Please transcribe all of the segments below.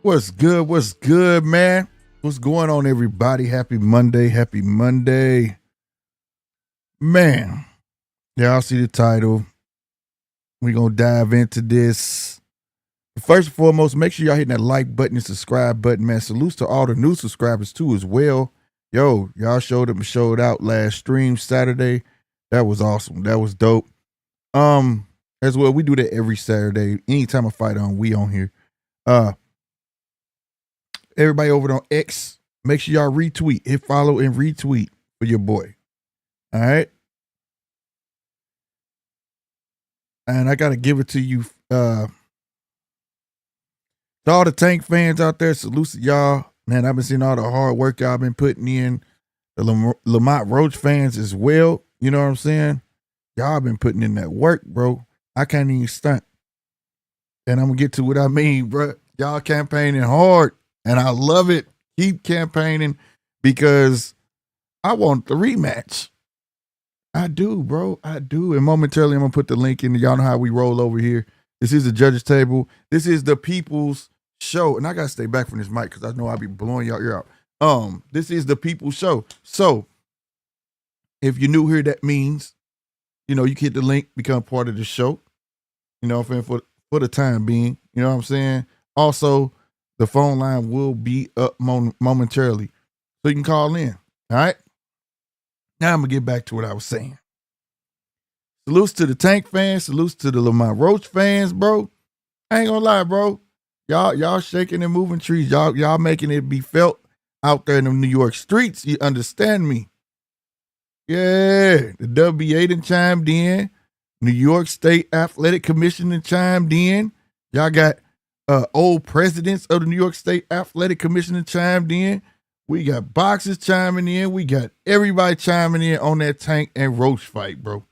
What's good? What's good, man? What's going on, everybody? Happy Monday. Happy Monday. Man, y'all see the title. We're going to dive into this. First and foremost, make sure y'all hitting that like button and subscribe button, man. Salutes to all the new subscribers, too, as well. Yo, y'all showed up and showed out last stream Saturday. That was awesome. That was dope. As well, we do that every Saturday. Anytime I fight on, we on here. Everybody over on X, make sure y'all retweet, hit follow and retweet for your boy. All right. And I got to give it to you. To all the Tank fans out there, salute to y'all. Man, I've been seeing all the hard work y'all been putting in. The Lamont Roach fans as well. You know what I'm saying? Y'all been putting in that work, bro. I can't even stunt. And I'm going to get to what I mean, bro. Y'all campaigning hard. And I love it. Keep campaigning because I want the rematch. I do, bro. I do. And momentarily, I'm going to put the link in. Y'all know how we roll over here. This is the judges table. This is the people's show. And I got to stay back from this mic because I know I'll be blowing y'all ear out. This is the people's show. So if you're new here, that means, you can hit the link, become part of the show. You know what I'm saying? For the time being. You know what I'm saying? Also, the phone line will be up momentarily. So you can call in. All right? Now I'm going to get back to what I was saying. Salutes to the Tank fans. Salutes to the Lamont Roach fans, bro. I ain't going to lie, bro. Y'all shaking and moving trees. Y'all making it be felt out there in the New York streets. You understand me? Yeah. The WA done chimed in. New York State Athletic Commission done chimed in. Y'all got old presidents of the New York State Athletic Commission chimed in. We got boxers chiming in. We got everybody chiming in on that Tank and Roach fight, bro.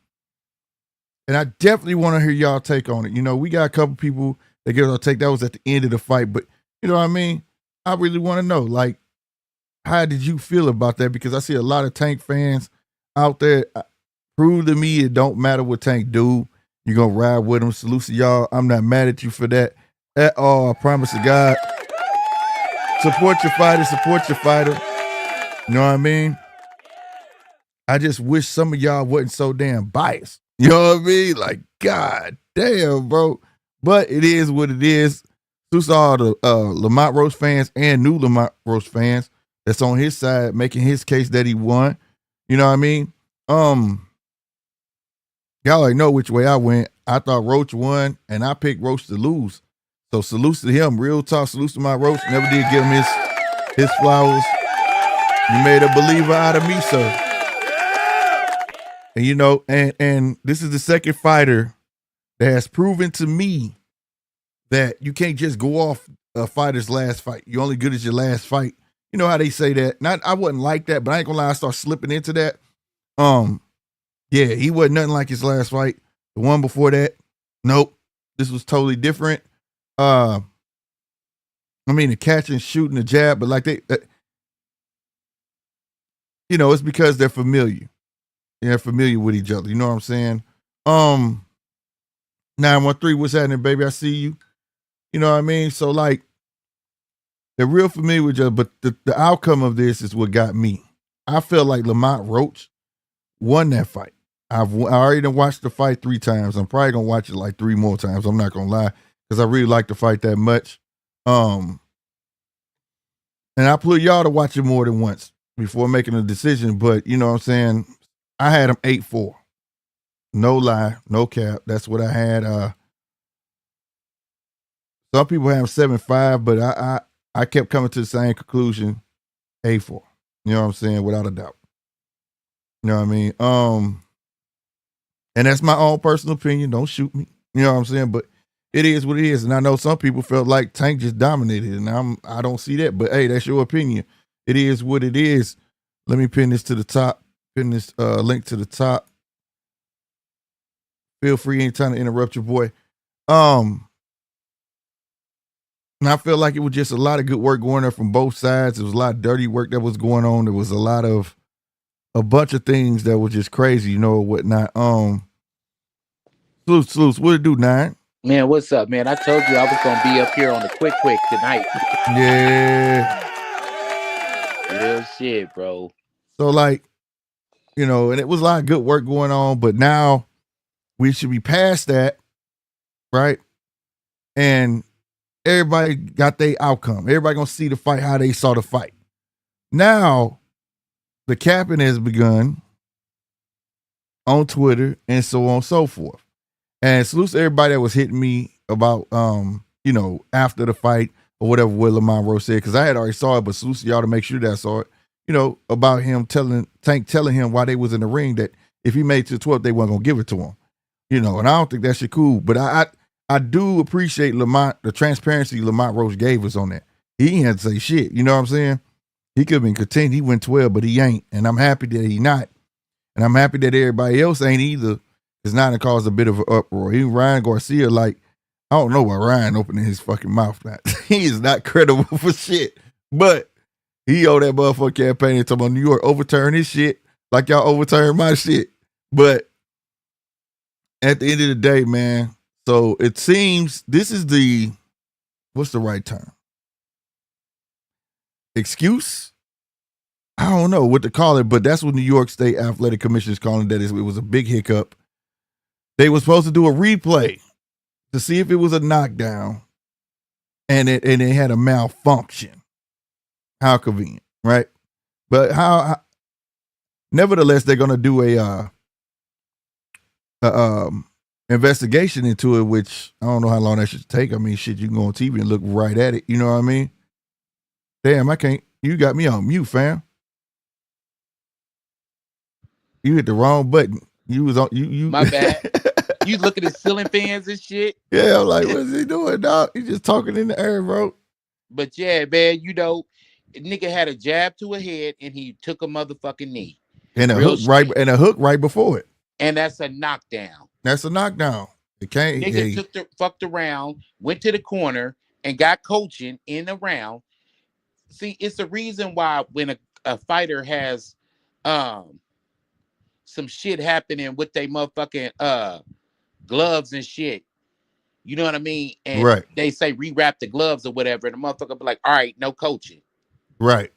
And I definitely want to hear y'all take on it. We got a couple people that give us our take. That was at the end of the fight. But you know what I mean? I really want to know, like, how did you feel about that? Because I see a lot of Tank fans out there. Prove to me it don't matter what Tank do. You're going to ride with him. Salute to y'all. I'm not mad at you for that at all. I promise to God. Support your fighter. Support your fighter. You know what I mean? I just wish some of y'all wasn't so damn biased. You know what I mean? Like, God damn, bro. But it is what it is. To all the Lamont Roach fans and new Lamont Roach fans that's on his side making his case that he won. You know what I mean? Y'all already know which way I went. I thought Roach won, and I picked Roach to lose. So salutes to him. Real talk, salutes to my Roach. Never did give him his flowers. You made a believer out of me, sir. And and this is the second fighter that has proven to me that you can't just go off a fighter's last fight. You're only good as your last fight. You know how they say that. I wasn't like that, but I ain't gonna lie, I started slipping into that. Yeah, he wasn't nothing like his last fight. The one before that, nope. This was totally different. The catch and shooting the jab, but like it's because they're familiar. They're familiar with each other. You know what I'm saying? 913, what's happening, baby? I see you. You know what I mean? So, like, they're real familiar with each other, but the outcome of this is what got me. I felt like Lamont Roach won that fight. I already watched the fight 3 times. I'm probably going to watch it like 3 more times. I'm not going to lie, because I really like the fight that much. And I put y'all to watch it more than once before making a decision, but you know what I'm saying? I had him 8-4. No lie, no cap. That's what I had. Some people have 7-5, but I kept coming to the same conclusion, 8-4. You know what I'm saying? Without a doubt. You know what I mean? And that's my own personal opinion. Don't shoot me. You know what I'm saying? But it is what it is. And I know some people felt like Tank just dominated, and I don't see that. But hey, that's your opinion. It is what it is. Let me pin this to the top. Pin this link to the top. Feel free anytime to interrupt your boy. And I feel like it was just a lot of good work going there from both sides. There was a lot of dirty work that was going on. There was a bunch of things that was just crazy, or whatnot. Salutes, what it do, 9? Man, what's up, man? I told you I was gonna be up here on the quick tonight. Yeah. Real shit, bro. So like, and it was a lot of good work going on, but now we should be past that, right? And everybody got their outcome. Everybody gonna see the fight how they saw the fight. Now the capping has begun on Twitter and so on and so forth. And salute to everybody that was hitting me about after the fight or whatever Will Monroe said, because I had already saw it, but salute to y'all to make sure that I saw it, about him telling him while they was in the ring that if he made it to the 12th, they weren't gonna give it to him. And I don't think that shit cool. But I do appreciate the transparency Lamont Roach gave us on that. He ain't had to say shit. You know what I'm saying? He could have been content. He went 12, but he ain't. And I'm happy that he not. And I'm happy that everybody else ain't either. It's not to cause a bit of an uproar. Even Ryan Garcia, like, I don't know why Ryan opening his fucking mouth now. He is not credible for shit. But he owe that motherfucking campaign and talking about New York overturn his shit like y'all overturned my shit. But at the end of the day, man, so it seems this is what's the right term? Excuse? I don't know what to call it, but that's what New York State Athletic Commission is calling that. It was a big hiccup. They were supposed to do a replay to see if it was a knockdown, and it had a malfunction. How convenient, right? But nevertheless, they're gonna do a investigation into it, which I don't know how long that should take. I mean, shit, you can go on TV and look right at it. You know what I mean? Damn, I can't. You got me on mute, fam. You hit the wrong button. You was on you. My bad. You looking at ceiling fans and shit. Yeah, I'm like, what's he doing, dog? He just talking in the air, bro. But yeah, man, nigga had a jab to a head and he took a motherfucking knee. And a Real hook right, shit. and a hook right before it. And that's a knockdown. That's a knockdown. It can't. Nigga fucked around, went to the corner, and got coaching in the round. See, it's the reason why when a fighter has some shit happening with they motherfucking gloves and shit. You know what I mean? And right. They say rewrap the gloves or whatever, and the motherfucker be like, all right, no coaching. Right.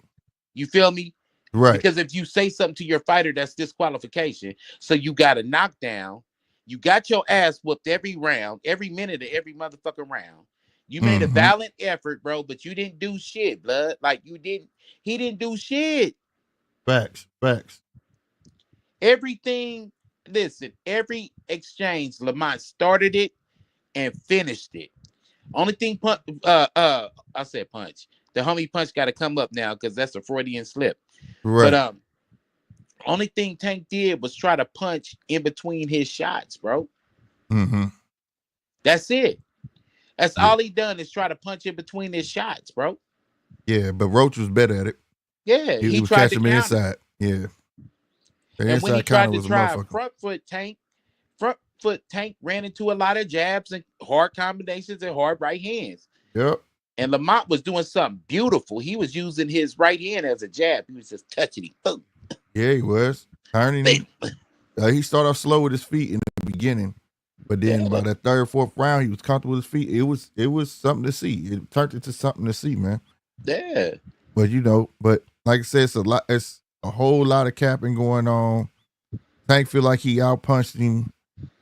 You feel me? Right. Because if you say something to your fighter, that's disqualification. So you got a knockdown. You got your ass whooped every round, every minute of every motherfucking round. You made a valiant effort, bro, but you didn't do shit, blood. Like he didn't do shit. Facts. Everything, listen, every exchange, Lamont started it and finished it. Only thing, I said punch. The homie punch got to come up now because that's a Freudian slip. Right. But only thing Tank did was try to punch in between his shots, bro. That's it. That's all he done is try to punch in between his shots, bro. Yeah, but Roach was better at it. Yeah, he was catching him inside. Yeah. And when he tried to try front foot Tank ran into a lot of jabs and hard combinations and hard right hands. Yep. And Lamont was doing something beautiful. He was using his right hand as a jab. He was just touching him. Boom. Yeah, he was. Turning him. He started off slow with his feet in the beginning. But then by that third, fourth round, he was comfortable with his feet. It was something to see. It turned into something to see, man. Yeah. But like I said, it's a whole lot of capping going on. Tank feel like he outpunched him.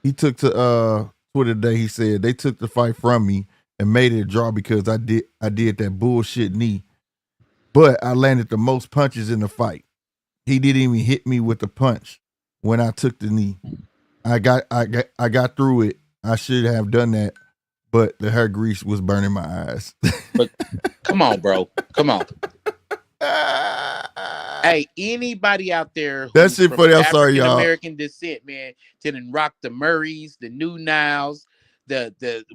He took to Twitter today, he said they took the fight from me and made it a draw because I did that bullshit knee. But I landed the most punches in the fight. He didn't even hit me with the punch when I took the knee. I got through it. I should have done that, but the hair grease was burning my eyes. But come on, bro. Come on. Hey, anybody out there that's it for that. Sorry, y'all. American descent, man, to rock the Murrays, the New Niles, the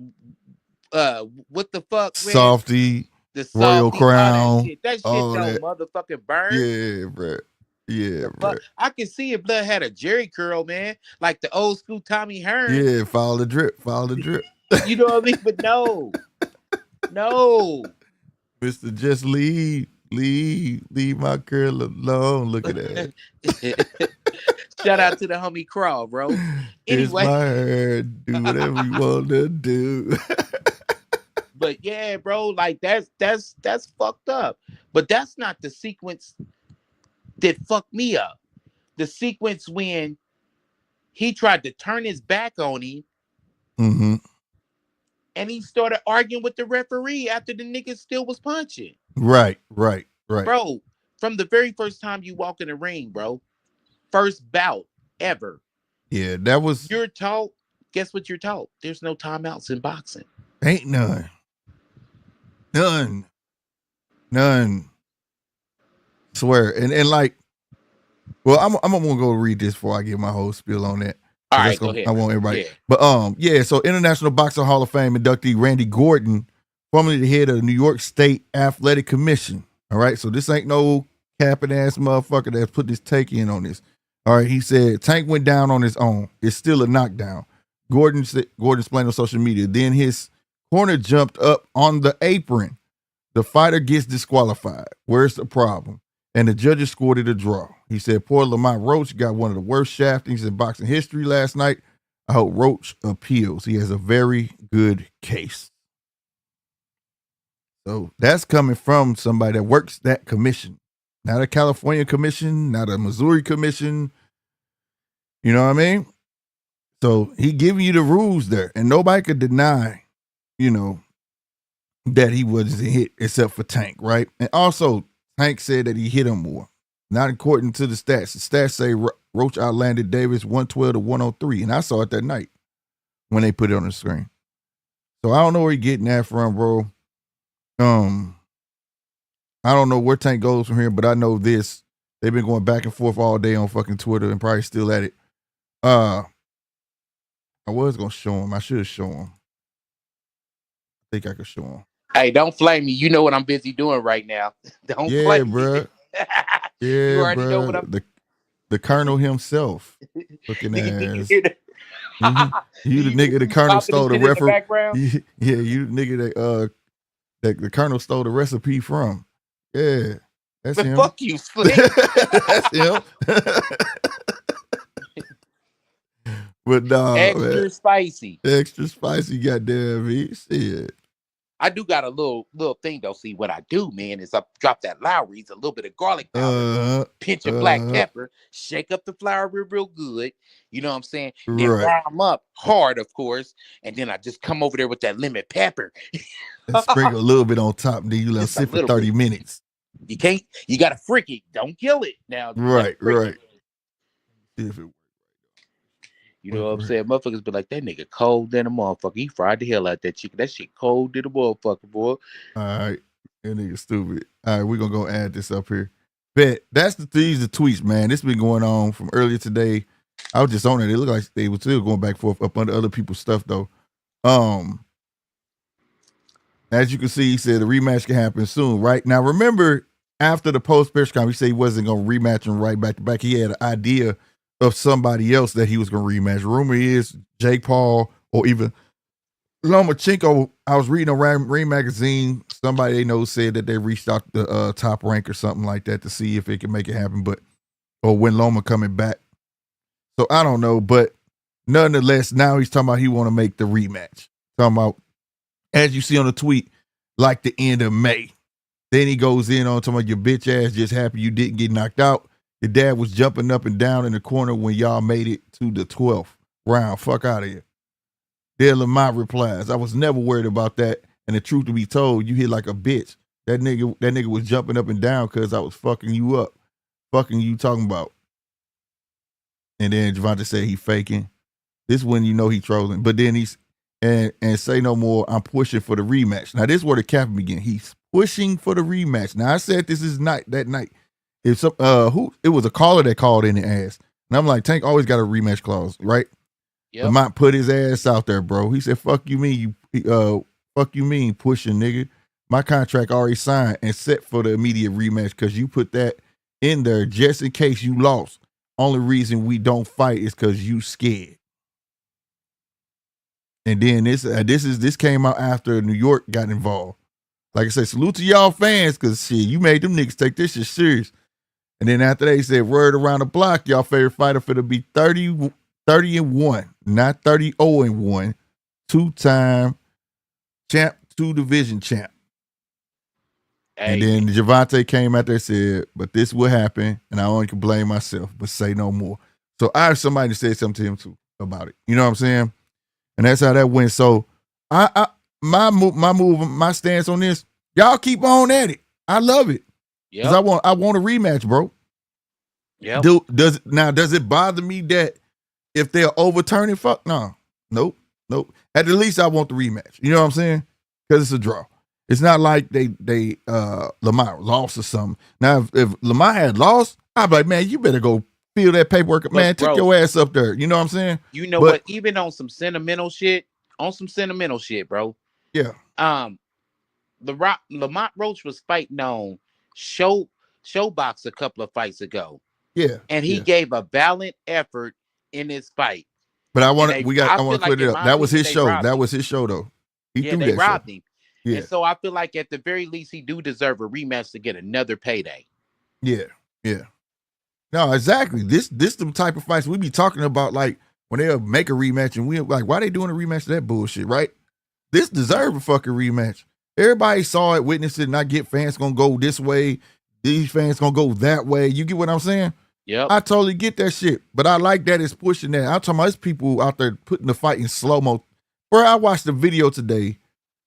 what the fuck, man? Softy, the Softy, Royal Crown. That shit don't motherfucking burn. Yeah, bro. Yeah, bro. I can see if blood had a Jerry curl, man, like the old school Tommy Hearn. Yeah, follow the drip. You know what I mean? But no, Mr. Just leave my girl alone. Look at that. Shout out to the homie Crawl, bro. It's Anyway, my hair. Do whatever you want to do. but yeah, bro, like that's fucked up. But that's not the sequence that fucked me up. The sequence when he tried to turn his back on him Mm-hmm. and he started arguing with the referee after the nigga still was punching. Right. Bro, from the very first time you walk in the ring, bro, first bout ever, Yeah, that was you're taught, guess what you're taught? There's no timeouts in boxing. ain't none. None. Swear. And like, well, I'm gonna go read this before I get my whole spiel on that. All right, go ahead. I want everybody. Yeah. But yeah, so International Boxing Hall of Fame inductee Randy Gordon, formerly the head of the New York State Athletic Commission. All right, so this ain't no capping ass motherfucker that's put this take in on this. All right, he said Tank went down on his own. It's still a knockdown. Gordon explained on social media. Then his corner jumped up on the apron. The fighter gets disqualified. Where's the problem? And the judges scored it a draw. He said, poor Lamont Roach got one of the worst shaftings in boxing history last night. I hope Roach appeals. He has a very good case. So that's coming from somebody that works that commission. Not a California commission, not a Missouri commission. You know what I mean? So he giving you the rules there. And nobody could deny, that he wasn't hit except for Tank, right? And also, Tank said that he hit him more. Not according to the stats. The stats say Roach outlanded Davis 112 to 103. And I saw it that night when they put it on the screen. So I don't know where he's getting that from, bro. I don't know where Tank goes from here, but I know this. They've been going back and forth all day on fucking Twitter and probably still at it. I was going to show him. I should show him. I think I could show him. Hey, don't flame me. You know what I'm busy doing right now. Don't flame bro. me. Yeah, you already bro. know what I'm. The Colonel himself, looking ass. You the nigga the You Colonel popping stole this the shit in the referee. background? Yeah, you the nigga that the Colonel stole the recipe from. Yeah, that's But him. fuck you, Slick. That's him. But nah, Extra man. spicy. Extra spicy, goddamn me. Shit. I do got a little thing though. See what I do, man, is I drop that Lowry's, a little bit of garlic powder, pinch of black pepper, shake up the flour real good. You know what I'm saying? Then fry them up hard, of course, and then I just come over there with that lemon pepper. And sprinkle a little bit on top, and then you let it sit for 30 minutes. You gotta freak it. Don't kill it. Now, right. If it You know what I'm saying? Motherfuckers be like, that nigga cold than a motherfucker. He fried the hell out that chicken. That shit cold than a motherfucker, boy. All right. That nigga stupid. All right, we're going to go add this up here. Bet. That's these the tweets, man. This been going on from earlier today. I was just on it. It looked like they were still going back and forth up under other people's stuff, though. As you can see, he said the rematch can happen soon, right? Now, remember, after the post-press conference, he said he wasn't going to rematch him right back to back. He had an idea of somebody else that he was going to rematch. Rumor is Jake Paul or even Lomachenko. I was reading a Ring magazine. Somebody they know said that they reached out to Top Rank or something like that to see if they can make it happen, or when Loma coming back. So I don't know, but nonetheless, now he's talking about he want to make the rematch. Talking about, as you see on the tweet, like the end of May. Then he goes in on talking about your bitch ass just happy you didn't get knocked out. Your dad was jumping up and down in the corner when y'all made it to the 12th round. Fuck out of here. Then Lamont replies, I was never worried about that. And the truth to be told, you hit like a bitch. That nigga was jumping up and down because I was fucking you up. Fucking you talking about. And then Gervonta said he faking. This when you know he trolling. But then he's and say no more, I'm pushing for the rematch. Now this is where the cap begin. He's pushing for the rematch. Now I said this is that night. If some it was a caller that called in and asked. And I'm like, Tank always got a rematch clause, right? Yep. Lamont put his ass out there, bro. He said, fuck you mean pushing, nigga. My contract already signed and set for the immediate rematch because you put that in there just in case you lost. Only reason we don't fight is because you scared. And then this came out after New York got involved. Like I said, salute to y'all fans because shit, you made them niggas take this shit serious. And then after they said, word around the block, y'all favorite fighter for to be 30-1, not 30-0-1. 2-time champ, 2 division champ. And then Gervonta came out there and said, but this will happen, and I only can blame myself, but say no more. So I have somebody to say something to him too about it. You know what I'm saying? And that's how that went. So my stance on this, y'all keep on at it. I love it. Because I want a rematch, bro. Yeah. Does it bother me that if they're overturning, fuck no. Nope. At the least I want the rematch. You know what I'm saying? Because it's a draw. It's not like they Lamar lost or something. Now if Lamar had lost, I'd be like, man, you better go fill that paperwork. Look, man, take your ass up there. You know what I'm saying? You know what? Even on some sentimental shit, bro. Yeah. Lamont Roach was fighting on Showbox a couple of fights ago. Yeah. And he gave a valiant effort in his fight. But I want to clear it up. That was his show. That was his show though. They robbed him. Yeah. And so I feel like at the very least he do deserve a rematch to get another payday. Yeah. No, exactly. This the type of fights we be talking about, like when they'll make a rematch and we like, why they doing a rematch of that bullshit, right? This deserve a fucking rematch. Everybody saw it, witnessed it, and I get fans gonna go this way, these fans gonna go that way. You get what I'm saying? Yeah. I totally get that shit. But I like that it's pushing that. I'm talking about there's people out there putting the fight in slow-mo. Bro, I watched the video today.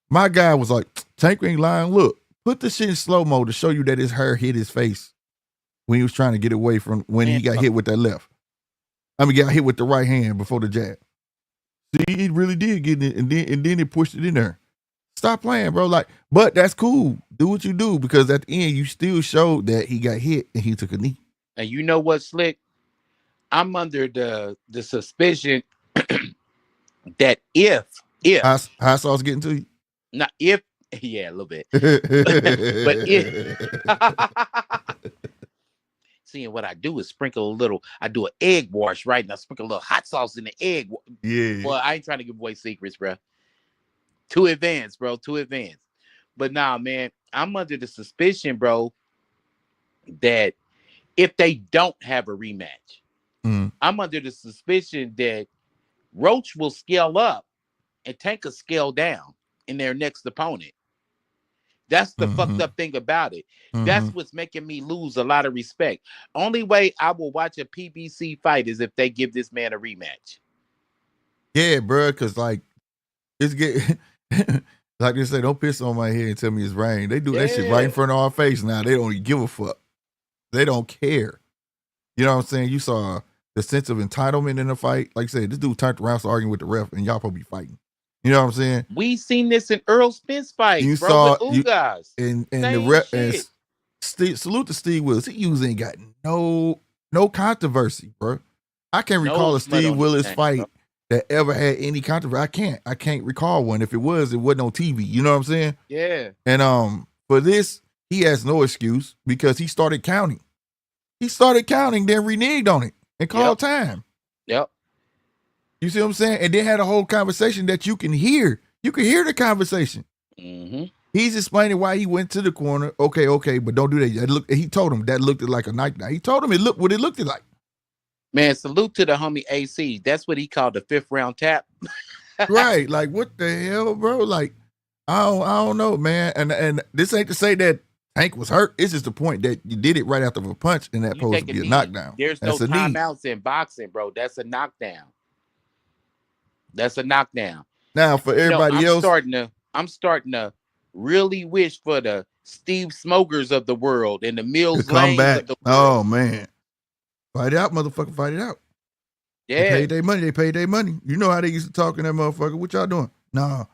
My guy was like, Tank ain't lying. Look, put the shit in slow-mo to show you that his hair hit his face when he was trying to get away from when he got hit with that left. Got hit with the right hand before the jab. See, he really did get it, and then he pushed it in there. Stop playing, bro. Like, but that's cool. Do what you do, because at the end you still showed that he got hit and he took a knee. And you know what, Slick? I'm under the suspicion that if hot sauce getting to you, not if, yeah, a little bit, but if seeing what I do is sprinkle a little. I do an egg wash, right? And I sprinkle a little hot sauce in the egg. Yeah. Well, I ain't trying to give away secrets, bro. Too advanced, bro. Too advanced. But nah, man, I'm under the suspicion, bro, that if they don't have a rematch, I'm under the suspicion that Roach will scale up and Tank will scale down in their next opponent. That's the fucked up thing about it. That's what's making me lose a lot of respect. Only way I will watch a PBC fight is if they give this man a rematch. Yeah, bro, because like it's get like they say, don't piss on my head and tell me it's rain. They do that shit right in front of our face now. They don't even give a fuck. They don't care. You know what I'm saying? You saw the sense of entitlement in the fight. Like I said, this dude turned around arguing with the ref, and y'all probably be fighting. You know what I'm saying? We seen this in Earl Spence fight, with Ugas. And the ref, and salute to Steve Willis. He usually ain't got no controversy, bro. I can't recall a Steve Willis fight that ever had any controversy. I can't recall one. If it was, it wasn't on TV. You know what I'm saying? Yeah. And for this, he has no excuse because he started counting. Then reneged on it and called time. Yep. You see what I'm saying? And then had a whole conversation that you can hear. You can hear the conversation. He's explaining why he went to the corner. Okay, but don't do that. He told him that looked like a nightmare. He told him what it looked like. Man, salute to the homie AC. That's what he called the 5th round tap. Right. Like, what the hell, bro? Like, I don't know, man. And this ain't to say that Tank was hurt. It's just the point that you did it right after a punch, and that supposed to be a knockdown. There's no timeouts in boxing, bro. That's a knockdown. Now, for everybody else, I'm starting to really wish for the Steve Smokers of the world and the Mills Lanes of the world. Oh man, fight it out, motherfucker! Fight it out. Yeah, they paid their money. You know how they used to talk in that motherfucker. What y'all doing? Nah,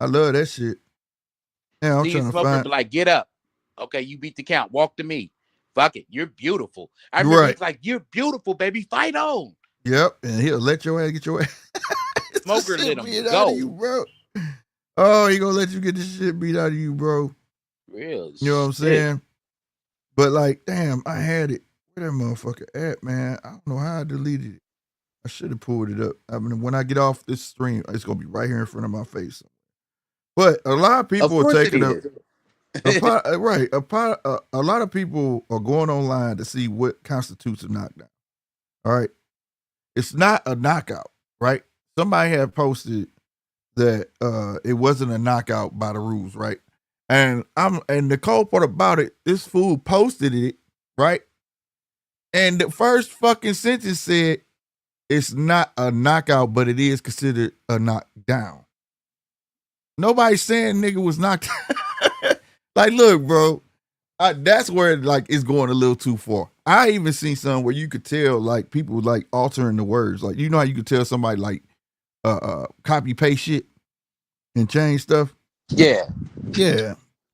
I love that shit. Yeah, I'm Steve trying to Smoker find. Be like, get up. Okay, you beat the count. Walk to me. Fuck it, you're beautiful. I remember he's like, you're beautiful, baby. Fight on. Yep, and he'll let your ass get your ass. Smoker let him go. Out of you, bro. Oh, he gonna let you get this shit beat out of you, bro. Real You know what I'm saying? But like, damn, I had it. Where that motherfucker at, man? I don't know how I deleted it. I should have pulled it up. I mean, when I get off this stream, it's gonna be right here in front of my face. But a lot of people are taking up. Right. A lot of people are going online to see what constitutes a knockdown. All right. It's not a knockout, right? Somebody had posted that it wasn't a knockout by the rules, right? And the cold part about it, this fool posted it, right? And the first fucking sentence said it's not a knockout, but it is considered a knockdown. Nobody's saying nigga was knocked. Like, look, bro, that's where like it's going a little too far. I even seen some where you could tell like people like altering the words. Like, you know how you could tell somebody like copy paste shit and change stuff. Yeah.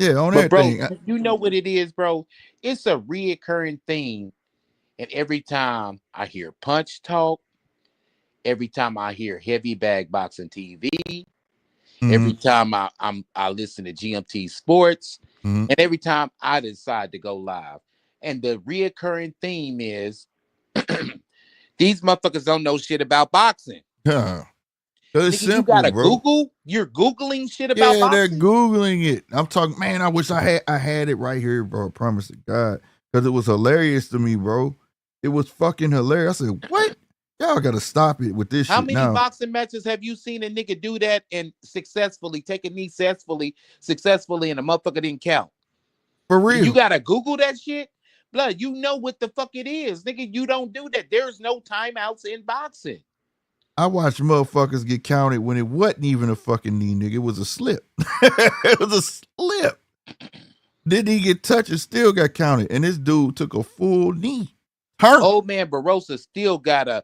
On But that bro, thing. you know what it is, bro? It's a reoccurring theme. And every time I hear punch talk, every time I hear heavy bag boxing TV, every time I listen to GMT Sports, and every time I decide to go live. And the reoccurring theme is these motherfuckers don't know shit about boxing. Yeah. It's Nigga, simple, you gotta bro. Google. You're Googling shit about boxing. Yeah, they're Googling it. I'm talking, man, I wish I had it right here, bro. I promise to God. Because it was hilarious to me, bro. It was fucking hilarious. I said, what? Y'all gotta stop it with this How shit many now. boxing matches have you seen a nigga do that and successfully take a knee successfully and a motherfucker didn't count? For real. You gotta Google that shit. Blood, you know what the fuck it is. Nigga, you don't do that. There's no timeouts in boxing. I watched motherfuckers get counted when it wasn't even a fucking knee, nigga. It was a slip. It was a slip. Didn't he get touched and still got counted? And this dude took a full knee. Hurt. Old man Barossa still got a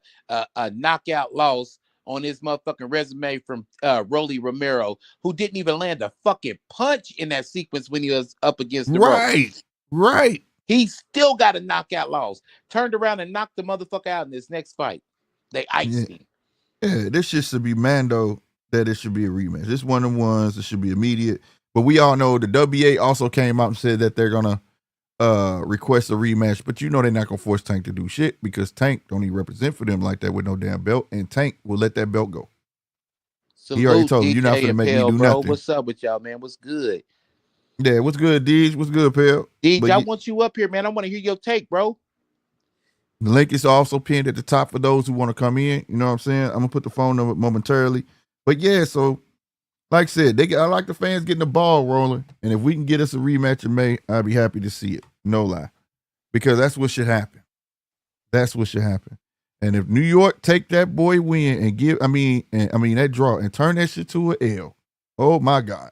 knockout loss on his motherfucking resume from Rolly Romero, who didn't even land a fucking punch in that sequence when he was up against the ropes. Right. He still got a knockout loss. Turned around and knocked the motherfucker out in this next fight. They iced him. Yeah, this shit should be Mando, that it should be a rematch. This one of the ones that should be immediate. But we all know the WA also came out and said that they're gonna request a rematch, but you know they're not gonna force Tank to do shit because Tank don't even represent for them like that with no damn belt, and Tank will let that belt go. Salute, he already told him, you're not gonna make me do bro. nothing. What's up with y'all, man? What's good? Yeah, what's good, Deej? What's good, pal? Deej, I want you up here, man. I want to hear your take, bro. The link is also pinned at the top for those who want to come in. You know what I'm saying? I'm gonna put the phone number momentarily. But yeah, so like I said, I like the fans getting the ball rolling. And if we can get us a rematch in May, I'd be happy to see it. No lie. Because that's what should happen. That's what should happen. And if New York take that boy win and that draw and turn that shit to an L, oh my God.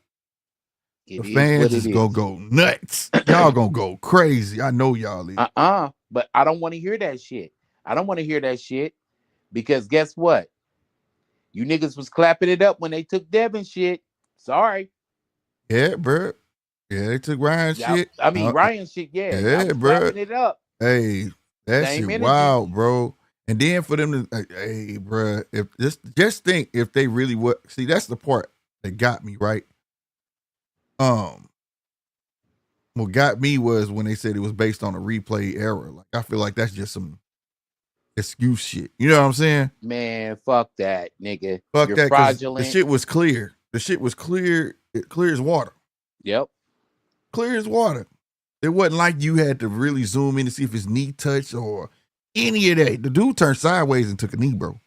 The fans is gonna go nuts. Y'all gonna go crazy. I know y'all is. But I don't want to hear that shit. I don't want to hear that shit because guess what? You niggas was clapping it up when they took Devin shit. Sorry. Yeah, bro. Yeah, they took Ryan shit. I mean, Ryan shit, yeah, bro. Clapping it up. Hey, that Same shit energy. wild, bro. And then for them to, hey, bro, if just think if they really would see, that's the part that got me, right? What got me was when they said it was based on a replay error. Like, I feel like that's just some excuse shit. You know what I'm saying? Man, fuck that, nigga. Fuck You're that. fraudulent. The shit was clear. The shit was clear. It clear as water. Yep. Clear as water. It wasn't like you had to really zoom in to see if his knee touched or any of that. The dude turned sideways and took a knee, bro.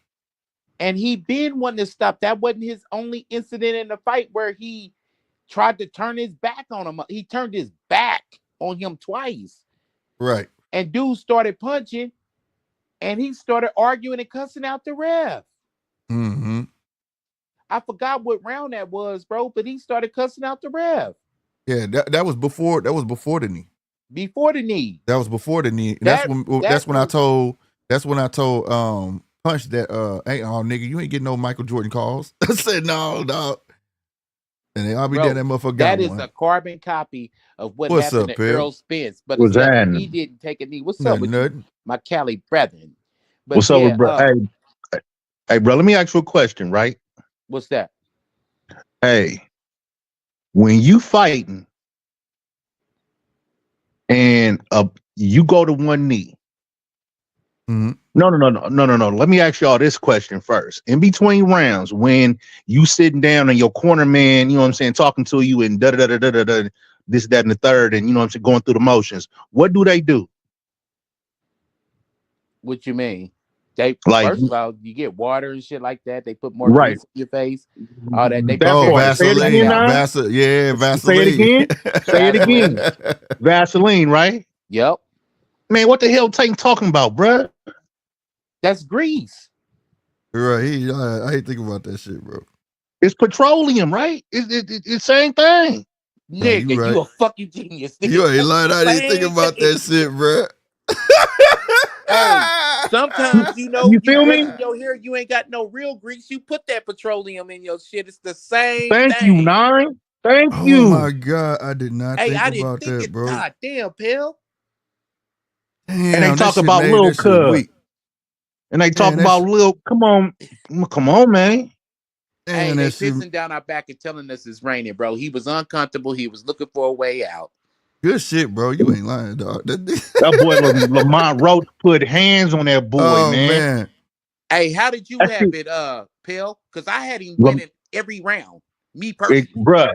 And he been wanting to stop. That wasn't his only incident in the fight where he tried to turn his back on him. He turned his back on him twice. Right. And dude started punching and he started arguing and cussing out the ref. Mm-hmm. I forgot what round that was, bro, but he started cussing out the ref. Yeah, that was before the knee. Before the knee. That was before the knee. That's when I told Punch that hey, oh nigga, you ain't getting no Michael Jordan calls. I said no, dog. And then I'll be there. That motherfucker got that is one. a carbon copy of what What's happened up, to Errol Spence. But he didn't take a knee. What's up with you, my Cali brethren? But what's up with bro? Hey, bro, let me ask you a question, right? What's that? Hey, when you fighting and you go to one knee. Mm-hmm. No. Let me ask y'all this question first. In between rounds, when you sitting down and your corner man, you know what I'm saying, talking to you and da. this, that, and the third, and you know what I'm saying, going through the motions. What do they do? What you mean? They Like, first of all, you get water and shit like that. They put more right. grease in your face. All that they That Oh, prepare part. your Say it skin again, Vaseline. out. now. Say it Vaseline. again. Say it again. Vaseline. Vaseline, right? Yep, Man, what the hell Tank talking about, bruh? that's grease. Right. I ain't thinking about that shit, bro. It's petroleum, right? It's same thing. Nah, you Nigga, right. you a fucking genius. Nigga. You ain't That's lying. the I didn't think same about thing. that shit, bro. Hey, sometimes You you feel me? brushing your hair, you ain't got no real grease. You put that petroleum in your shit. It's the same Thank you, thing. Nine. Thank Oh you. my God. I did not Hey, think I didn't about think that, it. bro. God damn, Pill. And they Damn, that talk shit about made Lil that shit Cub. weak. And they talk Man, about Lil. Come on, man. Hey, damn, they that shit. pissing down our back and telling us it's raining, bro. He was uncomfortable. He was looking for a way out. Good shit, bro. You ain't lying, dog. That boy Lamont Roach put hands on that boy, Oh man. man. Hey, how did you That have shit, it, Pill? Because I had him winning every round. Me personally. bruh.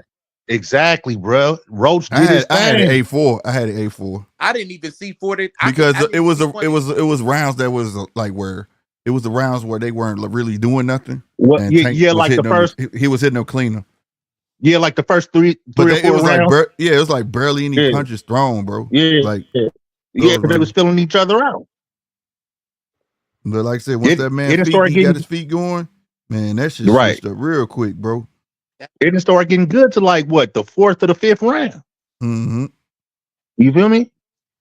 Exactly, bruh. Roach I did his had an thing. A4. I had an A4 I didn't even see 40. because I it didn't was see one. it was rounds that was like where it was the rounds where they weren't really doing nothing, What? and Yeah, Tank yeah, was like the hitting them. first, He was hitting them cleaner, yeah, like the first three but or it four was like rounds. it was like barely any Yeah, punches thrown, bro. yeah, Like yeah, those because they was rounds. filling each other out. But like I said, once It that man it didn't feet start he got getting his feet going, man, that shit right. switched up real quick, bro. It didn't start getting good to like what, the fourth or the fifth round. Mm-hmm. You feel me?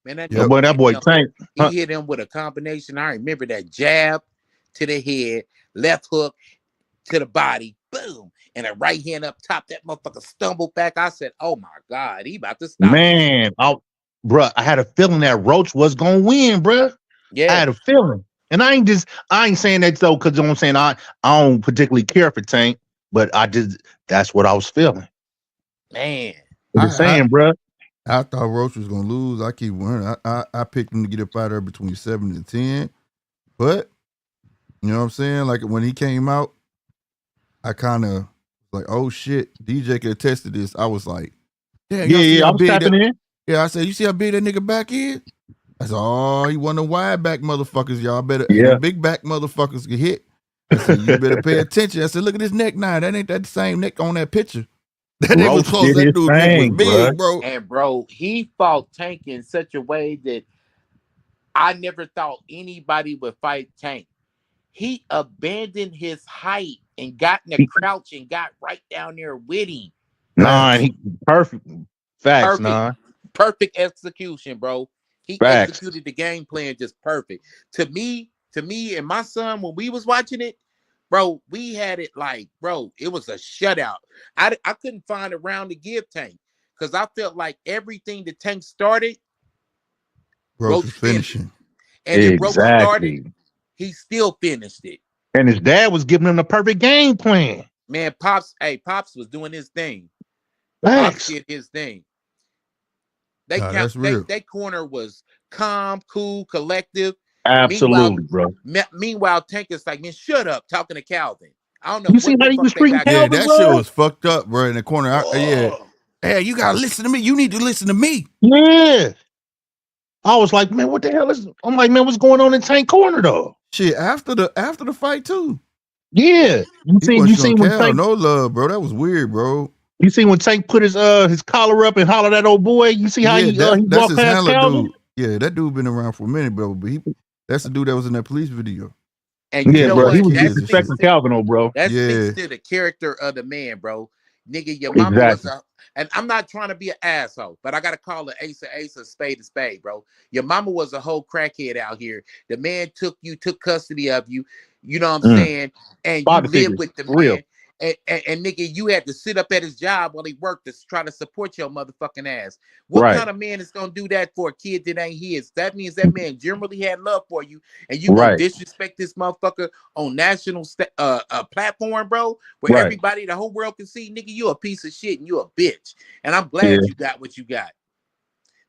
Man, that Yep. nigga That hit boy him. Tank. Huh? He hit him with a combination. I remember that jab to the head, left hook to the body, boom, and a right hand up top. That motherfucker stumbled back. I said, "Oh my God, he about to stop this." Man, bruh, I had a feeling that Roach was gonna win, bruh. I Yeah, had a feeling. And I ain't saying that though, because I'm saying I don't particularly care for Tank, but that's what I was feeling. man. I'm just saying, bruh. I thought Roach was gonna lose. I keep winning. I picked him to get up out there between 7 and 10, but you know what I'm saying? Like when he came out, I kind of like, oh shit, DJ could attest to this. I was like, damn, Yeah, y'all see yeah, I how was big that? tapping in. Yeah, I said, you see how big that nigga back is? I said, oh, he one of the wide back motherfuckers. Y'all better, and Yeah. them big back motherfuckers get hit. I said, you better pay attention. I said, look at his neck now. That ain't that the same neck on that picture. That nigga was Roach close. did That his dude's neck was thing, bruh. big, bro. And bro, he fought Tank in such a way that I never thought anybody would fight Tank. He abandoned his height and got in a crouch and got right down there with him. Nine, Facts. he perfect. Facts, Perfect. nine. Perfect execution, bro. He Facts. executed the game plan just perfect. To me and my son, when we was watching it, bro, we had it like, bro, it was a shutout. I couldn't find a round to give Tank because I felt like everything the Tank started, Roach Roach was finished. finishing. And then Roach started, Exactly. he still finished it. And his dad was giving him the perfect game plan. Man, Pops was doing his thing. Pops Facts. did his thing. Nah, that's real. They corner was calm, cool, collective. Meanwhile, Absolutely, bro. meanwhile, Tank is like, man, shut up, talking to Calvin. I don't know You see what how the he was fuck they treating got Yeah, going Calvin, that on. shit bro? was fucked up, bro. In the corner. Yeah. Oh, Hey, you gotta listen to me. You need to listen to me. Yeah. I was like, man, what the hell is? I'm like, man, what's going on in Tank Corner though? Shit, after the fight too. Yeah. He wasn't You showing seen when Cal Tank no love, bro. That was weird, bro. you see when Tank put his collar up and hollered at old boy? You see how Yeah, he that's walked his past handler Calvin? dude. Yeah, that dude been around for a minute, bro. But that's the dude that was in that police video. and you Yeah, know bro. He what? was Kids and shit. disrespecting Calvin, oh, bro. That speaks Yeah. to the character of the man, bro. Nigga, your mama was Exactly. a, and I'm not trying to be an asshole, but I gotta call an ace, a spade, bro. Your mama was a whole crackhead out here. The man took custody of you. You know what I'm saying? And you Father live figures. with the For real. man. And nigga, you had to sit up at his job while he worked to try to support your motherfucking ass. What Right. kind of man is gonna do that for a kid that ain't his? That means that man generally had love for you, and you gonna Right. disrespect this motherfucker on national platform, bro, where Right. everybody, the whole world can see, nigga, you a piece of shit and you a bitch. And I'm Yeah. glad you got what you got.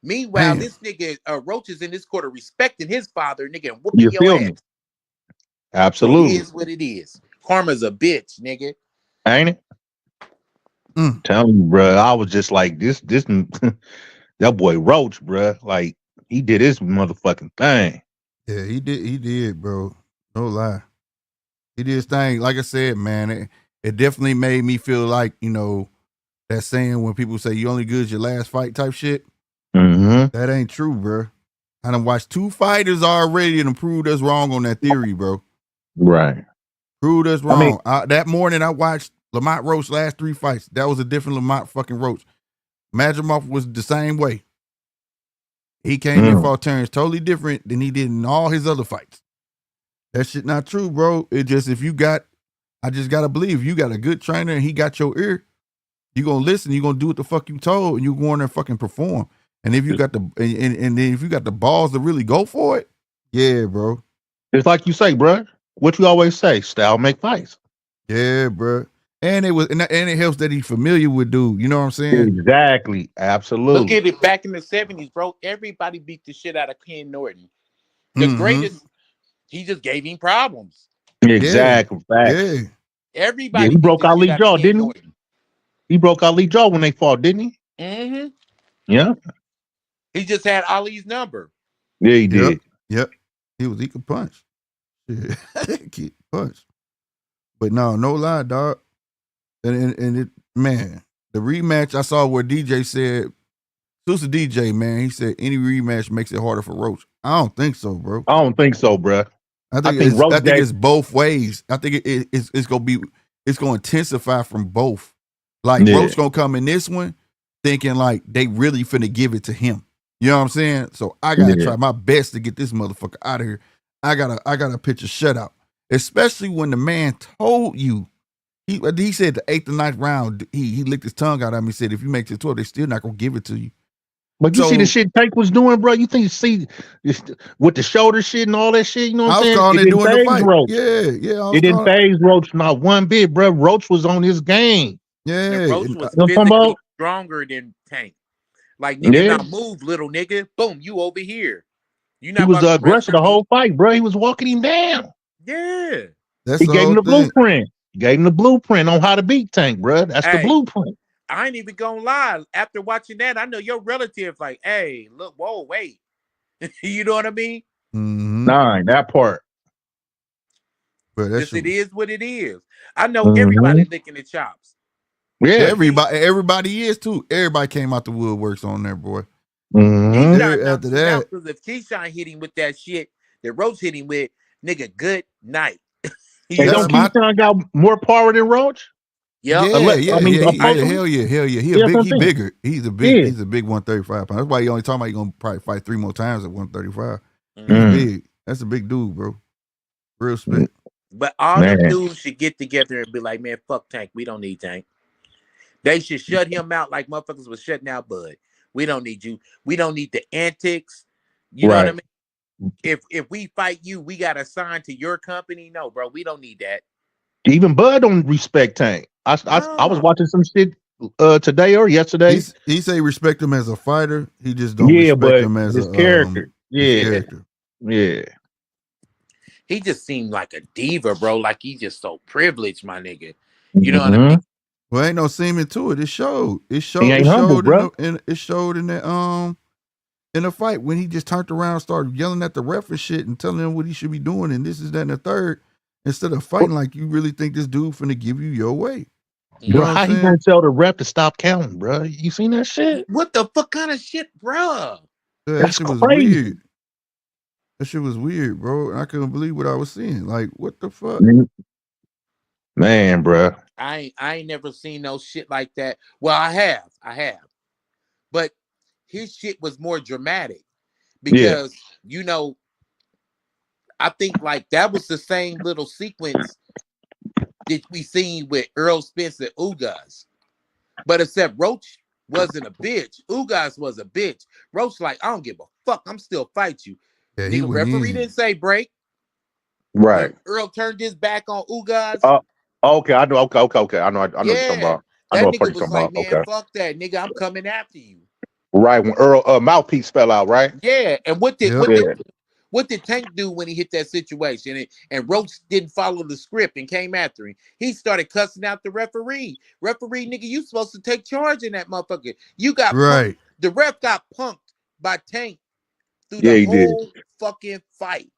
Meanwhile, Damn. this nigga Roach is in this quarter respecting his father, nigga, and whooping You your feel ass. me? So it Absolutely. is what it is. Karma's a bitch, nigga. Ain't it? Telling you, bro. I was just like this. That boy Roach, bro. Like he did his motherfucking thing. Yeah, he did. He did, bro. No lie. He did his thing. Like I said, man, it definitely made me feel like, that saying when people say you only good as your last fight type shit. Mm-hmm. That ain't true, bro. I done watched 2 fighters already and proved us wrong on that theory, bro. Right. Proved us I mean, wrong. That morning I watched Lamont Roach last 3 fights. That was a different Lamont fucking Roach. Madrimov was the same way. He came and fought Terrence totally different than he did in all his other fights. That shit not true, bro. It just I just gotta believe if you got a good trainer and he got your ear, you gonna listen, you gonna do what the fuck you told, and you go in there and fucking perform. And if you got the and then if you got the balls to really go for it, yeah, bro. it's like you say, bro. What you always say, style make fights. Yeah, bro. And it helps that he's familiar with dude. You know what I'm saying? Exactly. Look Absolutely. at it back in the 70s, bro. Everybody beat the shit out of Ken Norton. The Mm-hmm. greatest, he just gave him problems. Yeah. Exactly. Facts. Yeah. Yeah, Everybody he beat broke the shit Ali out of jaw, Ken didn't he? Norton. He broke Ali jaw when they fought, didn't he? Mm-hmm. Yeah. He just had Ali's number. Yeah, he Yep. did. Yep. He could punch. Yeah. He could punch. But no lie, dog. And it, man, the rematch I saw where DJ said, Sousa DJ, man, he said any rematch makes it harder for Roach. I don't think so, bro. I don't think so, bro. I I think think Roach gave. it's both ways. I think it's gonna intensify from both. Like Yeah. Roach gonna come in this one thinking like they really finna give it to him. You know what I'm saying? So I gotta Yeah. try my best to get this motherfucker out of here. I gotta pitch a shutout, especially when the man told you. He said the 8th or 9th round, he licked his tongue out at me. Said if you make it to 12, they still not gonna give it to you. But you see the So shit Tank was doing, bro. You think you see this, with the shoulder shit and all that shit? You know what I I'm was saying? calling It it didn't during the phase fight. Roach. Yeah, I was It didn't calling. phase Roach not one bit, bro. Roach was on his game. Yeah, And Roach and, was You know what I'm talking physically about? stronger than Tank. Like, nigga, Yeah. now move, little nigga. Boom, you over here. You He not was about the to aggressor wrestle the me. whole fight, bro. He was walking him down. Yeah. that's He the gave him whole the thing. blueprint. He gave him the blueprint on how to beat Tank, bro. That's the Hey, blueprint. I ain't even gonna lie. After watching that, I know your relative, like, hey, look, whoa, wait. You know what I mean? Mm-hmm. Nine, that part. But that Just shit it was is what it is. I know Mm-hmm. everybody licking the chops. Yeah. But see, everybody is too. Everybody came out the woodworks on there, boy. Mm-hmm. Keyshawn After knocks him out that, because if Keyshawn hit him with that shit that Roach hit him with, nigga, good night. You Hey, know that's don't what I mean? my Keyshawn got more power than Roach? Yep. I mean, approachable? hell yeah. He a Yeah, that's big, what I'm he saying. bigger. He's a Yeah. 135 pounds. That's why he only talking about he gonna probably fight 3 more times at 135. He's Mhm. big. That's a big dude, bro. Real Mm, spit. But all them man. dudes should get together and be like, man, fuck Tank. We don't need Tank. They should shut him out like motherfuckers was shutting out Bud. We don't need you. We don't need the antics. You know what I Right. mean? If we fight you, we got to sign to your company. No, bro, we don't need that. Even Bud don't respect Tank. I was No. watching some shit today or yesterday. He say respect him as a fighter. He just don't Yeah, respect but him as his a character. his Yeah. character. Yeah. He just seemed like a diva, bro. Like he just so privileged, my nigga. You know what I Mm-hmm. mean? Well, ain't no seeming to it. It showed. He ain't humble, bro. It showed in the fight when he just turned around and started yelling at the ref and shit and telling him what he should be doing and this is that and the third instead of fighting like you really think this dude finna give you your way. You know Bro, what I'm how he saying? gonna tell the rep to stop counting, bro? You seen that shit? What the fuck kind of shit, bro? Yeah, that That's shit was crazy. weird. That shit was weird, bro. And I couldn't believe what I was seeing. Like, what the fuck? Man, bro. I ain't never seen no shit like that. Well, I have, but his shit was more dramatic Yeah. because you know I think like that was the same little sequence that we seen with Earl Spence and Ugas, but except Roach wasn't a bitch. Ugas was a bitch. Roach like I don't give a fuck. I'm still fight you, Yeah, he nigga. went Referee in. didn't say break Right. when Earl turned his back on Ugas. Uh, okay, I know. Okay. I know what you're talking Yeah, about. I know that what part nigga you're was talking like, about. man, Okay. fuck that, nigga. I'm coming after you. Right when Earl mouthpiece fell out, right? Yeah, and Yep. What did Tank do when he hit that situation and Roach didn't follow the script and came after him? He started cussing out the referee. Referee, nigga, you supposed to take charge in that motherfucker. You got punked. The ref got punked by Tank through the whole fucking fight.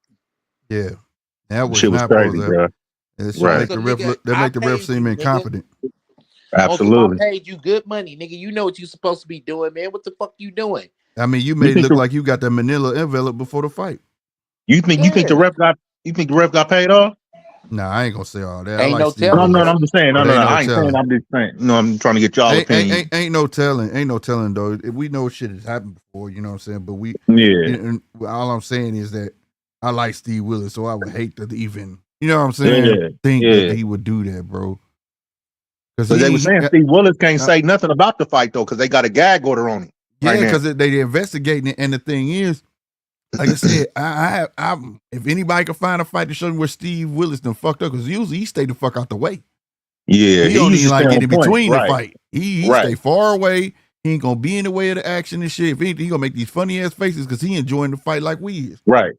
Yeah. That was shit was not crazy, supposed to bro. It should make the ref look, that make the ref seem incompetent. Absolutely. I paid you good money, nigga. You know what you supposed to be doing, man. What the fuck you doing? I mean, you made it look like you got the manila envelope before the fight. You think the ref got paid off? Nah, I ain't gonna say all that. Ain't no telling. No, I'm just saying. No, I ain't saying. I'm just saying. No, I'm trying to get y'all opinion. Ain't no telling. Ain't no telling though. We know shit has happened before. You know what I'm saying? But all I'm saying is that I like Steve Willis, so I would hate to even. You know what I'm saying? Think that he would do that, bro. Because they were saying Steve Willis can't say nothing about the fight though, because they got a gag order on him. Yeah, because they investigating it, and the thing is, like I said, I if anybody can find a fight to show me where Steve Willis done fucked up, because usually he stay the fuck out the way. Yeah, he don't even like get in between the right. fight. He stay far away. He ain't gonna be in the way of the action and shit. If anything, he gonna make these funny ass faces because he enjoying the fight like we is. Right.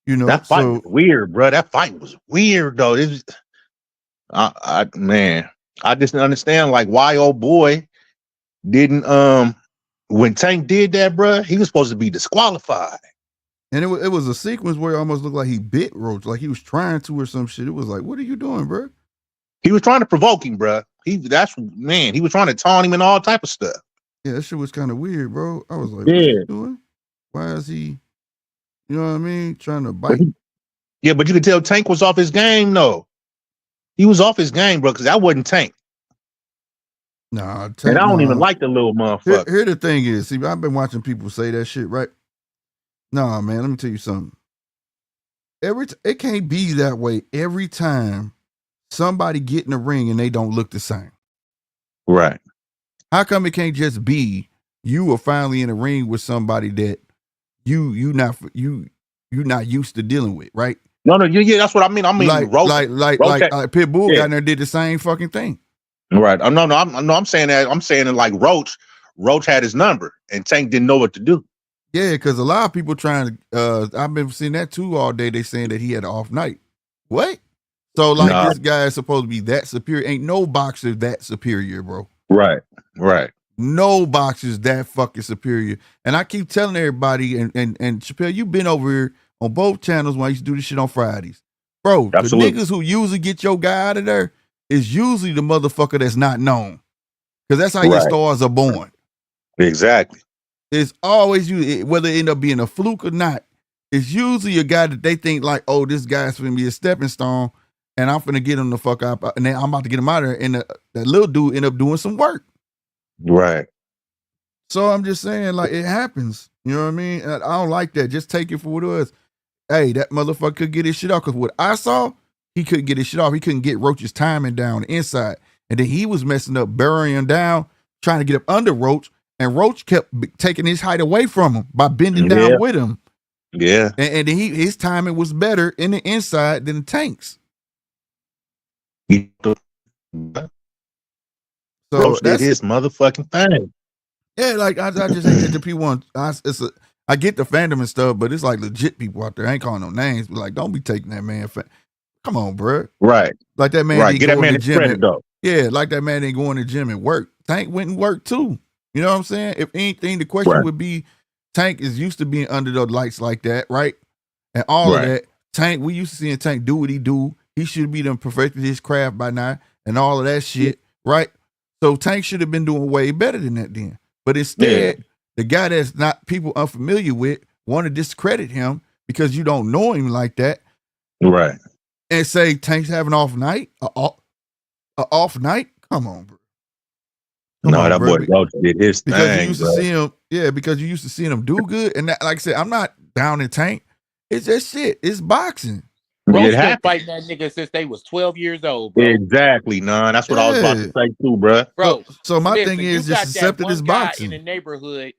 You know, that fight was weird, bro. That fight was weird though. It was, I just didn't understand like why old boy didn't when Tank did that, bro. He was supposed to be disqualified. And it was a sequence where it almost looked like he bit Roach, like he was trying to or some shit. It was like, what are you doing, bro? He was trying to provoke him, bro. He was trying to taunt him and all type of stuff. Yeah, that shit was kind of weird, bro. I was like, what are you doing? Why is he, you know what I mean, trying to bite? But you could tell Tank was off his game, though. He was off his game, bro, because that wasn't Tank. Nah, Tank, and I don't even like the little motherfucker. Here the thing is, see, I've been watching people say that shit, right? Nah, man, let me tell you something. It can't be that way every time somebody get in the ring and they don't look the same. Right. How come it can't just be you are finally in a ring with somebody that you not used to dealing with, right? No, that's what I mean. I mean, like Pitbull got in there and did the same fucking thing. Right. I'm saying that. I'm saying it like Roach had his number and Tank didn't know what to do. Yeah, because a lot of people trying to. I've been seeing that too all day. They saying that he had an off night. What? So this guy is supposed to be that superior. Ain't no boxer that superior, bro. Right. No boxer's that fucking superior. And I keep telling everybody, and Chappelle, you've been over here on both channels when I used to do this shit on Fridays. Bro, absolutely. The niggas who usually get your guy out of there is usually the motherfucker that's not known. Because that's how your stars are born. Exactly. It's always you, whether it end up being a fluke or not, it's usually a guy that they think like, oh, this guy's gonna be a stepping stone, and I'm gonna get him the fuck out, and then I'm about to get him out of there, and that little dude end up doing some work. Right. So I'm just saying, like, it happens. You know what I mean? And I don't like that. Just take it for what it was. Hey, that motherfucker could get his shit off, because what I saw, he couldn't get his shit off. He couldn't get Roach's timing down the inside, and then he was messing up, burying him down, trying to get up under Roach. And Roach kept taking his height away from him by bending down with him. Yeah. And his timing was better in the inside than the Tank's. So Roach did his motherfucking thing. Yeah, like I just hate that the people I get the fandom and stuff, but it's like legit people out there. I ain't calling no names, but like, don't be taking that man. Come on, bro. Right. Like that man didn't get go that man to the gym. though. Yeah, like that man didn't go in the gym and work. Tank went and worked too. You know what I'm saying? If anything, the question would be, Tank is used to being under the lights like that, right? And all of that. Tank, we used to seeing Tank do what he do. He should be done perfected his craft by now and all of that shit, right? So Tank should have been doing way better than that then. But instead, the guy that's not people unfamiliar with want to discredit him because you don't know him like that. Right. And say Tank's having an off night? Off night? Come on, bro. That boy Roach did his because thing. You used to see him, because you used to see him do good. And that, like I said, I'm not down in Tank. It's just shit. It's boxing. Roach been fighting that nigga since they was 12 years old, bro. Exactly, That's what I was about to say too, bro. So my thing is just accept it as boxing. In the neighborhood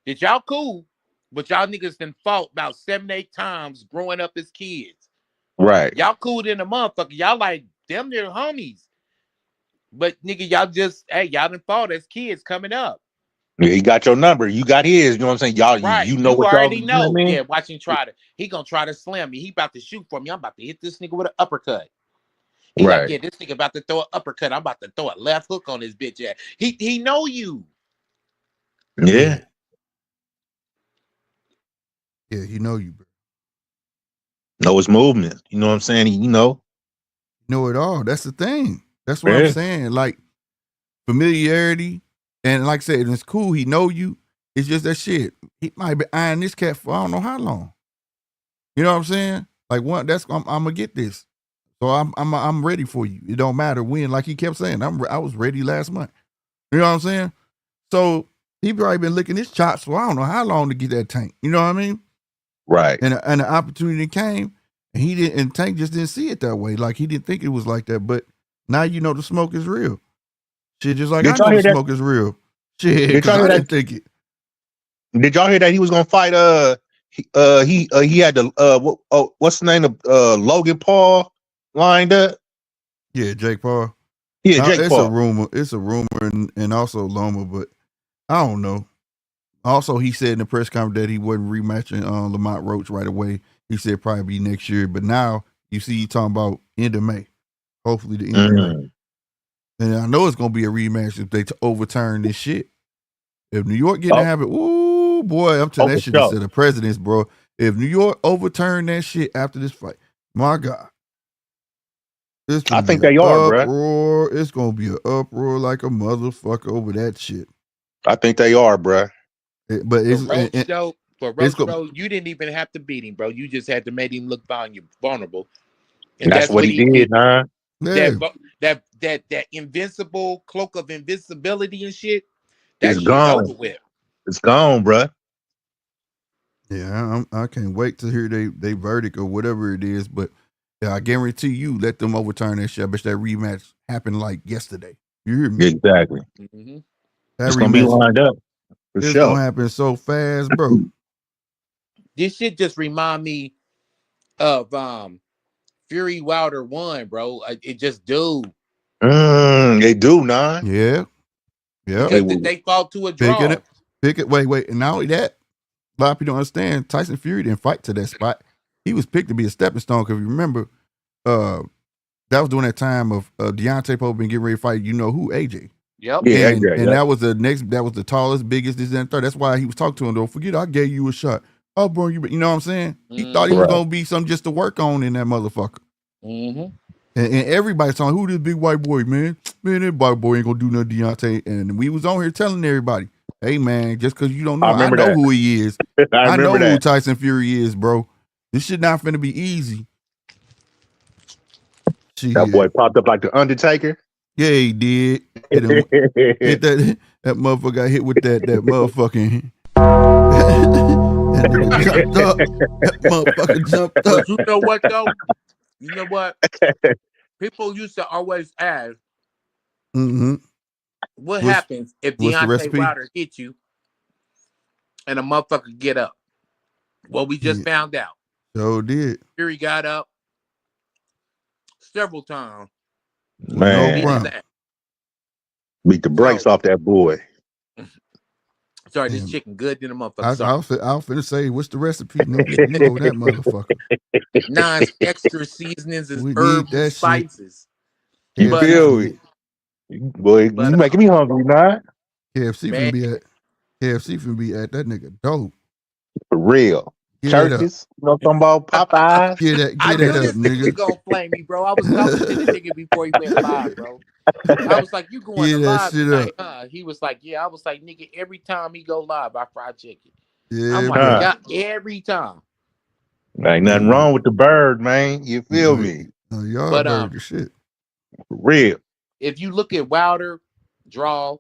that y'all cool, but y'all niggas done fought about 7-8 times growing up as kids. Right. Y'all cool in the motherfucker. Y'all like them their homies. But nigga, y'all done fought as kids coming up. Yeah, he got your number. You got his. You know what I'm saying? Y'all, Right. you know You what y'all. already You know what I know. mean? Yeah, watch him try to. He gonna try to slam me. He about to shoot for me. I'm about to hit this nigga with an uppercut. He like, Right. yeah, this nigga about to throw an uppercut. I'm about to throw a left hook on his bitch ass. He know you. Yeah. Yeah, he know you, bro. Know his movement. You know what I'm saying? You know. Know it all. That's the thing. That's what I'm Yeah. saying. Like familiarity, and like I said, it's cool. He know you. It's just that shit. He might be eyeing this cat for I don't know how long. You know what I'm saying? Like one, I'm gonna get this. So I'm ready for you. It don't matter when. Like he kept saying, I was ready last month. You know what I'm saying? So he probably been licking his chops for I don't know how long to get that tank. You know what I mean? Right. And the opportunity came, and he didn't. And Tank just didn't see it that way. Like he didn't think it was like that. But now you know the smoke is real. Shit, just like I Did y'all know the hear that? smoke is real. Shit, Did because y'all I hear that? didn't think it. Did y'all hear that he was gonna fight? He had the what's the name of Logan Paul lined up? Yeah, Jake Paul. Yeah, Jake It's a Paul. rumor. It's a rumor, and also Loma, but I don't know. Also, he said in the press conference that he wasn't rematching Lamont Roach right away. He said probably be next year, but now you see he talking about end of May. Hopefully the end of May. And I know it's gonna be a rematch if they overturn this shit. If New York getting to Oh, have it, ooh boy, I'm telling for that shit to sure. set the presidents, bro. If New York overturn that shit after this fight, my God, it's I gonna be think an they are, bruh. uproar. It's gonna be an uproar like a motherfucker over that shit. I think they are, bruh. But For Roach it's going. though, you didn't even have to beat him, bro. You just had to make him look vulnerable, and And that's that's what what he he did. did, man. Yeah, That invincible cloak of invincibility and shit. It's That shit is over gone. with. It's gone, bruh. yeah. I can't wait to hear they verdict or whatever it is. But yeah, I guarantee you, let them overturn that shit. I bet that rematch happened like yesterday. You hear me? Exactly. Mm-hmm. That It's gonna be rematch lined up for is gonna sure. happen so fast, bro. This shit just remind me of Fury Wilder 1, bro. It just do They do, nah. Yeah, yep. Wait, because wait, they fought to a Picking draw. it, pick it. Wait. And not only that, a lot of people don't understand. Tyson Fury didn't fight to that spot. He was picked to be a stepping stone. Because you remember, uh, that was during that time of Deontay Pope been getting ready to fight. You know who? AJ. Yep. yeah, And AJ, and yeah. that was the next. That was the tallest, biggest, this and third. That's why he was talking to him. Don't forget, I gave you a shot. I'll burn you. You know what I'm saying? He thought he Mm-hmm. was Right. gonna be something just to work on in that motherfucker. Mm-hmm. And everybody's talking, who this big white boy, man? Man, that white boy ain't gonna do nothing, Deontay. And we was on here telling everybody, hey man, just because you don't I know, I remember know that. who he is. I I remember know who that. Tyson Fury is, bro. This shit not finna be easy. That boy Shit. popped up like the Undertaker. Yeah, he did. Hit him, hit that motherfucker got hit with that motherfucking that nigga jumped up. That motherfucker jumped up. But you know what though? You know what? People used to always ask, Mm-hmm. what What's happens if what's the Deontay recipe? Wilder hit you and a motherfucker get up? Well, we just Yeah, found out. so did. Fury got up several times With no and beat Man, his problem. ass. beat the brakes So, off that boy. sorry, this And chicken good than a motherfucker. I Sorry. was finna say, what's the recipe, nigga? You know that motherfucker. Nice extra seasonings and We need herbs and that shit. spices. You But KFC feel finna me? Boy, you making me hungry, man. KFC finna man, be at KFC finna be at that nigga dope. For real. Get that up. Churches, you know what I'm talking about? Popeyes. I Get that knew up, this nigga was nigga. gonna flame me, bro. I was talking to the nigga before he went live, bro. I was like, "You going to Get that live shit up. tonight, huh?" He was like, "Yeah." I was like, "Nigga, every time he go live, I fry chicken." I'm Yeah, like, bro. Huh. "Yeah, every time." Ain't nothing Yeah. wrong with the bird, man. You feel Like, me? y'all But burger shit. For real. if you look at Wilder draw,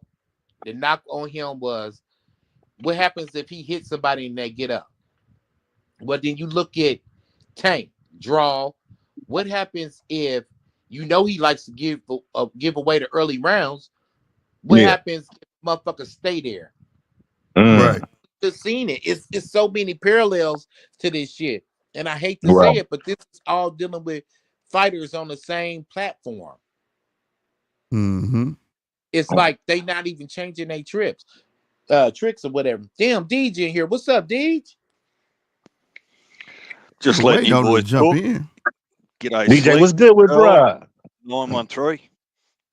the knock on him was what happens if he hits somebody and they get up. Well, then you look at Tank draw. What happens if you know he likes to give away the early rounds? What Yeah. happens if motherfuckers stay there? Right. Mm. Just seen it. It's so many parallels to this shit. And I hate to say Right. it, but this is all dealing with fighters on the same platform. Mm-hmm. It's like they not even changing their trips. tricks or whatever. Damn, Deej in here. What's up, Deej? Just Been letting waiting you on him to boys jump talk. in. G'day, DJ, Slick. what's good with Earl, bruh? 913.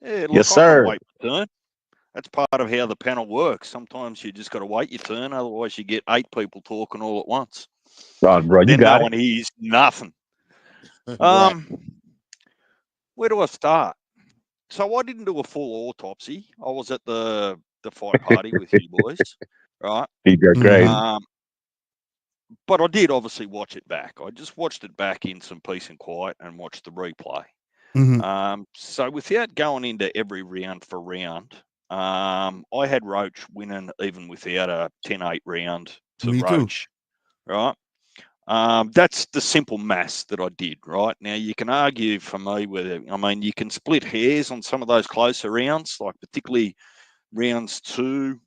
Yeah, Yes, look, I can sir. wait my turn. That's part of how the panel works. Sometimes you just got to wait your turn. Otherwise, you get 8 people talking all at once. Oh, bro, you Then no got it. one hears nothing. Right. Where do I start? So I didn't do a full autopsy. I was at the fight party with you boys, right? DJ crazy. Um, but I did obviously watch it back. I just watched it back in some peace and quiet and watched the replay. So without going into every round for round, I had Roach winning even without a 10-8 round to Me too. Roach, right? That's the simple maths that I did, right? Now, you can argue for me whether, I mean, you can split hairs on some of those closer rounds, like particularly rounds 2,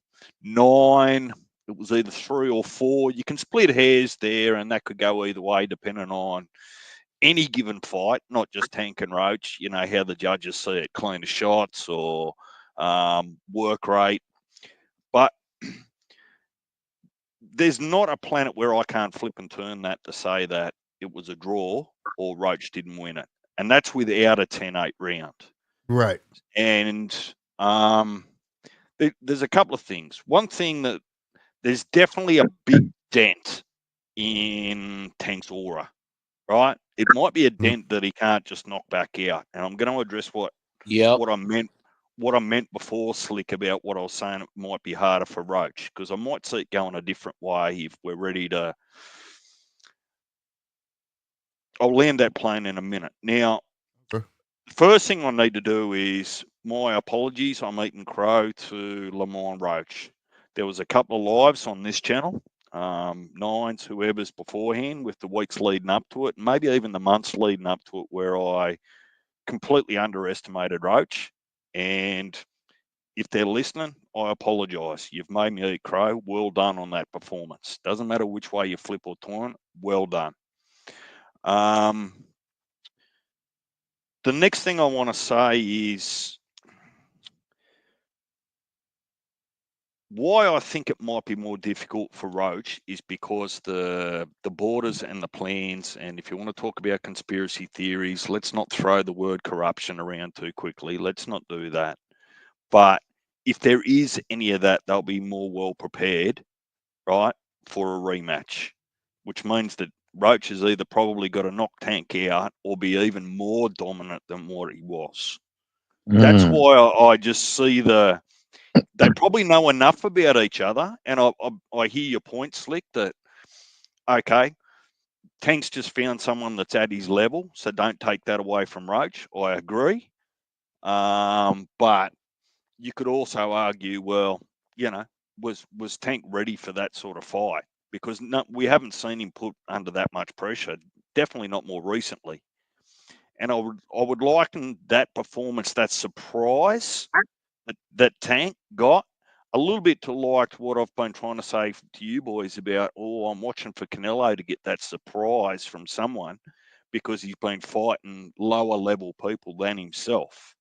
9, it was either 3 or 4. You can split hairs there, and that could go either way depending on any given fight, not just Tank and Roach, you know, how the judges see it, cleaner shots or work rate. But there's not a planet where I can't flip and turn that to say that it was a draw or Roach didn't win it. And that's without a 10-8 round. Right. And there's a couple of things. One thing that there's definitely a big dent in Tank's aura, right? It might be a dent that he can't just knock back out. And I'm going to address what I meant before, Slick, about what I was saying. It might be harder for Roach, because I might see it going a different way if we're ready to. I'll land that plane in a minute. Now, Okay. the first thing I need to do is my apologies. I'm eating crow to Lamont Roach. There was a couple of lives on this channel, Nines, whoever's beforehand, with the weeks leading up to it, and maybe even the months leading up to it, where I completely underestimated Roach. And if they're listening, I apologise. You've made me eat crow. Well done on that performance. Doesn't matter which way you flip or turn. Well done. The next thing I want to say is why I think it might be more difficult for Roach is because the borders and the plans, and if you want to talk about conspiracy theories, let's not throw the word corruption around too quickly. Let's not do that. But if there is any of that, they'll be more well prepared, right, for a rematch, which means that Roach has either probably got to knock Tank out or be even more dominant than what he was. That's why I just see they probably know enough about each other. And I hear your point, Slick, that, okay, Tank's just found someone that's at his level, so don't take that away from Roach. I agree. But you could also argue, well, you know, was Tank ready for that sort of fight? Because we haven't seen him put under that much pressure, definitely not more recently. And I would liken that performance, that surprise that Tank got, a little bit to like what I've been trying to say to you boys about, I'm watching for Canelo to get that surprise from someone because he's been fighting lower level people than himself.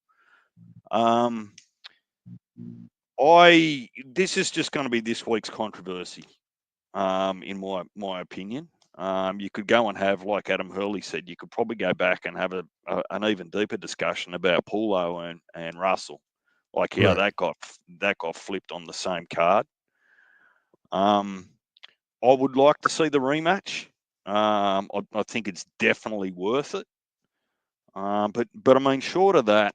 This is just going to be this week's controversy, in my opinion. You could go and have, like Adam Hurley said, you could probably go back and have an even deeper discussion about Paulo and Russell, like how that got flipped on the same card. I would like to see the rematch. I think it's definitely worth it. But I mean, short of that,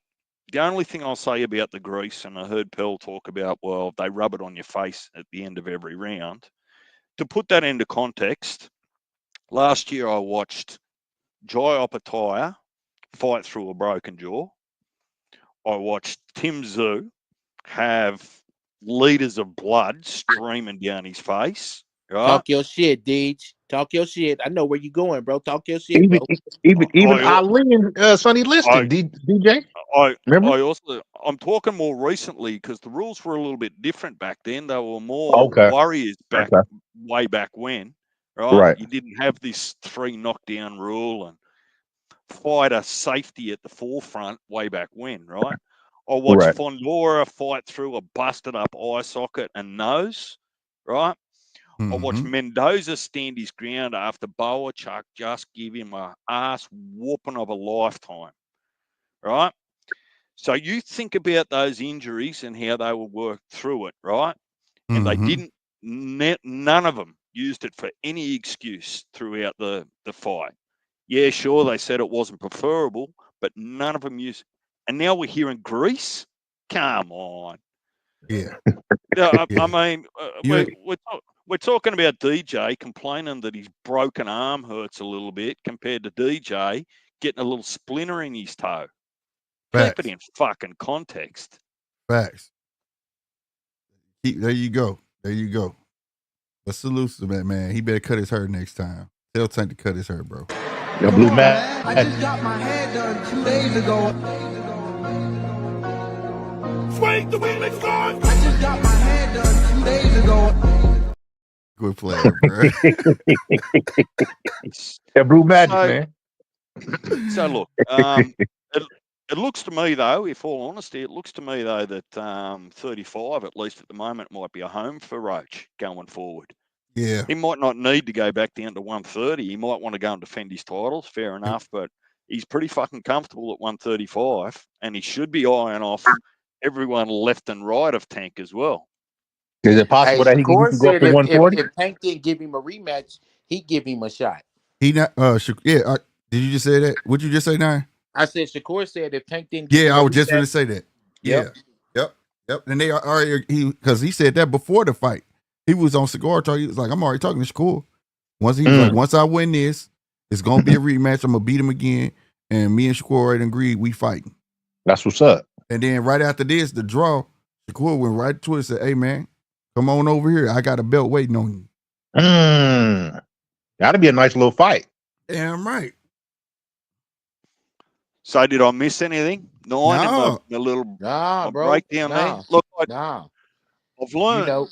the only thing I'll say about the grease, and I heard Pearl talk about, well, they rub it on your face at the end of every round. To put that into context, last year I watched Jai Opataya fight through a broken jaw. I watched Tim Tszyu have liters of blood streaming down his face. Right? Talk your shit, Deej. Talk your shit. I know where you going, bro. Talk your shit, bro. Even Ali and Sonny Liston, DJ. I'm talking more recently because the rules were a little bit different back then. They were more warriors way back when, right? You didn't have this 3 knockdown rule and fighter safety at the forefront way back when, right? I watched Right. Fondora fight through a busted up eye socket and nose, right? I watched Mendoza stand his ground after Boachuk just give him a ass whooping of a lifetime, right? So you think about those injuries and how they will work through it, right? And they didn't, none of them used it for any excuse throughout the fight. Yeah, sure, they said it wasn't preferable, but none of them used it. And now we're hearing Greece? Come on. Yeah. I Yeah. mean, You we're talking about DJ complaining that his broken arm hurts a little bit compared to DJ getting a little splinter in his toe. Keep it facts. in fucking context. Facts. There you go. There you go. But salute to that man. He better cut his hair next time. Tell Tank to cut his hair, bro. Yo, Come Blue on, Matt. man. I just got my hair done 2 days ago. Swing the remix on. I just got my hair done 2 days ago. Good player, bro. Yeah, Blue Magic, So, man. so look, it looks to me though, if all honesty, it looks to me though that 35 at least at the moment might be a home for Roach going forward. Yeah. He might not need to go back down to 130. He might want to go and defend his titles, fair enough, but he's pretty fucking comfortable at 135, and he should be eyeing off everyone left and right of Tank as well. Is it possible Hey, that he Shakur can go up said to 140? if Tank didn't give him a rematch, he'd give him a shot. He not did you just say that? What'd you just say now? I said Shakur said if Tank didn't give him Yeah, a I was just rematch, gonna say that. Yep. Yeah. Yep. And they already because he said that before the fight. He was on Cigar Talk. He was like, I'm already talking to Shakur. Once he was like, once I win this, it's gonna be a rematch. I'm gonna beat him again. And me and Shakur already agreed we fighting. That's what's up. And then right after this, the draw, Shakur went right to it and said, hey man, come on over here. I got a belt waiting on you. That'd be a nice little fight. Damn right. So did I miss anything? Nine in No. my little Nah, bro. breakdown Nah. there? Look, Nah. I've learned. You know,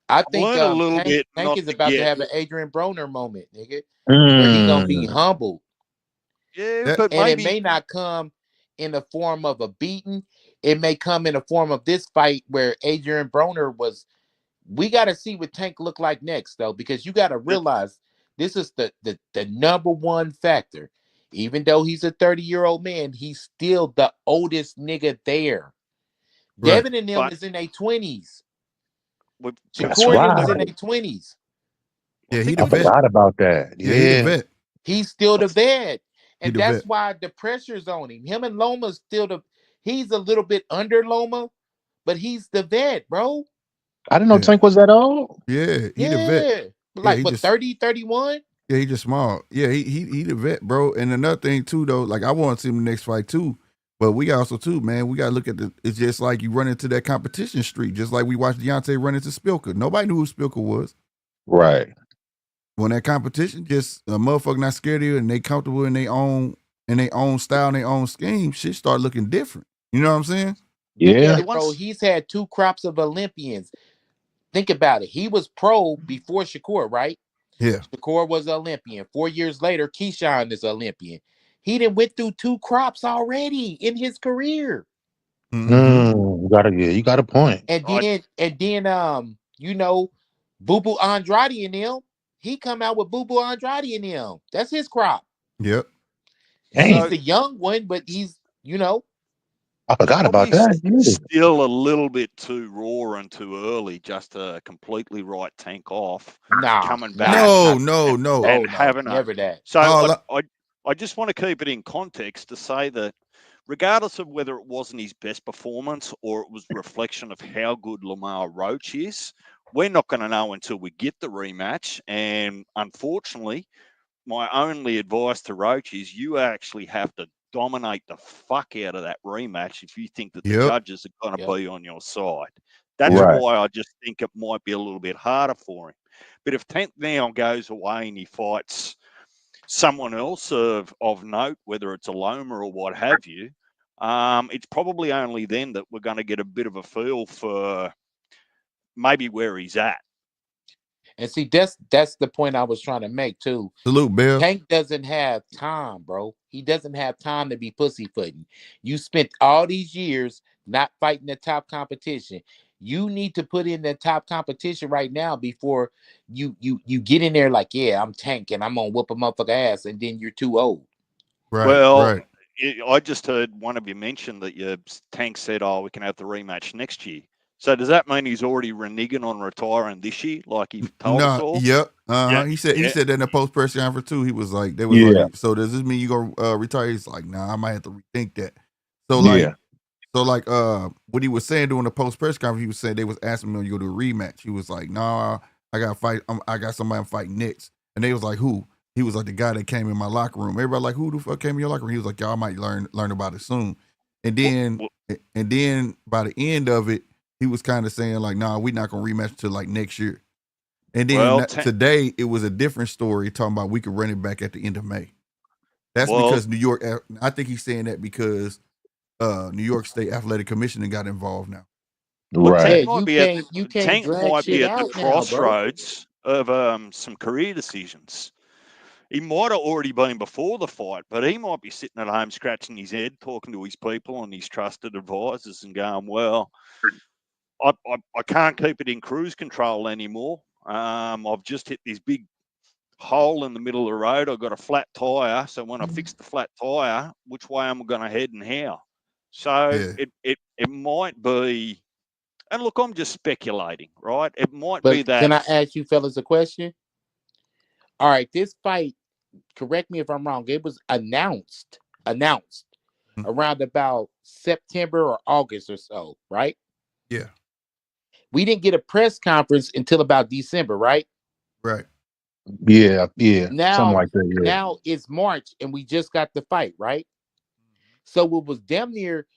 I think learned a little Tank bit Tank not is to about to get. have an Adrian Broner moment, nigga, where he gonna be humbled. Yeah, That- but And it maybe may not come in the form of a beating. It may come in the form of this fight where Adrian Broner was. We got to see what Tank look like next, though, because you got to realize this is the number one factor. Even though he's a 30-year-old man, he's still the oldest nigga there. Right. Devin and them But- is in their 20s. with That's Shakur and them is right. in their 20s. Yeah, he I the vet. forgot about that. Yeah, he the Yeah. vet. He's still the vet. And the that's vet. why the pressure's on him. Him and Loma's still he's a little bit under Loma, but he's the vet, bro. I didn't know Yeah. Tank was that old. Yeah, he the vet. Yeah. Like he what, just 30, 31? Yeah, he just small. Yeah, he the vet, bro. And another thing too, though, like I want to see him in the next fight too. But we also too, man, we gotta look at it's just like you run into that competition street, just like we watched Deontay run into Spilker. Nobody knew who Spilker was. Right. When that competition, just a motherfucker not scared of you and they comfortable in their own style and their own scheme, shit start looking different. You know what I'm saying? Look Yeah. at it, bro. He's had 2 crops of Olympians. Think about it. He was pro before Shakur, right? Yeah. Shakur was an Olympian. 4 years later, Keyshawn is Olympian. He done went through 2 crops already in his career. You got a point. And then you know, Boo Boo Andrade and them, he come out with Boo Boo Andrade and them. That's his crop. Yep. He's Dang. the young one, but he's, you know. I forgot about probably that. Yeah. still a little bit too raw and too early just to completely write Tank off. Nah. Coming back. No. And having never that. So Oh, I just want to keep it in context to say that regardless of whether it wasn't his best performance or it was a reflection of how good Lamar Roach is, we're not going to know until we get the rematch. And unfortunately, my only advice to Roach is you actually have to dominate the fuck out of that rematch if you think that the Yep. judges are going to be on your side. That's Right. why I just think it might be a little bit harder for him. But if Tank now goes away and he fights someone else of note, whether it's a Loma or what have you, it's probably only then that we're going to get a bit of a feel for maybe where he's at. And see, that's the point I was trying to make too. Salute, Bill. Tank doesn't have time, bro. He doesn't have time to be pussyfooting. You spent all these years not fighting the top competition. You need to put in the top competition right now before you get in there like, yeah, I'm Tank and I'm gonna whoop a motherfucker ass, and then you're too old. Right, Well, right. I just heard one of you mention that your Tank said, "Oh, we can have the rematch next year." So does that mean he's already reneging on retiring this year, like he told us No, all? yep. Yeah, He said yeah. that in the post press conference too. He was like, they was Yeah, like, so does this mean you gonna retire? He's like, nah, I might have to rethink that. So yeah, what he was saying during the post press conference, he was saying they was asking him to go to a rematch. He was like, nah, I gotta fight. I got somebody I'm fighting next. And they was like, who? He was like, the guy that came in my locker room. Everybody like, who the fuck came in your locker room? He was like, y'all might learn about it soon. And then by the end of it, he was kind of saying like, nah, we're not gonna rematch till like next year. And then Well, today it was a different story talking about we could run it back at the end of May. That's well, because New York. I think he's saying that because New York State Athletic Commission got involved now. well, right. Yeah, you can't Tank drag might shit be at the out now, bro. crossroads of some career decisions. He might have already been before the fight, but he might be sitting at home scratching his head, talking to his people and his trusted advisors and going, well, I can't keep it in cruise control anymore. I've just hit this big hole in the middle of the road. I've got a flat tire. So when I fix the flat tire, which way am I going to head and how? So Yeah, it might be, and look, I'm just speculating, right? It might be But that. can I ask you fellas a question? All right, this fight, correct me if I'm wrong, it was announced around about September or August or so, right? yeah, We didn't get a press conference until about December, right? right. Yeah, yeah. Something Now like that. Yeah. now it's March and we just got the fight, right? So it was damn near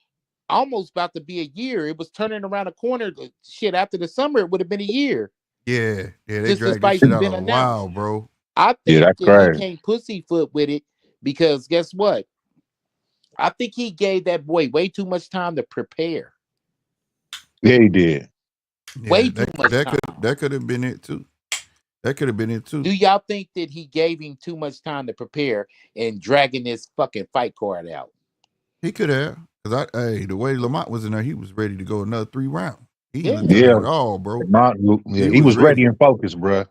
almost about to be a year. It was turning around a corner. Shit, after the summer, it would have been a year Yeah, they since this dragged this fight's shit out been a announced. while, bro. I Yeah, think that's that he crazy. can't pussyfoot with it because guess what? I think he gave that boy way too much time to prepare. Yeah, he did. Yeah, Way too much time. that could have been it too. That could have been it too. Do y'all think that he gave him too much time to prepare and dragging this fucking fight card out? He could have, cause the way Lamont was in there, he was ready to go another 3 rounds. He was Yeah. Yeah, telling it all, bro. not, yeah. He He was was ready ready, and focused, bro.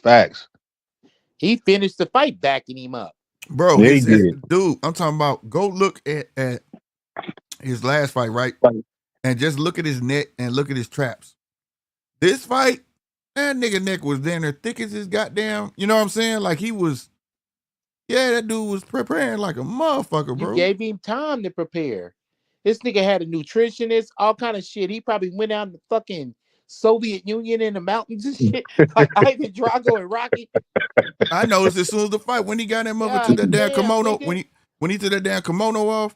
Facts. He finished the fight backing him up. bro. Yeah, he did. Dude. I'm talking about. Go look at his last fight, right? And just look at his neck and look at his traps. This fight, that nigga neck was down there thick as his goddamn. You know what I'm saying? Like he was. Yeah, that dude was preparing like a motherfucker, You bro. gave him time to prepare. This nigga had a nutritionist, all kind of shit. He probably went out in the fucking Soviet Union in the mountains and shit, like Ivan Drago and Rocky. I noticed as soon as the fight when he got that mother took God that damn damn, kimono nigga. when he took that damn kimono off.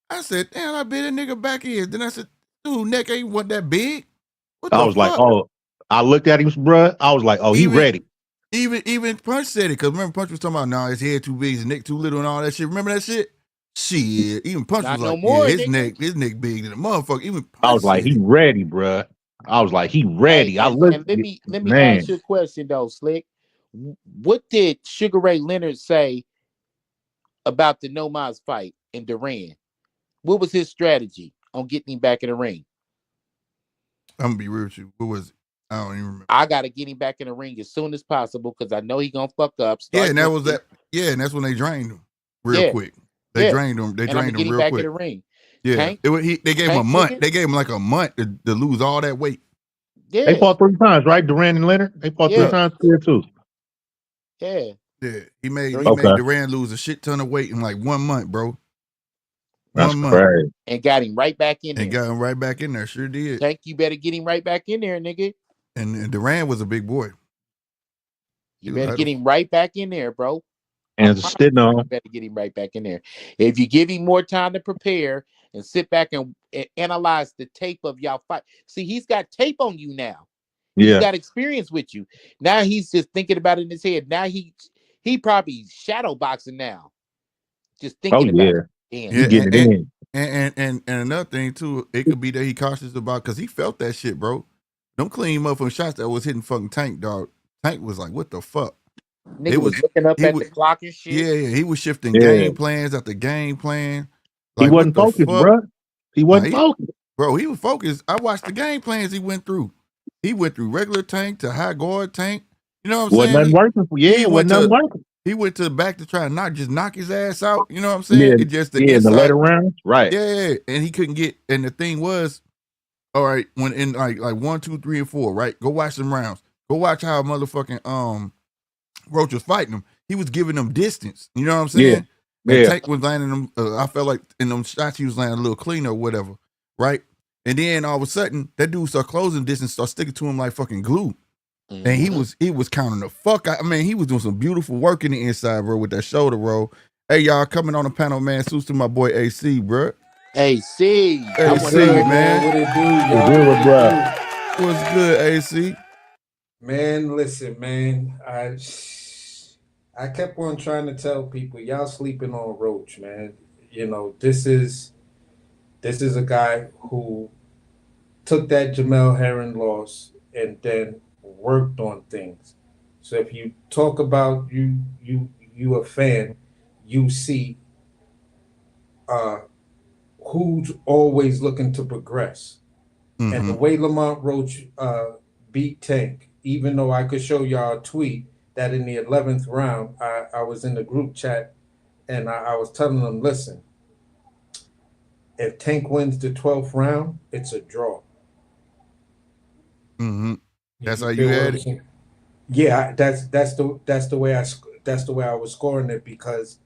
I said, damn, I bet that nigga back is. Then I said, dude, neck ain't what that big. What I the was like, fuck? oh, I looked at him, bro. I was like, oh, he Even ready. even Punch said it, because remember Punch was talking about, nah, his head too big, his neck too little and all that shit. Remember that shit? Shit. Even Punch was Not no like, yeah, more, nigga. his neck big than a motherfucker. Even I Punch was like, said he it. ready, bro. I was like, he Hey, ready. I and looked, let me ask man. you a question though, Slick. What did Sugar Ray Leonard say about the Nomaz fight in Duran? What was his strategy on getting him back in the ring? I'm gonna be real with you. What was it? I don't even remember. I gotta get him back in the ring as soon as possible because I know he gonna fuck up, Yeah, start and that was drinking. that. Yeah, and that's when they drained him real Yeah, quick. They yeah. drained him. They And I'm gonna drained get him him real back in quick. the ring. Yeah, Tank, they gave him a Tank month. nigga. They gave him like a month to lose all that weight. They Yeah, fought 3 times, right? Durant and Leonard. They fought 3 yeah, Yeah, times here too. yeah. yeah. He made 3 Okay, Durant lose a shit ton of weight in like 1 month, bro. that's 1 month, crazy. and got him right back in and there. got him right back in there. Sure did. Tank, you better get him right back in there, nigga. And Durant was a big boy. He You was better like, get him right back in there, bro. I And promise sitting you, you on, better get him right back in there. If you give him more time to prepare and sit back and analyze the tape of y'all fight. See, he's got tape on you now. He's yeah. got experience with you. Now he's just thinking about it in his head. Now he probably shadow boxing now. Just Oh thinking about yeah, it. Damn, he yeah, nigga. getting it in. and another thing too, it could be that he cautious about because he felt that shit, bro. Don't clean him up from shots that was hitting fucking Tank, dog. Tank was like, what the fuck? Nigga It was was looking up he at was the clock and shit. yeah, he was shifting Yeah, game plans after game plan. he Like what wasn't the focused, fuck? bro. He Nah, wasn't focused. Bro, he was focused. I watched the game plans he went through. He went through regular tank to high guard tank. You know what I'm Wasn't saying? nothing working for He wasn't went nothing to working. he went to the back to try and knock his ass out. You know what I'm saying? Yeah, It just the in the inside. later rounds, right? Yeah, and he couldn't get. And the thing was, all right, when in like 1, 2, 3, and 4, right? Go watch some rounds. Go watch how motherfucking Roach was fighting him. He was giving them distance. You know what I'm Yeah, saying? And yeah. Tank was landing them. I felt like in them shots he was landing a little cleaner or whatever, right? And then all of a sudden, that dude started closing distance, started sticking to him like fucking glue. Mm-hmm. And he was counting the fuck out. I mean, he was doing some beautiful work in the inside, bro, with that shoulder roll. Hey, y'all, coming on the panel, man. Suits to my boy AC, bro. AC. AC, man. What it do, It's y'all? good, bro. What's good, AC? Man, listen, man. I kept on trying to tell people, y'all sleeping on Roach, man. You know, this is a guy who took that Jamel Herring loss and then worked on things. So if you talk about you a fan, you see who's always looking to progress. Mm-hmm. And the way Lamont Roach beat Tank, even though I could show y'all a tweet that in the 11th round, I was in the group chat and I was telling them, listen, if Tank wins the 12th round, it's a draw. Mm-hmm. That's how feel you what had I'm it? saying? Yeah, that's the way I was scoring it, because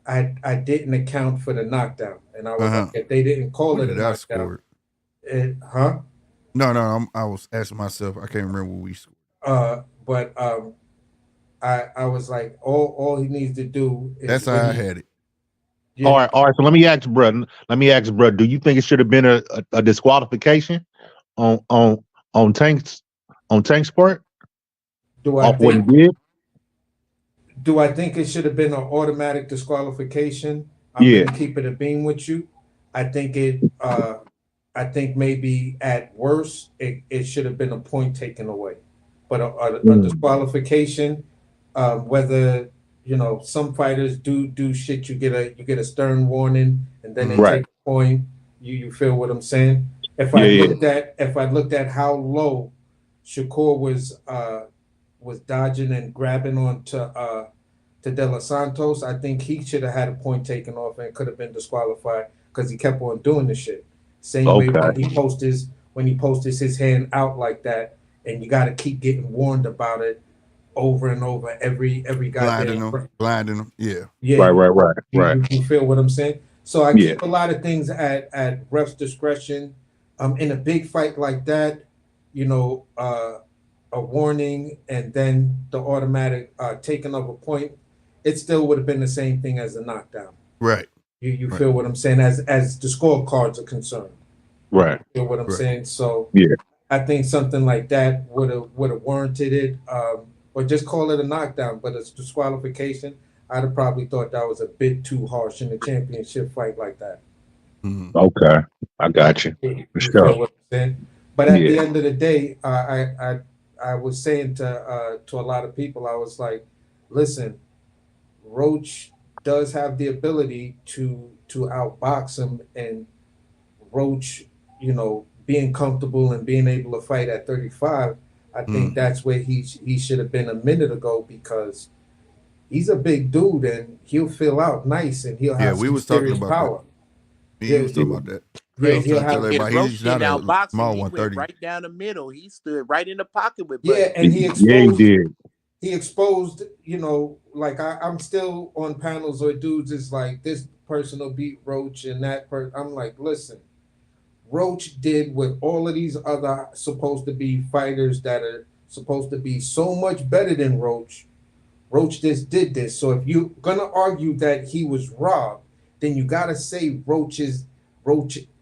I didn't account for the knockdown, and I was like, if they didn't call What it a did I knockdown, score? No, I was asking myself. I can't remember what we scored. But I was like, all he needs to do is That's how I had it. Yeah. All right. So let me ask, bro. Do you think it should have been a disqualification on Tank's part? Do Off what he did? Do I think it should have been an automatic disqualification? I'm gonna keep it a beam with you. I think maybe at worst it should have been a point taken away, but a disqualification, whether some fighters do shit, you get a stern warning and then they take a point. You feel what I'm saying? If I looked at how low Shakur was dodging and grabbing onto De Los Santos, I think he should have had a point taken off and could have been disqualified because he kept on doing the shit. Same way when he posts his hand out like that, and you got to keep getting warned about it over and over every goddamn blinding him. Yeah. Right. You feel what I'm saying? So I keep a lot of things at ref's discretion. In a big fight like that, a warning and then the automatic taking of a point, it still would have been the same thing as a knockdown. Right. You feel what I'm saying? As the scorecards are concerned. Right. You feel what I'm saying? So yeah, I think something like that would have warranted it, or just call it a knockdown. But it's disqualification, I'd have probably thought that was a bit too harsh in a championship fight like that. Mm-hmm. Okay, I got you. You feel what I'm saying? But at the end of the day, I was saying to a lot of people, I was like, listen, Roach does have the ability to outbox him, and Roach, being comfortable and being able to fight at 35, I think that's where he should have been a minute ago, because he's a big dude and he'll fill out nice and he'll have some serious power. He was talking about that. Roach didn't outbox him. He went right down the middle. He stood right in the pocket with Buddy. Yeah, and he exposed, like I'm still on panels where dudes is like, this person will beat Roach and that person. I'm like, listen, Roach did what all of these other supposed to be fighters that are supposed to be so much better than Roach. Roach just did this. So if you're gonna argue that he was robbed, then you gotta say Roach is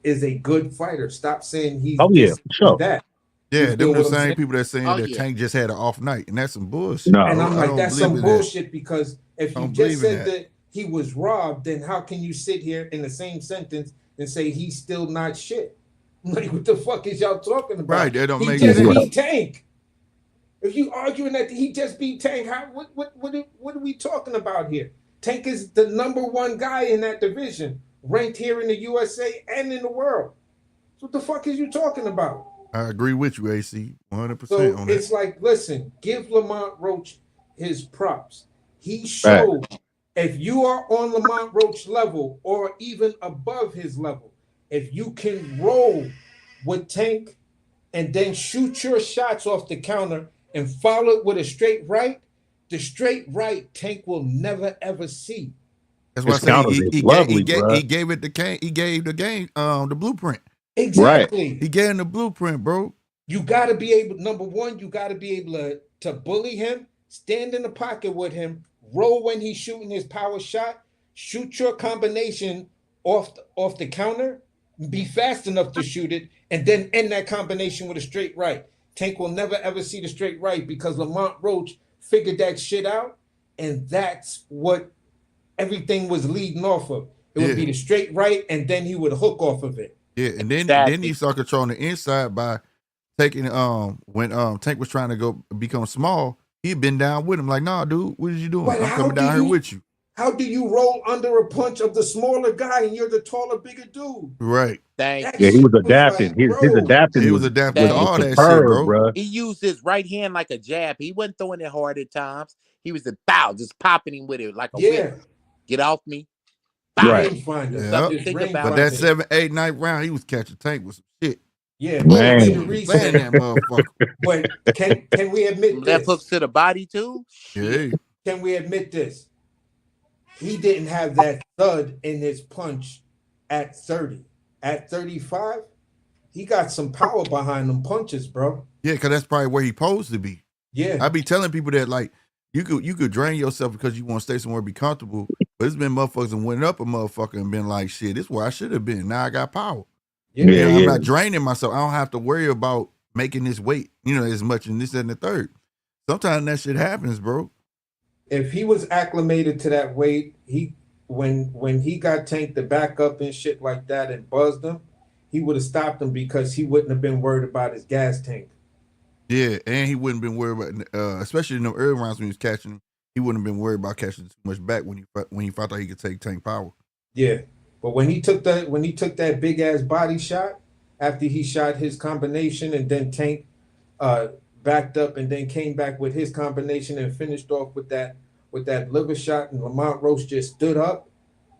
a good fighter. Stop saying he's that. Yeah, them the same people that saying that Tank just had an off night, and that's some bullshit. No, and I'm like, that's some bullshit, because if you just said that he was robbed, then how can you sit here in the same sentence and say he's still not shit? Like, what the fuck is y'all talking about? Right, that don't make sense. He sense. just beat Tank. If you arguing that he just beat Tank, what are we talking about here? Tank is the #1 guy in that division, ranked here in the USA and in the world. What the fuck is you talking about? I agree with you, AC, 100% So on that. it's like, listen, give Lamont Roach his props. He Right. showed if you are on Lamont Roach level or even above his level, if you can roll with Tank and then shoot your shots off the counter and follow it with a straight right, the straight right Tank will never ever see. That's why I His say counters is lovely, bro. he gave it the game. He gave the game the blueprint. Right. Exactly. He gave him the blueprint, bro. You got to be able, number one, you got to be able to bully him, stand in the pocket with him, roll when he's shooting his power shot, shoot your combination off the counter, be fast enough to shoot it, and then end that combination with a straight right. Tank will never ever see the straight right because Lamont Roach figured that shit out, and that's what everything was leading off of. It would be the straight right, and then he would hook off of it. Yeah, and then Exactly. he started controlling the inside by taking when Tank was trying to go become small. He'd been down with him like, nah, dude, what are you doing? But I'm coming down here with you. How do you roll under a punch of the smaller guy and you're the taller, bigger dude? Right. Thank Yeah, he shit was adapting. like, his bro, adapting He was was adapting to Dang. all that shit, superb, bro. He used his right hand like a jab. He wasn't throwing it hard at times. He was a bow, just popping him with it like a yeah, whip. Get off me. Bow. Right. rangefinder. Yeah. Something to Just think rangefinder. about. But that 7, 8, 9th round, he was catching Tank with some shit. Yeah, Man. only way to Saying reset. that motherfucker. But can we admit Left this? hooks to the body too. Shit. Yeah. Can we admit this? He didn't have that thud in his punch at 30. At 35, he got some power behind them punches, bro. Yeah, because that's probably where he supposed to be. Yeah. I be telling people that like you could drain yourself because you want to stay somewhere be comfortable. But it's been motherfuckers and went up a motherfucker and been like, shit, this is where I should have been. Now I got power. Yeah. Yeah. I'm not draining myself. I don't have to worry about making this weight, as much and this and the third. Sometimes that shit happens, bro. If he was acclimated to that weight, when he got Tank to back up and shit like that and buzzed him, he would have stopped him because he wouldn't have been worried about his gas tank. Yeah, and he wouldn't have been worried about, especially in the early rounds when he was catching him, he wouldn't have been worried about catching too much back when he thought he could take Tank power. Yeah, but when he took that big ass body shot after he shot his combination and then Tank backed up and then came back with his combination and finished off with that liver shot, and Lamont Roach just stood up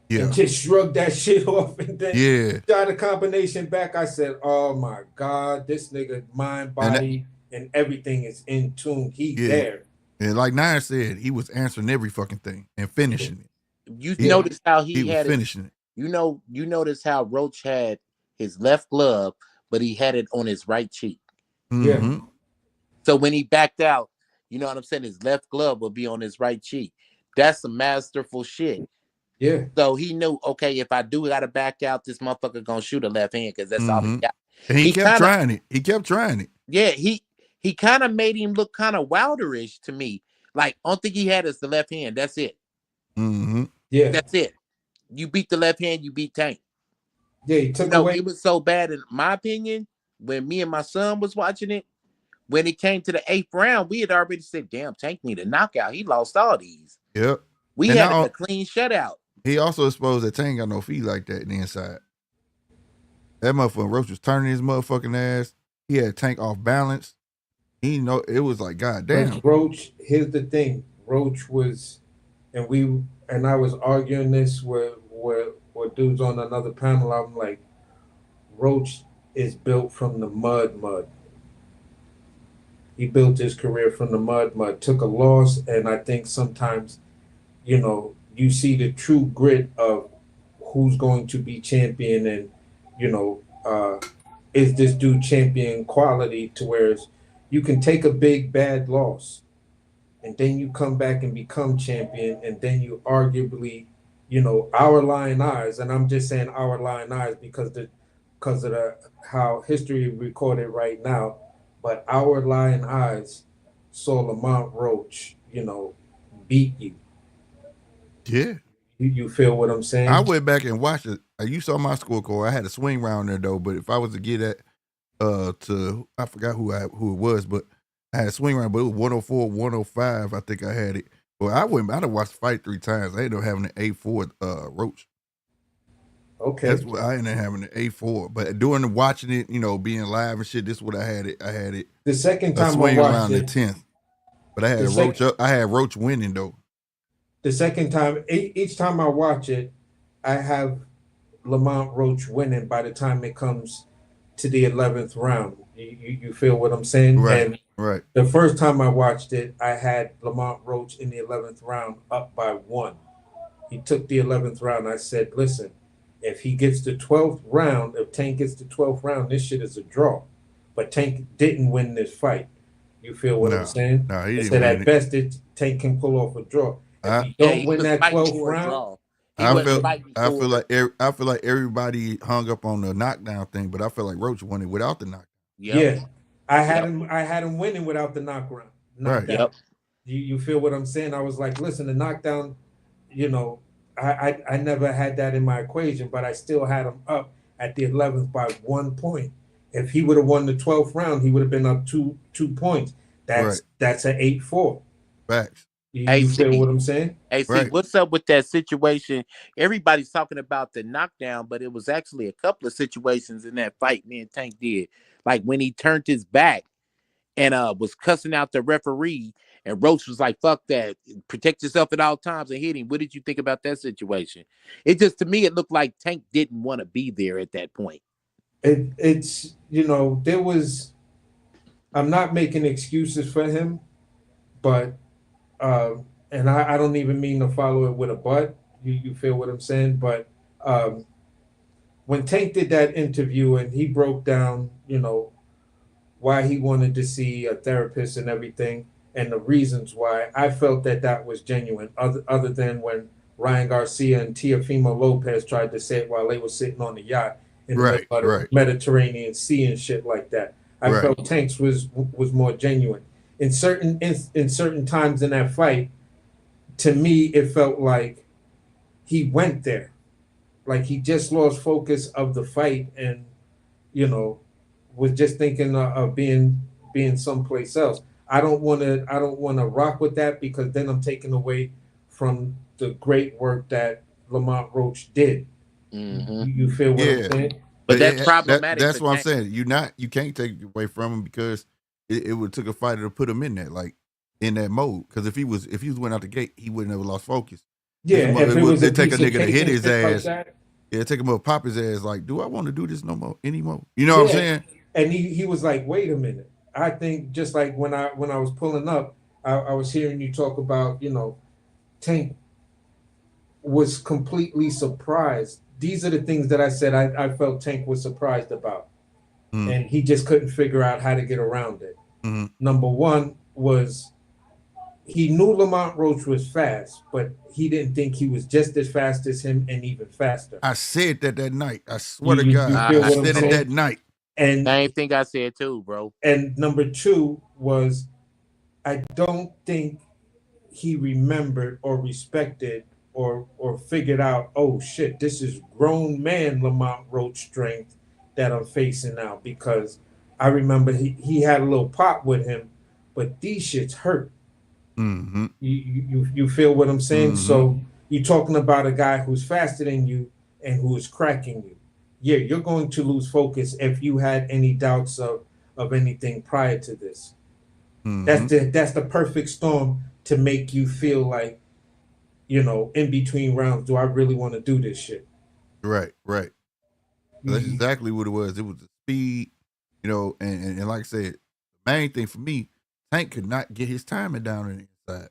and just shrugged that shit off and then shot a combination back. I said, "Oh my God, this nigga mind, body, and everything is in tune. He's there." And like Nine said, he was answering every fucking thing and finishing it. You notice how he was had finishing it. You notice how Roach had his left glove, but he had it on his right cheek. Mm-hmm. Yeah. So when he backed out, you know what I'm saying? His left glove will be on his right cheek. That's some masterful shit. Yeah. So he knew, okay, if I do gotta back out, this motherfucker gonna shoot a left hand because that's all he got. And he kept trying it. He kept trying it. Yeah, he kind of made him look kind of Wilderish to me. Like, only thing he had is the left hand. That's it. Mm-hmm. Yeah. That's it. You beat the left hand, you beat Tank. Yeah, he took away. It was so bad, in my opinion, when me and my son was watching it. When it came to the 8th round, we had already said, damn, Tank need a knockout. He lost all these. Yep. We had a clean shutout. He also exposed that Tank got no feet like that in the inside. That motherfucking Roach was turning his motherfucking ass. He had Tank off balance. It was like, God damn. Roach, here's the thing. Roach was, and I was arguing this with dudes on another panel. I'm like, Roach is built from the mud. He built his career from the mud, took a loss, and I think sometimes, you see the true grit of who's going to be champion and, is this dude champion quality to where you can take a big bad loss and then you come back and become champion and then you arguably, our lying eyes, and I'm just saying our lying eyes because of how history recorded right now, but our lying eyes saw Lamont Roach, beat you. Yeah. You feel what I'm saying? I went back and watched it. You saw my scorecard. I had a swing round there though, but if I was to get that to I forgot who it was, but I had a swing round, but it was 104, 105. I think I had it. Well, I done watched the fight 3 times. I ended up having an 8-4 Roach. Okay. That's what I ended up having an A4. But during watching it, being live and shit, this is what I had it. I had it The second a time I swing watched around the it, 10th. But I had the Roach sec- up. I had Roach winning though. the second time, each time I watch it, I have Lamont Roach winning by the time it comes to the 11th round. You feel what I'm saying? Right. And Right. the first time I watched it, I had Lamont Roach in the 11th round up by 1. He took the 11th round. I said, listen, if he gets the 12th round, if Tank gets the 12th round, this shit is a draw. But Tank didn't win this fight. You feel what I'm saying? No, he They didn't said win at it. best, Tank can pull off a draw. If he don't win that 12th round, I feel like everybody hung up on the knockdown thing, but I feel like Roach won it without the knockdown. yeah, I had him winning without the knockdown. Right. Yep. You feel what I'm saying? I was like, listen, the knockdown, I never had that in my equation, but I still had him up at the 11th by 1 point. If he would have won the 12th round, he would have been up 2 points. That's an 8-4. Facts. You feel what I'm saying? Hey, see, what's up with that situation? Everybody's talking about the knockdown, but it was actually a couple of situations in that fight me and Tank did. Like when he turned his back and was cussing out the referee, and Roach was like, fuck that, protect yourself at all times, and hit him. What did you think about that situation? It just, to me, it looked like Tank didn't want to be there at that point. It's there was, I'm not making excuses for him, but and I don't even mean to follow it with a but. You feel what I'm saying? But when Tank did that interview and he broke down, why he wanted to see a therapist and everything, and the reasons why, I felt that was genuine. Other than when Ryan Garcia and Teofimo Lopez tried to say it while they were sitting on the yacht in the middle of the Mediterranean Sea and shit like that. I felt Tank's was more genuine. In certain times in that fight, to me, it felt like he went there, like he just lost focus of the fight, and was just thinking of being someplace else. I don't want to rock with that, because then I'm taking away from the great work that Lamont Roach did. Mm-hmm. You feel what I'm saying? But that's problematic. That's what I'm saying. You can't take it away from him, because it would took a fighter to put him in that, like in that mode. Because if he was went out the gate, he would never lost focus. Yeah, if it was take a nigga to hit his ass. Like yeah, take him up, pop his ass. Like, do I want to do this anymore? You know what I'm saying? And he was like, wait a minute. I think just like when I was pulling up, I was hearing you talk about, Tank was completely surprised. These are the things that I said I felt Tank was surprised about. And he just couldn't figure out how to get around it. Number one was, he knew Lamont Roach was fast, but he didn't think he was just as fast as him and even faster. I said that night. I swear to God, I said it that night. And same thing I said too, bro. And number two was, I don't think he remembered or respected or figured out, oh shit, this is grown man Lamont Roach strength that I'm facing now, because I remember he had a little pop with him, but these shits hurt. You feel what I'm saying? So you're talking about a guy who's faster than you and who is cracking you. Yeah, you're going to lose focus if you had any doubts of anything prior to this. That's the perfect storm to make you feel like, in between rounds, do I really want to do this shit? Right. That's exactly what it was. It was the speed, and like I said, the main thing for me, Tank could not get his timing down on the inside.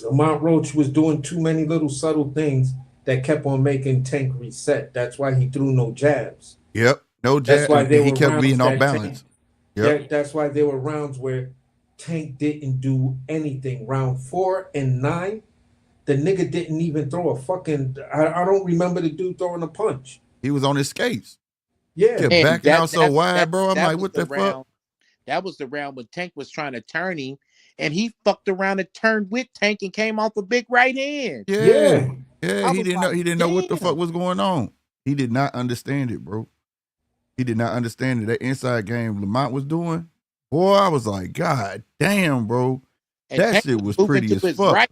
Lamont Roach was doing too many little subtle things that kept on making Tank reset. That's why he threw no jabs. Yep, no jabs. That's why he kept being off balance. That's why there were rounds where Tank didn't do anything. Round 4 and 9, the nigga didn't even throw a fucking. I don't remember the dude throwing a punch. He was on his skates. Yeah, kept backing out so wide, bro. I'm like, what the fuck? That was the round when Tank was trying to turn him, and he fucked around and turned with Tank and came off a big right hand. Yeah. He didn't know what the fuck was going on. He did not understand it, bro. He did not understand it. That inside game Lamont was doing, boy, I was like, God damn, bro. And that Tank shit was pretty as fuck.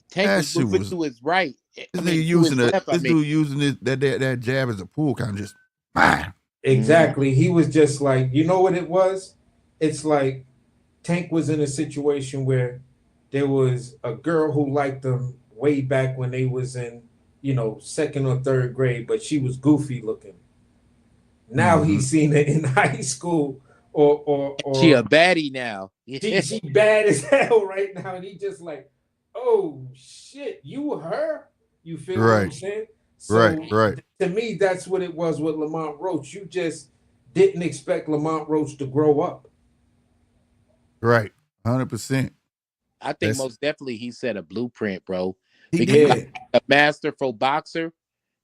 Tank was moving to his right, This mean, nigga to his using left, this dude using that jab as a pool, kind of just Exactly. He was just like, you know what it was? It's like Tank was in a situation where there was a girl who liked him way back when they was in, second or third grade, but she was goofy looking. Now he's seen her in high school or she a baddie now. she bad as hell right now. And he just like, oh shit, you her? You feel what I'm Right. saying? So right. to me, that's what it was with Lamont Roach. You just didn't expect Lamont Roach to grow up. Right. 100%. I think most definitely he set a blueprint, bro. He Because did. a masterful boxer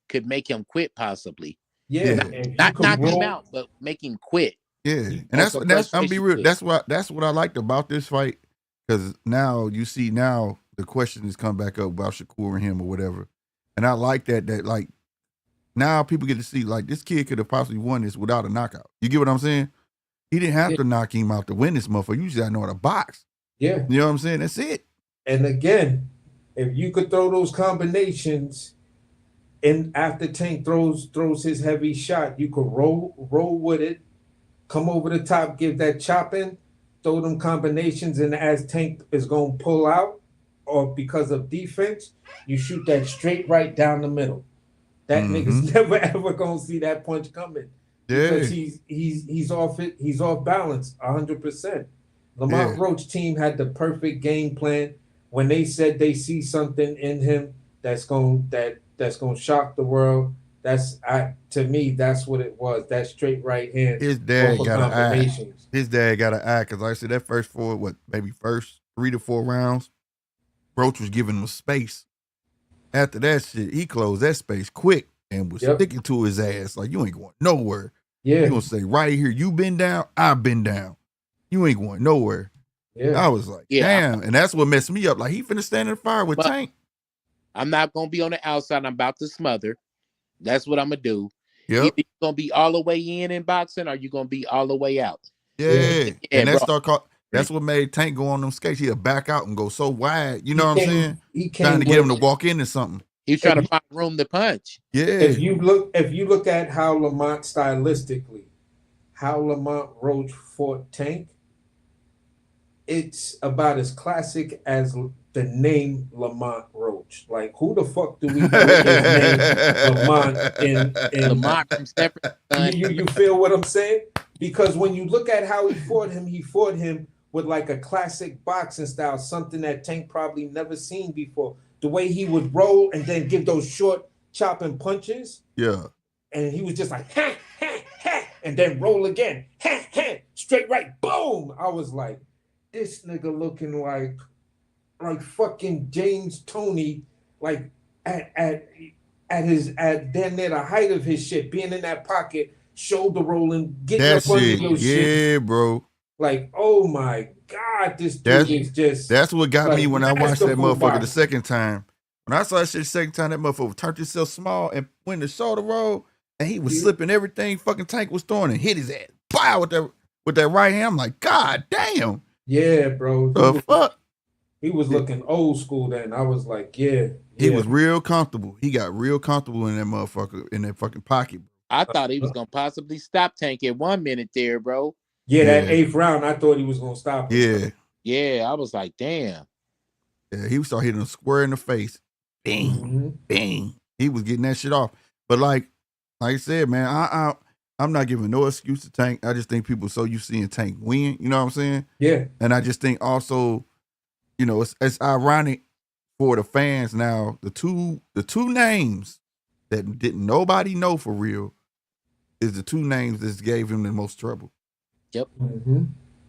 could make him quit, possibly. Yeah. Not knock him out, but make him quit. Yeah, and that's I'm be real. That's what I liked about this fight, because now you see the question has come back up about Shakur and him or whatever, and I like that like now people get to see like this kid could have possibly won this without a knockout. You get what I'm saying? He didn't have to knock him out to win this motherfucker. You just gotta know how to box. Yeah, you know what I'm saying? That's it. And again, if you could throw those combinations, and after Tank throws his heavy shot, you could roll with it. Come over the top, give that chop in, throw them combinations, and as Tank is going to pull out, or because of defense, you shoot that straight right down the middle. That nigga's never ever going to see that punch coming. Because he's off it, he's off balance 100%. Lamont Roach team had the perfect game plan. When they said they see something in him that's going to shock the world, to me, that's what it was. That straight right hand. His dad got to act. His dad got to act, because like I said, that first 3 to 4 rounds, Roach was giving him space. After that shit, he closed that space quick and was sticking to his ass like, you ain't going nowhere. Yeah, he gonna say right here, you been down, I've been down. You ain't going nowhere. Yeah, I was like, damn, and that's what messed me up. Like he finna stand in the fire with Tank. I'm not gonna be on the outside. I'm about to smother. That's what I'm gonna do. Yep. Either you gonna be all the way in boxing, or you gonna be all the way out. Yeah. And that's what made Tank go on them skates. He'll back out and go so wide. You know what I'm saying? He trying to get him to walk into something. He's trying to find room to punch. Yeah. If you look at how Lamont stylistically, how Lamont Roach fought Tank, it's about as classic as the name Lamont Roach. Like, who the fuck do we know his name Lamont in Lamont from Stepford Son? You feel what I'm saying? Because when you look at how he fought him with like a classic boxing style, something that Tank probably never seen before. The way he would roll and then give those short chopping punches. Yeah. And he was just like, ha, ha, ha, and then roll again. Ha, ha, straight right, boom. I was like, this nigga looking like fucking James Toney, like at damn near the height of his shit, being in that pocket, shoulder rolling, getting that up under your shit. Yeah, bro. Like, oh my God, this dude is just. That's what got me when I watched that motherfucker boxing. the second time. When I saw that shit the second time, that motherfucker turned himself small and went the shoulder roll, and he was slipping everything fucking Tank was throwing and hit his ass. Wow, with that right hand. I'm like, God damn. Yeah, bro. Fuck. He was looking old school then. I was like, He was real comfortable. He got real comfortable in that motherfucker, in that fucking pocket. I thought he was gonna possibly stop Tank at 1 minute there, bro. Yeah, that 8th round, I thought he was gonna stop him. Yeah, I was like, damn. Yeah, he started hitting him square in the face. Bing, bing. He was getting that shit off. But like I said, man, I'm not giving no excuse to Tank. I just think people are so used to seeing Tank win. You know what I'm saying? Yeah. And I just think also, you know, it's ironic for the fans now. The two names that didn't nobody know for real is the two names that gave him the most trouble. Yep.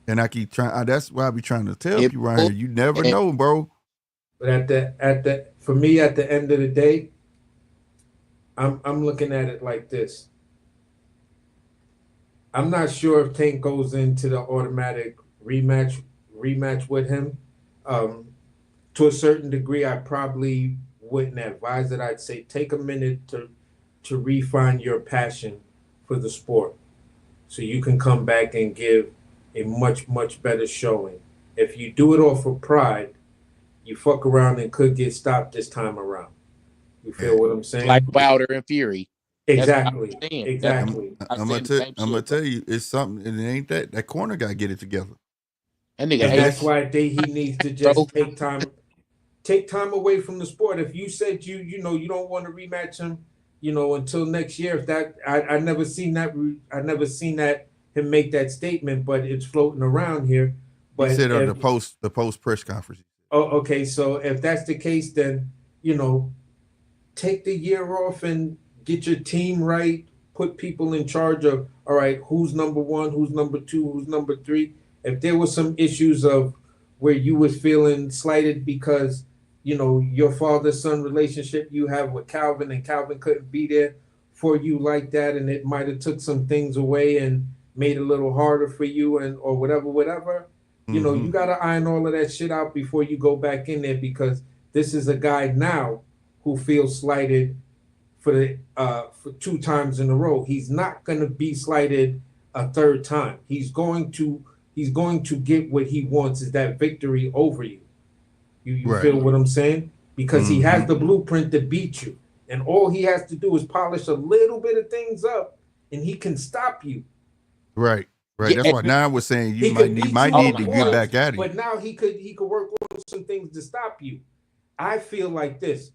And I keep trying. That's why I be trying to tell you right here. You never know, bro. But for me, at the end of the day, I'm looking at it like this. I'm not sure if Tank goes into the automatic rematch with him. To a certain degree, I probably wouldn't advise it. I'd say take a minute to refine your passion for the sport, so you can come back and give a much, much better showing. If you do it off of pride, you fuck around and could get stopped this time around. You feel what I'm saying? Like Wilder and Fury. That's what Exactly. I'm saying. Exactly. I'm gonna tell you, it's something. And it ain't that corner got to get it together. That nigga And ate, that's why he needs to bro. just take time away from the sport. If you said you know you don't want to rematch him, until next year, if that I never seen that him make that statement, but it's floating around here. But He said on if, the post press conference. oh, okay, so if that's the case, then take the year off and get your team right. Put people in charge of, all right, who's number one, who's number two, who's number three. If there was some issues of where you was feeling slighted because your father-son relationship you have with Calvin, and Calvin couldn't be there for you like that, and it might have took some things away and made it a little harder for you, and or whatever. You got to iron all of that shit out before you go back in there, because this is a guy now who feels slighted for 2 times in a row. He's not going to be slighted a third time. He's going to get what he wants, is that victory over you. You Right. feel what I'm saying? Because he has the blueprint to beat you, and all he has to do is polish a little bit of things up, and he can stop you. Right. Yeah, That's why Nine was saying you He might could need beat might you need on to points, get back at him. but now he could work on some things to stop you. I feel like this.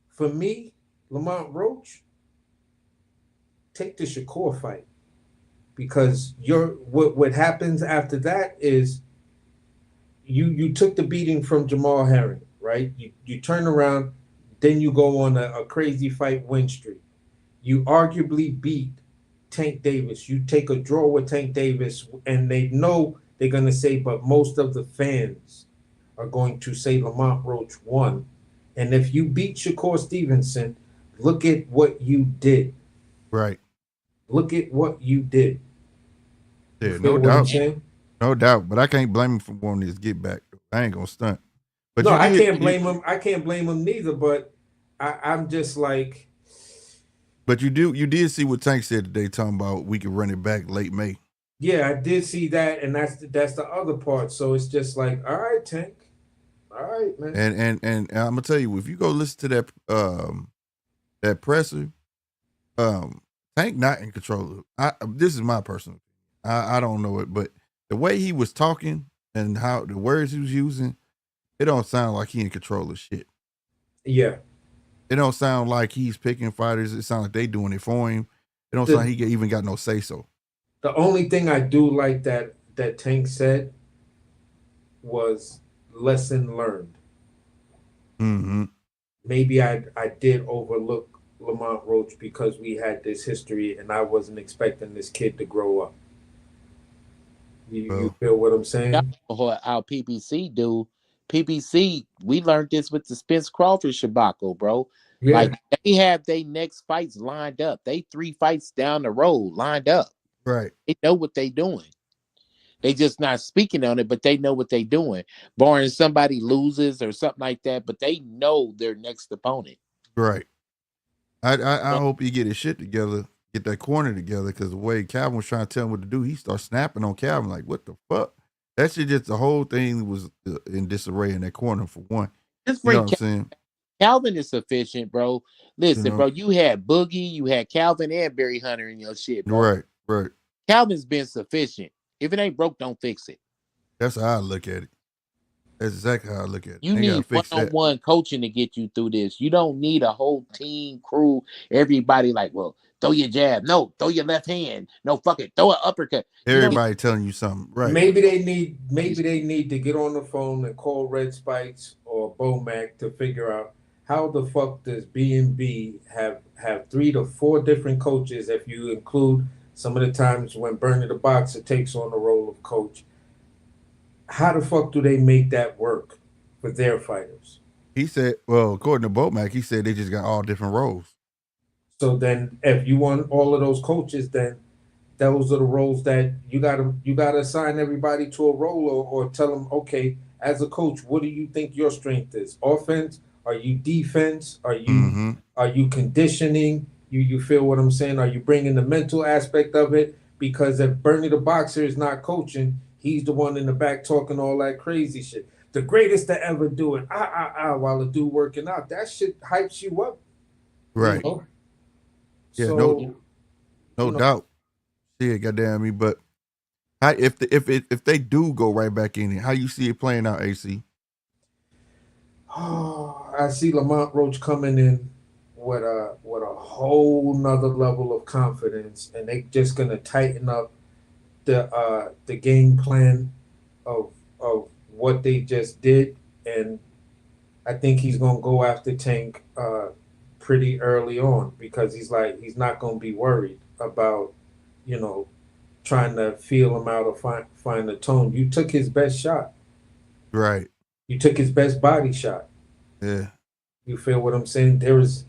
For me, Lamont Roach, take the Shakur fight, because what happens after that is you took the beating from Jamal Herring, right? You turn around, then you go on a crazy fight win streak. You arguably beat Tank Davis. You take a draw with Tank Davis, and they know they're going to say, but most of the fans are going to say Lamont Roach won. And if you beat Shakur Stevenson, look at what you did. Right. Look at what you did. Yeah, You no feel what I'm doubt. saying? No doubt. But I can't blame him for wanting this get back. I ain't gonna stunt. But No, you I did, can't blame him. I can't blame him neither. But I'm just like, But you did see what Tank said today, talking about we could run it back late May. yeah, I did see that, and that's the other part. So it's just like, all right, Tank, all right, man. And I'm gonna tell you, if you go listen to that presser, Tank not in control of. This is my personal opinion. I don't know it, but the way he was talking and how the words he was using, it don't sound like he in control of shit. Yeah, It don't sound like he's picking fighters. It sounds like they doing it for him. It don't sound like he even got no say so. the only thing I do like that Tank said was lesson learned. Mm-hmm. Maybe I did overlook Lamont Roach because we had this history, and I wasn't expecting this kid to grow up. You feel what I'm saying? How PBC do. PBC, we learned this with the Spence Crawford Shabako, bro. Yeah. Like, they have their next fights lined up. They 3 fights down the road lined up. Right. They know what they doing. They just not speaking on it, but they know what they doing. Barring somebody loses or something like that, but they know their next opponent. Right. I hope he get his shit together, get that corner together, because the way Calvin was trying to tell him what to do, he started snapping on Calvin like, what the fuck? That shit just, the whole thing was in disarray in that corner for one. Just You know bring what I'm saying? Calvin is sufficient, bro. Listen, You know? bro, you had Boogie, you had Calvin and Barry Hunter in your shit, bro. Right. Calvin's been sufficient. If it ain't broke, don't fix it. That's how I look at it. That's exactly how I look at it. You Ain't gotta need fix that. one-on-one coaching to get you through this. You don't need a whole team, crew, everybody like, well, throw your jab. No, throw your left hand. No, fuck it. Throw an uppercut. Everybody telling you something. Right. Maybe they need to get on the phone and call Red Spikes or Bomac to figure out how the fuck does B&B have 3 to 4 different coaches, if you include some of the times when Bernie the Boxer takes on the role of coach. How the fuck do they make that work for their fighters? He said, well, according to Bomac, he said they just got all different roles. So then if you want all of those coaches, then those are the roles that you gotta assign everybody to a role, or tell them, okay, as a coach, what do you think your strength is? Offense? Are you defense? Are you conditioning? You feel what I'm saying? Are you bringing the mental aspect of it? Because if Bernie the Boxer is not coaching, he's the one in the back talking all that crazy shit. the greatest to ever do it. While the dude working out, that shit hypes you up. Right. You know? Yeah, So, no you know, doubt. Yeah, goddamn me. But how if they do go right back in it, how you see it playing out, AC? I see Lamont Roach coming in with a whole nother level of confidence, and they just gonna tighten up the game plan of what they just did, and I think he's gonna go after Tank pretty early on because he's not gonna be worried about you know trying to feel him out or find the tone. You took his best shot. Right. You took his best body shot. Yeah. You feel what I'm saying? There is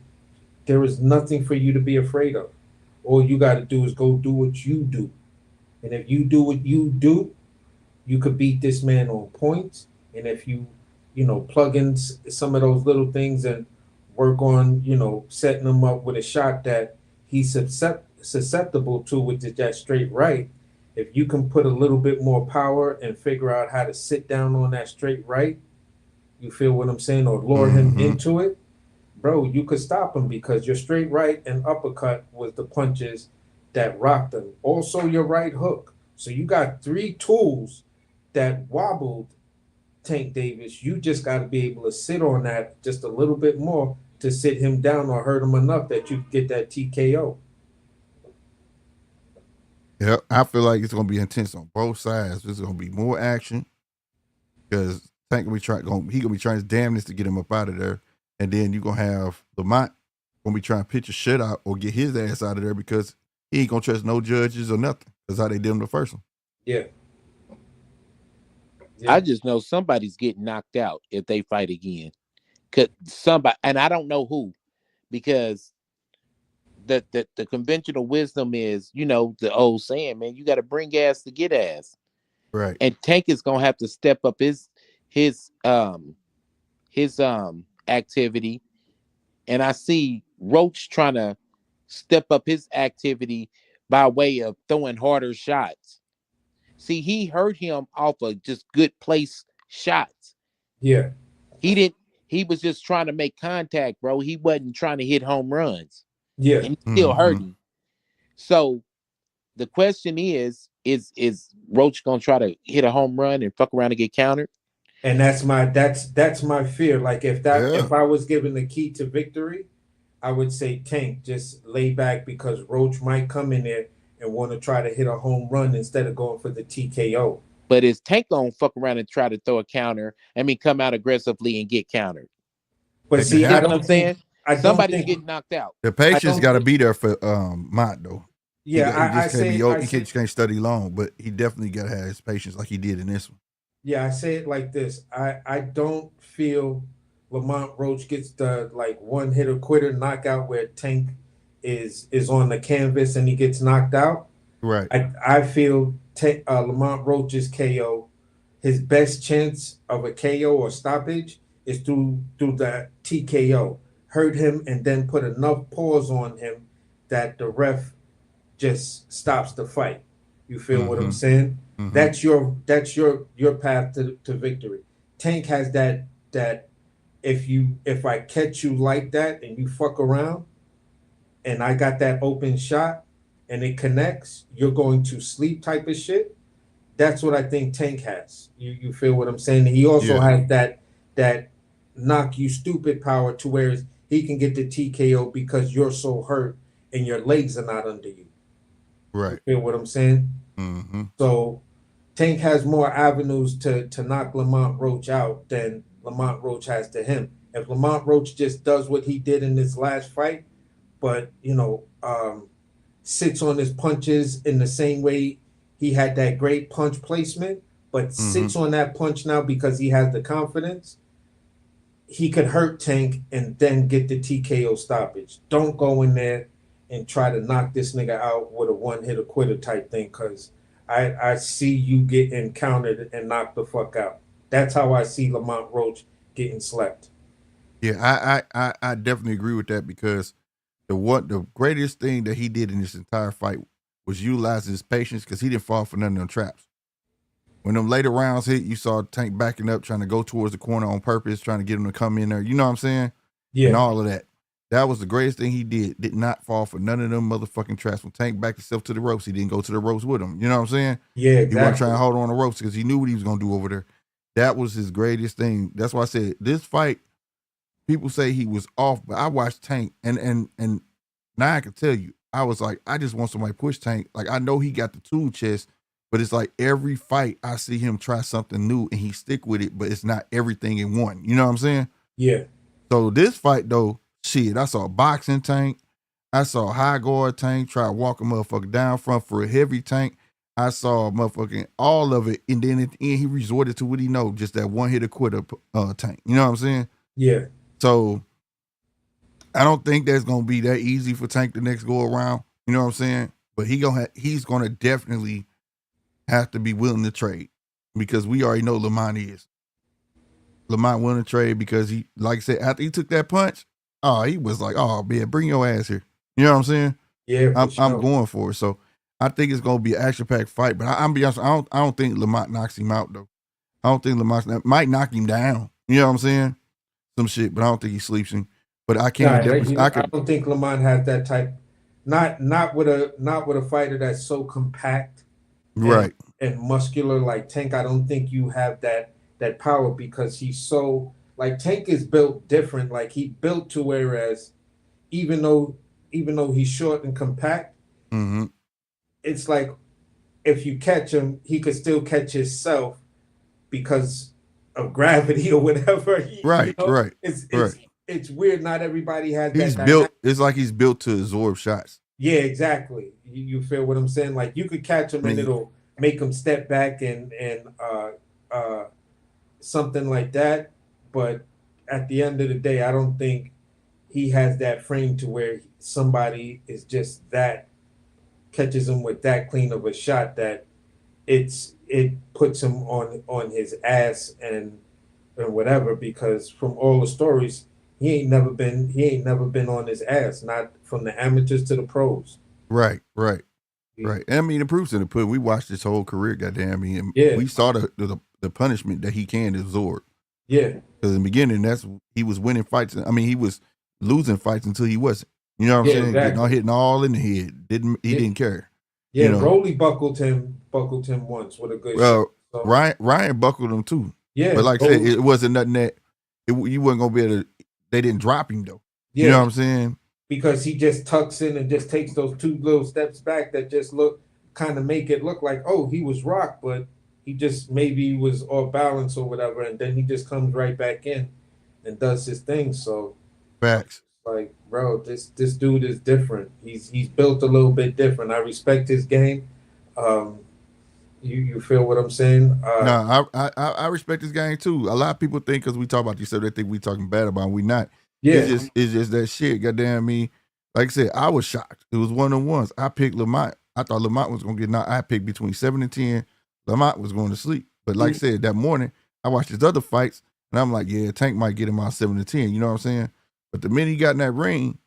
nothing for you to be afraid of. All you got to do is go do what you do. And if you do what you do, you could beat this man on points. And if you plug in some of those little things and work on, setting him up with a shot that he's susceptible to, which is that straight right. If you can put a little bit more power and figure out how to sit down on that straight right, you feel what I'm saying, or lure him into it, bro, you could stop him because your straight right and uppercut was the punches that rocked him. Also, your right hook. So you got three tools that wobbled Tank Davis. You just got to be able to sit on that just a little bit more to sit him down or hurt him enough that you get that TKO. Yeah, I feel like it's gonna be intense on both sides. There's gonna be more action because Tank gonna be trying his damnness to get him up out of there, and then you gonna have Lamont gonna be trying to pitch a shit out or get his ass out of there because he ain't gonna trust no judges or nothing. That's how they did him the first one. Yeah. I just know somebody's getting knocked out if they fight again. Cause somebody, and I don't know who, because the conventional wisdom is, the old saying, man, you got to bring ass to get ass. Right. And Tank is gonna have to step up his activity, and I see Roach trying to step up his activity by way of throwing harder shots. See, he hurt him off of just good place shots. Yeah. He was just trying to make contact, bro. He wasn't trying to hit home runs. Yeah. And he still hurting. So the question is Roach gonna try to hit a home run and fuck around and get countered? And that's my fear. Like if I was given the key to victory, I would say Tank, just lay back because Roach might come in there and want to try to hit a home run instead of going for the TKO. But is Tank gonna fuck around and try to throw a counter? Come out aggressively and get countered. But see, I don't think somebody's getting knocked out. The patience got to be there for Mott though. Yeah, he just can't study long, but he definitely got to have his patience like he did in this one. Yeah, I say it like this. I don't feel Lamont Roach gets the one hitter quitter knockout where Tank is on the canvas and he gets knocked out. Right. I feel Lamont Roach's KO, his best chance of a KO or stoppage is through the TKO. Hurt him and then put enough pause on him that the ref just stops the fight. You feel what I'm saying? That's your path to victory. Tank has that if I catch you like that and you fuck around and I got that open shot and it connects, you're going to sleep type of shit. That's what I think Tank has. You feel what I'm saying? He also has that knock you stupid power to where he can get the TKO because you're so hurt and your legs are not under you. Right. You feel what I'm saying? So Tank has more avenues to knock Lamont Roach out than Lamont Roach has to him. If Lamont Roach just does what he did in his last fight, but sits on his punches in the same way he had that great punch placement, but sits on that punch now because he has the confidence, he could hurt Tank and then get the TKO stoppage. Don't go in there and try to knock this nigga out with a one-hitter quitter type thing, because I see you get encountered and knocked the fuck out. That's how I see Lamont Roach getting slept. Yeah, I definitely agree with that because the greatest thing that he did in this entire fight was utilize his patience because he didn't fall for none of them traps. When them later rounds hit, you saw Tank backing up, trying to go towards the corner on purpose, trying to get him to come in there. You know what I'm saying? And Yeah, all of that. That was the greatest thing he did. Did not fall for none of them motherfucking traps. When Tank backed himself to the ropes, he didn't go to the ropes with him. You know what I'm saying? yeah, He wasn't exactly. trying to hold on the ropes because he knew what he was going to do over there. That was his greatest thing. That's why I said this fight, people say he was off, but I watched Tank, and now I can tell you, I was like, I just want somebody to push Tank. Like, I know he got the tool chest, but it's like every fight I see him try something new and he stick with it, but it's not everything in one. You know what I'm saying? Yeah, So this fight though, shit, I saw a boxing Tank. I saw a high guard Tank try to walk a motherfucker down front for a heavy Tank. I saw a motherfucking all of it, and then at the end he resorted to what he know, just that one hitter quitter Tank. You know what I'm saying? yeah, So I don't think that's gonna be that easy for Tank the next go around. You know what I'm saying? But he's gonna definitely have to be willing to trade because we already know Lamont is. Lamont willing to trade because he, like I said, after he took that punch, he was like, oh man, bring your ass here. You know what I'm saying? yeah. I'm sure. going for it. So I think it's gonna be an action-packed fight. But I'm be honest, I don't think Lamont knocks him out though. I don't think Lamont might knock him down. You know what I'm saying? Some shit, but I don't think he sleeps him. But I Nah, can't. I don't think Lamont has that type. Not with a fighter that's so compact Right. and muscular like Tank. I don't think you have that power because he's so like Tank is built different. Like he built to whereas even though he's short and compact, Mm-hmm. it's like if you catch him, he could still catch himself because of gravity or whatever. Right. Right. It's weird. Not everybody has He's that built. dynamic. It's like he's built to absorb shots. Yeah, exactly. You feel what I'm saying? Like you could catch him and it'll make him step back and something like that. But at the end of the day, I don't think he has that frame to where somebody is just that catches him with that clean of a shot that it puts him on his ass and whatever. Because from all the stories, he ain't never been on his ass, not from the amateurs to the pros. Right. I mean, the proof's in the pudding. We watched his whole career, goddamn. I mean, Yeah. we saw the punishment that he can absorb. Yeah, Because in the beginning, he was winning fights. I mean, he was losing fights until he wasn't. You know what I'm Yeah, saying? exactly. Hitting all in the head. Didn't care. yeah. You know. Rolly buckled him once with a good Well, shot. So, Ryan buckled him too. yeah, But like I said, Rolly- it wasn't nothing that you wasn't gonna be able to. They didn't drop him though. yeah, You know what I'm saying? because he just tucks in and just takes those two little steps back that just kind of make it look like, oh, he was rocked, but he just maybe was off balance or whatever, and then he just comes right back in and does his thing. So Facts. like, bro, this dude is different. He's built a little bit different. I respect his game. You feel what I'm saying? No, I respect this game too. A lot of people think because we talk about these stuff, they think we talking bad about him. We not. Yeah, It's just that shit. Goddamn me. Like I said, I was shocked. It was one of the ones. I picked Lamont. I thought Lamont was gonna get knocked. I picked between 7 and 10. Lamont was going to sleep. But like I said, that morning, I watched his other fights, and I'm like, yeah, Tank might get him out 7 to 10. You know what I'm saying? But the minute he got in that ring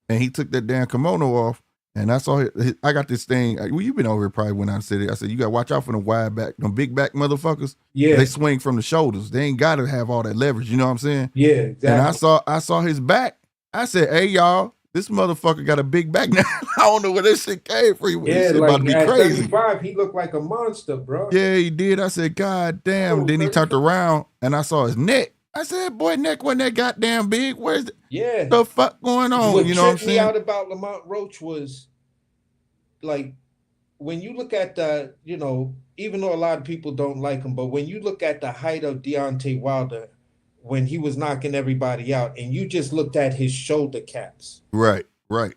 and he took that damn kimono off, and I saw I got this thing. Well, you've been over here probably when I said it. I said, you got to watch out for the wide back, them big back motherfuckers. yeah, They swing from the shoulders. They ain't got to have all that leverage. You know what I'm saying? yeah, exactly. And I saw his back. I said, hey, y'all, this motherfucker got a big back now. I don't know where this shit came from. Yeah, This shit like about to be at crazy. 35, he looked like a monster, bro. Yeah, he did. I said, God damn. Oh, Then he 35. turned around and I saw his neck. I said, boy, neck wasn't that goddamn big. Where's Yeah. the fuck going on? What You know what I'm tripped me saying? out about Lamont Roach was like when you look at the, even though a lot of people don't like him, but when you look at the height of Deontay Wilder when he was knocking everybody out, and you just looked at his shoulder caps. Right.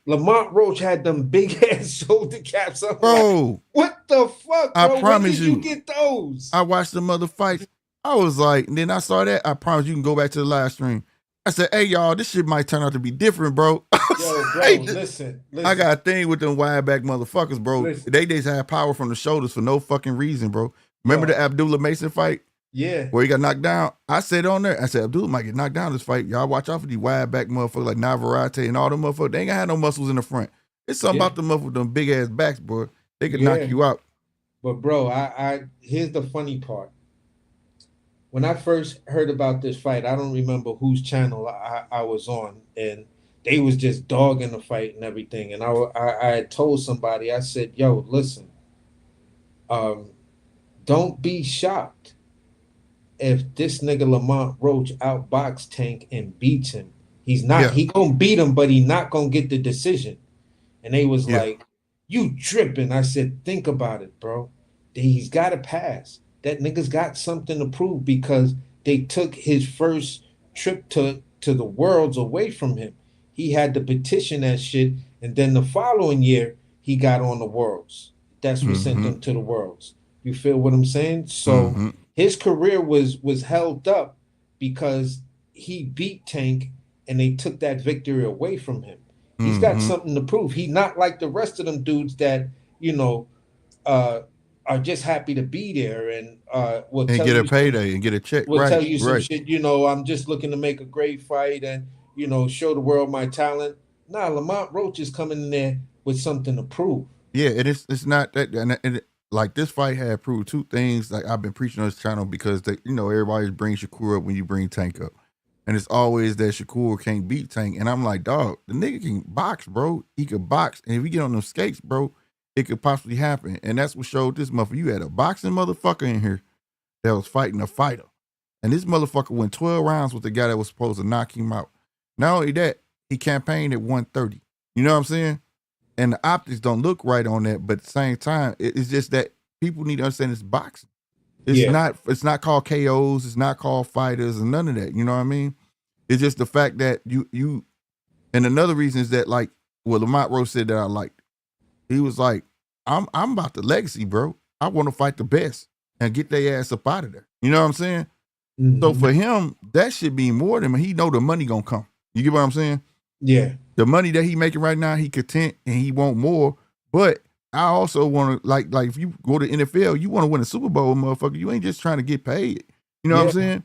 Lamont Roach had them big ass shoulder caps. I'm like, Bro, what the fuck, I bro? promise When did you you. get those? I watched the other fights. I was like, and then I saw that. I promise you can go back to the live stream. I said, hey, y'all, this shit might turn out to be different, bro. Yo, bro, Hey, listen. I got a thing with them wide back motherfuckers, bro. Listen. They just have power from the shoulders for no fucking reason, bro. Remember the Abdullah Mason fight Yeah. where he got knocked down? I said on there, I said, Abdullah might get knocked down this fight. Y'all watch out for these wide back motherfuckers like Navarrete and all them motherfuckers. They ain't gonna have no muscles in the front. It's something Yeah. about them motherfuckers with them big ass backs, bro. They could Yeah. knock you out. But bro, I here's the funny part. When I first heard about this fight, I don't remember whose channel I was on, and they was just dogging the fight and everything. And I had told somebody, I said, "Yo, listen, um, don't be shocked if this nigga Lamont Roach outbox Tank and beats him. He's not. Yeah, He gonna beat him, but he not gonna get the decision." And they was yeah. like, "You tripping?" I said, "Think about it, bro. He's got to pass. That nigga's got something to prove because they took his first trip to the worlds away from him. He had to petition that shit, and then the following year he got on the worlds. That's what sent Mm-hmm. him to the worlds. You feel what I'm saying? So Mm-hmm. his career was held up because he beat Tank, and they took that victory away from him. He's got Mm-hmm. something to prove. He's not like the rest of them dudes that, you know, uh, are just happy to be there and will And tell get a you some payday and get a check. Right, right. shit, I'm just looking to make a great fight and, show the world my talent. Nah, Lamont Roach is coming in there with something to prove. Yeah, and it's not that, like this fight had proved two things. Like I've been preaching on this channel because everybody brings Shakur up when you bring Tank up, and it's always that Shakur can't beat Tank, and I'm like, dog, the nigga can box, bro. He could box, and if we get on them skates, bro, it could possibly happen. And that's what showed this motherfucker. You had a boxing motherfucker in here that was fighting a fighter, and this motherfucker went 12 rounds with the guy that was supposed to knock him out. Not only that, he campaigned at 130. You know what I'm saying? And the optics don't look right on that, but at the same time, it's just that people need to understand it's boxing. Yeah, It's not called KOs, it's not called fighters, and none of that. You know what I mean? It's just the fact that you and another reason is that, like what Lamont Roach said that I liked. He was like, I'm about the legacy, bro. I want to fight the best and get their ass up out of there. You know what I'm saying? So mm-hmm. for him, that should be more than he know the money gonna come. You get what I'm saying? Yeah, The money that he making right now, he content and he want more. But I also want to like if you go to NFL, you want to win a Super Bowl, motherfucker. You ain't just trying to get paid. You know what I'm yeah, saying?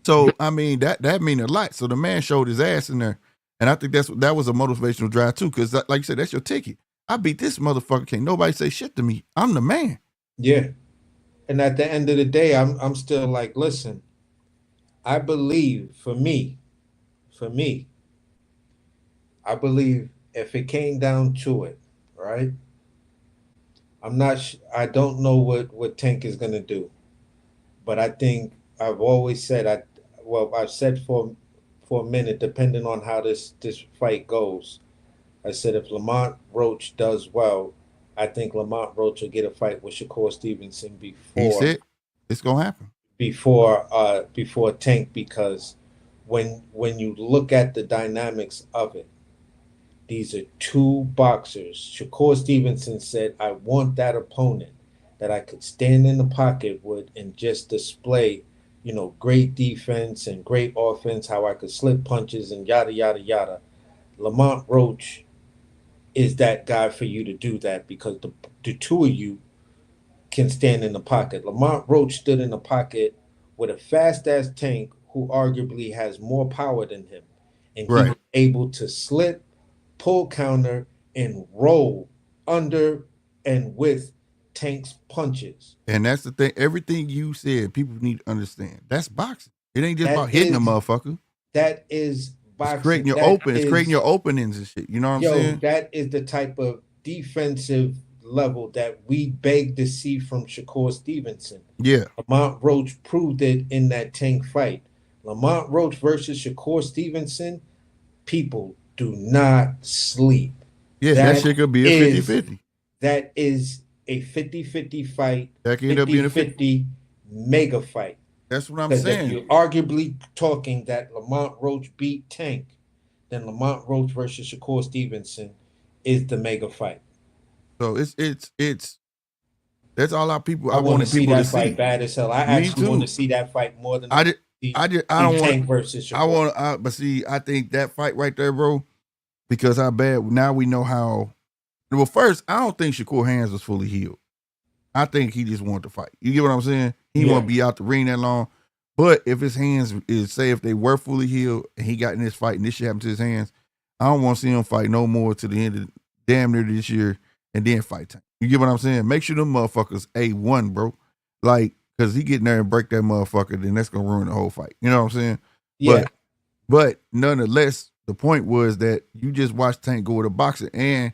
So I mean that mean a lot. So the man showed his ass in there, and I think that was a motivational drive too. Because like you said, that's your ticket. I beat this motherfucker. Can't nobody say shit to me. I'm the man. yeah. And at the end of the day, I'm still like, listen, I believe for me, I believe if it came down to it, right? I don't know what Tank is gonna do, but I think I've always said I've said for a minute, depending on how this fight goes. I said if Lamont Roach does well, I think Lamont Roach will get a fight with Shakur Stevenson He said it's gonna happen. before Tank, because when you look at the dynamics of it, these are two boxers. Shakur Stevenson said, "I want that opponent that I could stand in the pocket with and just display, great defense and great offense, how I could slip punches and yada, yada, yada." Lamont Roach is that guy for you to do that because the two of you can stand in the pocket. Lamont Roach stood in the pocket with a fast ass Tank who arguably has more power than him. And he Right. was able to slip, pull counter, and roll under and with Tank's punches. And that's the thing. Everything you said, people need to understand. That's boxing. It ain't just That about hitting a is motherfucker. that is It's boxing. creating your It's creating your openings and shit. You know what I'm saying? That is the type of defensive level that we beg to see from Shakur Stevenson. Yeah. Lamont Roach proved it in that Tank fight. Lamont Roach versus Shakur Stevenson, people do not sleep. Yeah, that shit could be a 50-50. That is a 50-50 fight. That could end up being a 50-50 mega fight. That's what I'm Because if saying. you're arguably talking that Lamont Roach beat Tank, then Lamont Roach versus Shakur Stevenson is the mega fight. So it's that's all our people. I want to see people that to fight see. bad as hell. I Me actually too. want to see that fight more than I don't want Tank versus Shakur. I want but see, I think that fight right there, bro, because how bad now we know how. Well, first, I don't think Shakur hands was fully healed. I think he just wanted to fight. You get what I'm saying? He won't be out the ring that long. But if his hands say if they were fully healed and he got in this fight and this shit happened to his hands, I don't want to see him fight no more to the end of damn near this year and then fight Tank. You get what I'm saying? Make sure them motherfuckers A1, bro. Like, cause he get in there and break that motherfucker, then that's gonna ruin the whole fight. You know what I'm saying? Yeah. But nonetheless, the point was that you just watched Tank go with a boxer, and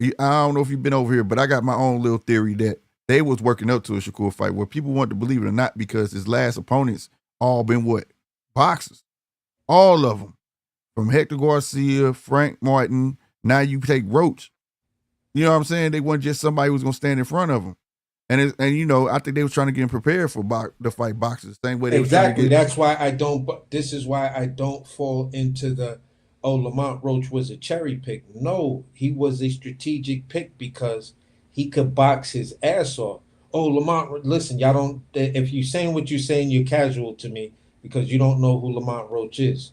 I don't know if you've been over here, but I got my own little theory that they was working up to a Shakur fight where people want to believe it or not, because his last opponents all been what? Boxers. All of them. From Hector Garcia, Frank Martin, now you take Roach. You know what I'm saying? They weren't just somebody who was going to stand in front of him. And you know, I think they was trying to get him prepared for to fight boxers. Same way they Exactly. was trying to get. That's why I don't. This is why I don't fall into the Lamont Roach was a cherry pick. No, he was a strategic pick because he could box his ass off. Oh, Lamont, listen, y'all don't. If you're saying what you're saying, you're casual to me because you don't know who Lamont Roach is.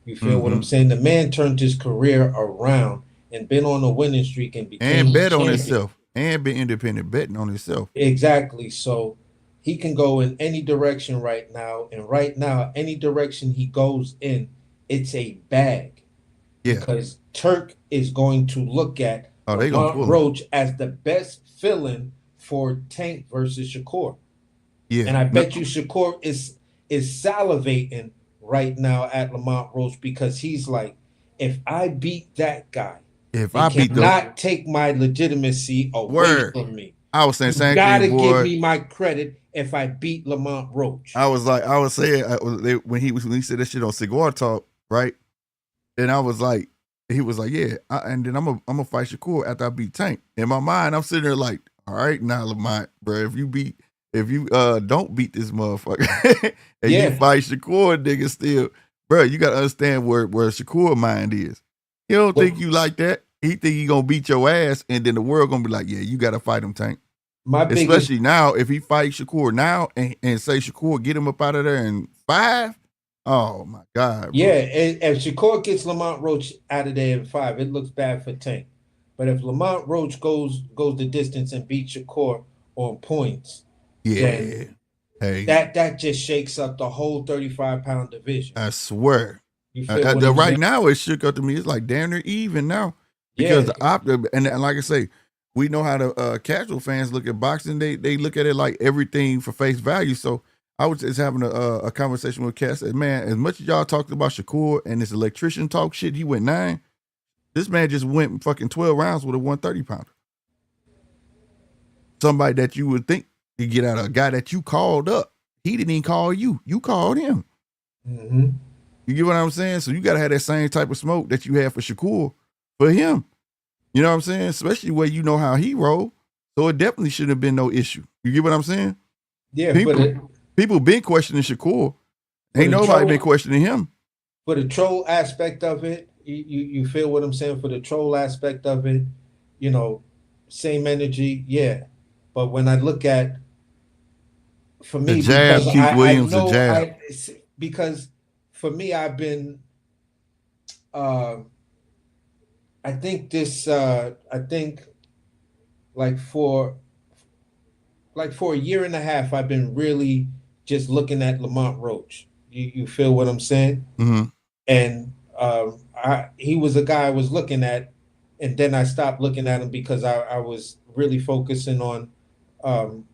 You feel what I'm saying? The man turned his career around and been on a winning streak and became And bet on champion. himself. And been independent betting on himself. Exactly. So he can go in any direction right now. And right now, any direction he goes in, it's a bag. Yeah. Because Turk is going to look at they gonna pull Lamont him. Roach as the best fill-in for Tank versus Shakur. Yeah. And I bet you Shakur is salivating right now at Lamont Roach because he's like, if I beat that guy, if they I beat cannot take my legitimacy away from me. I was saying You same gotta thing, give boy. me my credit if I beat Lamont Roach. I was saying when he said that shit on Cigar Talk, right? And I was like, he was like, yeah, and then I'm gonna fight Shakur after I beat Tank. In my mind, I'm sitting there like, all right, now Lamont, bro, if you don't beat this motherfucker and you fight Shakur, nigga, still, bro, you gotta understand where Shakur mind is. He don't think you like that. He think he gonna beat your ass, and then the world gonna be like, yeah, you gotta fight him, Tank. Especially now, if he fights Shakur now and say Shakur get him up out of there in 5, oh my God. Bro. Yeah, if Shakur gets Lamont Roach out of there in 5, it looks bad for Tank. But if Lamont Roach goes the distance and beats Shakur on points, then that just shakes up the whole 35-pound division. I swear. You feel what right now, it shook up to me. It's like damn near even now. Because and like I say, we know how the casual fans look at boxing. They look at it like everything for face value. So I was just having a conversation with Cass. Said, man, as much as y'all talked about Shakur and this electrician talk shit, he went 9. This man just went fucking 12 rounds with a 130-pounder. Somebody that you would think you get out of a guy that you called up. He didn't even call you. You called him. Mm-hmm. You get what I'm saying? So you got to have that same type of smoke that you had for Shakur for him. You know what I'm saying? Especially where you know how he rolled. So it definitely shouldn't have been no issue. You get what I'm saying? Yeah, people been questioning Shakur. Ain't nobody been questioning him. For the troll aspect of it, you feel what I'm saying? For the troll aspect of it, you know, same energy, yeah. But when I look at, for me, the jab, because Keith Williams, I know, the jab. because for me, I've been, I think like for a year and a half, I've been really just looking at Lamont Roach. You feel what I'm saying? Mm-hmm. And he was a guy I was looking at, and then I stopped looking at him because I was really focusing on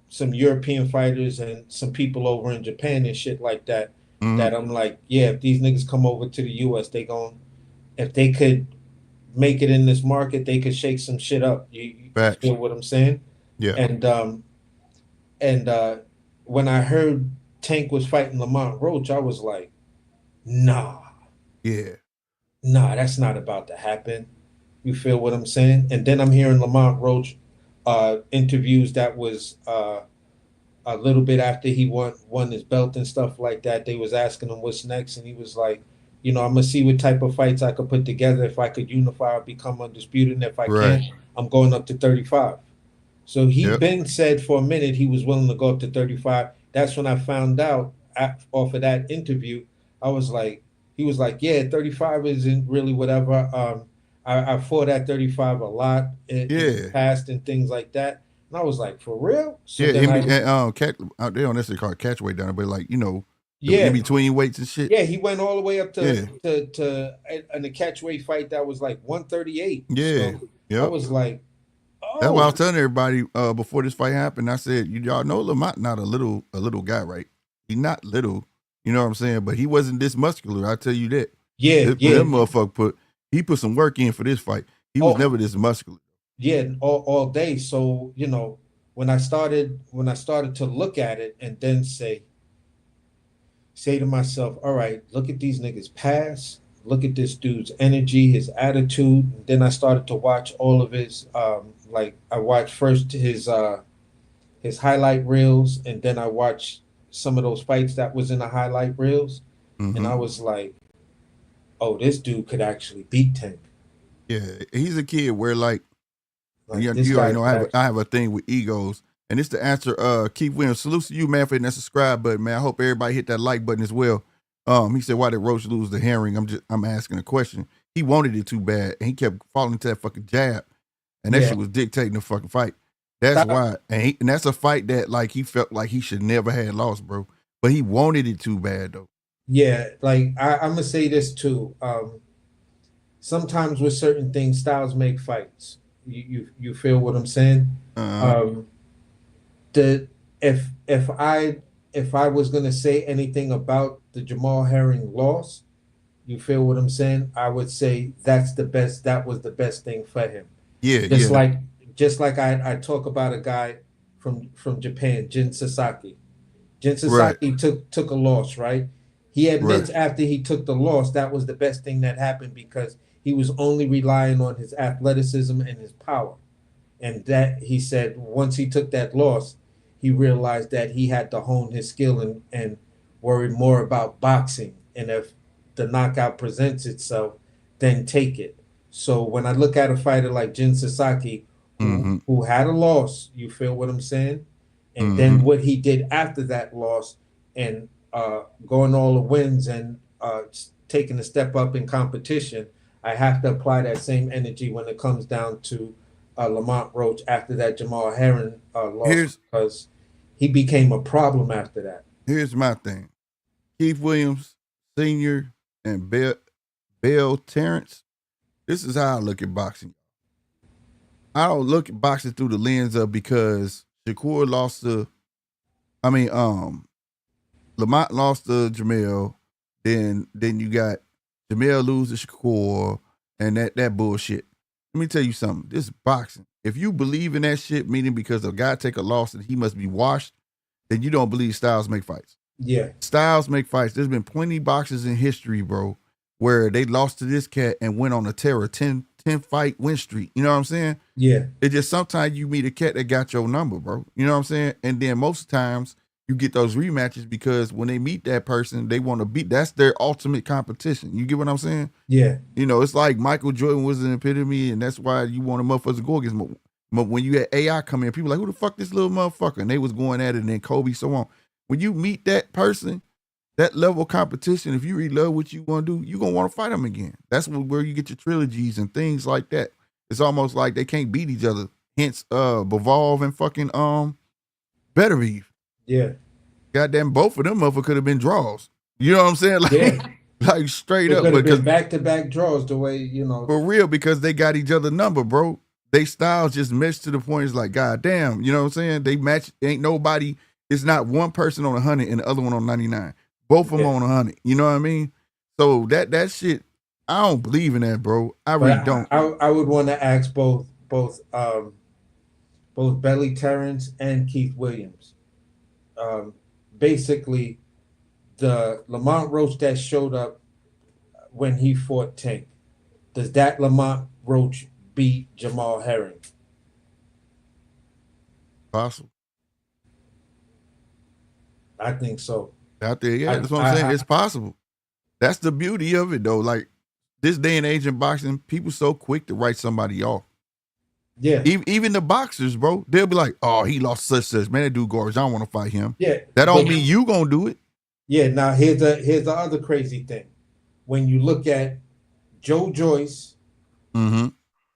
some European fighters and some people over in Japan and shit like that. Mm-hmm. That I'm like, yeah, if these niggas come over to the US, if they could make it in this market, they could shake some shit up. You feel what I'm saying? Yeah. And when I heard Tank was fighting Lamont Roach, I was like, nah. Yeah. Nah, that's not about to happen. You feel what I'm saying? And then I'm hearing Lamont Roach interviews that was a little bit after he won his belt and stuff like that. They was asking him what's next, and he was like, you know, I'm gonna see what type of fights I could put together. If I could unify or become undisputed, and if I can't, I'm going up to 35. So he been said for a minute he was willing to go up to 35. That's when I found out off of that interview. I was like, he was like, yeah, 35 isn't really whatever. I fought at 35 a lot in the past and things like that. And I was like, for real? So they don't necessarily call it catch weight down, but like, you know, in between weights and shit. Yeah, he went all the way up to in the catch weight fight that was like 138. Yeah. So I was like, That's why I was Oh, telling everybody before this fight happened. I said, y'all know Lamont not a little guy, right? He's not little. You know what I'm saying? But he wasn't this muscular. I tell you that. yeah, That yeah. motherfucker put some work in for this fight. He was Oh, never this muscular. yeah, all day. So, you know, when I started to look at it and then say to myself, all right, look at these niggas pass. Look at this dude's energy, his attitude. And then I started to watch all of his like I watched first his highlight reels, and then I watched some of those fights that was in the highlight reels, and I was like, oh, this dude could actually beat Tank. Yeah, he's a kid where like This you guy already know could I have a thing with egos. And it's the answer, Keith Williams. Salute to you, man, for hitting that subscribe button, man. I hope everybody hit that like button as well. He said, why did Roach lose the herring? I'm asking a question. He wanted it too bad, and he kept falling into that fucking jab. And that Yeah. shit was dictating the fucking fight. That's why. And that's a fight that like he felt like he should never have lost, bro. But he wanted it too bad though. Yeah, like I'm gonna say this too. Sometimes with certain things, styles make fights. You feel what I'm saying? The if I was gonna say anything about the Jamal Herring loss, you feel what I'm saying? I would say that was the best thing for him. Yeah, Just like I talk about a guy from Japan, Jin Sasaki. Jin Right. Sasaki took a loss, right? He admits after he took the loss, that was the best thing that happened because he was only relying on his athleticism and his power. And that he said once he took that loss, he realized that he had to hone his skill and worry more about boxing. And if the knockout presents itself, then take it. So when I look at a fighter like Jin Sasaki, who had a loss, you feel what I'm saying? And then what he did after that loss and going all the wins and taking a step up in competition, I have to apply that same energy when it comes down to Lamont Roach after that Jamal Herring loss because he became a problem after that. Here's my thing. Keith Williams Sr. and Bell Terrence, this is how I look at boxing. I don't look at boxing through the lens of because Shakur lost to, Lamont lost to Jamel, then you got Jamel lose to Shakur, and that bullshit. Let me tell you something. This is boxing. If you believe in that shit, meaning because a guy take a loss and he must be washed, then you don't believe styles make fights. Yeah. Styles make fights. There's been plenty of boxers in history, bro, where they lost to this cat and went on a terror 10 fight win streak. You know what I'm saying? Yeah. It's just sometimes you meet a cat that got your number, bro. You know what I'm saying? And then most times you get those rematches because when they meet that person, they want to beat. That's their ultimate competition. You get what I'm saying? Yeah. You know, it's like Michael Jordan was an epitome, and that's why you want a motherfucker to go against him. But when you had AI come in, people like, who the fuck this little motherfucker? And they was going at it, and then Kobe, so on. When you meet that person, that level of competition, if you really love what you want to do, you're going to want to fight them again. That's where you get your trilogies and things like that. It's almost like they can't beat each other. Hence, Bivol and fucking Better Beef. Yeah. Goddamn, both of them motherfuckers could have been draws. You know what I'm saying? Like, like straight It up. could have Because been back-to-back draws the way, you know. for real, because they got each other number, bro. They styles just meshed to the point. It's like, goddamn, you know what I'm saying? They match. Ain't nobody. It's not one person on 100 and the other one on 99. Both of them on 100. You know what I mean? So that shit, I don't believe in that, bro. I really don't. I would want to ask both Belly Terrence and Keith Williams. Basically, the Lamont Roach that showed up when he fought Tank, does that Lamont Roach beat Jamal Herring? Possible. I think so. Out there, yeah, that's what I'm saying. It's possible. That's the beauty of it, though. Like, this day and age in boxing, people so quick to write somebody off. Yeah. Even the boxers, bro, they'll be like, oh, he lost such. Man, that dude garbage. I don't want to fight him. Yeah. That don't mean you gonna do it. Yeah, now here's the other crazy thing. When you look at Joe Joyce,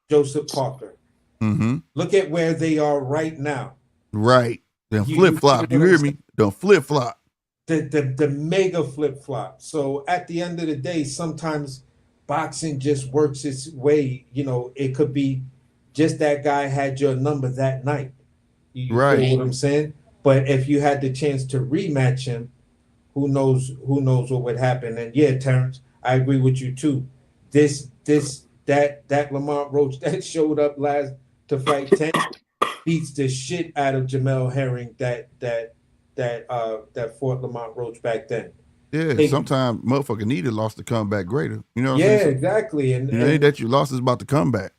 Joseph Parker, look at where they are right now. Right. Then flip-flop. You hear me? The flip-flop. The mega flip-flop. So at the end of the day, sometimes boxing just works its way. You know, it could be just that guy had your number that night. You Right. feel what I'm saying? But if you had the chance to rematch him, who knows what would happen. And yeah, Terrence, I agree with you too. That Lamont Roach that showed up last to fight Tank beats the shit out of Jamel Herring that fought Lamont Roach back then. Yeah, sometimes motherfucker needed lost to come back greater. You know what I'm Yeah, saying? exactly. And ain't that you lost is about to come back.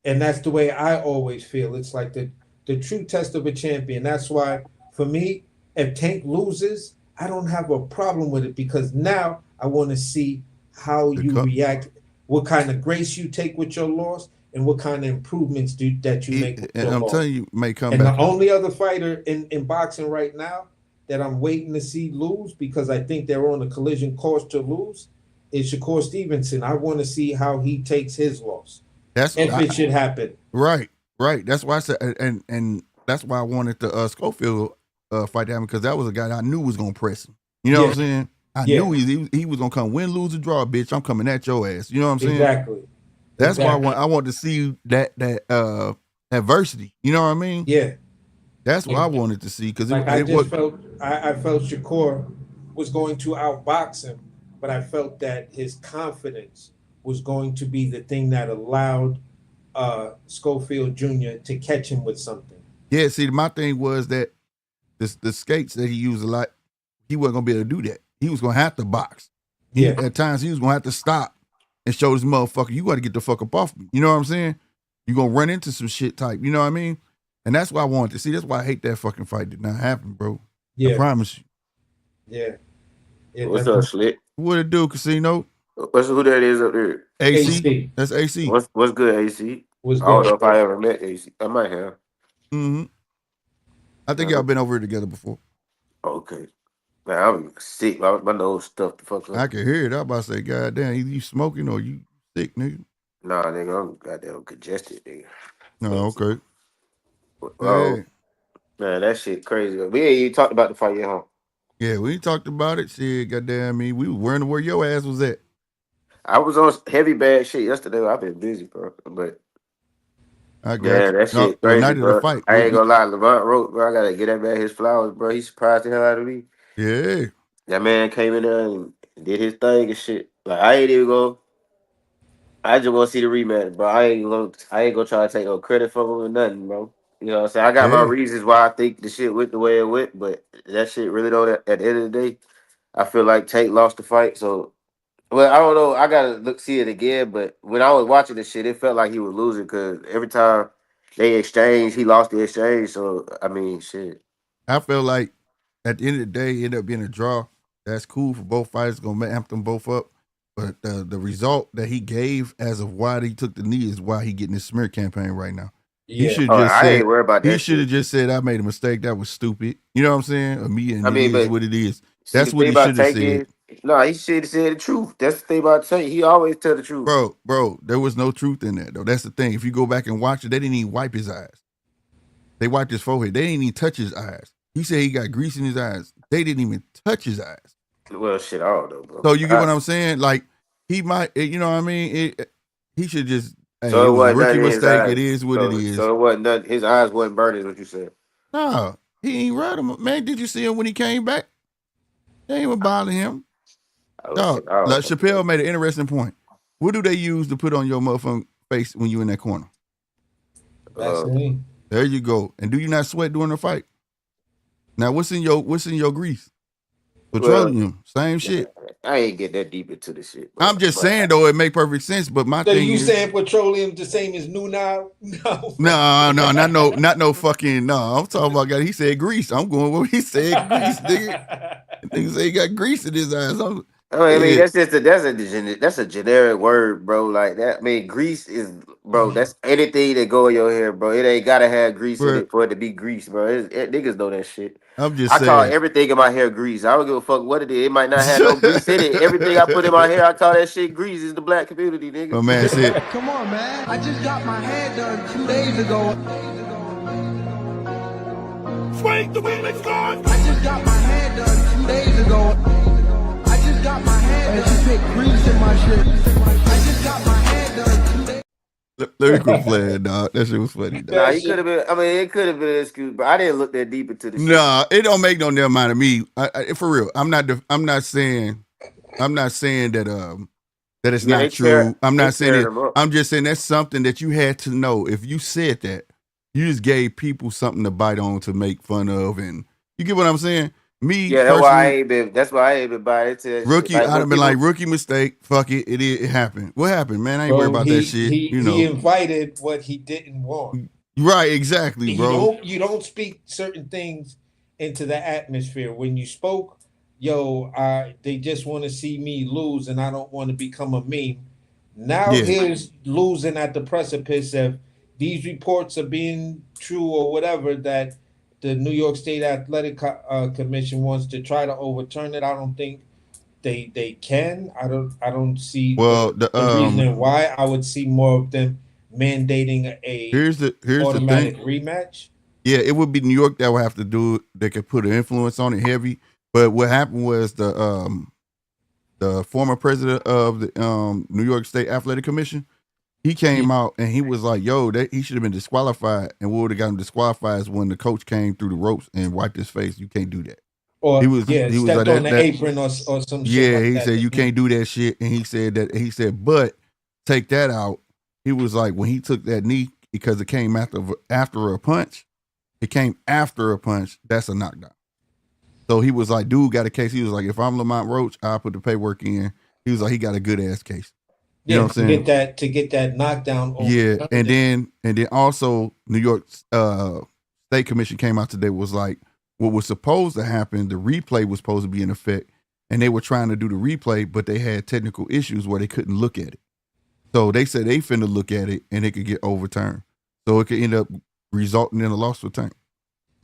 And that's the way I always feel. It's like the true test of a champion. That's why, for me, if Tank loses, I don't have a problem with it because now I want to see how you react, what kind of grace you take with your loss, and what kind of improvements that you make with And your I'm loss. telling you, may come And back. the only other fighter in boxing right now that I'm waiting to see lose because I think they're on a collision course to lose is Shakur Stevenson. I want to see how he takes his loss. It should happen. Right. That's why I said, and that's why I wanted the Schofield fight to happen because that was a guy I knew was gonna press him. You know what I'm saying? I knew he was gonna come win, lose, or draw, bitch. I'm coming at your ass. You know what I'm saying? Exactly. That's why I want to see that adversity. You know what I mean? Yeah. That's what I wanted to see because I felt Shakur was going to outbox him, but I felt that his confidence was going to be the thing that allowed Schofield Jr. to catch him with something. Yeah, see, my thing was that the skates that he used a lot, he wasn't gonna be able to do that. He was gonna have to box. At times he was gonna have to stop and show this motherfucker, you gotta get the fuck up off me. You know what I'm saying? You're gonna run into some shit type, you know what I mean? And that's what I wanted to see. That's why I hate that fucking fight did not happen, bro. Yeah. I promise you. Yeah. What's up, Slick? What it do, Casino? Who that is up there? AC. That's AC. What's good, AC? What's I don't good? know if I ever met AC. I might have. Mm-hmm. I think y'all been over it together before. Okay. Man, I'm sick. My nose stuffed the fuck up. I can hear it. I was about to say, God damn, either you smoking or you sick, nigga. Nah, nigga, I'm goddamn congested, nigga. No, okay. Oh, Hey. man, that shit crazy. We ain't even talked about the fight yet, huh? Yeah, we talked about it. Shit, goddamn me. We were wondering where your ass was at. I was on heavy bad shit yesterday. I've been busy, bro. But I got man, you. that shit The crazy, night of bro. the fight. I ain't gonna lie, Lamont Roach, bro. I gotta get that man his flowers, bro. He surprised the hell out of me. Yeah. That man came in there and did his thing and shit. Like I ain't even go. I just want to see the rematch, bro. I ain't gonna try to take no credit from him or nothing, bro. You know what I'm saying? I got my reasons why I think the shit went the way it went, but that shit really don't. At the end of the day, I feel like Tate lost the fight. So, well, I don't know. I gotta see it again. But when I was watching this shit, it felt like he was losing because every time they exchanged, he lost the exchange. So, I mean, shit. I feel like at the end of the day, it ended up being a draw. That's cool for both fighters. Gonna amp them both up. But the result that he gave as of why he took the knee is why he getting this smear campaign right now. Yeah. He should just I said, ain't worried about that. He should have just said, I made a mistake. That was stupid. You know what I'm saying? Immediately, I mean, it is but what it is. see, That's the what thing he about should have Tank said. is, no, he should have said the truth. That's the thing about Tank. He always tell the truth. Bro, there was no truth in that, though. That's the thing. If you go back and watch it, they didn't even wipe his eyes. They wiped his forehead. They didn't even touch his eyes. He said he got grease in his eyes. They didn't even touch his eyes. Well, shit, I don't know, bro. So you get what I'm saying? Like, he might, you know what I mean? He should just, hey, So it was a wasn't rookie nothing in his mistake. eyes. It is what it is. So it wasn't nothing. His eyes wasn't burning, is what you said. No, he ain't right him. Man, did you see him when he came back? They ain't even bothering him. Dog, like Chappelle made an interesting point. What do they use to put on your motherfucking face when you in that corner? Vaseline. There you go. And do you not sweat during the fight? Now, what's in your grease? Petroleum, same shit. I ain't get that deep into the shit. I'm just saying though, it make perfect sense. But my So thing you is, saying petroleum the same as new now? No. No, not no fucking no. I'm talking about guy. He said grease. I'm going where he said grease, nigga. Nigga say he got grease in his eyes. I mean, that's a generic word, bro. Like that. I mean, grease is, bro. That's anything that go in your hair, bro. It ain't gotta have grease in it for it to be grease, bro. Niggas know that shit. I'm just I call saying. everything in my hair grease. I don't give a fuck what it is. It might not have no grease in it. Everything I put in my hair, I call that shit grease. It's the black community, nigga. My man said, Come on, man. I just got my hair done 2 days ago. Swing the remix on. I just got my hair done 2 days ago. I just got my hair done. And she put grease in my shit. I just got my hair done 2 days. Let me quit playing, dog. That shit was funny, dog. Nah, he could have been. I mean, it could have been an excuse, but I didn't look that deep into the shit. Nah, it don't make no damn mind of me. For real, I'm not saying that it's Yeah, not true. I'm they not saying tearing it. him up. I'm just saying that's something that you had to know. If you said that, you just gave people something to bite on to make fun of, and you get what I'm saying. Me Yeah, personally, that's why I ain't been buying into that shit. rookie, Like I'd when have been people, like rookie mistake. Fuck it, it happened. What happened, man? I ain't worried Bro, about that shit. You he know, invited what he didn't want. right? Exactly, bro. You don't speak certain things into the atmosphere. When you spoke, they just want to see me lose, and I don't want to become a meme. Now Yeah. here's losing at the precipice of these reports are being true or whatever that the New York State Athletic Commission wants to try to overturn it. I don't think they can. I don't see Well, the reasoning why. I would see more of them mandating a here's the automatic thing. rematch. Yeah, it would be New York that would have to do it. They could put an influence on it heavy. But what happened was the former president of the New York State Athletic Commission, he came out and he was like, "Yo, that he should have been disqualified." And what would have got him disqualified is when the coach came through the ropes and wiped his face. You can't do that. Or He was stepped like on the that. apron or some shit. Yeah, like he that. said you can't do that shit, and he said, but take that out. He was like when he took that knee because it came after a punch. It came after a punch. That's a knockdown. So he was like, dude got a case. He was like, if I'm Lamont Roach, I'll put the paperwork in. He was like, he got a good ass case. You know what I'm saying? To get that knockdown over. Yeah, and then also New York State Commission came out today, was like, what was supposed to happen, the replay was supposed to be in effect, and they were trying to do the replay, but they had technical issues where they couldn't look at it. So they said they finna look at it and it could get overturned. So it could end up resulting in a loss for Tank.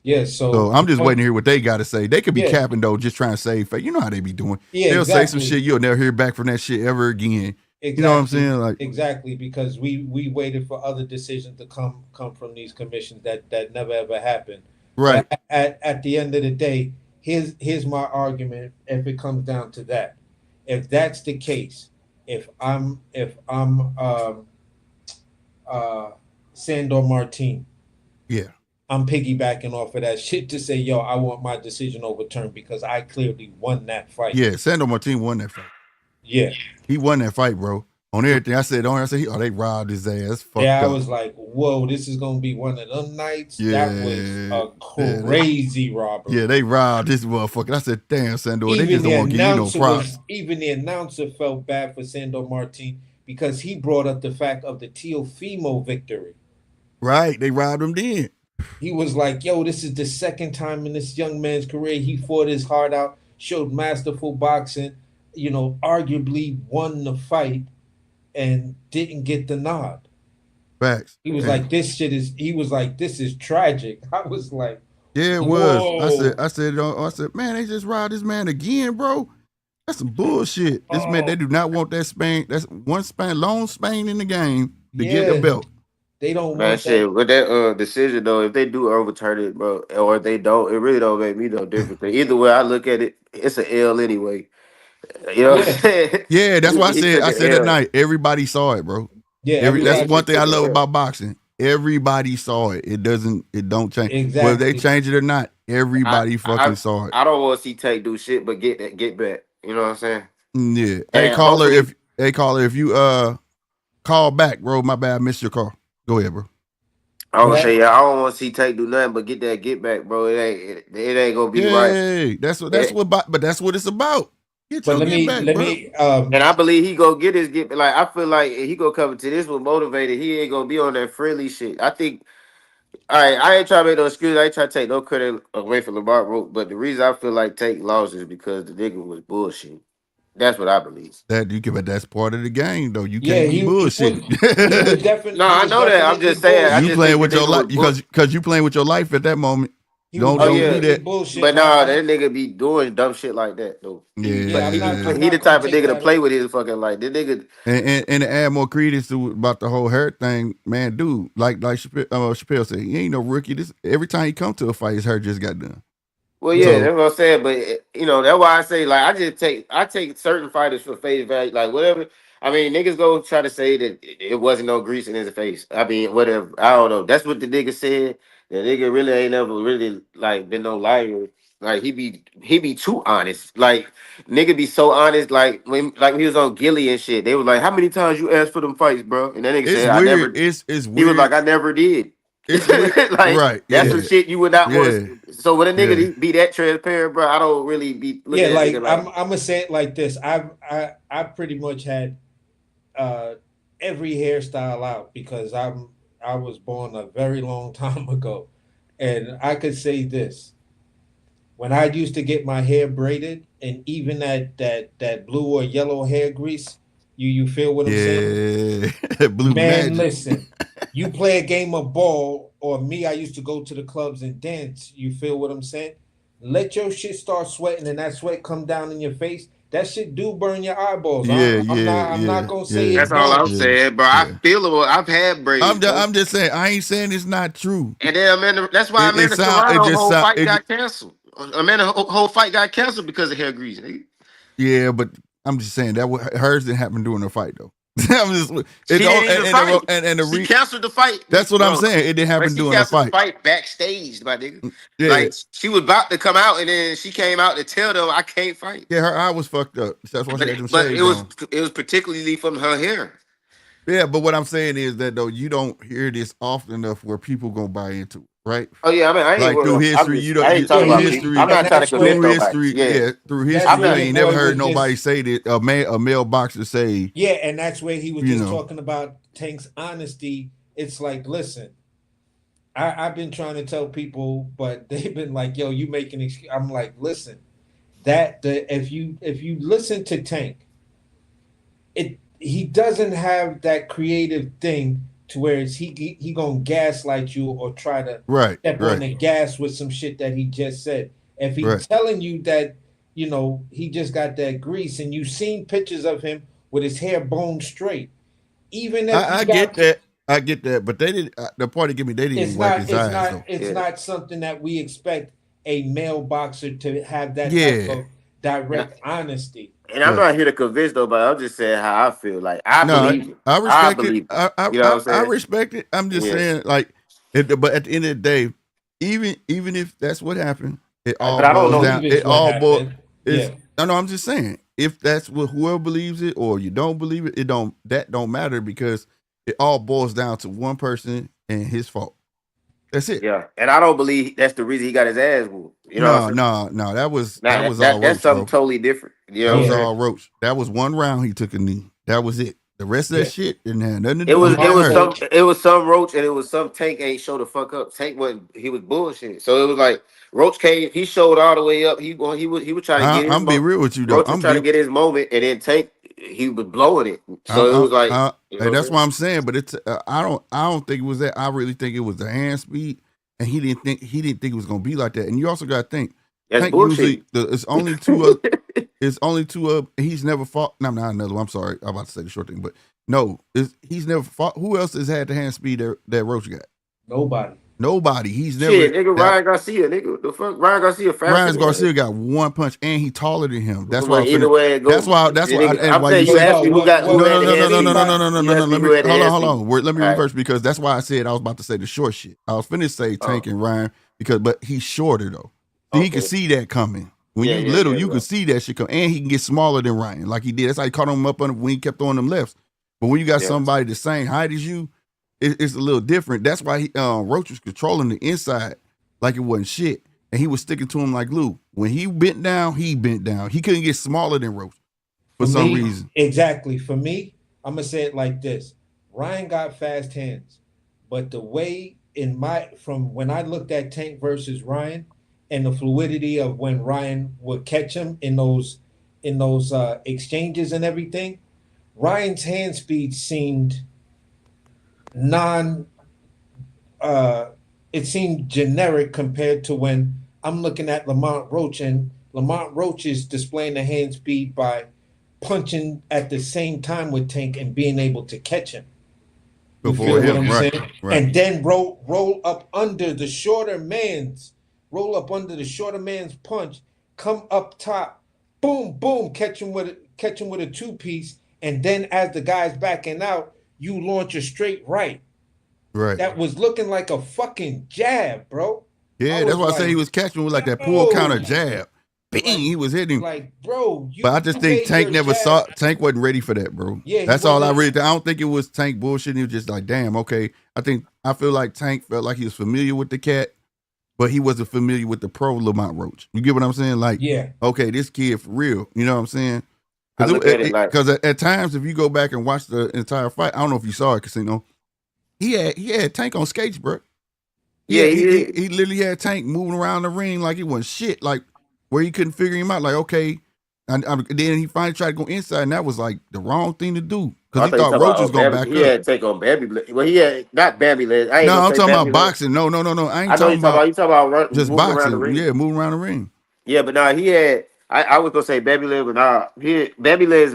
Yeah, So I'm just waiting to hear what they got to say. They could be Yeah. capping though, just trying to save face. You know how they be doing. Yeah, They'll say some exactly. shit, you'll never hear back from that shit ever again. Exactly. You know what I'm saying? Like, exactly, because we waited for other decisions to come from these commissions that never ever happened. right. But at the end of the day, here's my argument. If it comes down to that, if that's the case, if I'm Sandor Martin, Yeah. I'm piggybacking off of that shit to say, yo, I want my decision overturned because I clearly won that fight. Yeah, Sandor Martin won that fight. Yeah. He won that fight, bro. On everything. I said, they robbed his ass. Fucked Yeah, I up. was like, whoa, this is gonna be one of them nights. Yeah. That was a crazy robbery. Yeah, they robbed this motherfucker. I said, damn, Sandor, they Even just the don't want to give you no announcer props. even the announcer felt bad for Sandor Martin because he brought up the fact of the Teofimo victory. Right. They robbed him then. He was like, yo, this is the second time in this young man's career he fought his heart out, showed masterful boxing, arguably won the fight and didn't get the nod. Facts. He was like, this is tragic. I was like, yeah, it whoa. was. I said, man, they just robbed this man again, bro. That's some bullshit. This man, they do not want that Spain. That's one lone Spain in the game to get the belt. They don't Man, want shit, that. with that decision though, if they do overturn it, bro, or if they don't, it really don't make me no difference. Either way I look at it, it's an L anyway. You know what I'm saying? Yeah, that's why I He said took an that L. night. Everybody saw it, bro. Yeah, that's one thing I love it. about boxing. Everybody saw it. It don't change. Exactly. Whether they change it or not, everybody fucking saw it. I don't want to see Tank do shit, but get back. You know what I'm saying? Yeah. And Hey caller, if you call back, bro. My bad, I missed your call. Go ahead, bro. I would say, I don't want to see Tank do nothing but get back, bro. It ain't gonna be right. That's what it's about. Get your get back, bro. And I believe he go get his get. Like I feel like he go come to this one motivated. He ain't gonna be on that friendly shit. I think. All right, I ain't trying to make no excuse. I ain't trying to take no credit away from Lamar Root. But the reason I feel like Tank lost is because the nigga was bullshit. That's what I believe. That's part of the game, though. You can't be bullshit. No, I know that. I'm just saying. You playing with your life because you playing with your life at that moment. Don't do that. Bullshit, but nah, that nigga be doing dumb shit like that though. Yeah, he the type of nigga to play with his fucking life. This nigga and to add more credence to about the whole hurt thing, man, dude. Like Chappelle said, he ain't no rookie. This every time he come to a fight, his hurt just got done. Well, yeah, that's what I'm saying. But that's why I say like I take certain fighters for face value. Like whatever. I mean, niggas go try to say that it wasn't no grease in his face. I mean, whatever. I don't know. That's what the nigga said. The nigga really ain't never really like been no liar. Like he be too honest. Like nigga be so honest. Like when he was on Gilly and shit. They was like, "How many times you asked for them fights, bro?" And that nigga It's said, "I weird. never." It's He was weird. like, "I never did." It's weird. Like Right. that's Yeah. some shit you would not want Yeah. to. So when a nigga Yeah. be that transparent, bro, I don't really be looking Yeah, at like nigga like. I'm gonna say it like this. I pretty much had every hairstyle out because I was born a very long time ago, and I could say this: when I used to get my hair braided, and even that blue or yellow hair grease, you feel what I'm saying? Yeah. Blue Man, magic. listen, you play a game of ball, or me, I used to go to the clubs and dance. You feel what I'm saying? Let your shit start sweating, and that sweat come down in your face. That shit do burn your eyeballs. Yeah. I'm not Yeah. gonna say Yeah. That's it all I'm don't. Yeah. saying, bro. I Yeah. feel it. I've had braids, bro. I'm just saying. I ain't saying it's not true. And then Amanda, that's why It Amanda sound. It Serrano just whole sound. fight got canceled. Amanda whole fight got canceled because of hair grease. Nigga. Yeah, but I'm just saying that hers didn't happen during the fight though. I'm just She it don't ain't even fight. and the She canceled the fight, that's what I'm bro. saying. It didn't But happen she during the canceled the fight. fight backstage, my nigga. Yeah, Like she was about to come out, and then she came out to tell them I can't fight. yeah, her eye was fucked up. That's why she had them But shades on. it was particularly from her hair. Yeah, but what I'm saying is that though you don't hear this often enough where people gonna buy into it, right? Oh yeah, I mean I ain't Like through worried. history, you don't I ain't through talking Yeah, about people. history, I'm not and trying to that's where convince through nobody. history, Yeah, yeah, through that's history, you where not. your ain't never boy heard was nobody just say that a male boxer say, yeah, and that's where he was you just know, talking about Tank's honesty. It's like, listen, I've been trying to tell people, but they've been like, "Yo, you making excuse." I'm like, listen, if you listen to Tank, he doesn't have that creative thing to where he gonna gaslight you or try to right, step on right, the gas with some shit that he just said. If he right. telling you that he just got that grease, and you've seen pictures of him with his hair bone straight, even if I he get got that, I get that, but they didn't. The party give me they didn't even wipe his eyes though. it's Yeah. not something that we expect a male boxer to have that type Yeah, of direct honesty. And I'm right. not here to convince nobody. I'm just saying how I feel. Like I No, believe it. I I respect it. believe it. You know what I'm I saying? respect it. I'm just Yeah. saying, like, but at the end of the day, even if that's what happened, it all But I don't boils know. down. Believe it's It what all boils. happened. Is Yeah. I know. I'm just saying, if that's what whoever believes it or you don't believe it, that don't matter because it all boils down to one person and his fault. That's it. Yeah. And I don't believe that's the reason he got his ass whooped. You know what No, I'm saying? no, no. That was Now all that's roach, something bro. totally different. You know That what I'm was Yeah. saying? all roach. That was one round he took a knee. That was it. The rest of that Yeah. shit didn't have nothing to It do was with it getting was hurt. some it was some Roach and it was some Tank ain't show the fuck up. Tank he was bullshit. So it was like Roach came, he showed all the way up. He was trying to get his I'm be real with you though. Roach was trying to get his moment, and then Tank he was blowing it. So it I'm, was like, I, you know and what I'm that's saying? what I'm saying. But it's I don't think it was that. I really think it was the hand speed, and he didn't think it was gonna be like that. And you also got to think That's Tank bullshit. usually it's only two. It's only two. He's never fought. No, not another one. I'm sorry. I'm about to say the short thing, but no, he's never fought. Who else has had the hand speed that Roach got? Nobody. Nobody. He's never Shit, nigga, that. Ryan Garcia, nigga, what the fuck? Ryan Garcia faster Ryan than Garcia him. got one punch, and he taller than him. That's why Well, I'm either finna. way it That's go, why. nigga, And I'm why saying you you said asked me who no, had no, the no, no, hand no, no, speed. no, no, no, no, You no, no. asked me Let who me had the hand hold speed. on. Let me All right. reverse because that's why I said I was about to say the short shit. I was finna say Tank Oh, and Ryan but he's shorter though. See, he could okay. see that coming. When Yeah, you yeah, little, yeah, you yeah. could see that shit come, and he can get smaller than Ryan, like he did. That's how he caught him up on when he kept throwing them lefts. But when you got Yeah. somebody the same height as you, it's a little different. That's why Roach was controlling the inside like it wasn't shit, and he was sticking to him like glue. When he bent down, he bent down. He couldn't get smaller than Roach for For some me, reason. exactly. For me, I'm gonna say it like this: Ryan got fast hands, but the way from when I looked at Tank versus Ryan, and the fluidity of when Ryan would catch him in those exchanges and everything, Ryan's hand speed seemed non it seemed generic compared to when I'm looking at Lamont Roach, and Lamont Roach is displaying the hand speed by punching at the same time with Tank and being able to catch him. You Before feel what him, I'm right, saying? right. And then roll up under the shorter man's punch, come up top, boom, boom, catch him with a two piece, and then as the guy's backing out, you launch a straight right Right. that was looking like a fucking jab, bro. Yeah, I that's was why I say he like, was catching with like that pull counter yo, jab. Bing, like, he was hitting. like, bro, But you I just think made Tank your never jab. Tank wasn't ready for that, bro. Yeah, he That's all I wasn't. really. I don't think it was Tank bullshit. He was just like, damn, okay. I feel like Tank felt like he was familiar with the cat, but he wasn't familiar with the pro Lamont Roach. You get what I'm saying? Like, Yeah, okay, this kid for real. You know what I'm saying? I look at it like Because at times, if you go back and watch the entire fight, I don't know if you saw it, Casino. He had Tank on skates, bro. yeah, He literally had Tank moving around the ring like it was shit, like where he couldn't figure him out. Like, okay, and then he finally tried to go inside, and that was like the wrong thing to do because I he thought you thought talking Roach about was gonna Bambi. back He up. had to take on Bambi. Well, he had not Bambi legs. I ain't No, gonna I'm say talking Bambi about legs. boxing. No. I ain't I know talking about you talking about just moving around the boxing. ring. Yeah, moving around the ring. Yeah, but nah, he had. I was gonna say Bambi legs, but nah, Bambi legs.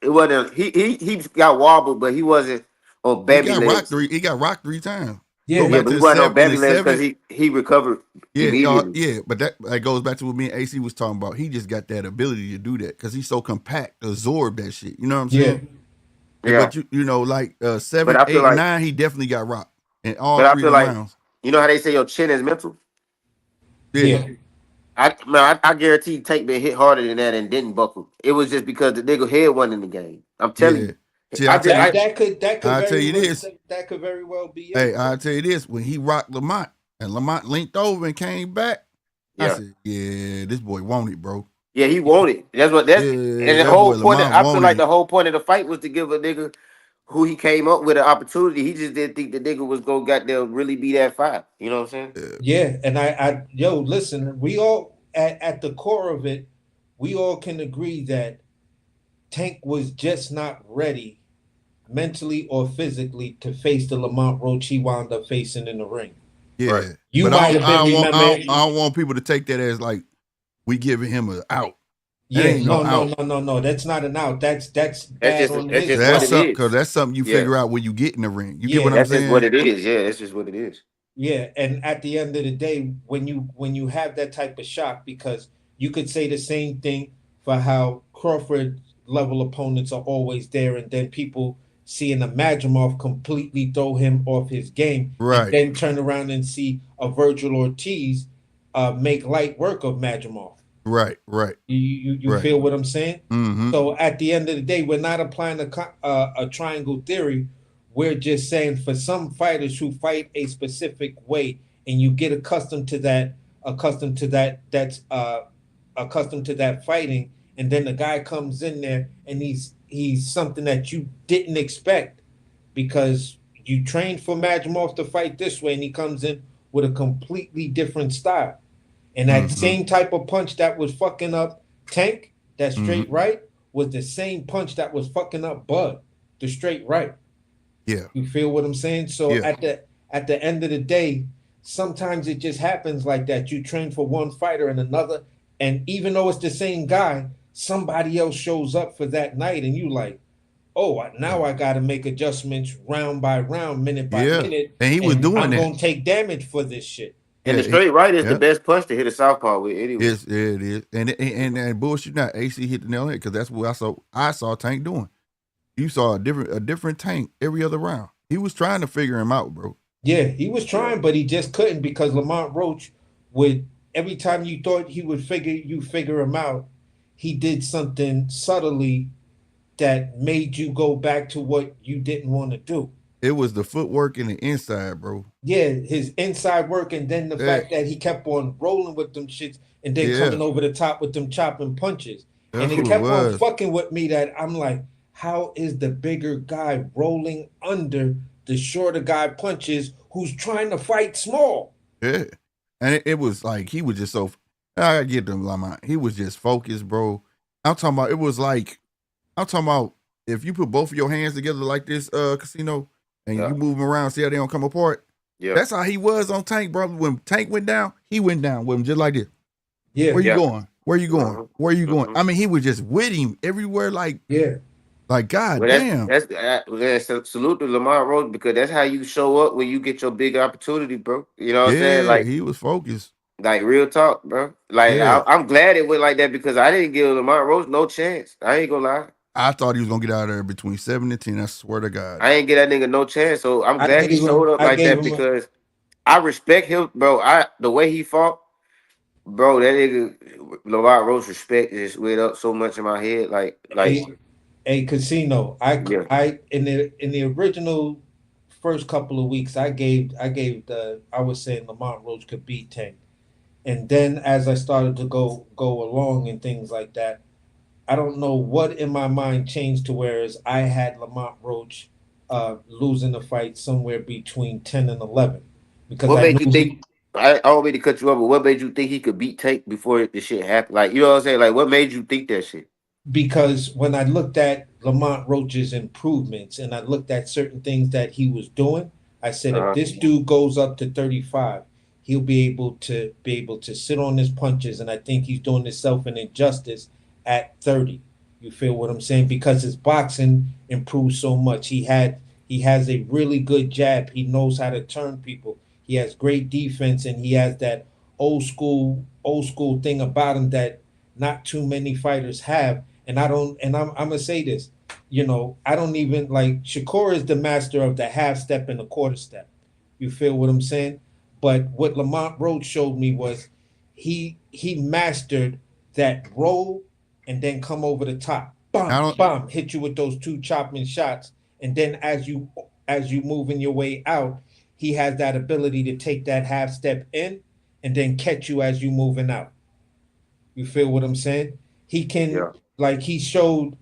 It wasn't. He got wobbled, but he wasn't on He Bambi got rocked legs. three. He got rocked 3 times. Go yeah, Yeah, back but to he the wasn't on seven in the Bambi legs because seven. he recovered immediately. Yeah, but that goes back to what me and AC was talking about. He just got that ability to do that because he's so compact, to absorb that shit. You know what I'm yeah. saying? Yeah, But you know, like but 7, I feel 8, like, 9, he definitely got rocked in all but I three of feel them like, rounds. you know how they say your chin is mental. Yeah, Yeah. I guarantee Tank been hit harder than that and didn't buckle. It was just because the nigga head wasn't in the game. I'm telling yeah. you. See, I just, I I tell you this. that could very well be Hey, it. I tell you this. When he rocked Lamont and Lamont linked over and came back, I yeah. said, yeah, this boy want it, bro. Yeah, he wanted. Yeah, And the that whole boy point. Lamont I feel like wanted the it. whole point of the fight was to give a nigga who he came up with an opportunity. He just didn't think the nigga was gonna goddamn really be that fight. You know what I'm saying? Yeah, and yo, listen, we all at the core of it, we all can agree that Tank was just not ready mentally or physically to face the Lamont Roach he wound up facing in the ring. Right. Yeah, You but might have been I don't want people to take that as like we giving him an out. That Yeah, ain't no out. no. That's not an out. That's That's bad on that's his just what That's it part. something because is. that's something you Yeah. figure out when you get in the ring. You get Yeah, what I'm That's just what saying? it is. Yeah, that's just what it is. yeah. And at the end of the day, when you have that type of shock, because you could say the same thing for how Crawford level opponents are always there, and then people seeing a Madrimov completely throw him off his game, and Right, then turn around and see a Virgil Ortiz make light work of Madrimov. right. You Right. feel what I'm saying? Mm-hmm. So at the end of the day, we're not applying a triangle theory. We're just saying for some fighters who fight a specific way, and you get accustomed to that fighting, and then the guy comes in there and he's something that you didn't expect because you trained for Madrimov to fight this way, and he comes in with a completely different style. And that Mm-hmm. same type of punch that was fucking up Tank, that straight Mm-hmm. right, was the same punch that was fucking up Bud, the straight right. Yeah, You feel what I'm saying? So yeah. at the end of the day, sometimes it just happens like that. You train for one fighter and another, and even though it's the same guy, somebody else shows up for that night, and you like, oh, now I got to make adjustments round by round, minute by Yeah. minute, And he was and doing I'm that. gonna take damage for this shit. And Yeah, the straight right is the yeah. best punch to hit a southpaw with anyway. It is. And bullshit not AC hit the nail on it because that's what I saw Tank doing. You saw a different Tank every other round. He was trying to figure him out, bro. Yeah, he was trying, but he just couldn't because Lamont Roach would every time you thought he would figure him out, he did something subtly that made you go back to what you didn't want to do. It was the footwork and the inside, bro. Yeah, his inside work, and then the fact that he kept on rolling with them shits and then coming over the top with them chopping punches. That's And it what kept it on was. fucking with me that I'm like, how is the bigger guy rolling under the shorter guy punches who's trying to fight small? Yeah. And it was like he was just so I gotta get them Lamont. He was just focused, bro. I'm talking about if you put both of your hands together like this, Casino, and you move them around, see how they don't come apart. Yeah. That's how he was on Tank, bro. When Tank went down, he went down with him just like this. Yeah. Where you going? Where you going? Uh-huh. Where you going? Mhm. I mean, he was just with him everywhere, like God Well, damn. that's salute to Lamar Rose because that's how you show up when you get your big opportunity, bro. You know what I'm saying? Yeah, he was focused. Like real talk, bro. Like Yeah. I'm glad it went like that because I didn't give Lamar Rose no chance. I ain't gonna lie. I thought he was gonna get out of there between 7 and 10. I swear to God. I ain't get that nigga no chance. So I'm I glad he gave him. showed up I like gave that him. because I respect him, bro. The way he fought, bro. That nigga Lamar Roach respect just went up so much in my head. Like A casino. yeah. I in the original first couple of weeks, I was saying Lamont Roach could beat Tank, and then as I started to go along and things like that, I don't know what in my mind changed to whereas I had Lamont Roach losing the fight somewhere between 10 and 11 because What I made you knew think? I don't mean to cut you off, but what made you think he could beat Tank before the shit happened? Like you know what I'm saying? Like what made you think that shit? because when I looked at Lamont Roach's improvements and I looked at certain things that he was doing, I said if Uh-huh. this dude goes up to 35, he'll be able to sit on his punches, and I think he's doing himself an injustice at 30. You feel what I'm saying? Because his boxing improved so much. He has a really good jab. He knows how to turn people. He has great defense, and he has that old school thing about him that not too many fighters have. And I don't. And I'm gonna say this. I don't even like Shakur is the master of the half step and the quarter step. You feel what I'm saying? But what Lamont Roach showed me was he mastered that roll and then come over the top. Bam, bam, hit you with those two chopping shots. And then as you moving your way out, he has that ability to take that half step in and then catch you as you moving out. You feel what I'm saying? He can Yeah. like he showed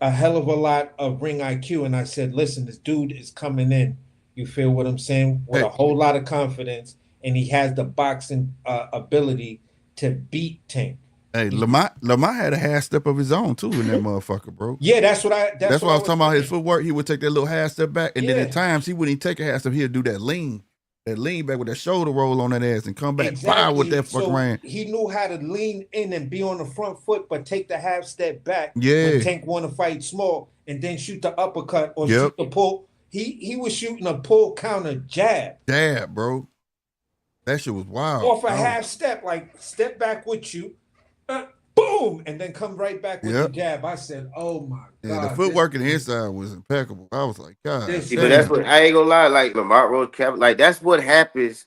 a hell of a lot of ring IQ, and I said, listen, this dude is coming in. You feel what I'm saying? With a whole lot of confidence, and he has the boxing ability to beat Tank. Hey, Lamont had a half step of his own too in that motherfucker, bro. Yeah, that's what I. That's why I was talking about his thinking. footwork. He would take that little half step back, and then Yeah. at times he wouldn't even take a half step. He'd do that lean back with that shoulder roll on that ass and come back fire with that fucking ran. He knew how to lean in and be on the front foot, but take the half step back Yeah. when Tank want to fight small, and then shoot the uppercut or shoot the pull. He was shooting a pull counter jab. Jab, bro. That shit was wild. Off a half step, like step back with you, boom, and then come right back with the jab. I said, "Oh my god!" Yeah, the footwork and the inside was impeccable. I was like, God. See, but that's what I ain't gonna lie. Like Lamont Roach, like that's what happens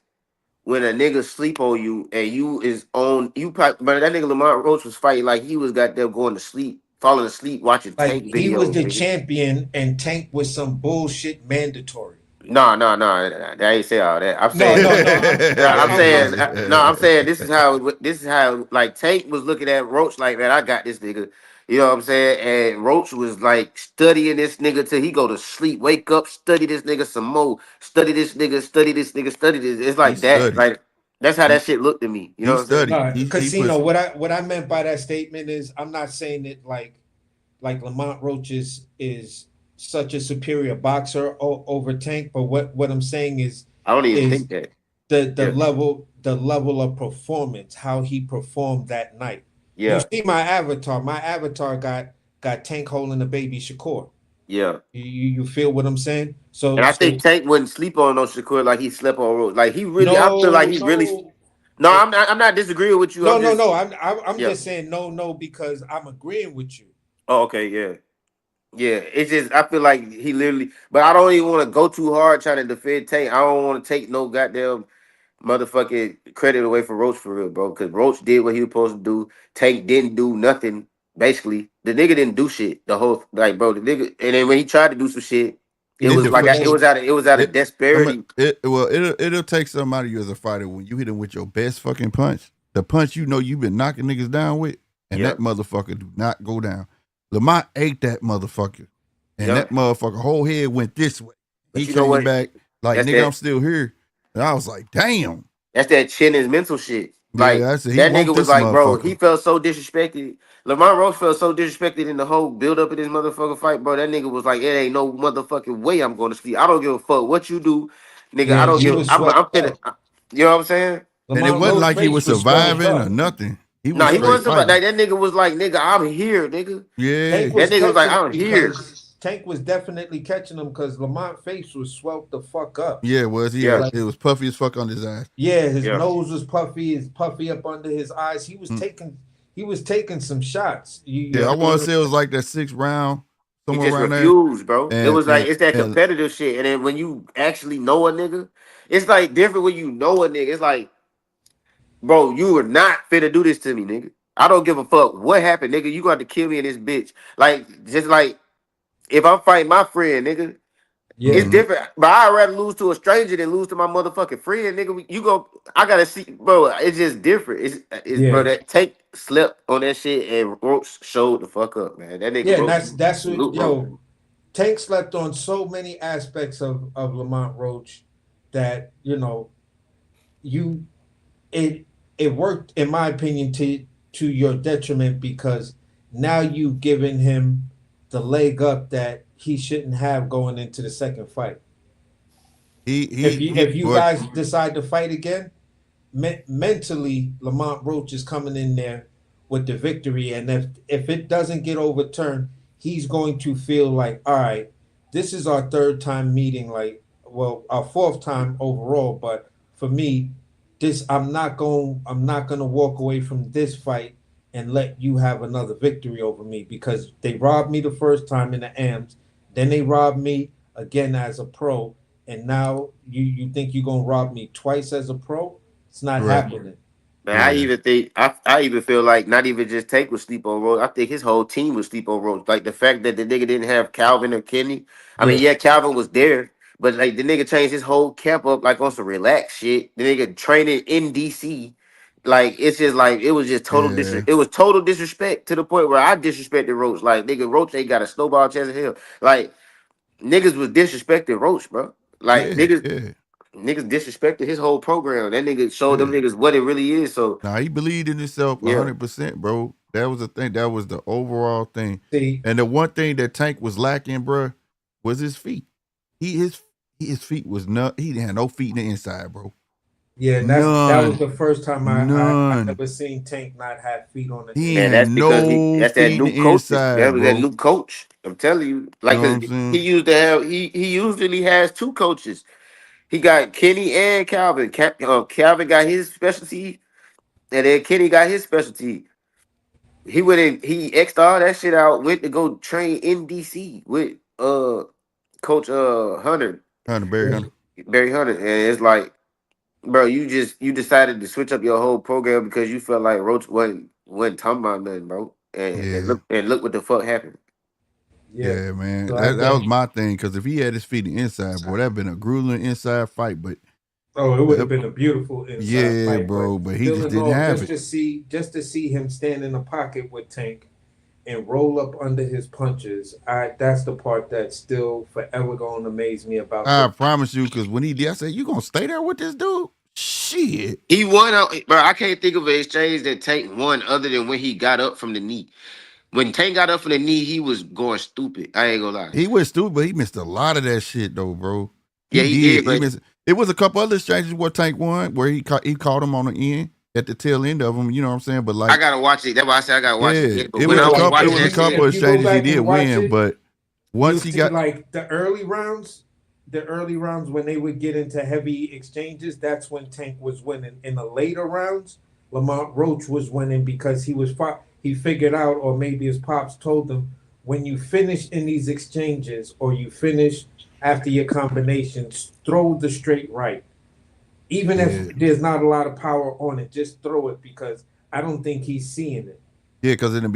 when a nigga sleep on you and you is on you. But that nigga Lamont Roach was fighting like he was goddamn going to sleep, falling asleep watching like Tank videos. He was the champion, and Tank was some bullshit mandatory. No, I ain't say all that. I'm saying, I'm saying this is how like Tank was looking at Roach like, man, I got this nigga. You know what I'm saying? And Roach was like studying this nigga till he go to sleep, wake up, study this nigga some more, study this nigga, study this nigga, study this. It's like that. Like that's how that shit looked to me. You know what I'm saying? Casino. What I meant by that statement is I'm not saying it like Lamont Roach is such a superior boxer over Tank, but what I'm saying is I don't even think that the level of performance, how he performed that night. Yeah, you see my avatar. My avatar got Tank holding the baby Shakur. Yeah, you feel what I'm saying? So, and I think Tank wouldn't sleep on no Shakur like he slept on Roach. Like he really, I feel like he really. No, I'm not disagreeing with you. No. I'm just saying no because I'm agreeing with you. Oh, okay, yeah. Yeah, it's just I feel like he literally, but I don't even want to go too hard trying to defend Tank. I don't want to take no goddamn motherfucking credit away from Roach for real, bro. Because Roach did what he was supposed to do. Tank didn't do nothing. Basically, the nigga didn't do shit. The whole like, bro, the nigga, and then when he tried to do some shit, it was like it was out of desperation. It'll take something out of you as a fighter when you hit him with your best fucking punch, the punch you know you've been knocking niggas down with, and that motherfucker do not go down. Lamont ate that motherfucker, and that motherfucker whole head went this way. But he came back like, nigga, I'm still here. And I was like, damn. That's that chin is mental shit. Like that nigga was like, bro, he felt so disrespected. Lamont Roach felt so disrespected in the whole build up of this motherfucking fight, bro. That nigga was like, it ain't no motherfucking way I'm going to sleep. I don't give a fuck what you do, nigga. I don't give. I'm finna. You know what I'm saying? And it wasn't like he was surviving or nothing. He wasn't surviving. Like, that nigga was like, nigga, I'm here, nigga. Yeah. That nigga was like, I'm here. Tank was definitely catching him because Lamont's face was swelled the fuck up. Yeah, it was. It was puffy as fuck on his eyes. Yeah, his nose was puffy, puffy up under his eyes. He was he was taking some shots. You Yeah, I heard want to him? say it was like that 6th round, He somewhere just around there. refused, bro. It And was like and it's that and competitive shit. And then when you actually know a nigga, it's like different when you know a nigga. It's like, bro, you are not finna do this to me, nigga. I don't give a fuck what happened, nigga. You got to kill me in this bitch. Like, just like if I'm fighting my friend, nigga, it's Yeah, mhm. different. But I'd rather lose to a stranger than lose to my motherfucking friend, nigga. You go, I gotta see, bro. It's just different. It's bro. yeah, That Tank slept on that shit and Roach showed the fuck up, man. That nigga yeah. And Roach, that's what salute Roach. Tank slept on so many aspects of Lamont Roach that you it it worked in my opinion to your detriment because now you've given him the leg up that he shouldn't have going into the second fight. If you But guys decide to fight again, mentally, Lamont Roach is coming in there with the victory, and if it doesn't get overturned, he's going to feel like, all right, this is our third time meeting, like, well, our fourth time overall, but for me, this I'm not going to walk away from this fight and let you have another victory over me because they robbed me the first time in the AMs, then they robbed me again as a pro, and now you think you're gonna rob me twice as a pro? It's not right, happening. Man, I yeah, even think I even feel like not even just Tank would sleep on Rose. I think his whole team would sleep on Rose. Like the fact that the nigga didn't have Calvin or Kenny. I mean, Yeah, yeah, Calvin was there, but like the nigga changed his whole camp up like on some relaxed shit. The nigga training in DC. Like it's just like it was just yeah, it was total disrespect to the point where I disrespected Roach. Like nigga, Roach ain't got a snowball chance of hell. Like niggas was disrespecting Roach, bro. Like yeah, niggas yeah, niggas disrespected his whole program. That nigga showed them yeah. niggas what it really is. So Now he believed in himself yeah. 100%, bro. That was the thing. That was the overall thing. see, And the one thing that Tank was lacking, bro, was his feet. His feet was not. He didn't have no feet in the inside, bro. yeah, that was None, the first time I none. ever seen Tank not have feet on the He Man, had inside. that's because no that's that feet in new the coach. That inside, was that bro. new coach. I'm telling you, You like, know what cause I'm he saying? used to have he usually has two coaches. He got Kenny and Calvin. Calvin got his specialty, and then Kenny got his specialty. He went in, he xed all that shit out. Went to go train in DC with Coach Hunter, Hunter Barry Yeah, Hunter. Barry Hunter, and it's like, bro, you decided to switch up your whole program because you felt like Roach wasn't talking about nothing, bro. And Yeah, look what the fuck happened. yeah. yeah, man. So I That was guess my thing. Because if he had his feet in the inside, boy, that'd been a grueling inside fight. But it would have uh, been a beautiful inside yeah, fight, but bro. But he still just in didn't all, have it. just to see him stand in the pocket with Tank and roll up under his punches, that's the part that's still forever going to amaze me about I the promise you. Because when he did, I said, "You gonna stay there with this dude?" Shit. He won, bro. I can't think of an exchange that Tank won other than when he got up from the knee. When Tank got up from the knee, he was going stupid. I ain't gonna lie. He went stupid, but he missed a lot of that shit though, bro. Yeah, He he did. did, He but missed. It was a couple other exchanges where Tank won, where he caught him on the end at the tail end of him. You know what I'm saying? But I like, gotta watch it. That's why I said I gotta watch it yeah, again. But when I was it watching was a that couple of shit, if you go exchanges he back did and watch win, it, but you'll once he see got like the early rounds when they would get into heavy exchanges, that's when Tank was winning. In the later rounds, Lamont Roach was winning because he figured out, or maybe his pops told him, when you finish in these exchanges or you finish after your combinations, throw the straight right. Even if yeah, there's not a lot of power on it, just throw it because I don't think he's seeing it. yeah, because in the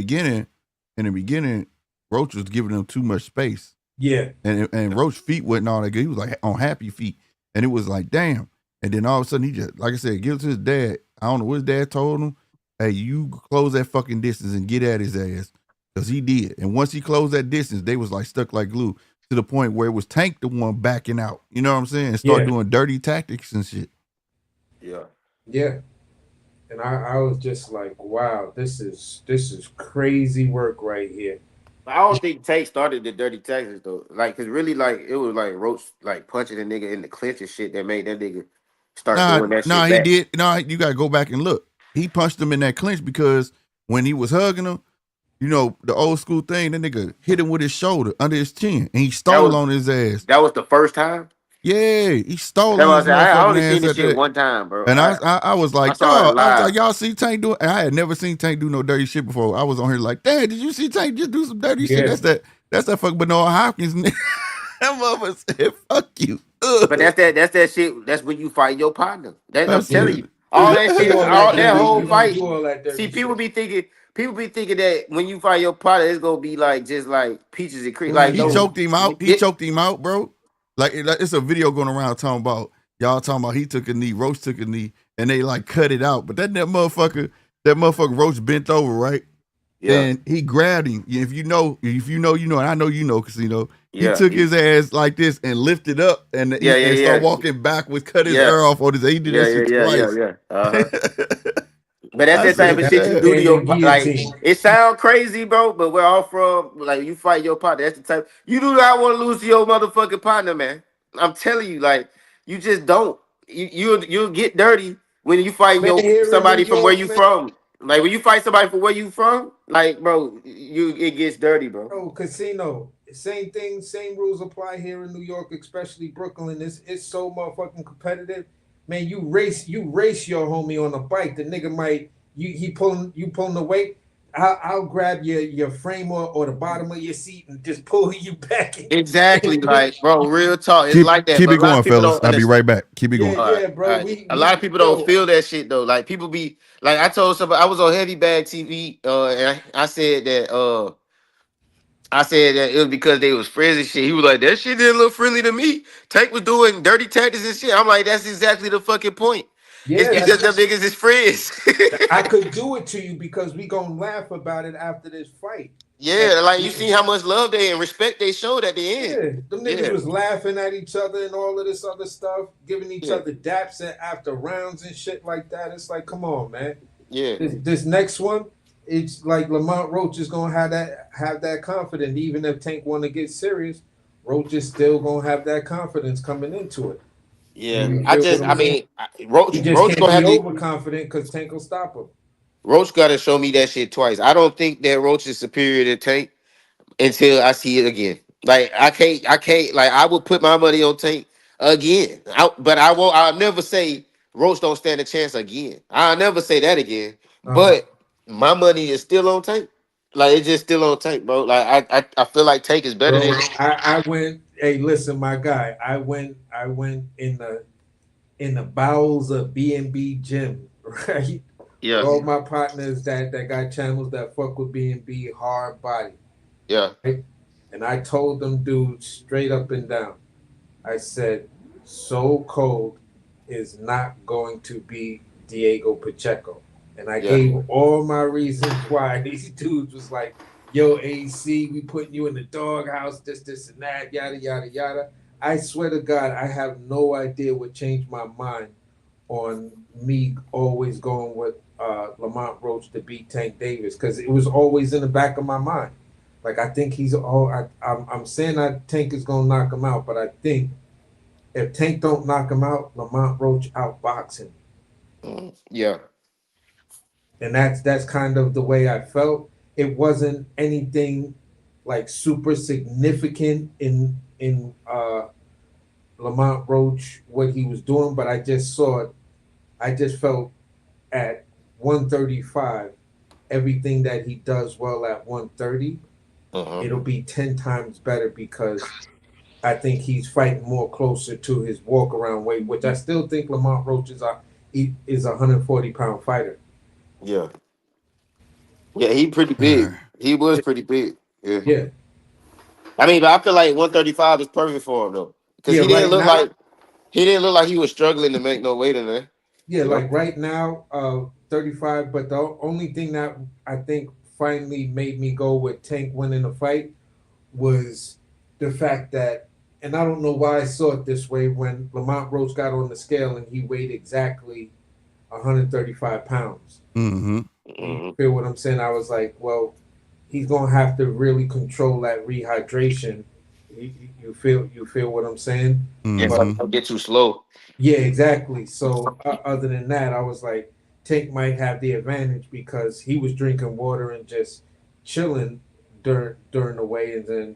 beginning, Roach was giving him too much space, Yeah, and Roach feet wasn't all that good. He was like on happy feet, and it was like damn. And then all of a sudden, he just like I said, give it to his dad. I don't know what his dad told him. Hey, you close that fucking distance and get at his ass, because he did. And once he closed that distance, they was like stuck like glue to the point where it was Tank the one backing out. You know what I'm saying? And start yeah, doing dirty tactics and shit. yeah. yeah. And I was just like, wow, this is crazy work right here. I don't think Tank started the dirty taxes though. Like, cause really, like it was like Roach like punching a nigga in the clinch and shit that made that nigga start doing that Nah, shit he back. did. Nah, you gotta go back and look. He punched him in that clinch because when he was hugging him, you know, the old school thing, that nigga hit him with his shoulder under his chin and he That stole was on his ass. that was the first time. Yeah, he stole That's on what I his said. I motherfucking only seen ass this at shit that. one time, bro. And I was I like, saw it dog, I was like, live. y'all see Tank do it? And I had never seen Tank do no dirty shit before. I was on here like, damn, did you see Tank just do some dirty shit? Yeah. That's that fucking Bernard Hopkins. That motherfucker said, fuck you. But that's that shit. That's when you fight your partner. I'm That's telling it. you, all that Do shit, all that all that dirty. whole You don't fight. do all that dirty See, shit. people be thinking that when you fight your partner, it's gonna be like just like peaches and cream. Like He no, choked him out. He choked him out, bro. Like it's a video going around talking about y'all talking about he took a knee, Roach took a knee, and they like cut it out. But that motherfucker Roach bent over, right? yeah, And he grabbed him. If you know, you know, and I know you know, Casino. He yeah, took his ass like this and lifted up and yeah, and started yeah, walking backwards, cut his yeah, hair off on his. He did yeah, that yeah, shit yeah, yeah, twice. yeah. But that's I the type said, of That's shit you damn. do to and your then like. guillotine. It sound crazy, bro, but we're all from like you fight your partner. That's the type you do not want to lose to your motherfucking partner, man. I'm telling you, like you just don't. You'll get dirty when you fight Man, your here in New somebody from where York, you man. from. Like when you fight somebody from where you from, like bro, it gets dirty, bro. Oh, casino. Same thing, same rules apply here in New York, especially Brooklyn. It's so motherfucking competitive. Man, you race your homie on a bike. The nigga might he pulling you pulling the weight. I'll grab your frame or the bottom of your seat and just pull you back. Exactly, like bro, real talk. It's Keep like that, keep but it a lot going, of people fellas. don't I'll be understand. right back. Keep it Yeah, going. All right, yeah, all bro. right. A lot of people don't feel that shit though. Like people be like, I told somebody I was on Heavy Bag TV, and I said that it was because they was friends and shit. He was like, that shit didn't look friendly to me. Tank was doing dirty tactics and shit. I'm like, that's exactly the fucking point. Yeah, It's just them niggas is friends. I could do it to you because we gonna laugh about it after this fight. Like, Yeah, like you see how much love they and respect they showed at the end. yeah, them niggas Yeah, was laughing at each other and all of this other stuff, giving each yeah, other daps after rounds and shit like that. It's like, come on, man. yeah. This next one, it's like Lamont Roach is gonna have that confidence. Even if Tank want to get serious, Roach is still gonna have that confidence coming into it. Yeah, You feel what I'm saying? He just Roach can't gonna be have to. overconfident because Tank will stop him. Roach got to show me that shit twice. I don't think that Roach is superior to Tank until I see it again. Like I can't. Like I would put my money on Tank again. But I won't. I'll never say Roach don't stand a chance again. I'll never say that again. Uh-huh. But my money is still on Tank. Like it's just still on Tank, bro. Like I feel like Tank is better Bro, than. I went. Hey, listen, my guy. I went in the bowels of B&B Gym, right? Yeah, All my partners that got channels that fuck with B&B hard body. yeah, Right? And I told them dudes straight up and down. I said, So Cold is not going to be Diego Pacheco. And I yeah. gave all my reasons why. These dudes was like, yo, AC, we putting you in the doghouse, this, and that, yada, yada, yada. I swear to God, I have no idea what changed my mind on me always going with Lamont Roach to beat Tank Davis because it was always in the back of my mind. Like I think he's all. I'm saying that Tank is gonna knock him out, but I think if Tank don't knock him out, Lamont Roach outbox him, Yeah. and that's kind of the way I felt. It wasn't anything like super significant in Lamont Roach what he was doing, but I just saw it. I just felt at 135, everything that he does well at 130, it'll be 10 times better because I think he's fighting more closer to his walk around weight, which I still think Lamont Roach is a 140-pound fighter. Yeah. Yeah, he pretty big. He was pretty big. Yeah. Yeah, I mean, but I feel like 135 is perfect for him though. Because yeah. Right now, he didn't look like he was struggling to make no weight in there. yeah, You know? like right now, 35. But the only thing that I think finally made me go with Tank winning the fight was the fact that, and I don't know why I saw it this way, when Lamont Roach got on the scale and he weighed exactly 135 pounds. Mm-hmm. You feel what I'm saying? I was like, well, he's gonna have to really control that rehydration. You feel what I'm saying? If But I don't get too slow. yeah, exactly. So other than that, I was like, Tank might have the advantage because he was drinking water and just chilling during the weigh, and then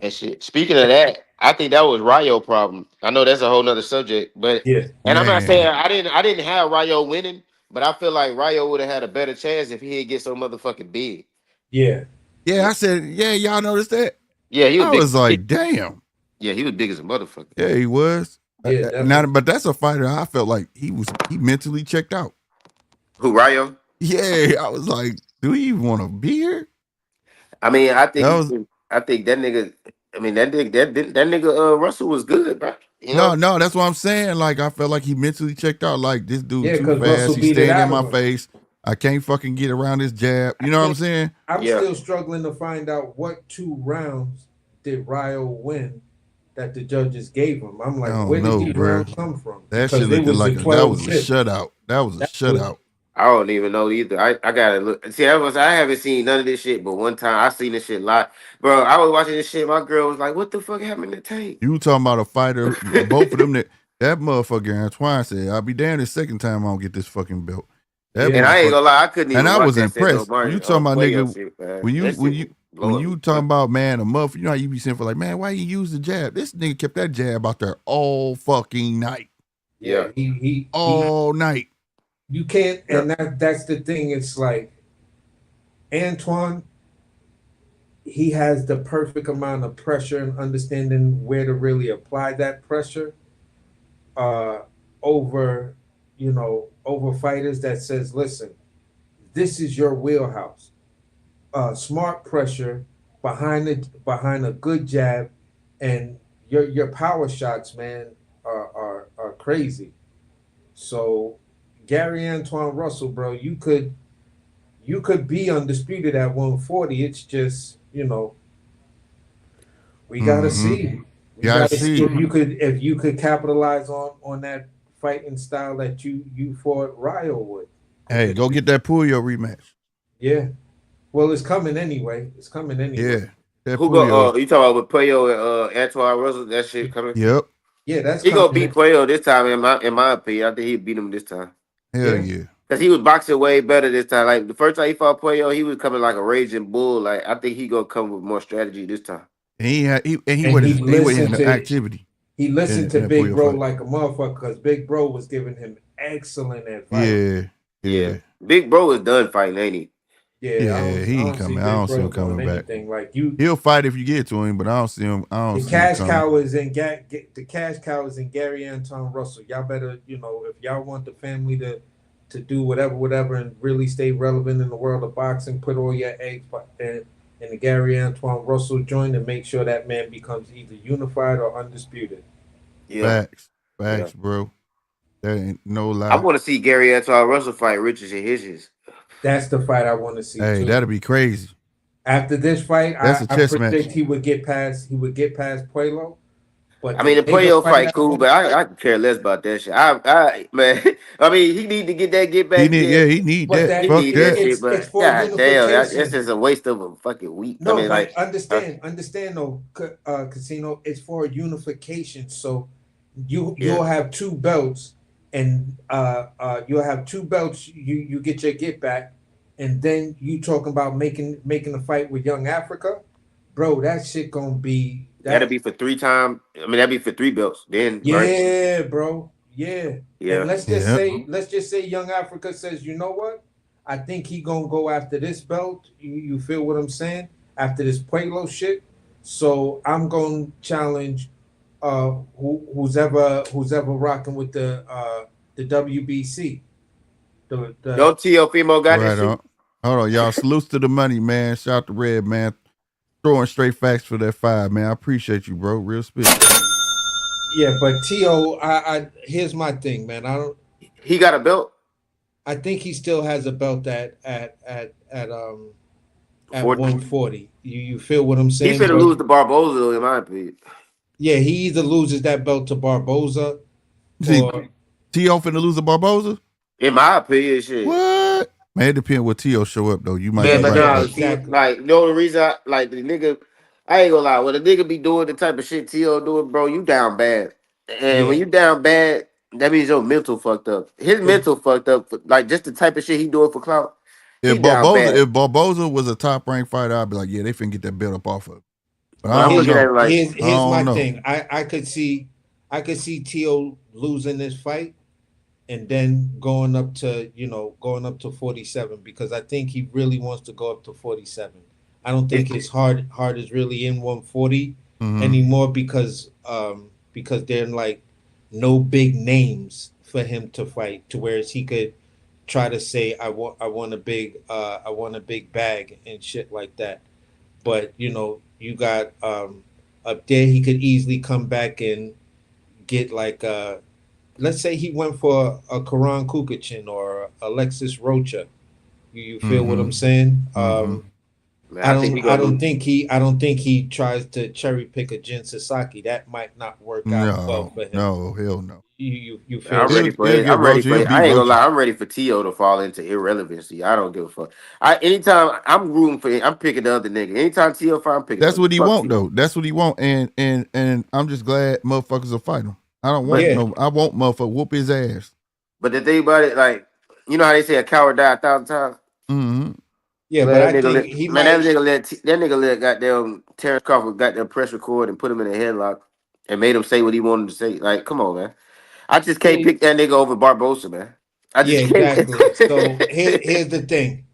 And shit. Speaking of that, I think that was Ryo problem. I know that's a whole nother subject, but Yeah. and I'm not saying Man. I didn't have Ryo winning, but I feel like Ryo would have had a better chance if he didn't get so motherfucking big. Yeah. Yeah, I said, yeah, y'all noticed that? Yeah, he was I big. was like, damn. Yeah, he was big as a motherfucker. Yeah, he was. Yeah, Now, definitely. but that's a fighter I felt like he mentally checked out. Who, Ryo? Yeah, I was like, do he even want to be here? I mean, I think That was that nigga. I mean, that nigga Russell was good, bro. You know. no, that's what I'm saying. Like, I felt like he mentally checked out. Like, this dude Yeah, too because fast. Russell He's beat it staying in out my of him. face. I can't fucking get around his jab. You know what I'm saying? I'm Yeah. still struggling to find out what 2 rounds did Ryo win that the judges gave him. I'm I like, don't where did know, these bro. rounds come from? That Because shit it looked was like the that 12 was a shit. shutout. That was a That shutout. I don't even know either. I gotta look. See, I haven't seen none of this shit, but one time I seen this shit live, bro. I was watching this shit. My girl was like, "What the fuck happened to Tank?" You talking about a fighter? Both of them that motherfucker Antoine said, "I'll be damned the second time I don't get this fucking belt." That Yeah. And I ain't motherfucker. gonna lie, I couldn't even And I watch was that shit no impressed. more. You talking about Puello nigga shit, man. when That shit was when blowing you me. talking about man a muff, you know how you be saying for like, man, why you use the jab? This nigga kept that jab out there all fucking night. Yeah, he All night. you can't, Yeah. and that's the thing. It's like Antoine, he has the perfect amount of pressure and understanding where to really apply that pressure over, over fighters that says, listen, this is your wheelhouse. Smart pressure behind a good jab, and your power shots, man, are crazy. So Gary Antoine Russell, bro, you could be undisputed at 140. It's just, we gotta see. We Gotta gotta see see. if you could capitalize on that fighting style that you fought Ryo with. Hey, go get that Puyo rematch. Yeah. Well, it's coming anyway. It's coming anyway. Yeah. That Who Puyo. go? You talking about with Puello and Antoine Russell? That shit coming. Yep. Yeah, that's He coming. gonna beat Puello this time, in my opinion. I think he beat him this time. Hell Yeah. yeah. Cause he was boxing way better this time. Like the first time he fought Puello, he was coming like a raging bull. Like I think he gonna come with more strategy this time. And he had listened the to activity. He listened in to that Big Puyo Bro fight. like a motherfucker because Big Bro was giving him excellent advice. Yeah. Yeah. Big Bro is done fighting, ain't he? Yeah, he ain't coming. I don't see him coming back. Like He'll fight if you get to him, but I don't see him. the cash cow is in the cash cow is in Gary Anton Russell. Y'all better, if y'all want the family to do whatever, and really stay relevant in the world of boxing, put all your eggs in the Gary Antoine Russell joint and make sure that man becomes either unified or undisputed. Yeah. Facts, bro. There ain't no lie. I want to see Gary Antoine Russell fight Richards and Hitchens. That's the fight I want to see. Hey, too. that'd be crazy. After this fight, That's a chess predict match. he would get past Puello. But I mean, the bigger Puello fight I cool, want- but I could care less about that shit. Man, I mean, he need to get back. He need But that. He Fuck need that. shit, but it's for god damn, unification. that's just a waste of a fucking week. No, I mean, but understand though, Casino. It's for unification. So you'll have 2 belts, and you'll have 2 belts. You get your get back, and then you talking about making a fight with Young Africa, bro. That shit gonna be that'd be for 3 times. I mean, that'd be for 3 belts. Then yeah, right? bro. Yeah. Yeah. And let's just say Young Africa says, you know what? I think he gonna go after this belt. You feel what I'm saying? After this Pueblo shit. So I'm gonna challenge who's ever rocking with the WBC. Yo, Teofimo got Right this shit. on. Hold on, y'all. Salutes to the money, man. Shout out to Red, man. Throwing straight facts for that 5, man. I appreciate you, bro. Real spit. Yeah, but Tio, I here's my thing, man. He got a belt. I think he still has a belt at 40. 140. You feel what I'm saying? He finna lose to Barboza, though, in my opinion. Yeah, he either loses that belt to Barboza or T.O. finna lose to Barboza? In my opinion, shit. What? Man, it depends what T.O. show up, though. You might Yeah, be but right. no, exactly. like, the reason the nigga, I ain't gonna lie, when a nigga be doing the type of shit T.O. doing, bro, you down bad. And when you down bad, that means your mental fucked up. His mental fucked up, like, just the type of shit he doing for clout. If Barboza was a top ranked fighter, I'd be like, yeah, they finna get that belt up off of him. But But I I'm don't looking at know. it like Here's I don't my know. thing. I could see T.O. losing this fight and then going up to 47 because I think he really wants to go up to 47. I don't think his heart is really in 140 Mhm. anymore because they're like no big names for him to fight to whereas he could try to say I want a big bag and shit like that. But you got up there he could easily come back and get like let's say he went for a Karan Kukachin or Alexis Rocha. You feel what I'm Mhm. saying? Mhm. man, I think he I gonna don't lose. think he tries to cherry pick a Jin Sasaki. That might not work out well No, for him. no, hell no. You Man, feel I'm me? ready for He'll it. get Roach. He'll beat I ain't gonna Roach. lie. I'm ready for T.O. to fall into irrelevancy. I don't give a fuck. Anytime I'm rooting for, I'm picking the other nigga. Anytime T.O. fight, I'm picking the That's other. what he Fuck want T.O. though. That's what he want. And I'm just glad motherfuckers will fight him. I don't want But Yeah, no. I want motherfucker whoop his ass. but the thing about it, like you know how they say a coward die 1,000 times. Mm-hmm. yeah, but Well, I think he might. that nigga let goddamn Terrence Crawford goddamn press record and put him in a headlock and made him say what he wanted to say. Like, come on, man. I just can't Yeah, pick that nigga over Barbosa, man. I yeah, just can't. exactly. So here's the thing.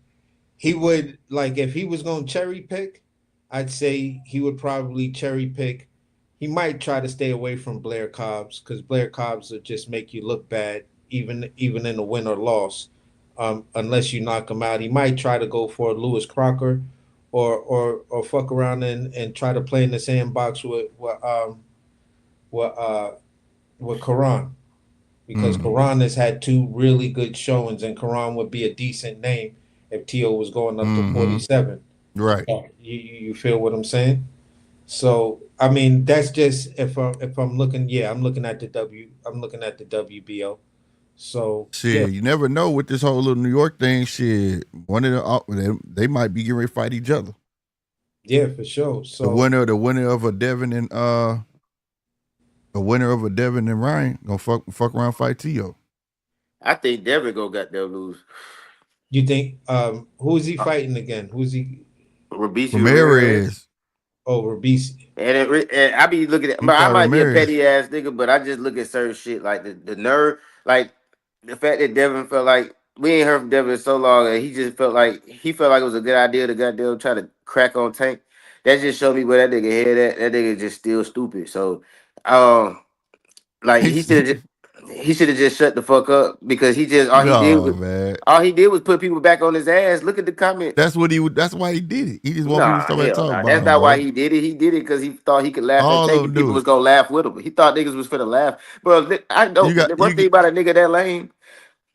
He would like if he was going to cherry pick, I'd say he would probably cherry pick. He might try to stay away from Blair Cobbs because Blair Cobbs will just make you look bad, even in a win or loss. Unless you knock him out, he might try to go for Lewis Crocker, or fuck around and try to play in the sandbox with with Karan because Mm-hmm. Karan has had two really good showings, and Karan would be a decent name if Tio was going up to Mm-hmm. 47. Right. You feel what I'm saying? So I mean, that's just if I'm looking, yeah, I'm looking at the WBO. So yeah, Shit, you never know with this whole little New York thing. Shit, one of they might be getting ready to fight each other. yeah, for sure. The So winner of a Devin and Ryan gonna fuck around fight Tio. I think Devin go goddamn lose. you think who is he fighting again? Who's he? Rabisi Ramirez. Ramirez. Oh, Rabisi. And I be looking at, He but I fought might be a Ramirez. petty ass nigga, but I just look at certain shit like the nerve, like the fact that Devin felt like we ain't heard from Devin in so long, and he felt like it was a good idea to goddamn try to crack on Tank. That just showed me where that nigga head at. That nigga just still stupid. So, like he should have just shut the fuck up because he just No, man. all he did was put people back on his ass. Look at the comments. That's what he would. That's why he did it. He just want people to Nah, start back hell talking nah. about That's him, not why bro. he did it. He did it because he thought he could laugh at All of Tank them and people do was it. gonna laugh with him. He thought niggas was finna laugh. Bro, I know You got the one thing you. about a nigga that lame,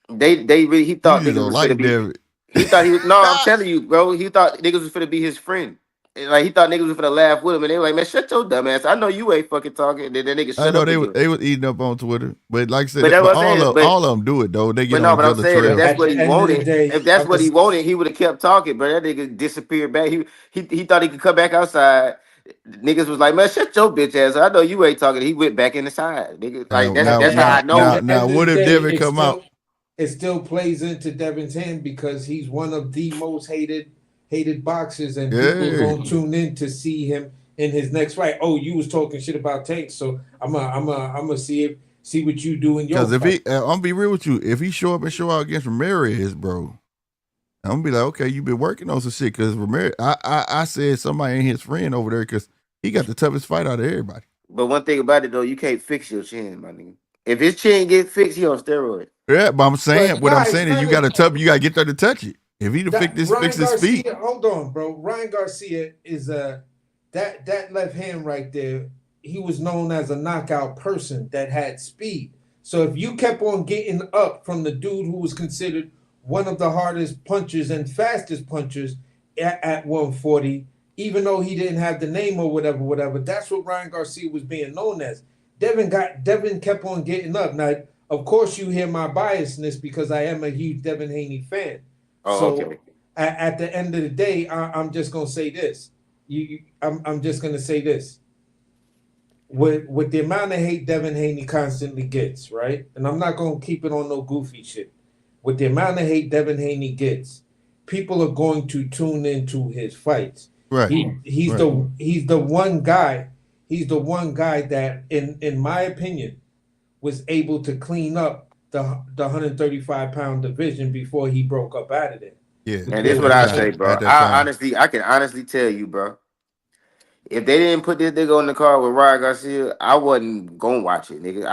they really he You thought just niggas don't was finna like be. Devin. He thought he was no. I'm telling you, bro. He thought niggas was finna be his friend. And, like he thought niggas was finna laugh with him, and they were like, "Man, shut your dumb ass. I know you ain't fucking talking." And then that nigga I shut know up again. they was eating up on Twitter, but like I But said, that's but what I'm saying. all of them do it though. They get But on no, each but I'm other saying if trail. that's At what the he end of the wanted, day, if that's I what could he wanted, he would have kept talking. But that nigga disappeared back. He thought he could come back outside. Niggas was like, man, shut your bitch ass. I know you ain't talking. He went back in the side. Nigga, like Now at, that's how I at know. the now end of what the if day, Devin come out? it still plays into Devin's hand because he's one of the most hated boxers, and people are Yeah, gonna tune in to see him in his next fight. Oh, you was talking shit about Tank, so I'm gonna see what you do in your because if fight. he, I'm gonna be real with you. If he show up and show out against Ramirez, bro, I'm gonna be like, okay, you've been working on some shit. Because Ramirez, I said somebody ain't his friend over there because he got the toughest fight out of everybody. But one thing about it though, you can't fix your chin, my nigga. If his chin get fixed, he on steroid. Yeah, but But what I'm nah, it's saying is not you got to you got to get there to touch it. If he that fix Ryan his feet, Garcia. Hold on, bro. Ryan Garcia is that left hand right there. He was known as a knockout person that had speed. So if you kept on getting up from the dude who was considered one of the hardest punchers and fastest punchers at 140, even though he didn't have the name or whatever, that's what Ryan Garcia was being known as. Devin kept on getting up. Now, of course, you hear my biasness because I am a huge Devin Haney fan. Oh, So okay. at the end of the day, I'm just gonna say this. I'm just gonna say this. With the amount of hate Devin Haney constantly gets, right? And I'm not gonna keep it on no goofy shit. With the amount of hate Devin Haney gets, people are going to tune into his fights. Right. He's Right. the one guy. He's the one guy that, in my opinion, was able to clean up the 135-pound division before he broke up out of there. Yeah. And this At is what that I time. say, At bro. that time. I can honestly tell you, bro. If they didn't put this nigga on the card with Ryan Garcia, I wasn't gonna watch it, nigga.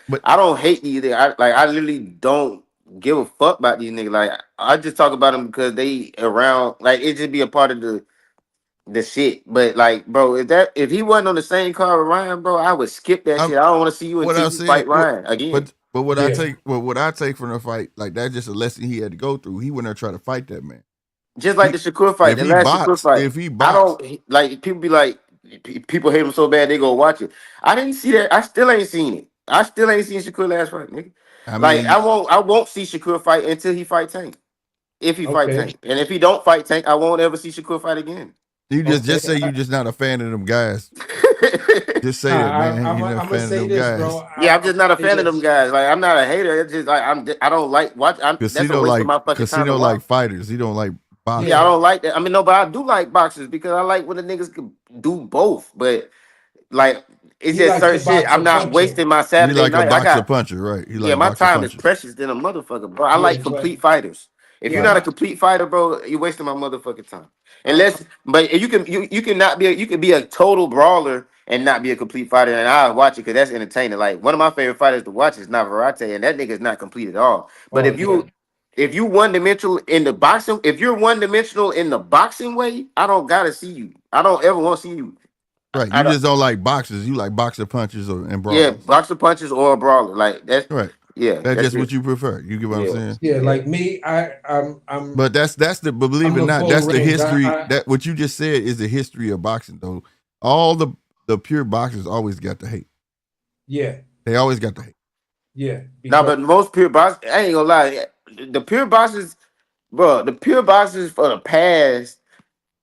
But I don't hate these niggas. I literally don't give a fuck about these niggas. Like I just talk about them because they around. Like it just be a part of the shit. But like, bro, if he wasn't on the same card with Ryan, bro, I would skip that I'm shit. I don't want to see you what until I'm you saying. fight Ryan again. But Yeah. what I take from the fight, like that's just a lesson he had to go through. He wouldn't have tried to fight that man. Just like He the Shakur fight, the last Shakur fight. if he I boxed, don't like people be like people hate him so bad they go watch it. I didn't see that. I still ain't seen it. I still ain't seen Shakur last fight, nigga. I Like mean, I won't see Shakur fight until he fight Tank. If he fight Okay. Tank, and if he don't fight Tank, I won't ever see Shakur fight again. you just Okay. say you just not a fan of them guys. Just say that, Nah, man. You're not I'm a gonna fan of say them this, guys. bro. Yeah, I'm just not a Say fan of them this. guys. Like I'm not a hater. It's just like I don't like watch. That's a waste of my fucking time to Casino watch. like fighters. He don't like boxers. Yeah, I don't like that. I mean, no, but I do like boxers because I like when the niggas can do both. But like, it's He just likes certain the shit. I'm boxer not puncher. wasting my He Saturday like a night. I boxer got puncher, right? He yeah, like my boxer time is punches. precious than a motherfucker, bro. I Yeah, like but complete fighters. If you're yeah, not a complete fighter, bro, you're wasting my motherfucking time. Unless, but you can not be you can be a total brawler and not be a complete fighter, and I'll watch it because that's entertaining. Like one of my favorite fighters to watch is Navarrete, and that nigga's not complete at all. But oh yeah, if you one dimensional in the boxing, if you're one dimensional in the boxing way, I don't gotta see you. I don't ever want to see you. Right. I You don't. just don't like boxers. You like boxer punches and Yeah, brawlers. boxer punches or a brawler, like that's Right. yeah, That's that's just what it. you prefer. You get what I'm Yeah, saying? yeah. yeah. Like me, But but believe I'm it or the not, full that's the range. history. That what you just said is the history of boxing, though. All the pure boxers always got the hate. Yeah, They always got the hate. yeah. Now, Because but most pure boxers, I ain't gonna lie, the pure boxers, bro, the pure boxers for the past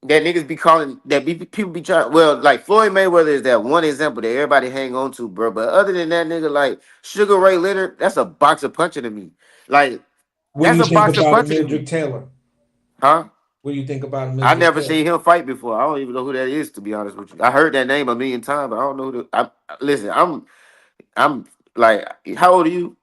that niggas be calling people be trying. Well, like Floyd Mayweather is that one example that everybody hang on to, bro. But other than that, nigga, like Sugar Ray Leonard, that's a boxer puncher to me. Like what do that's you a think boxer about puncher to Mildred me, Taylor? huh? What do you think about I Mildred never Taylor? seen him fight before. I don't even know who that is, to be honest with you. I heard that name a million times, but I don't know who. Listen, I'm like, how old are you?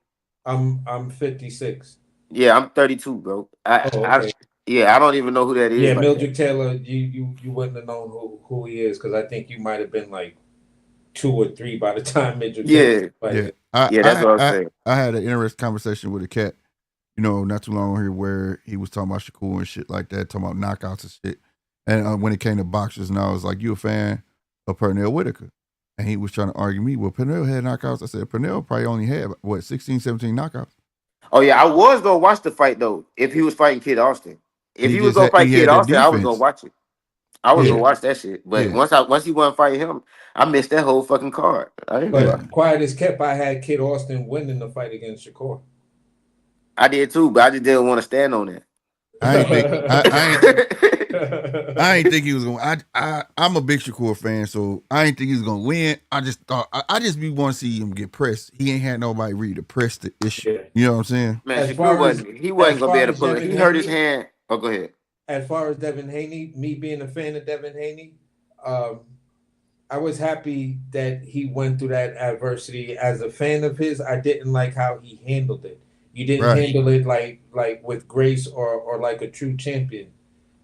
I'm 56. Yeah, I'm 32, bro. Oh, okay. Yeah, I don't even know who that is Yeah, like that. Mildred Taylor. You wouldn't have known who he is because I think you might have been like 2 or 3 by the time Mildred Taylor Yeah, was fighting. yeah, that's what I'm saying. I had an interesting conversation with a cat, not too long here, where he was talking about Shakur and shit like that, talking about knockouts and shit. And when it came to boxers, and I was like, "You a fan of Pernell Whitaker?" And he was trying to argue me. Well, Pernell had knockouts. I said Pernell probably only had 16, 17 knockouts. Oh yeah, I was gonna watch the fight though. If he was fighting Kid Austin, if he was gonna fight He Kid had that Austin, I was gonna defense. watch it. I was Yeah, gonna watch that shit. But Yeah. once he wasn't fighting him, I missed that whole fucking card. I didn't Yeah. lie. quiet as kept, I had Kid Austin winning the fight against Shakur. I did too, but I just didn't want to stand on that. I ain't think I ain't think he was gonna. I'm a big Shakur fan, so I ain't think he was gonna win. I just thought I just be want to see him get pressed. He ain't had nobody really to press the issue. Yeah. You know what I'm saying? Man, As Shakur far as he wasn't gonna be able to pull it. Devin He hurt his Haney, hand. Oh, go ahead. as far as Devin Haney, me being a fan of Devin Haney, I was happy that he went through that adversity. As a fan of his, I didn't like how he handled it. You didn't Right. handle it like with grace or like a true champion.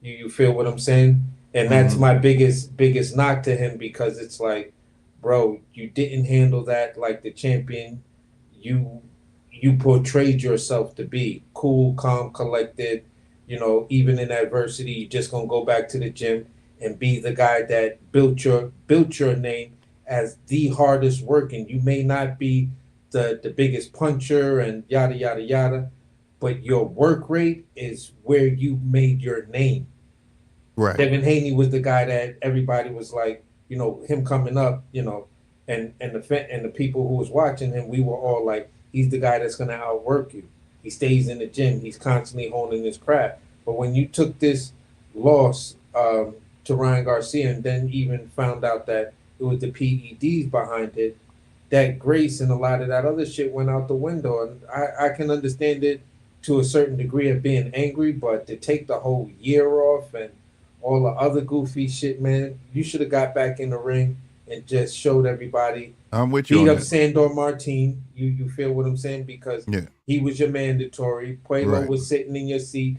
You feel what I'm saying? And that's my biggest knock to him because it's like, bro, you didn't handle that like the champion you portrayed yourself to be. Cool, calm, collected, even in adversity, you're just gonna go back to the gym and be the guy that built your name as the hardest working. You may not be the biggest puncher and yada yada yada, but your work rate is where you made your name. Right. Devin Haney was the guy that everybody was like, him coming up, and the people who was watching him, we were all like, he's the guy that's gonna outwork you. He stays in the gym. He's constantly honing his craft. But when you took this loss to Ryan Garcia and then even found out that it was the PEDs behind it, that grace and a lot of that other shit went out the window. And I can understand it to a certain degree of being angry, but to take the whole year off and all the other goofy shit, man. You should have got back in the ring and just showed everybody. I'm with you Beat on up that. Sandor Martin. You feel what I'm saying? Because Yeah. he was your mandatory. Puelo Right. was sitting in your seat.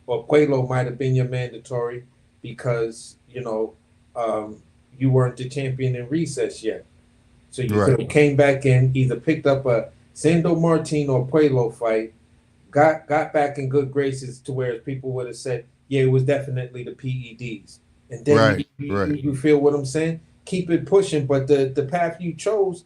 Or Puelo might have been your mandatory because you weren't the champion in recess yet. So you Right. could have came back in, either picked up a Sandor Martin or Puelo fight, got back in good graces to where people would have said, yeah, it was definitely the PEDs. And then Right. Right. you feel what I'm saying? Keep it pushing, but the path you chose,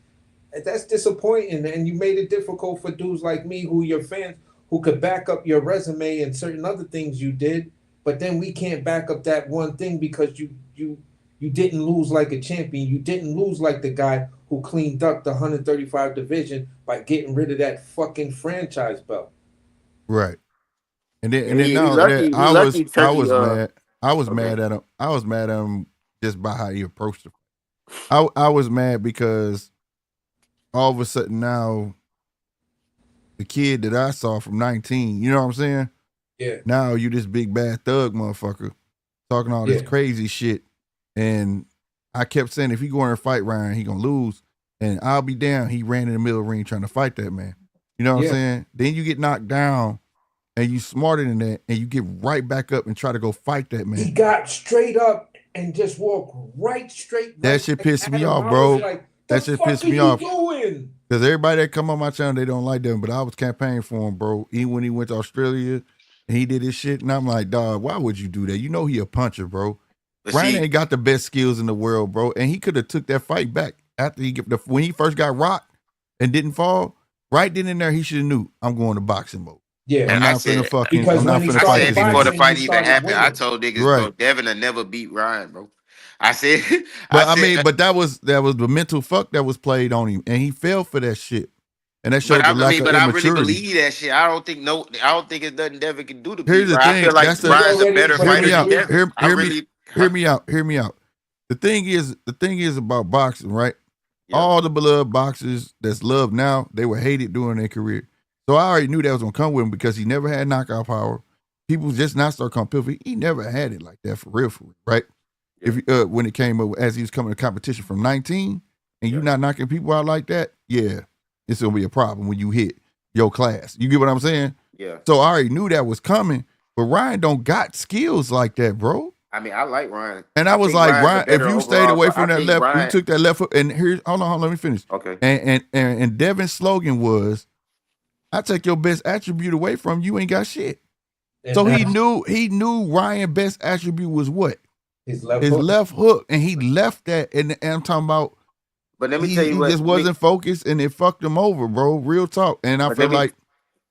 that's disappointing, and you made it difficult for dudes like me who your fans who could back up your resume and certain other things you did, but then we can't back up that one thing because you didn't lose like a champion. You didn't lose like the guy who cleaned up the 135 division by getting rid of that fucking franchise belt. Right. And then We now lucky. that We lucky. I Turkey. was mad. I was Okay. mad at him. I was mad at him just by how he approached it. I was mad because all of a sudden now the kid that I saw from 19, you know what I'm saying? Yeah. Now you this big bad thug motherfucker talking all this Yeah. crazy shit. And I kept saying if he go in there and fight Ryan, he gonna lose. And I'll be down. He ran in the middle of the ring trying to fight that man. You know what Yeah. I'm saying? Then you get knocked down and you smarter than that, and you get right back up and try to go fight that He man. got straight up and just walked right straight. That right shit back pissed at me him. off, I bro. was like, That the shit fuck pissed are me you off. doing? Because everybody that come on my channel, they don't like them. But I was campaigning for him, bro. Even when he went to Australia and he did his shit, and I'm like, dog, why would you do that? You know he a puncher, bro. But Ryan see, ain't got the best skills in the world, bro. And he could have took that fight back after when he first got rocked and didn't fall. Right then and there, he should have knew I'm going to boxing mode. Yeah. I'm and I not said, finna Because I'm when not he finna I fight said started this before the nigga. boxing, fight he even started happened, I winning. told niggas, bro, Right. Devin will never beat Ryan, bro. I said, But I mean, but that was the mental fuck that was played on him, and he fell for that shit, and that showed the lack of but I really immaturity. believe that shit. I don't think it's nothing Devin can do to beat Here's the Ryan. I feel thing. like That's the He Ryan's a already, better but hear fighter me than out. here's Devin. Hear me out. Hear me out. The thing is about boxing, right? Yeah. All the beloved boxers that's loved now, they were hated during their career. So I already knew that was gonna come with him because he never had knockout power. People just not start coming. He never had it like that for real, right? Yeah. If when it came up as he was coming to competition from 19 and you not knocking people out like that, yeah, it's gonna be a problem when you hit your class. You get what I'm saying? Yeah. So I already knew that was coming, but Ryan don't got skills like that, bro. I mean, I like Ryan. And I was think like, Ryan's a Ryan, if better you stayed overall away fighter. from I that think left, you Ryan- took that left foot, and here's hold on, let me finish. Okay. And Devin's slogan was, I take your best attribute away from you, ain't got shit. and So he now knew Ryan's best attribute was what? his left His hook. left hook. And he left that, and I'm talking about But let me he tell you what. just wasn't focused, and it fucked him over, bro. Real talk. And I But feel let me- like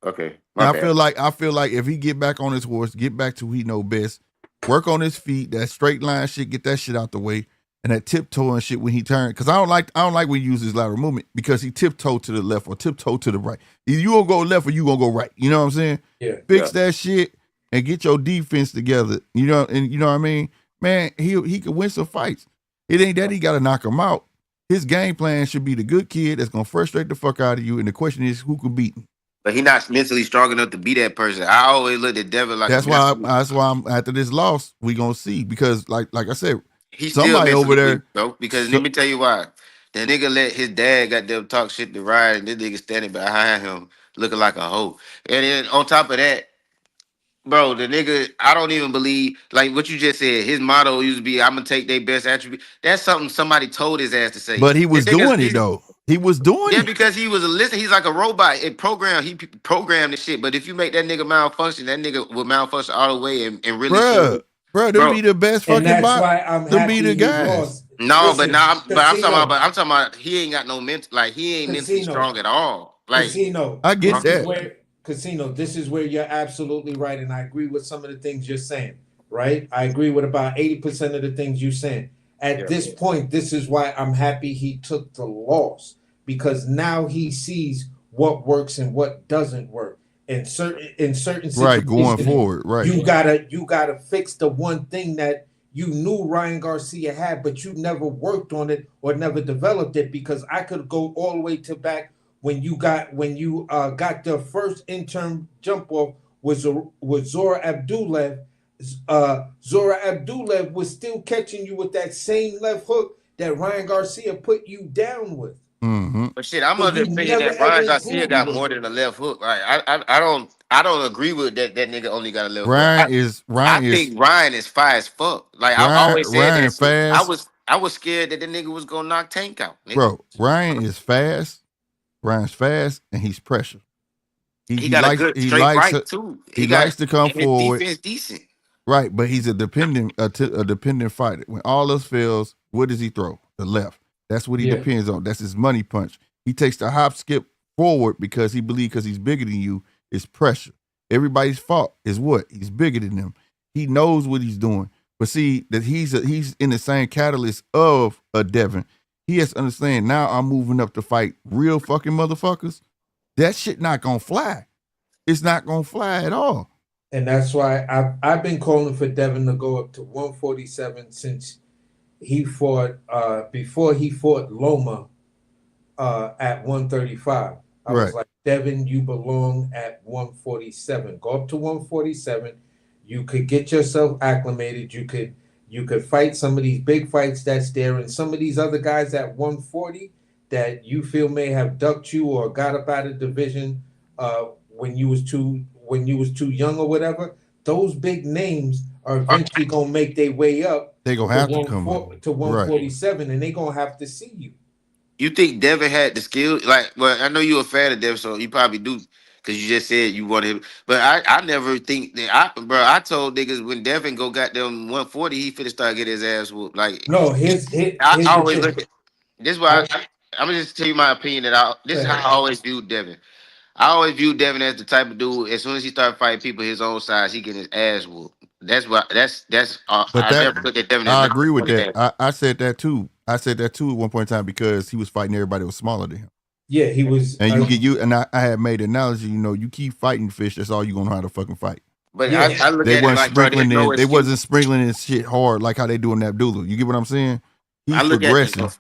Okay. I feel like if he get back on his horse, get back to who he know best, work on his feet, that straight line shit, get that shit out the way, and that tiptoeing shit when he turned. Because I don't like when he uses lateral movement because he tiptoe to the left or tiptoe to the right. Either you gonna go left or you gonna go right. You know what I'm saying? Yeah. Fix that shit and get your defense together. You know, and you know what I mean? Man, he could win some fights. It ain't that he gotta knock him out. His game plan should be the good kid that's gonna frustrate the fuck out of you. And the question is, who can beat him? But he's not mentally strong enough to be that person. I always looked at Devin like That's why I'm after this loss, we gonna see. Because like I said, he's still somebody mentally over there. weak, bro. Because So- let me tell you why. The nigga let his dad got them talk shit to Ryan, and this nigga standing behind him looking like a hoe. And then on top of that, bro, the nigga, I don't even believe, like what you just said, his motto used to be, I'm gonna take their best attribute. That's something somebody told his ass to say. But he was The nigga's- doing it he's- though. He was doing Yeah, it. because he was he's like a robot. He programmed the shit. But if you make that nigga malfunction, that nigga will malfunction all the way and really show. Bruh, them Bro. be the best And fucking that's why I'm them happy be the he guys. lost. No, Listen, but I'm Casino. talking about he ain't got no mental, like he ain't mentally Casino. strong at all. Like Casino. I get this is that. Casino, this is where you're absolutely right, and I agree with some of the things you're saying. Right? I agree with about 80% of the things you're saying. At this point, this is why I'm happy he took the loss, because now he sees what works and what doesn't work. In certain situations, Right, going forward, right. you gotta fix the one thing that you knew Ryan Garcia had, but you never worked on it or never developed it. Because I could go all the way to back when you got the first interim jump off was Zora Abdullah. Zora Abdullah was still catching you with that same left hook that Ryan Garcia put you down with. Mm-hmm. But shit, I'm So of the you opinion never that ever Ryan Garcia improved. got more than a left hook. Like I don't agree with that. That nigga only got a left hook. I think Ryan is fire as fuck. Like I always said Ryan that shit. fast, I was scared that the nigga was gonna knock Tank out. Nigga. bro. Ryan is fast. Ryan's fast and he's pressure. He got a good straight right too. He likes to come and his forward. defense decent. Right, but he's a dependent fighter. When all else fails, what does he throw? The left. That's what he depends on. That's his money punch. He takes the hop skip forward because he believes because he's bigger than you, it's pressure. Everybody's fault is what? He's bigger than them. He knows what he's doing. But see, that he's in the same catalyst of a Devin. He has to understand now I'm moving up to fight real fucking motherfuckers. That shit not gonna fly. It's not gonna fly at all. And that's why I've been calling for Devin to go up to 147 since he fought before he fought Loma at 135. I was like, Devin, you belong at 147. Go up to 147. You could get yourself acclimated. You could fight some of these big fights that's there, and some of these other guys at 140 that you feel may have ducked you or got up out of division when you was too young or whatever. Those big names are eventually gonna make their way up. They gonna have to come up to 147, and they gonna have to see you. You think Devin had the skill? Like, well, I know you're a fan of Devin, so you probably do because you just said you wanted him. But I never think that I told niggas when Devin go got them 140, he finna start getting his ass whooped. Like, no, I always look at this. Is why I'm gonna just tell you my opinion this is how I always viewed Devin. I always viewed Devin as the type of dude. As soon as he started fighting people his own size, he getting his ass whooped. That's what. That's. I never look at Devin. I agree with that. I said that too. I said that too at one point in time because he was fighting everybody that was smaller than him. Yeah, he was. And I had made an analogy. You know, you keep fighting fish. That's all you gonna know how to fucking fight. But I look at it like, they wasn't sprinkling this shit hard like how they do in Abdullah. You get what I'm saying? He's progressing.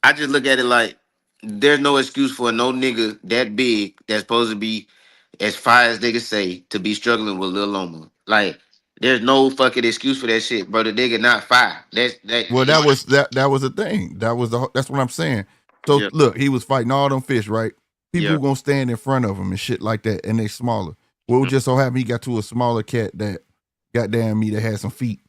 I just look at it like there's no excuse for no nigga that big that's supposed to be as far as niggas say to be struggling with Lil Loma. Like, there's no fucking excuse for that shit, bro. The nigga not fire. That was a thing. That's what I'm saying. So look, he was fighting all them fish, right? People gonna stand in front of him and shit like that, and they smaller. Well, it just so happened he got to a smaller cat that goddamn me that had some feet.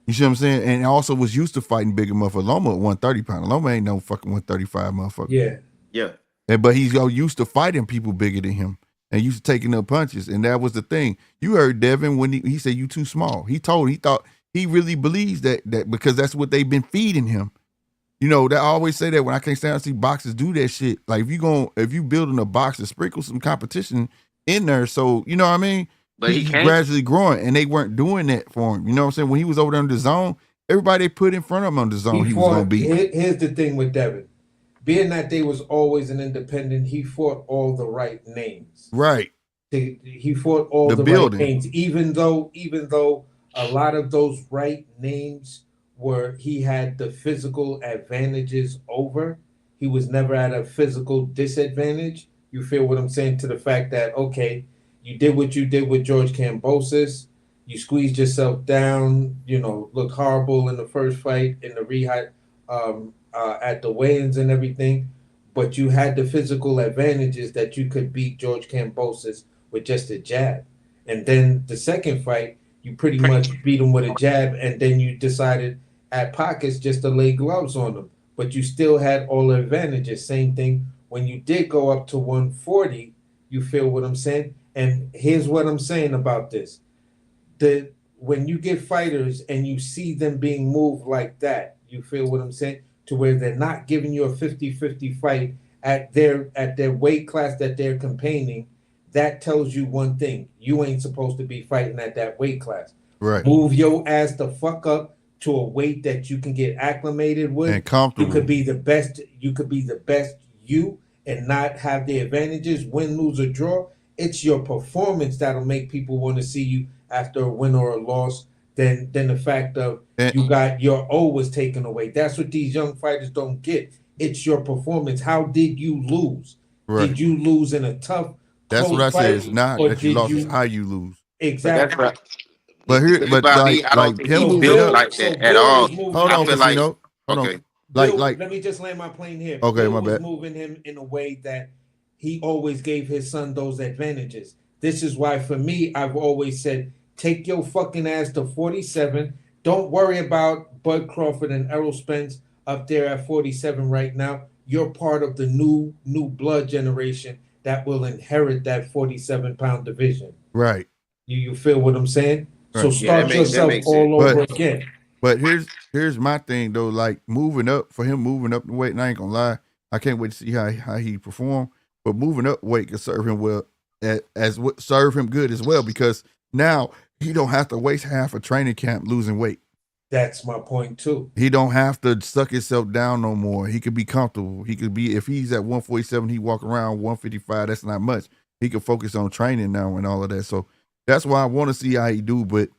You see what I'm saying? And also was used to fighting bigger motherfuckers. Loma at 130 pounds. Loma ain't no fucking 135 motherfucker. Yeah. But he's used to fighting people bigger than him and used to taking up punches. And that was the thing. You heard Devin when he said you too small. He thought he really believes that because that's what they've been feeding him. You know, they always say that when I can't stand to see boxers do that shit. Like if you building a box to sprinkle some competition in there, so you know what I mean? But he's gradually growing, and they weren't doing that for him. You know what I'm saying? When he was over there on the zone, everybody they put in front of him on the zone, he was gonna beat. Here's the thing with Devin. Being that they was always an independent, he fought all the right names. Right. He fought all the right names, even though a lot of those right names he had the physical advantages over. He was never at a physical disadvantage. You feel what I'm saying? To the fact that, okay, you did what you did with George Kambosos. You squeezed yourself down, looked horrible in the first fight, in the rehab, at the weigh-ins and everything. But you had the physical advantages that you could beat George Kambosos with just a jab. And then the second fight, you pretty much beat him with a jab, and then you decided at pockets just to lay gloves on him. But you still had all the advantages. Same thing when you did go up to 140, you feel what I'm saying? And here's what I'm saying about this. When you get fighters and you see them being moved like that, you feel what I'm saying? To where they're not giving you a 50-50 fight at their weight class that they're campaigning, that tells you one thing. You ain't supposed to be fighting at that weight class. Right. Move your ass the fuck up to a weight that you can get acclimated with. And comfortable. You could be the best you and not have the advantages, win, lose, or draw. It's your performance that'll make people want to see you after a win or a loss than the fact of you got your O was taken away. That's what these young fighters don't get. It's your performance. How did you lose? Right. Did you lose in a tough? That's what I said. It's not that you lost, it's how you lose. Exactly. But here, Thing but about me, I don't like think him he's So moving built up. Bill, like so that at Bill all. was moving Hold I on, him. feel like Casino. Hold on. okay. Like Let me just land my plane here. okay, Bill my was bad. moving him in a way that he always gave his son those advantages. This is why, for me, I've always said, take your fucking ass to 47. Don't worry about Bud Crawford and Errol Spence up there at 47 right now. You're part of the new blood generation that will inherit that 47-pound division. Right. You feel what I'm saying? So Right. Yeah, start that yourself makes sense. all over But again. But here's my thing though. Like moving up for him, moving up the weight. And I ain't gonna lie, I can't wait to see how he perform. But moving up weight can serve him well, serve him good as well because now he don't have to waste half a training camp losing weight. That's my point too. He don't have to suck himself down no more. He could be comfortable. He could be if he's at 147, he walk around 155. That's not much. He can focus on training now and all of that. So that's why I want to see how he do. But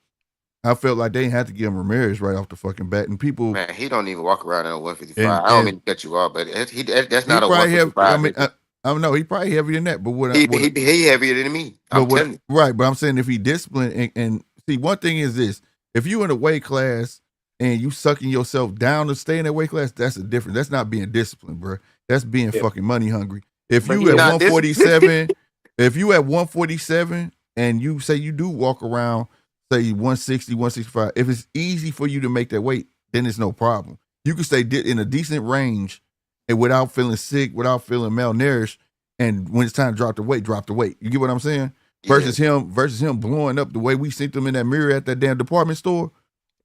I felt like they had to give him Ramirez right off the fucking bat, and people Man, he don't even walk around at 155. and I don't mean to cut you off, but that's he not a probably have. I 155 mean, nigga. I don't know. He probably heavier than that. But He heavier than me. I'm telling you. right. But I'm saying if he disciplined and see, one thing is this: if you in a weight class and you sucking yourself down to stay in that weight class, that's a different. That's not being disciplined, bro. That's being fucking money hungry. If But you he at not this. 147, if you at 147 and you say you do walk around, say 160, 165, if it's easy for you to make that weight, then it's no problem. You can stay in a decent range and without feeling sick, without feeling malnourished. And when it's time to drop the weight, drop the weight. You get what I'm saying? Yeah, Versus him blowing up the way we seen him in that mirror at that damn department store.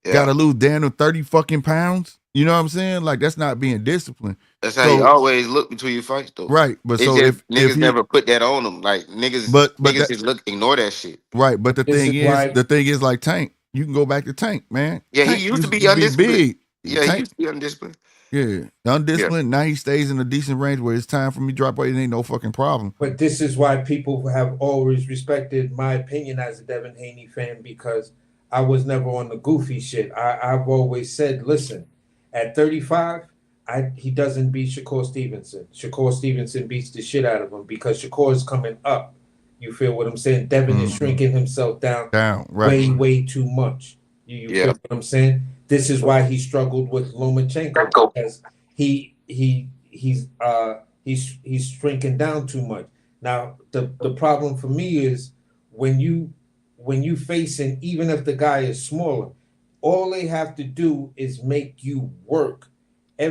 yeah. Gotta lose damn 30 fucking pounds. You know what I'm saying? Like that's not being disciplined. That's how you So always look between your fights, though. right, but It's so just if niggas he never put that on them. Like niggas, but niggas that just ignore that shit. right, but This is why the thing is like Tank. You can go back to Tank, man. Yeah, he Tank used to used be to be undisciplined. big. Yeah, he Tank, used to be undisciplined. yeah, Yeah, undisciplined. Now he stays in a decent range where it's time for me to drop weight. It ain't no fucking problem. But this is why people have always respected my opinion as a Devin Haney fan because I was never on the goofy shit. I've always said, listen, at 35, he doesn't beat Shakur Stevenson. Shakur Stevenson beats the shit out of him because Shakur is coming up. You feel what I'm saying? Devin is shrinking himself down Down, right. way too much. You feel yeah. what I'm saying? This is why he struggled with Lomachenko because he's shrinking down too much. Now the problem for me is when you facing even if the guy is smaller, all they have to do is make you work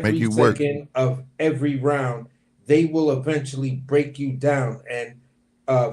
Make every you work. second of every round. They will eventually break you down. And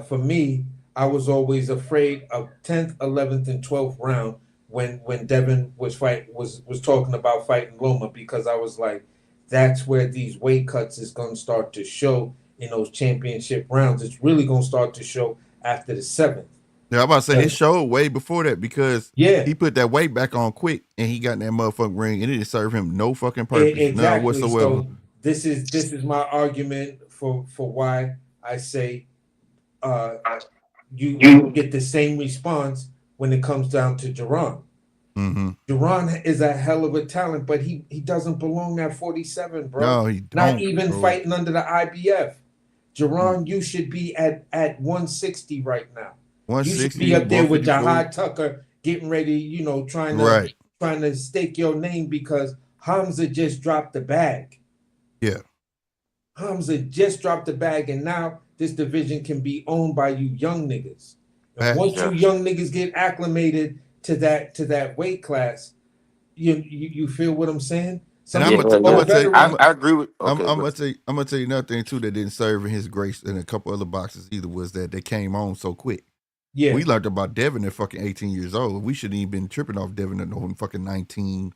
for me, I was always afraid of 10th, 11th, and 12th round when Devin was talking about fighting Loma because I was like, that's where these weight cuts is going to start to show in those championship rounds. It's really going to start to show after the 7th. Yeah, I'm about to say it showed way before that because Yeah, he put that weight back on quick and he got in that motherfucking ring and it didn't serve him no fucking purpose, none exactly. whatsoever. So this is my argument for why I say uh, you get the same response when it comes down to Jerron. Mm-hmm. Jerron is a hell of a talent, but he doesn't belong at 47, bro. No, he Not don't, even bro. fighting under the IBF. Jerron, you should be at 160 right now. You should 160, be up there with 154. Jahad Tucker getting ready, trying Right. to stake your name because Hamza just dropped the bag. Yeah. Hamza just dropped the bag, and now this division can be owned by you young niggas. And Facts. once Yeah. you young niggas get acclimated to that weight class, you feel what I'm saying? Some And I'm people gonna are tell you, veterans. I agree with. I'm Okay, gonna tell you another thing too that didn't serve in his grace in a couple other boxes either was that they came on so quick. Yeah, We learned about Devin at fucking 18 years old. We shouldn't even been tripping off Devin at no fucking 19.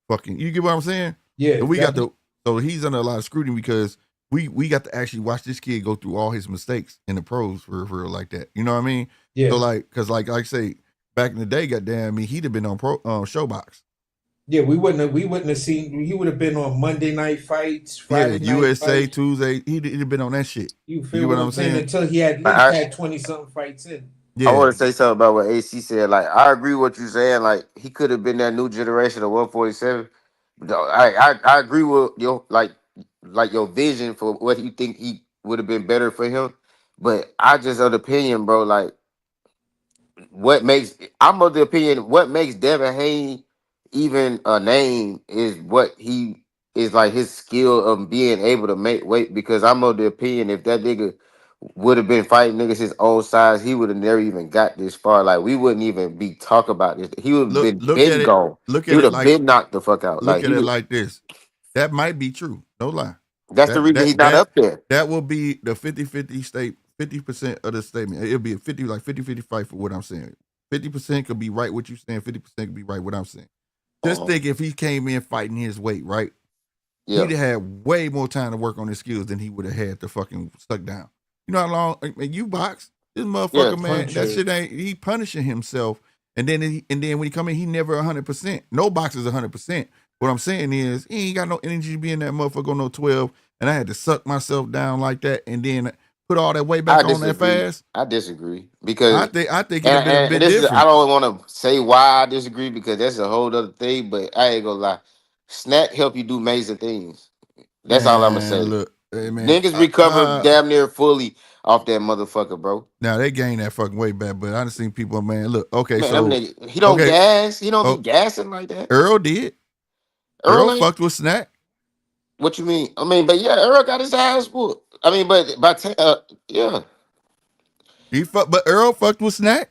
Fucking, you get what I'm saying? yeah. So we got to, so he's under a lot of scrutiny because we got to actually watch this kid go through all his mistakes in the pros for real like that. You know what I mean? Yeah, So like, cause like I say, back in the day, goddamn, I mean, he'd have been on Showbox. yeah. We wouldn't have seen. He would have been on Monday Night Fights, Yeah, Friday Night USA Fights. Tuesday. He'd have been on that shit. You You feel get what what I'm I'm saying? saying? Until he at least I had 20-something fights in. I Yeah, want to say something about what AC said. Like I agree with what you're saying. Like he could have been that new generation of 147. I agree with your like your vision for what you think he would have been better for him. But I just of the opinion, bro. Like I'm of the opinion what makes Devin Haney even a name is what he is like his skill of being able to make weight. Because I'm of the opinion if that nigga would have been fighting niggas his own size, he would have never even got this far. Like we wouldn't even be talking about this. He would have Look, been gone. look He at would it have like, been knocked the fuck out. look Like at he it would. like this. That might be true. No lie. That's the That reason he's that not that up there. that will be the 50-50 state, 50% of the statement. It'll be a 50-50 fight for what I'm saying. 50% could be right what you're saying, 50% could be right what I'm saying. Just think if he came in fighting his weight, right? Yeah. He'd have had way more time to work on his skills than he would have had to fucking stuck down. You know how long you box? This motherfucker, man, that shit ain't he punishing himself. And then when he come in, he never 100%. No boxer's 100%. What I'm saying is he ain't got no energy to be in that motherfucker on no 12. And I had to suck myself down like that and then put all that weight back on that fast. I disagree because I think it'd have been a bit this is I different. don't want to say why I disagree because that's a whole other thing. But I ain't gonna lie, snack help you do amazing things. That's all I'm gonna Man, say. look, hey man, Niggas recover damn near fully off that motherfucker, bro. now they gained that fucking weight back, but I done seen people, man. Look, okay, Man, them so niggas, he don't okay, gas. He don't be oh, gassing like that. Earl did. Earl Earl ain't. fucked with Snack. What you mean? I mean, but yeah, Earl got his ass whooped. I mean, yeah, But Earl fucked with Snack.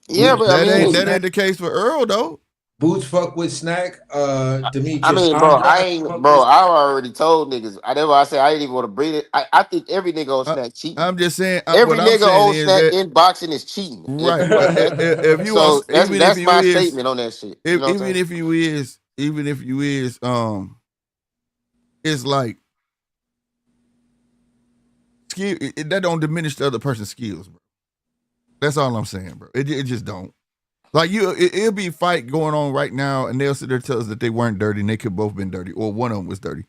yeah, but I mean, That ain't the case for Earl though. Boots fuck with Snack. I Demetrius mean, bro, Andrade fuck bro. with I already told niggas. That's why I said I didn't even want to bring it. I think every nigga on Snack cheating. I'm just saying. Every What I'm nigga saying on is Snack that in boxing is cheating. right. If you are, So that's my statement on that shit. You know what I'm saying? even if you is, it's like skill. That don't diminish the other person's skills, bro. That's all I'm saying, bro. It just don't. Like it'll be a fight going on right now, and they'll sit there tell us that they weren't dirty, and they could both been dirty, or one of them was dirty,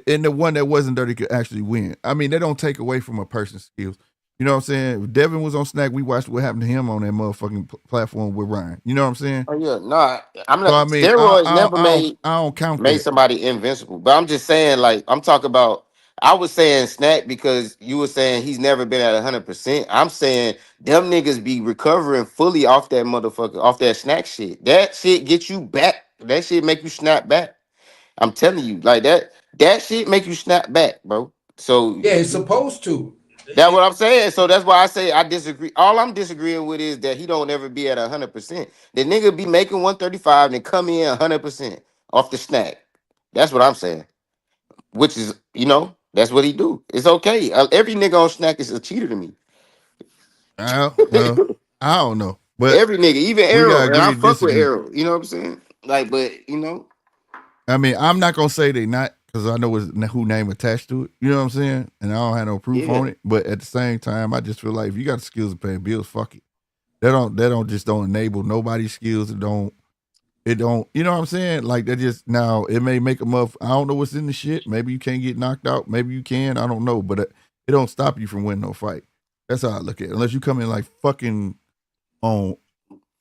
and the one that wasn't dirty could actually win. I mean, they don't take away from a person's skills. You know what I'm saying? If Devin was on Snack, we watched what happened to him on that motherfucking platform with Ryan. You know what I'm saying? Oh yeah, no, I'm So not. I mean, Steroids never I don't count made that. somebody invincible. But I'm just saying, like, I'm talking about. I was saying Snack because you were saying he's never been at 100%. I'm saying them niggas be recovering fully off that motherfucker, off that Snack shit. That shit get you back. That shit make you snap back. I'm telling you, like that. That shit make you snap back, bro. So Yeah, it's supposed to. that's what I'm saying. So that's why I say I disagree. All I'm disagreeing with is that he don't ever be at 100%. The nigga be making 135 and come in 100% off the Snack. That's what I'm saying. Which is, that's what he do. It's okay. Every nigga on Snack is a cheater to me. Well, I don't know, but Every nigga, even we Arrow, gotta and I agree to fuck with disagree. Arrow. You know what I'm saying? Like, but I mean, I'm not gonna say they not because I know who name attached to it. You know what I'm saying? And I don't have no proof yeah. on it. But at the same time, I just feel like if you got the skills to pay bills, fuck it. They don't enable nobody's skills. It don't. You know what I'm saying? Like that just now it may make them up. I don't know what's in the shit. Maybe you can't get knocked out. Maybe you can. I don't know. But it don't stop you from winning no fight. That's how I look at it. Unless you come in like fucking on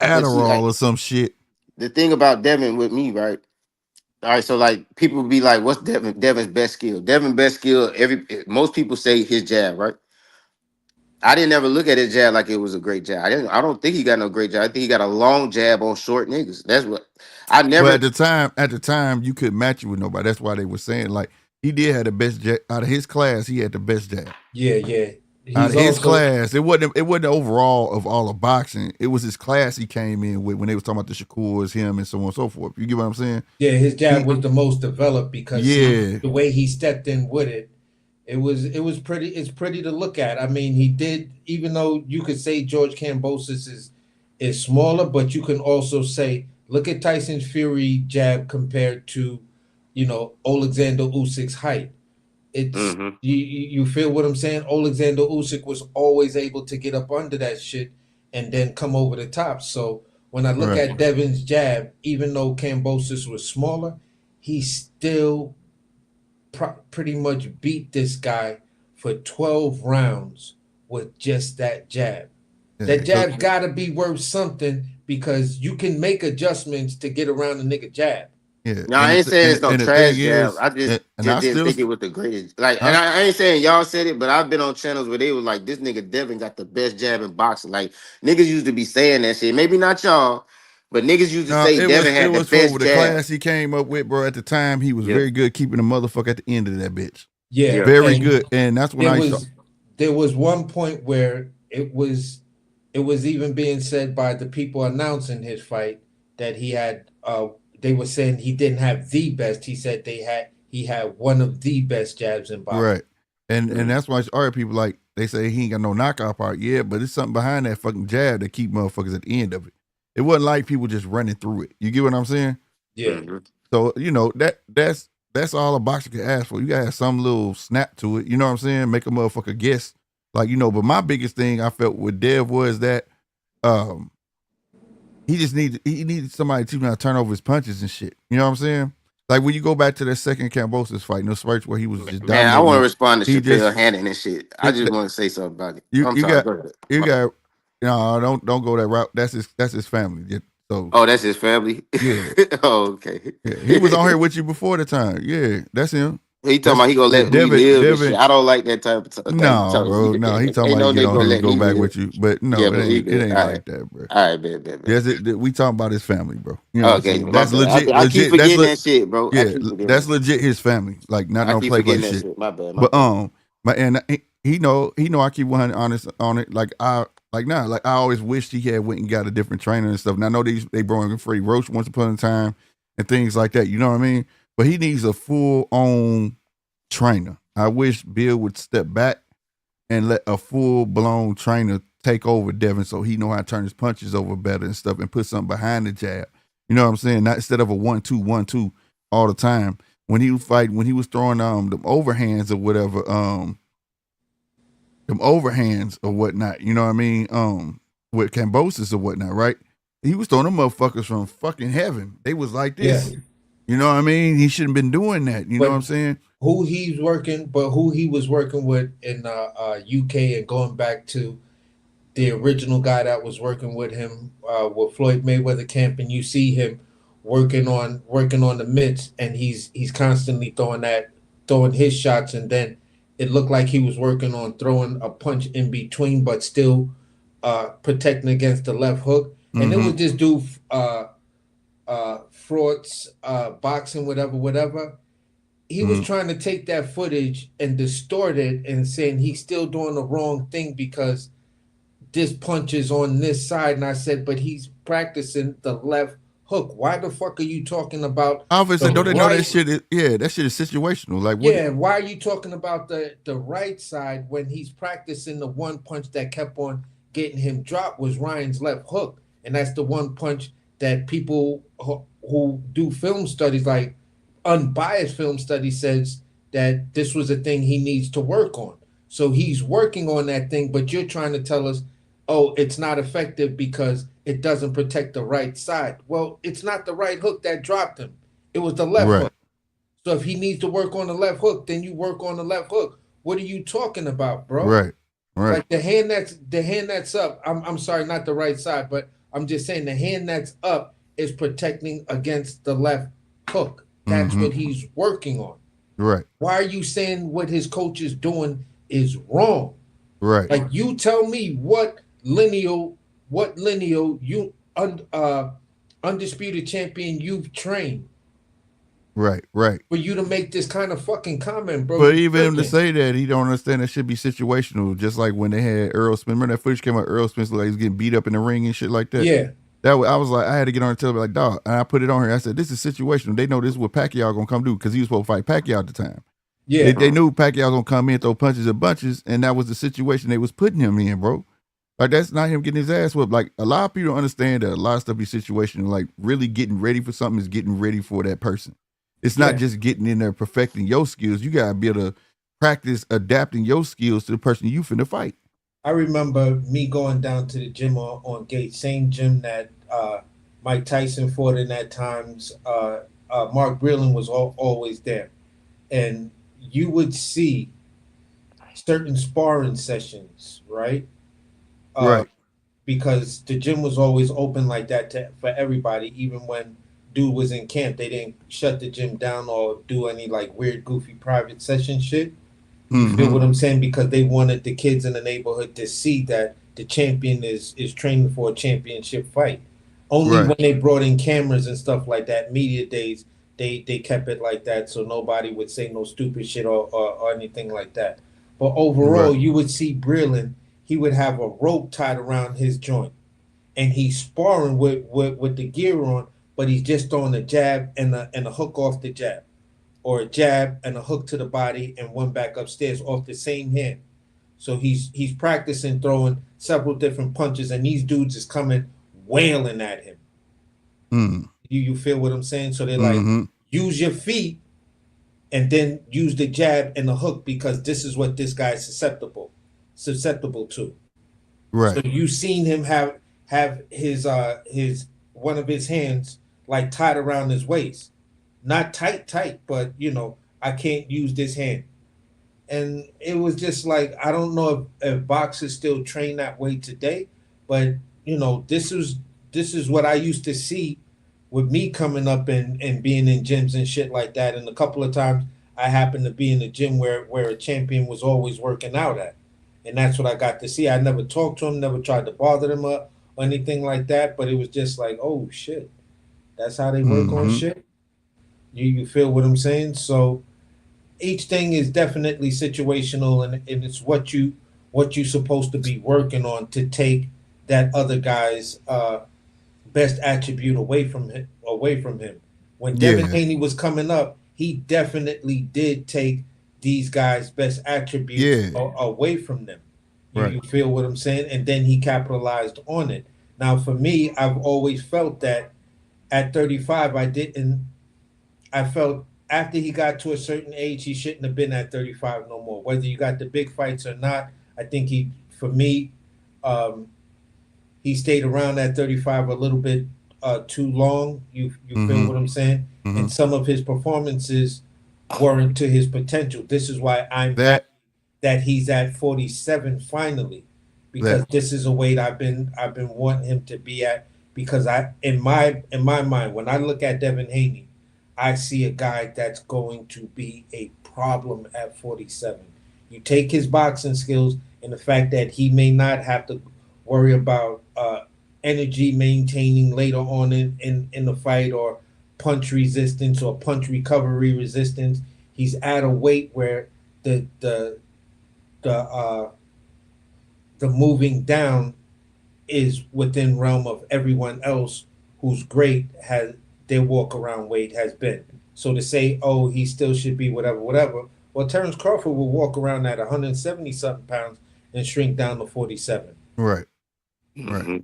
Adderall or some shit. The thing about Devin with me, right? All right, so like people be like, "What's Devin's best skill?" Devin's best skill. Most people say his jab, right? I didn't ever look at his jab like it was a great jab. I don't think he got no great jab. I think he got a long jab on short niggas. That's what I never. But at the time, you couldn't match it with nobody. That's why they were saying like he did have the best jab out of his class. He had the best jab. Yeah. Out of his class, it wasn't overall of all of boxing. It was his class he came in with when they was talking about the Shakurs, him, and so on and so forth. You get what I'm saying? Yeah, his jab was the most developed because the way he stepped in with it, it's pretty to look at. I mean, he did, even though you could say George Kambosos is smaller, but you can also say, look at Tyson Fury jab compared to, Alexander Usyk's height. It's you feel what I'm saying? Alexander Usyk was always able to get up under that shit and then come over the top. So when I look at Devin's jab, even though Kambosos was smaller, he still pretty much beat this guy for 12 rounds with just that jab. That jab got to be worth something because you can make adjustments to get around a nigga jab. Yeah. No, I ain't saying it's no and the trash thing jab. is, I just and I didn't still, think it was the greatest. Like, and I, I ain't saying y'all said it, but I've been on channels where they was like, "This nigga Devin got the best jab in boxing." Like niggas used to be saying that shit. Maybe not y'all, but niggas used to no, say Devin it had the was for best the jab. class he came up with, bro. At the time, he was Yeah, very good keeping the motherfucker at the end of that bitch. Yeah, yeah. Very and good. And that's when there I used to, was there was one point where it was even being said by the people announcing his fight that he had they were saying he didn't have the best. He said he had one of the best jabs in boxing. right. And that's why I used to argue people like, they say he ain't got no knockout part. Yeah, but it's something behind that fucking jab that keep motherfuckers at the end of it. It wasn't like people just running through it. You get what I'm saying? Yeah. Mm-hmm. So, that's all a boxer can ask for. You gotta have some little snap to it. You know what I'm saying? Make a motherfucker guess. Like, but my biggest thing I felt with Dev was that um he needed somebody to teach him how to turn over his punches and shit. You know what I'm saying? Like when you go back to that second Cambosis fight, no Spurts where he was just Man, I dominating want to him. respond to He Chappelle just Hannon and shit. I just want to say something about it. you I'm you sorry. got Go ahead. you My bad. got no, don't go that route. That's his family. Yeah, so Oh, that's his family. yeah. Oh, okay. Yeah. He was on here with you before the time. Yeah, that's him. He talking That's about he gonna let me live and shit. Devin. I don't like that type of type of No, talk. bro. No, he talking Ain't about he no get nigga on gonna here and let go me back live. with you. But no, Yeah, but he it good. ain't All like right. that, bro. All right, bet. Yes, we talking about his family, bro. You know what I'm Okay, saying? my That's bad. legit, I keep legit. forgetting that shit, bro. I Yeah, keep forgetting that's that. legit his family. Like not I no keep play forgetting that shit. shit. My bad. But he know I keep 100 honest on it. Like I always wished he had went and got a different trainer and stuff. And I know they brought in Freddie Roach once upon a time and things like that. You know what I mean? But he needs a full on trainer. I wish Bill would step back and let a full blown trainer take over Devin so he know how to turn his punches over better and stuff and put something behind the jab. You know what I'm saying? Not instead of a 1-2 all the time. When he was fighting, when he was throwing them overhands or whatever, them overhands or whatnot, you know what I mean? With Cambosis or whatnot, right? He was throwing them motherfuckers from fucking heaven. They was like Yeah. this. You know what I mean? He shouldn't have been doing that. You know what I'm saying? Who he was working with in UK and going back to the original guy that was working with him with Floyd Mayweather camp, and you see him working on the mitts, and he's constantly throwing his shots, and then it looked like he was working on throwing a punch in between, but still protecting against the left hook. And it was this dude Fraud's boxing, whatever. He was trying to take that footage and distort it and saying he's still doing the wrong thing because this punch is on this side. And I said, but he's practicing the left hook. Why the fuck are you talking about Obviously, the don't they know that right? shit is that shit is situational. Like what Yeah, why are you talking about the right side when he's practicing the one punch that kept on getting him dropped was Ryan's left hook, and that's the one punch that people who do film studies, like unbiased film study, says that this was a thing he needs to work on. So he's working on that thing, but you're trying to tell us, oh, it's not effective because it doesn't protect the right side. Well, it's not the right hook that dropped him. It was the left right, hook. So if he needs to work on the left hook, then you work on the left hook. What are you talking about, bro? right, right. Like the hand that's up. I'm sorry, not the right side, but I'm just saying the hand that's up is protecting against the left hook. That's what he's working on. Right. Why are you saying what his coach is doing is wrong? Right. Like you tell me what lineal you undisputed champion you've trained Right. Right. for you to make this kind of fucking comment, bro. But You even him to tripping. say that, he don't understand that should be situational. Just like when they had Earl Smith. Remember that footage came out, Earl Smith like he was getting beat up in the ring and shit like that? Yeah. I was like, I had to get on and tell him, like, dog, and I put it on here. I said, this is situational. They know this is what Pacquiao gonna come do because he was supposed to fight Pacquiao at the time. Yeah. They knew Pacquiao gonna come in, throw punches and bunches, and that was the situation they was putting him in, bro. Like that's not him getting his ass whooped. Like a lot of people don't understand that a lot of stuff be situational. Like really getting ready for something is getting ready for that person. It's not just getting in there perfecting your skills. You gotta be able to practice adapting your skills to the person you finna fight. I remember me going down to the gym on Gate, same gym that Mike Tyson fought in at times. Mark Breland was always there. And you would see certain sparring sessions, right? Right. Because the gym was always open like that for everybody, even when dude was in camp, they didn't shut the gym down or do any like weird, goofy private session shit. You feel what I'm saying? Because they wanted the kids in the neighborhood to see that the champion is training for a championship fight. Only Right. when they brought in cameras and stuff like that, media days, they kept it like that so nobody would say no stupid shit or anything like that. But overall, Right. you would see Breland, he would have a rope tied around his joint. And he's sparring with the gear on, but he's just throwing a jab and a hook off the jab, or a jab and a hook to the body and one back upstairs off the same hand. So he's practicing throwing several different punches, and these dudes is coming wailing at him. Mm. You feel what I'm saying? So they're Mhm. like, use your feet and then use the jab and the hook because this is what this guy's susceptible to. Right. So you seen him have his one of his hands like tied around his waist. Not tight, but I can't use this hand. And it was just like, I don't know if boxers still train that way today, but this is what I used to see with me coming up and being in gyms and shit like that. And a couple of times I happened to be in the gym where a champion was always working out at. And that's what I got to see. I never talked to him, never tried to bother him up or anything like that, but it was just like, oh shit, that's how they work on shit. You feel what I'm saying? So each thing is definitely situational, and it's what you supposed to be working on to take that other guy's best attribute away from him. When Devin Yeah. Haney was coming up, he definitely did take these guys' best attributes Yeah. away from them. Right. You feel what I'm saying? And then he capitalized on it. Now, for me, I've always felt that at 35, I felt after he got to a certain age, he shouldn't have been at 35 no more. Whether you got the big fights or not, I think for me, he stayed around at 35 a little bit too long. You feel what I'm saying? And some of his performances weren't to his potential. This is why I'm happy that he's at 47 finally, because this is a weight I've been wanting him to be at. Because in my mind, when I look at Devin Haney, I see a guy that's going to be a problem at 47. You take his boxing skills and the fact that he may not have to worry about energy maintaining later on in the fight, or punch resistance or punch recovery resistance. He's at a weight where the moving down is within realm of everyone else who's great has their walk around weight has been. So to say, oh, he still should be whatever. Well, Terrence Crawford will walk around at 170 something pounds and shrink down to 47. Right. Right.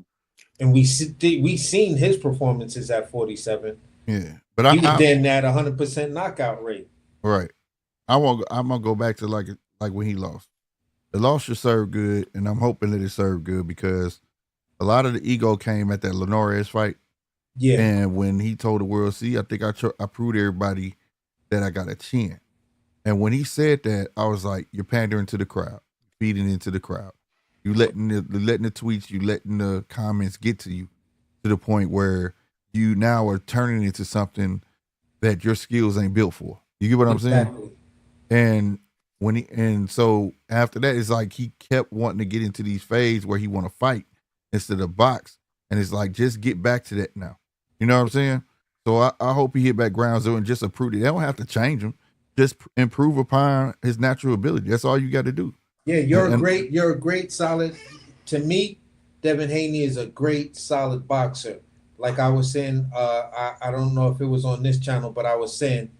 And we seen his performances at 47. Yeah. But he was then at 100% knockout rate. Right. I'm gonna go back to like when he lost. The loss should serve good, and I'm hoping that it served good because a lot of the ego came at that Linares fight. Yeah. And when he told the world, see, I think I proved everybody that I got a chin. And when he said that, I was like, you're pandering to the crowd, feeding into the crowd. You letting the tweets, you letting the comments get to you to the point where you now are turning into something that your skills ain't built for. You get what I'm saying? And so after that, it's like he kept wanting to get into these phases where he want to fight instead of box. And it's like, just get back to that now. You know what I'm saying? So I hope he hit back ground zero and just improve it. They don't have to change him. Just improve upon his natural ability. That's all you got to do. Yeah, you're a great solid. To me, Devin Haney is a great solid boxer. Like I was saying, I don't know if it was on this channel, but I was saying,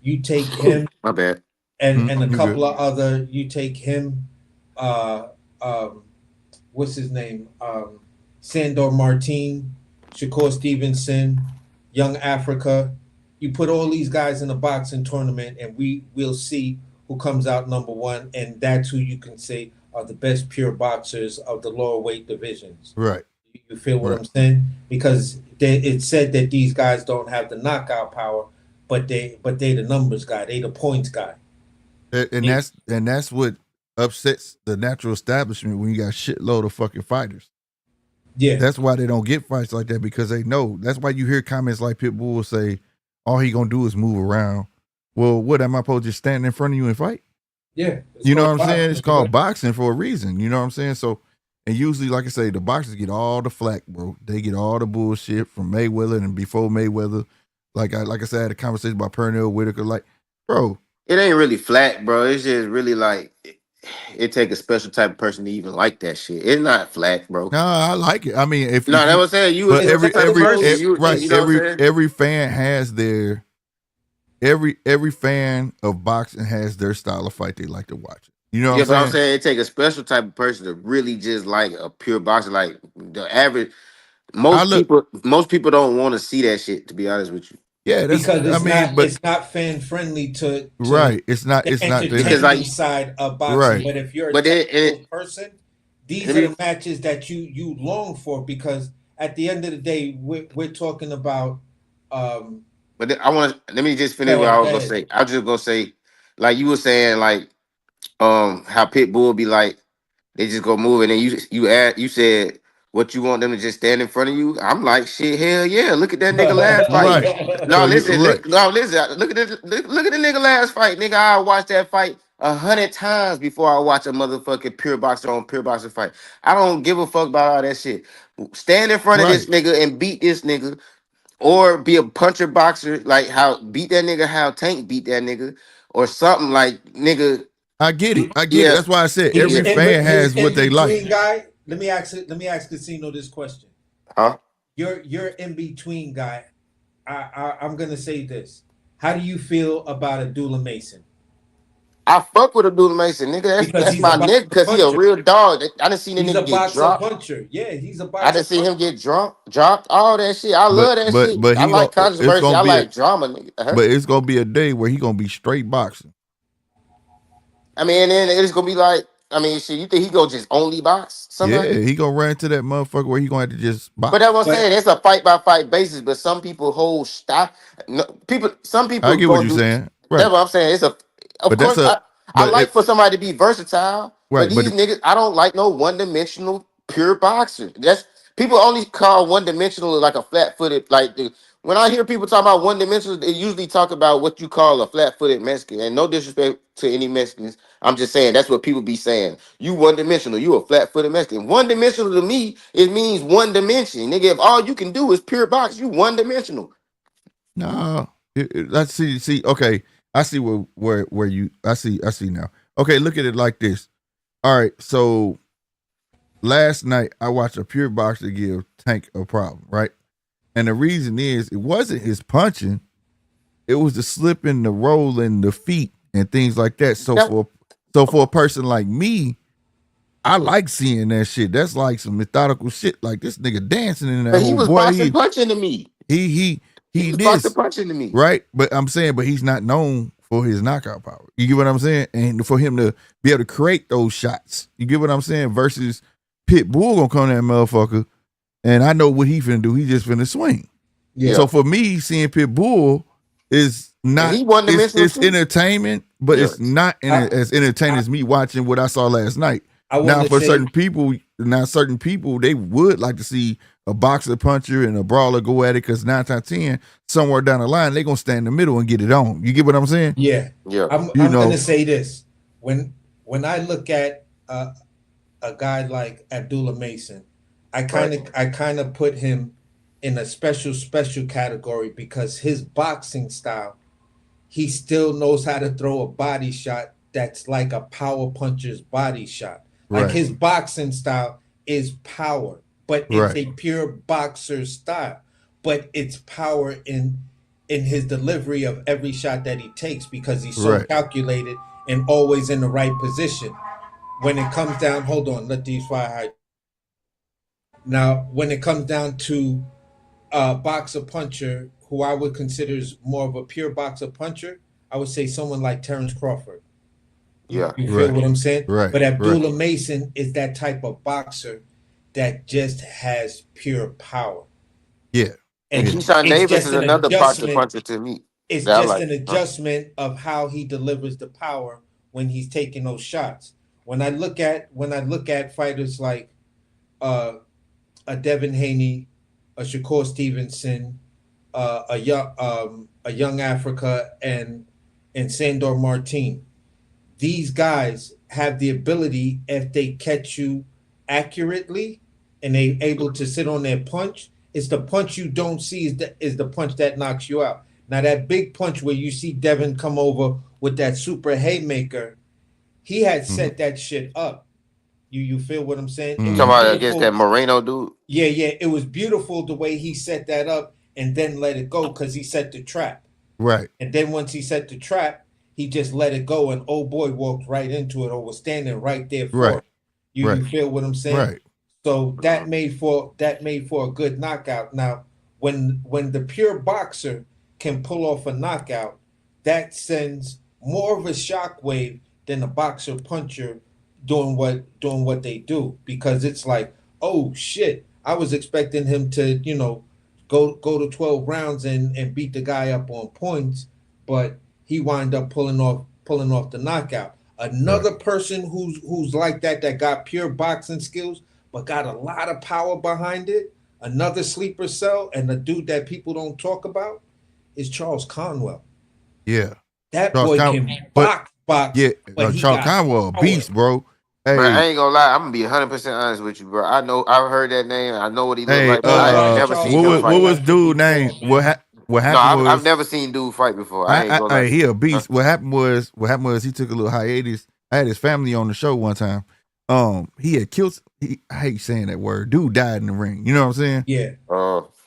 you take him. My bad. And a couple of other. You take him. What's his name? Sandor Martin, Shakur Stevenson, Young Africa. You put all these guys in a boxing tournament, and we'll see who comes out number one, and that's who you can say are the best pure boxers of the lower weight divisions. Right. You feel what I'm saying? Because it said that these guys don't have the knockout power, but they the numbers guy, they the points guy. And that's what upsets the natural establishment when you got a shitload of fucking fighters. Yeah. That's why they don't get fights like that, because they know. That's why you hear comments like Pitbull will say, all he gonna do is move around. Well, what am I supposed to just stand in front of you and fight? Yeah. You know what I'm saying? It's called boxing for a reason. You know what I'm saying? So, and usually, like I say, the boxers get all the flack, bro. They get all the bullshit from Mayweather and before Mayweather. Like I said, I had a conversation about Pernell Whitaker. Like, bro, It ain't really flat, bro. It's just really like it take a special type of person to even like that shit. It's not flat, bro. nah, I like it. I mean, if No, that you, was saying you but was that type of person. right, You know what I'm saying? every fan has their every fan of boxing has their style of fight they like to watch. You know what Yeah, I'm but saying? I'm saying it take a special type of person to really just like a pure boxer. Like the average, most people don't want to see that shit. To be honest with you, yeah, that's. Because I mean, but it's not fan friendly to right, it's not. the It's not. because entertainment like side of boxing. Right. But if you're a but technical person, these it- are the matches that you long for, because at the end of the day, we're talking about. But I want to let me just finish Go what I ahead, was go gonna ahead. say. I was just gonna say, like you were saying, like how Pitbull be like, they just go move, and then you said what you want them to just stand in front of you. I'm like, shit, hell yeah! Look at that nigga last fight. Right. No, So you listen, right. look at this, look at the nigga last fight, nigga. I watched that fight 100 times before I watch a motherfucking pure boxer on pure boxer fight. I don't give a fuck about all that shit. Stand in front of this Right. nigga and beat this nigga, or be a puncher boxer, like how beat that nigga, how Tank beat that nigga, or something like nigga. I get it. I get it. Yeah, That's why I said He's every fan has what they like. between guy. Let me ask Casino this question. huh? You're in between guy. I'm gonna say this. How do you feel about Abdullah Mason? I fuck with Abdullah Mason, nigga. Because That's he's a my boxer nigga, cause he a puncher. real dog. I done seen the He's a nigga get boxer dropped. puncher. Yeah, he's a I boxer done seen puncher. him get dropped, all that shit. I love that shit. But I he gonna like it's controversy. gonna I be like drama, nigga. but it's gonna be a day where he gonna be straight boxing. I mean, and then it's gonna be like, I mean, shit. You think he go just only box Yeah, somebody? he gonna run into that motherfucker where he gonna have to just But box. that's what I'm But saying. It's a fight by fight basis. But some people hold stock. No, some I people get what gonna you're do. saying. That's Right. what I'm saying. Of But that's course, a I but like it for somebody to be versatile. But right, but these niggas, I don't like no one dimensional pure boxer. That's people only call one dimensional like a flat footed. When I hear people talk about one dimensional, they usually talk about what you call a flat footed Mexican. And no disrespect to any Mexicans, I'm just saying that's what people be saying. You one dimensional. You a flat footed Mexican. One dimensional to me, it means one dimension, nigga. If all you can do is pure box, you one dimensional. no. Let's see. Okay, I see where you. I see now. Okay, look at it like this. All right, so last night I watched a pure boxer give Tank a problem, right? And the reason is it wasn't his punching, it was the slipping, the rolling, the feet, and things like that. So for a person like me, I like seeing that shit. That's like some methodical shit. Like this nigga dancing in that But he hole, was boy. boxing punching to me. He He was boxing this punching to me. right. But I'm saying, but he's not known for his knockout power. You get what I'm saying? And for him to be able to create those shots, you get what I'm saying? Versus Pitbull gonna come that motherfucker, and I know what he finna do. He just finna swing. yeah. So for me, seeing Pitbull is not. He one dimensional It's too. entertainment, but it's Yes. not as entertaining as me watching what I saw last night. I Now, want for to say certain people, they would like to see a boxer puncher and a brawler go at it, because 9 times 10, somewhere down the line, they're gonna stand in the middle and get it on. You get what I'm saying? yeah. Yeah. I'm know. gonna say this. When I look at a guy like Abdullah Mason, I kind of put him in a special category, because his boxing style, he still knows how to throw a body shot that's like a power puncher's body shot. Like Right. his boxing style is power, but it's Right. a pure boxer style. But it's power in his delivery of every shot that he takes, because he's so Right. calculated and always in the right position. When it comes down, hold on, let these fire high. Now, when it comes down to boxer puncher, who I would consider is more of a pure boxer puncher, I would say someone like Terrence Crawford. Yeah. You feel Right. what I'm saying? Right. But Abdullah Mason is that type of boxer that just has pure power. Yeah. And And Keyshawn it's Davis just is an another boxer adjustment. puncher to me. It's that I just like. an adjustment of how he delivers the power when he's taking those shots. When I look at fighters like a Devin Haney, a Shakur Stevenson, a young Africa, and Sandor Martin. These guys have the ability, if they catch you accurately and they able to sit on their punch, it's the punch you don't see is the punch that knocks you out. Now that big punch where you see Devin come over with that super haymaker, he had set that shit up. You feel what I'm saying? It You was talking about Mm-hmm. against that beautiful. Moreno dude? Yeah, it was beautiful the way he set that up and then let it go because he set the trap. Right. And then once he set the trap, he just let it go, and old boy walked right into it or was standing right there for Right. it. You Right. feel what I'm saying? Right. So that made for a good knockout. Now, when the pure boxer can pull off a knockout, that sends more of a shockwave than a boxer puncher doing what they do, because it's like, oh shit, I was expecting him to, go to 12 rounds and beat the guy up on points, but he wind up pulling off the knockout. Another person who's like that got pure boxing skills but got a lot of power behind it, another sleeper cell, and the dude that people don't talk about is Charles Conwell. Yeah. That Charles boy Conwell, can but box, yeah, but he Charles got Conwell, a power. beast, bro. Bro, I Hey, ain't gonna lie. I'm gonna be 100% honest with you, bro. I know I've heard that name. I know what he looked hey, like, but I ain't Nobody never Charles seen him what Conwell fight. was like the dude name? before, man. What No, happened I've was never seen dude fight before. I ain't gonna lie. he a beast. What happened was he took a little hiatus. I had his family on the show one time. He had killed. I hate saying that word. Dude died in the ring. You know what I'm saying? Yeah.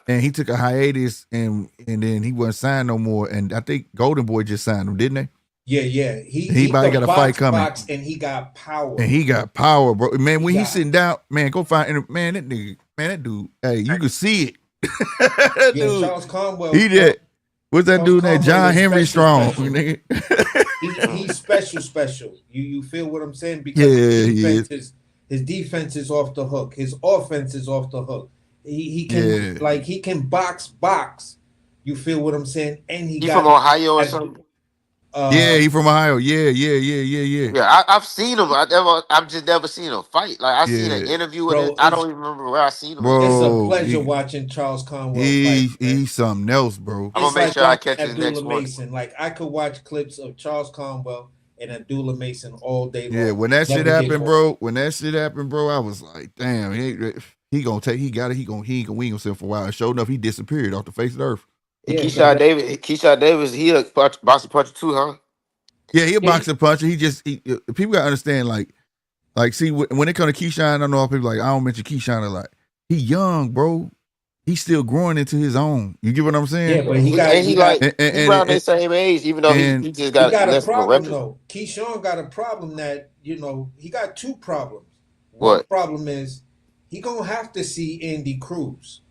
And he took a hiatus, and then he wasn't signed no more. And I think Golden Boy just signed him, didn't they? Yeah. He He about to could got a fight coming. box, and he got power. And he got power, bro. Man, He when he's got- sitting down, man, go find man, that nigga, man, that dude. Hey, you can see it. That Yeah, dude, Charles Conwell. he did. What's that Charles dude named Conwell John is Henry special, Strong? special. Nigga. He's special. You feel what I'm saying? Because Yeah, he is. his defense is off the hook. His offense is off the hook. He can Yeah. he can box. You feel what I'm saying? And he He got from Ohio or something? Yeah, he from Ohio. Yeah. Yeah, I've seen him. I've just never seen him fight. Like I seen an Yeah. interview with it. bro. I don't even remember where I seen him at. It's a Bro, pleasure watching Charles Conwell fight. he's something else, bro. I'm It's gonna make like sure I watching catch his next Abdullah one. Mason. Like I could watch clips of Charles Conwell and Abdullah Mason all day long. Yeah, when that shit Never get happened, bored. bro, I was like, damn, he gonna take, he got it, we ain't gonna see him for a while. Sure enough, he disappeared off the face of the earth. Yeah, Keyshawn Davis, he a boxing puncher too, huh? Yeah, he a Yeah, boxing puncher. People gotta understand, like, see, when it comes to Keyshawn, I know people like, I don't mention Keyshawn a lot. He young, bro. He's still growing into his own. You get what I'm saying? yeah, but he around their same age, even though he just got got a less of a problem record. though. Keyshawn got a problem that he got two problems. One What? problem is he gonna have to see Andy Cruz.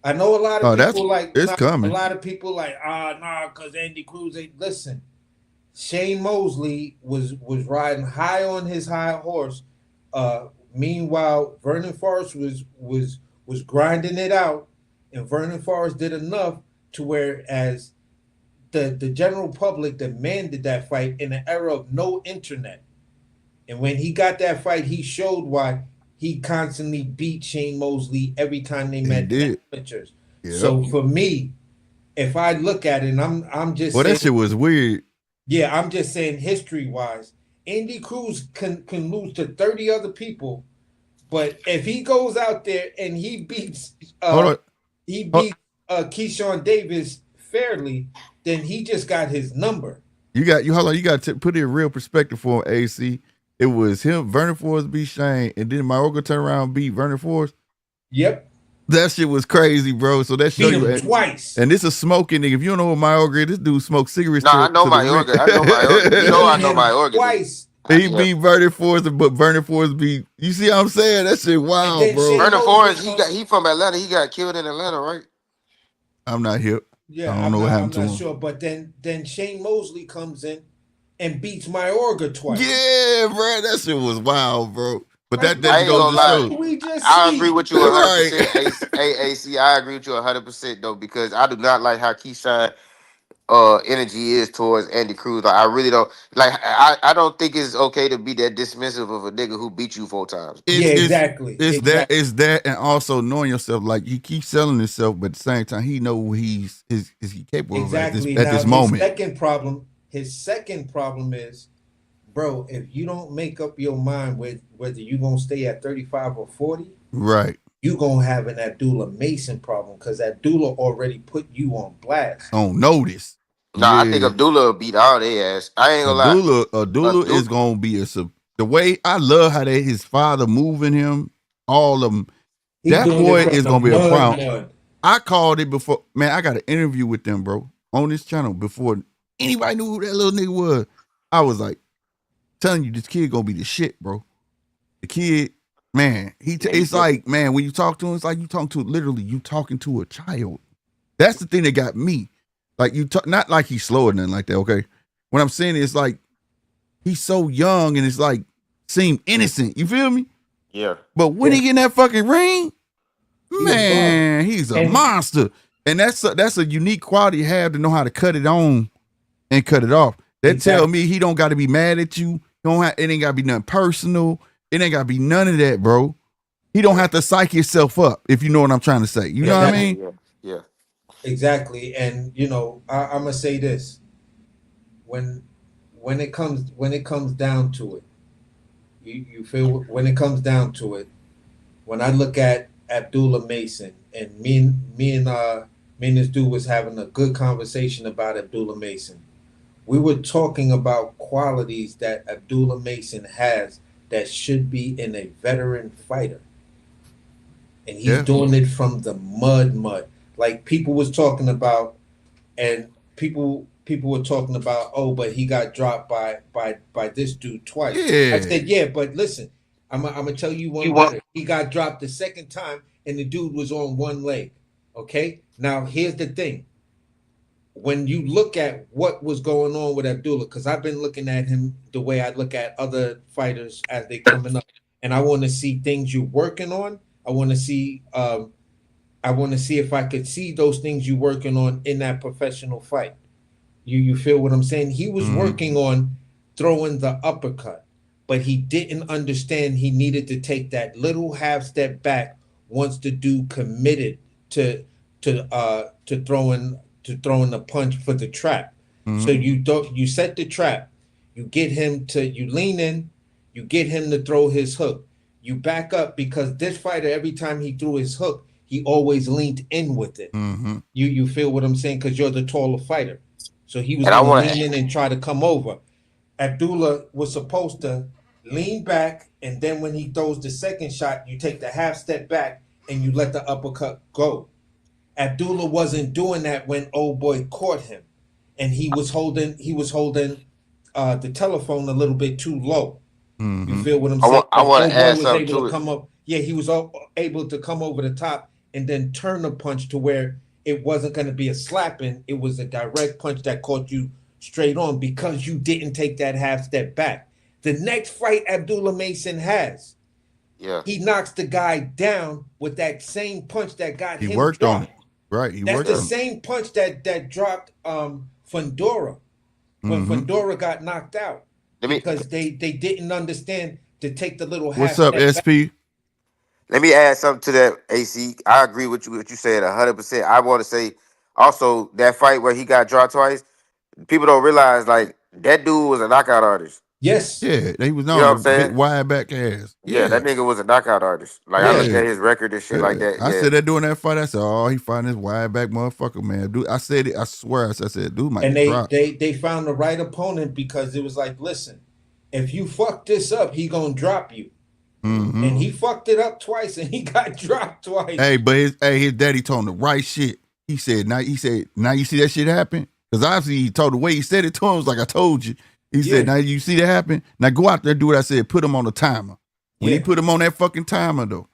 I know a lot Oh, of that's people like it's a coming. lot of people like nah, because Andy Cruz ain't listen. Shane Mosley was riding high on his high horse. Meanwhile, Vernon Forrest was grinding it out, and Vernon Forrest did enough to where as the general public demanded that fight in an era of no internet. And when he got that fight, he showed why he constantly beat Shane Mosley every time they met in amateurs. Yep. So for me, if I look at it, and I'm just Well, saying, that shit was weird. yeah, I'm just saying history wise, Andy Cruz can lose to 30 other people, but if he goes out there and he beats Keyshawn Davis fairly, then he just got his number. You got to put it in real perspective for him, AC. It was him, Vernon Forrest beat Shane, and then Mayorga turn around and beat Vernon Forrest. Yep. That shit was crazy, bro. So that show beat him you twice. And this is smoking nigga. If you don't know what Mayorga is, this dude smokes cigarettes. Nah, I know Mayorga. I know Mayorga. You know I know Mayorga. Twice. He beat Vernon Forrest, but Vernon Forrest beat. You see what I'm saying? That shit wild, bro. Vernon Forrest, he from Atlanta. He got killed in Atlanta, right? I'm not hip. Yeah, I don't know what happened to him. I'm not sure. But then Shane Mosley comes in and beats Mayorga twice. Yeah, bro, that shit was wild, bro. But that I goes to show. I agree with you 100%. AAC, I agree with you 100% though, because I do not like how Keyshawn energy is towards Andy Cruz. Like I really don't like. I don't think it's okay to be that dismissive of a nigga who beat you 4 times. Yeah, It's exactly. it's that Exactly. it's that, and also knowing yourself. Like you keep selling yourself, but at the same time, he know what is he capable of Exactly. at Now this moment. his second problem is, bro, if you don't make up your mind with whether you're gonna stay at 35 or 40, Right. you're gonna have an Abdullah Mason problem because Abdullah already put you on blast. On notice. Nah, I think Yeah. Abdullah beat all their ass. I ain't gonna lie. Abdullah is gonna be the way I love how his father moving him, all of them. He That doing boy it from is the gonna be a problem. mud. I called it before, man. I got an interview with them, bro, on this channel before anybody knew who that little nigga was. I was like, telling you, this kid gonna be the shit, bro. The kid, man, it's like, man, when you talk to him, it's like you talking to literally you talking to a child. That's the thing that got me. Like you talk, not like he's slow or nothing like that. Okay, what I'm saying is like he's so young and it's like seem innocent. You feel me? Yeah. But when he get in that fucking ring, man, he's a monster. And that's a unique quality to have to know how to cut it on and cut it off. That tell me he don't got to be mad at you. It ain't got to be nothing personal. It ain't got to be none of that, bro. He don't have to psych yourself up, if you know what I'm trying to say. You know what I mean? Yeah. Exactly. And you know, I'm gonna say this. When it comes down to it, you feel when it comes down to it, when I look at Abdullah Mason and me and this dude was having a good conversation about Abdullah Mason. We were talking about qualities that Abdullah Mason has that should be in a veteran fighter. And he's doing it from the mud. Like people was talking about, and people were talking about, oh, but he got dropped by this dude twice. Yeah. I said, yeah, but listen, I'm gonna tell you one better. He got dropped the second time, and the dude was on one leg. Okay, now here's the thing. When you look at what was going on with Abdullah, because I've been looking at him the way I look at other fighters as they coming up, and I want to see things you're working on. I want to see if I could see those things you're working on in that professional fight. You feel what I'm saying? He was working on throwing the uppercut, but he didn't understand he needed to take that little half step back once the dude committed to throwing the punch for the trap. So you set the trap, you lean in, you get him to throw his hook. You back up because this fighter, every time he threw his hook, he always leaned in with it. You feel what I'm saying? Because you're the taller fighter. So he was going to lean in and try to come over. Abdullah was supposed to lean back, and then when he throws the second shot, you take the half step back and you let the uppercut go. Abdullah wasn't doing that when old boy caught him, and he was holding the telephone a little bit too low. You feel what I'm saying? I want to add was something able to to it. come up. Yeah, he was able to come over the top and then turn the punch to where it wasn't going to be a slapping. It was a direct punch that caught you straight on because you didn't take that half step back. The next fight Abdullah Mason has, he knocks the guy down with that same punch that got him. He worked dropped. on it. Right. That's the same punch that dropped Fundora when Fundora got knocked out. Because they didn't understand to take the little half. What's up, SP? Let me add something to that, AC. I agree with you. What you said 100%. I want to say also that fight where he got dropped twice. People don't realize like that dude was a knockout artist. Yes. Yeah, he was known. You know what I'm saying? Big wide back ass. Yeah, that nigga was a knockout artist. Like I looked at his record and shit like that. I said that during that fight. I said, "Oh, he fighting this wide back motherfucker, man." Dude, I said it. I swear, I said, "Dude, might drop." They found the right opponent because it was like, listen, if you fuck this up, he gonna drop you. And he fucked it up twice, and he got dropped twice. Hey, but his daddy told him the right shit. He said, now you see that shit happen? Because obviously he told the way he said it to him was like, I told you. He said, now you see that happen? Now go out there, do what I said, put him on the timer. When he put him on that fucking timer though,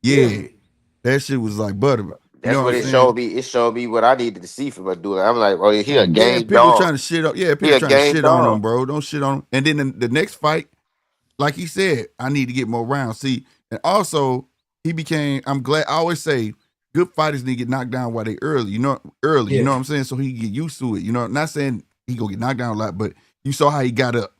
that shit was like butter. That's what it showed me. It showed me what I needed to see from a dude. I'm like, oh, he a game people dog. Trying to shit on, people trying to shit on him, bro. Don't shit on him. And then the next fight, like he said, I need to get more rounds. See, and also I'm glad. I always say good fighters need to get knocked down while they early. You know what Yeah. I'm saying? So he get used to it. You know, not saying he gonna get knocked down a lot, but you saw how he got up.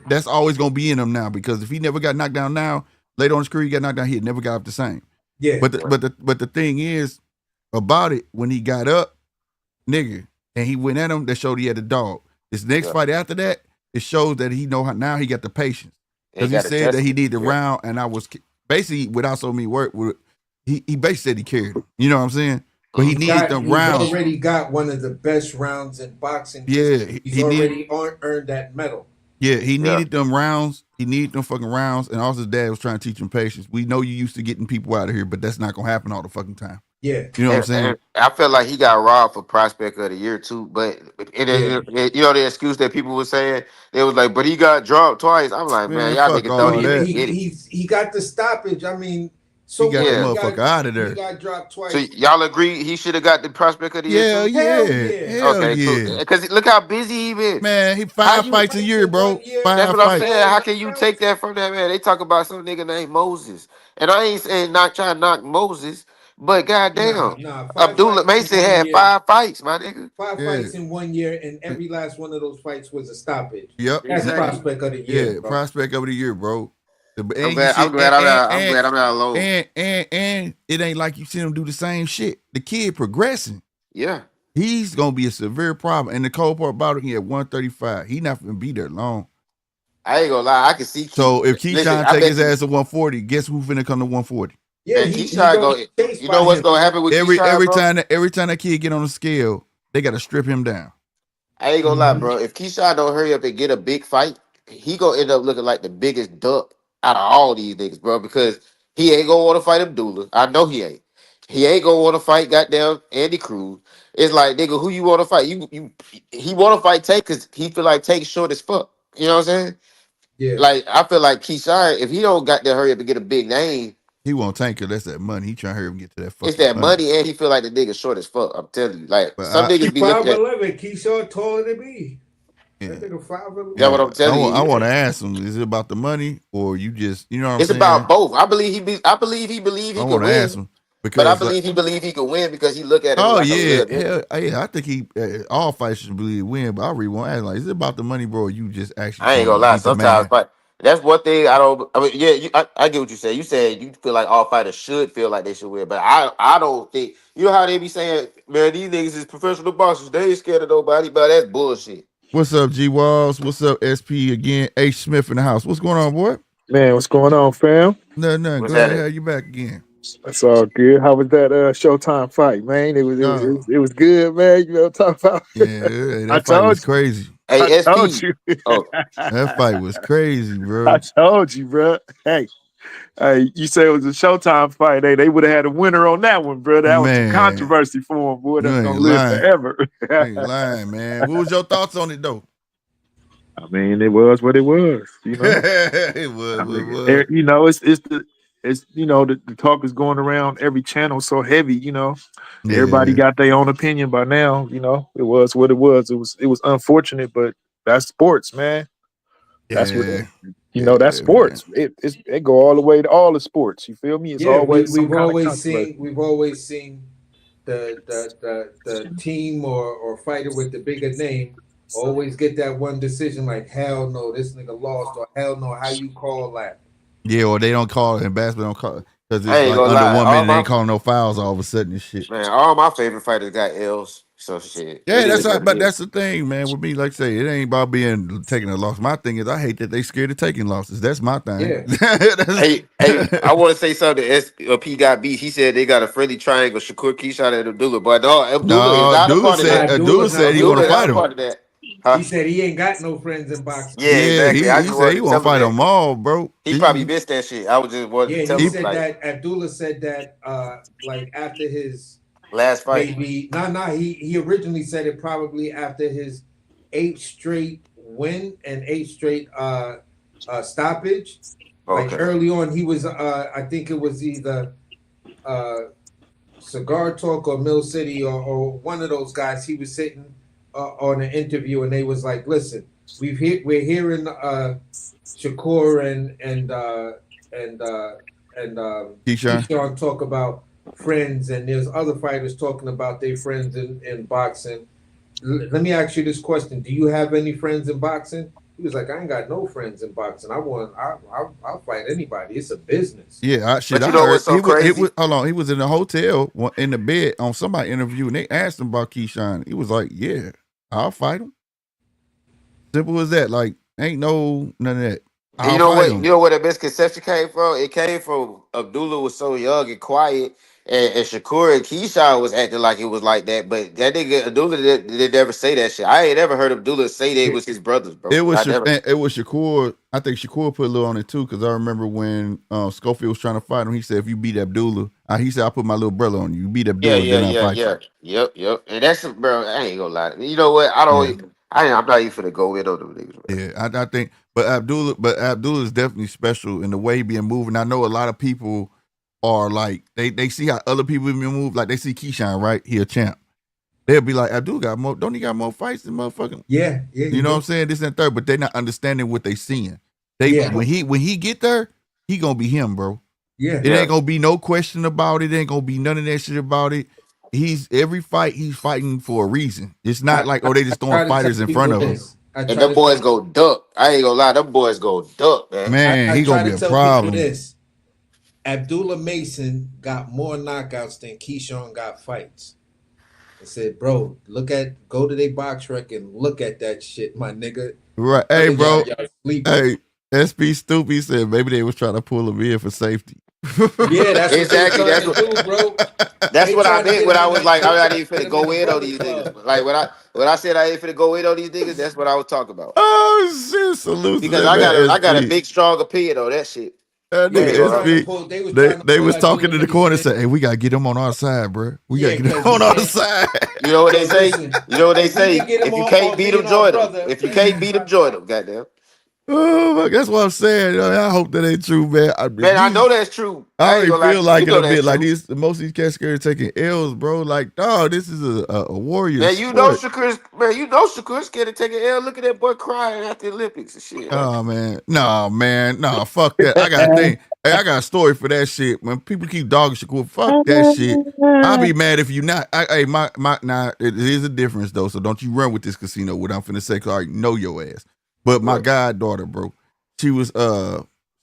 That's always gonna be in him now, because if he never got knocked down now, later on in his career he got knocked down, he never got up the same. Yeah. But the thing is about it, when he got up, nigga, and he went at him, that showed he had a dog. This next fight after that, it shows that he know how now he got the patience. Because he said that he needed the round, and I was basically, without so many work, he basically said he carried him. You know what I'm saying? But he needed them rounds. He's already got one of the best rounds in boxing. Yeah, he's already earned that medal. Yeah, he needed them rounds. He needed them fucking rounds. And also his dad was trying to teach him patience. We know you used to getting people out of here, but that's not gonna happen all the fucking time. Yeah. You know what I'm saying? I felt like he got robbed for prospect of the year too. But you know the excuse that people were saying, they was like, but he got dropped twice. I'm like, man, y'all niggas don't even get it. He got the stoppage. I mean, so he got the motherfucker out of there. He got dropped twice. So y'all agree he should have got the prospect of the year too? Hell okay, yeah. Because look how busy he been. Man, he 5 fights a year, bro. 5 That's what fights. I'm saying. How can you take that from that man? They talk about some nigga named Moses, and I ain't saying not trying to knock Moses, but goddamn, Abdullah Mason had 5 fights, my nigga. 5 fights in 1 year, and every last one of those fights was a stoppage. Yep, that's prospect of the year. Yeah, prospect of the year, bro. I'm glad I'm not alone. And it ain't like you see him do the same shit. The kid progressing. Yeah. He's gonna be a severe problem. And the cold part about it, he at 135. He not gonna be there long. I ain't gonna lie, I can see. So if Keyshawn take his ass to 140, guess who finna come to 140? Yeah, Keyshawn go. You know what's gonna happen with Keyshawn, every time that kid get on the scale, they gotta strip him down. I ain't gonna lie, bro. If Keyshawn don't hurry up and get a big fight, he gonna end up looking like the biggest duck out of all these niggas, bro. Because he ain't gonna want to fight Abdullah. I know he ain't. He ain't gonna want to fight goddamn Andy Cruz. It's like, nigga, who you want to fight? He want to fight Tank because he feel like Tank's short as fuck. You know what I'm saying? Yeah. Like, I feel like Keyshawn, if he don't got to hurry up and get a big name, he won't Tank it. That's that money. He trying to hurry up and get to that fucking it's that money, and he feel like the nigga short as fuck. I'm telling you. Like, but some niggas be looking at 5'11", Keyshawn taller than me. That nigga 5'11". That's what I'm telling you. I want to ask him, is it about the money or you just, you know what I'm saying? It's about both. I believe he believe he could win. Ask him because, but I believe he could win because he look at it. Oh like yeah, I think he all fights should believe he win. But I really want to ask, like, is it about the money, bro? Or you just actually? I ain't gonna lie. Sometimes, but that's one thing I don't. I mean, yeah, I get what you say. You said you feel like all fighters should feel like they should win, but I don't think. You know how they be saying, man, these niggas is professional boxers. They ain't scared of nobody, but that's bullshit. What's up, G Walls? What's up, SP again? H Smith in the house. What's going on, boy? Man, what's going on, fam? Nothing. Glad to have you back again. That's all good. How was that Showtime fight, man? It was good, man. You know what I'm talking about? Yeah, that fight was crazy. Hey, I told you. That fight was crazy, bro. I told you, bro. Hey, you say it was a Showtime fight. Hey, they would have had a winner on that one, bro. That was some controversy for him, boy. That's gonna live forever. You ain't lying, man. What was your thoughts on it, though? I mean, it was what it was. You know, it was. You know, it's you know the talk is going around every channel so heavy. You know, everybody got their own opinion by now. You know, it was what it was. It was unfortunate, but that's sports, man. That's what you know. That's sports. It go all the way to all the sports. You feel me? It's always we've always seen the team or fighter with the bigger name always get that one decision like, hell no, this nigga lost, or hell no, how you call that? Yeah, or they don't call it, and basketball don't call it because it's like under 1 minute, they ain't calling no fouls all of a sudden and shit. Man, all my favorite fighters got L's, so shit. Yeah, that's the thing, man. With me, like I say, it ain't about taking a loss. My thing is, I hate that they scared of taking losses. That's my thing. Yeah. hey, I want to say something. SP got beat. He said they got a friendly triangle. Shakur, Keyshawn, and Abdullah. But no, Abdullah is not a part of that. Abdullah said he want to fight him. He said he ain't got no friends in boxing. Yeah, exactly. He said he want to fight them all, bro. He probably missed that shit. I was just wanting to tell him. He said that Abdullah said that like after his last fight. Maybe he originally said it probably after his 8th straight win and 8th straight stoppage. Okay. Like early on, he was I think it was either Cigar Talk or Mill City or one of those guys. He was sitting on an interview and they was like, listen, we're hearing Shakur and Keyshawn talk about friends, and there's other fighters talking about their friends in boxing. Let me ask you this question: do you have any friends in boxing? He was like, I ain't got no friends in boxing. I'll fight anybody. It's a business. Yeah, But I you know heard what's so crazy? hold on. He was in the hotel in the bed on somebody interview, and they asked him about Keyshawn. He was like, "Yeah, I'll fight him." Simple as that. Like, ain't none of that. And you I'll know fight what? him. You know where the misconception came from? It came from Abdullah was so young and quiet, and Shakur and Keyshawn was acting like it was like that. But that nigga Abdullah did never say that shit. I ain't ever heard Abdullah say they was his brothers, bro. It was I never. It was Shakur. I think Shakur put a little on it too, because I remember when Schofield was trying to fight him. He said, "If you beat Abdullah," he said, "I'll put my little brother on you. You beat Yeah, Abdullah, yeah, then I'll yeah, fight you." yeah. Yep. And that's bro. I ain't gonna lie. You know what? Yeah. I'm not even finna go in on them niggas, man. Yeah, I think, but Abdullah is definitely special in the way he being moving. I know a lot of people are like they see how other people being moved, like they see Keyshawn, right? He a champ. They'll be like, Abdullah got more, don't he got more fights than motherfucking? Yeah. You know what I'm saying? This and third, but they're not understanding what they seeing. Yeah. When he get there, he gonna be him, bro. Yeah. It ain't gonna be no question about it. It ain't gonna be none of that shit about it. He's every fight he's fighting for a reason. It's not like they just throwing fighters in front of him. And them boys go duck. I ain't gonna lie, them boys go duck, man. Man, he gonna be a tell problem. people this. Abdullah Mason got more knockouts than Keyshawn got fights. I said, bro, go to their box rec and look at that shit, my nigga. Right. Hey, bro. Y'all sleeping. Hey, SP Stoopy said maybe they was trying to pull him in for safety. Yeah, that's exactly. That's what do, bro. That's what I meant when I was like, I'm not even finna go in on these niggas. Like when I said I ain't finna go in on these niggas, that's what I was talking about. Oh shit, salute to because that I got a SP. big strong opinion on that shit. That nigga SP, they was talking in the corner and said, "Hey, we gotta get him on our side, bro. We gotta get him on our side." You know what they say? You know what they say? If you can't beat them, join them. If you can't beat them, join them. Goddamn. Oh, that's what I'm saying. I hope that ain't true, man. I know that's true. I already feel like it a bit. Like most of these cats scared of taking L's, bro. Like, dog, this is a warrior. Man, you know Shakur's scared of taking L. Look at that boy crying at the Olympics and shit. Oh man, no, fuck that. I got a thing. Hey, I got a story for that shit. When people keep dogging Shakur, fuck that shit. I'll be mad if you not. Now it is a difference though. So don't you run with this casino. What I'm finna say, cause I already know your ass. But my goddaughter, bro, she was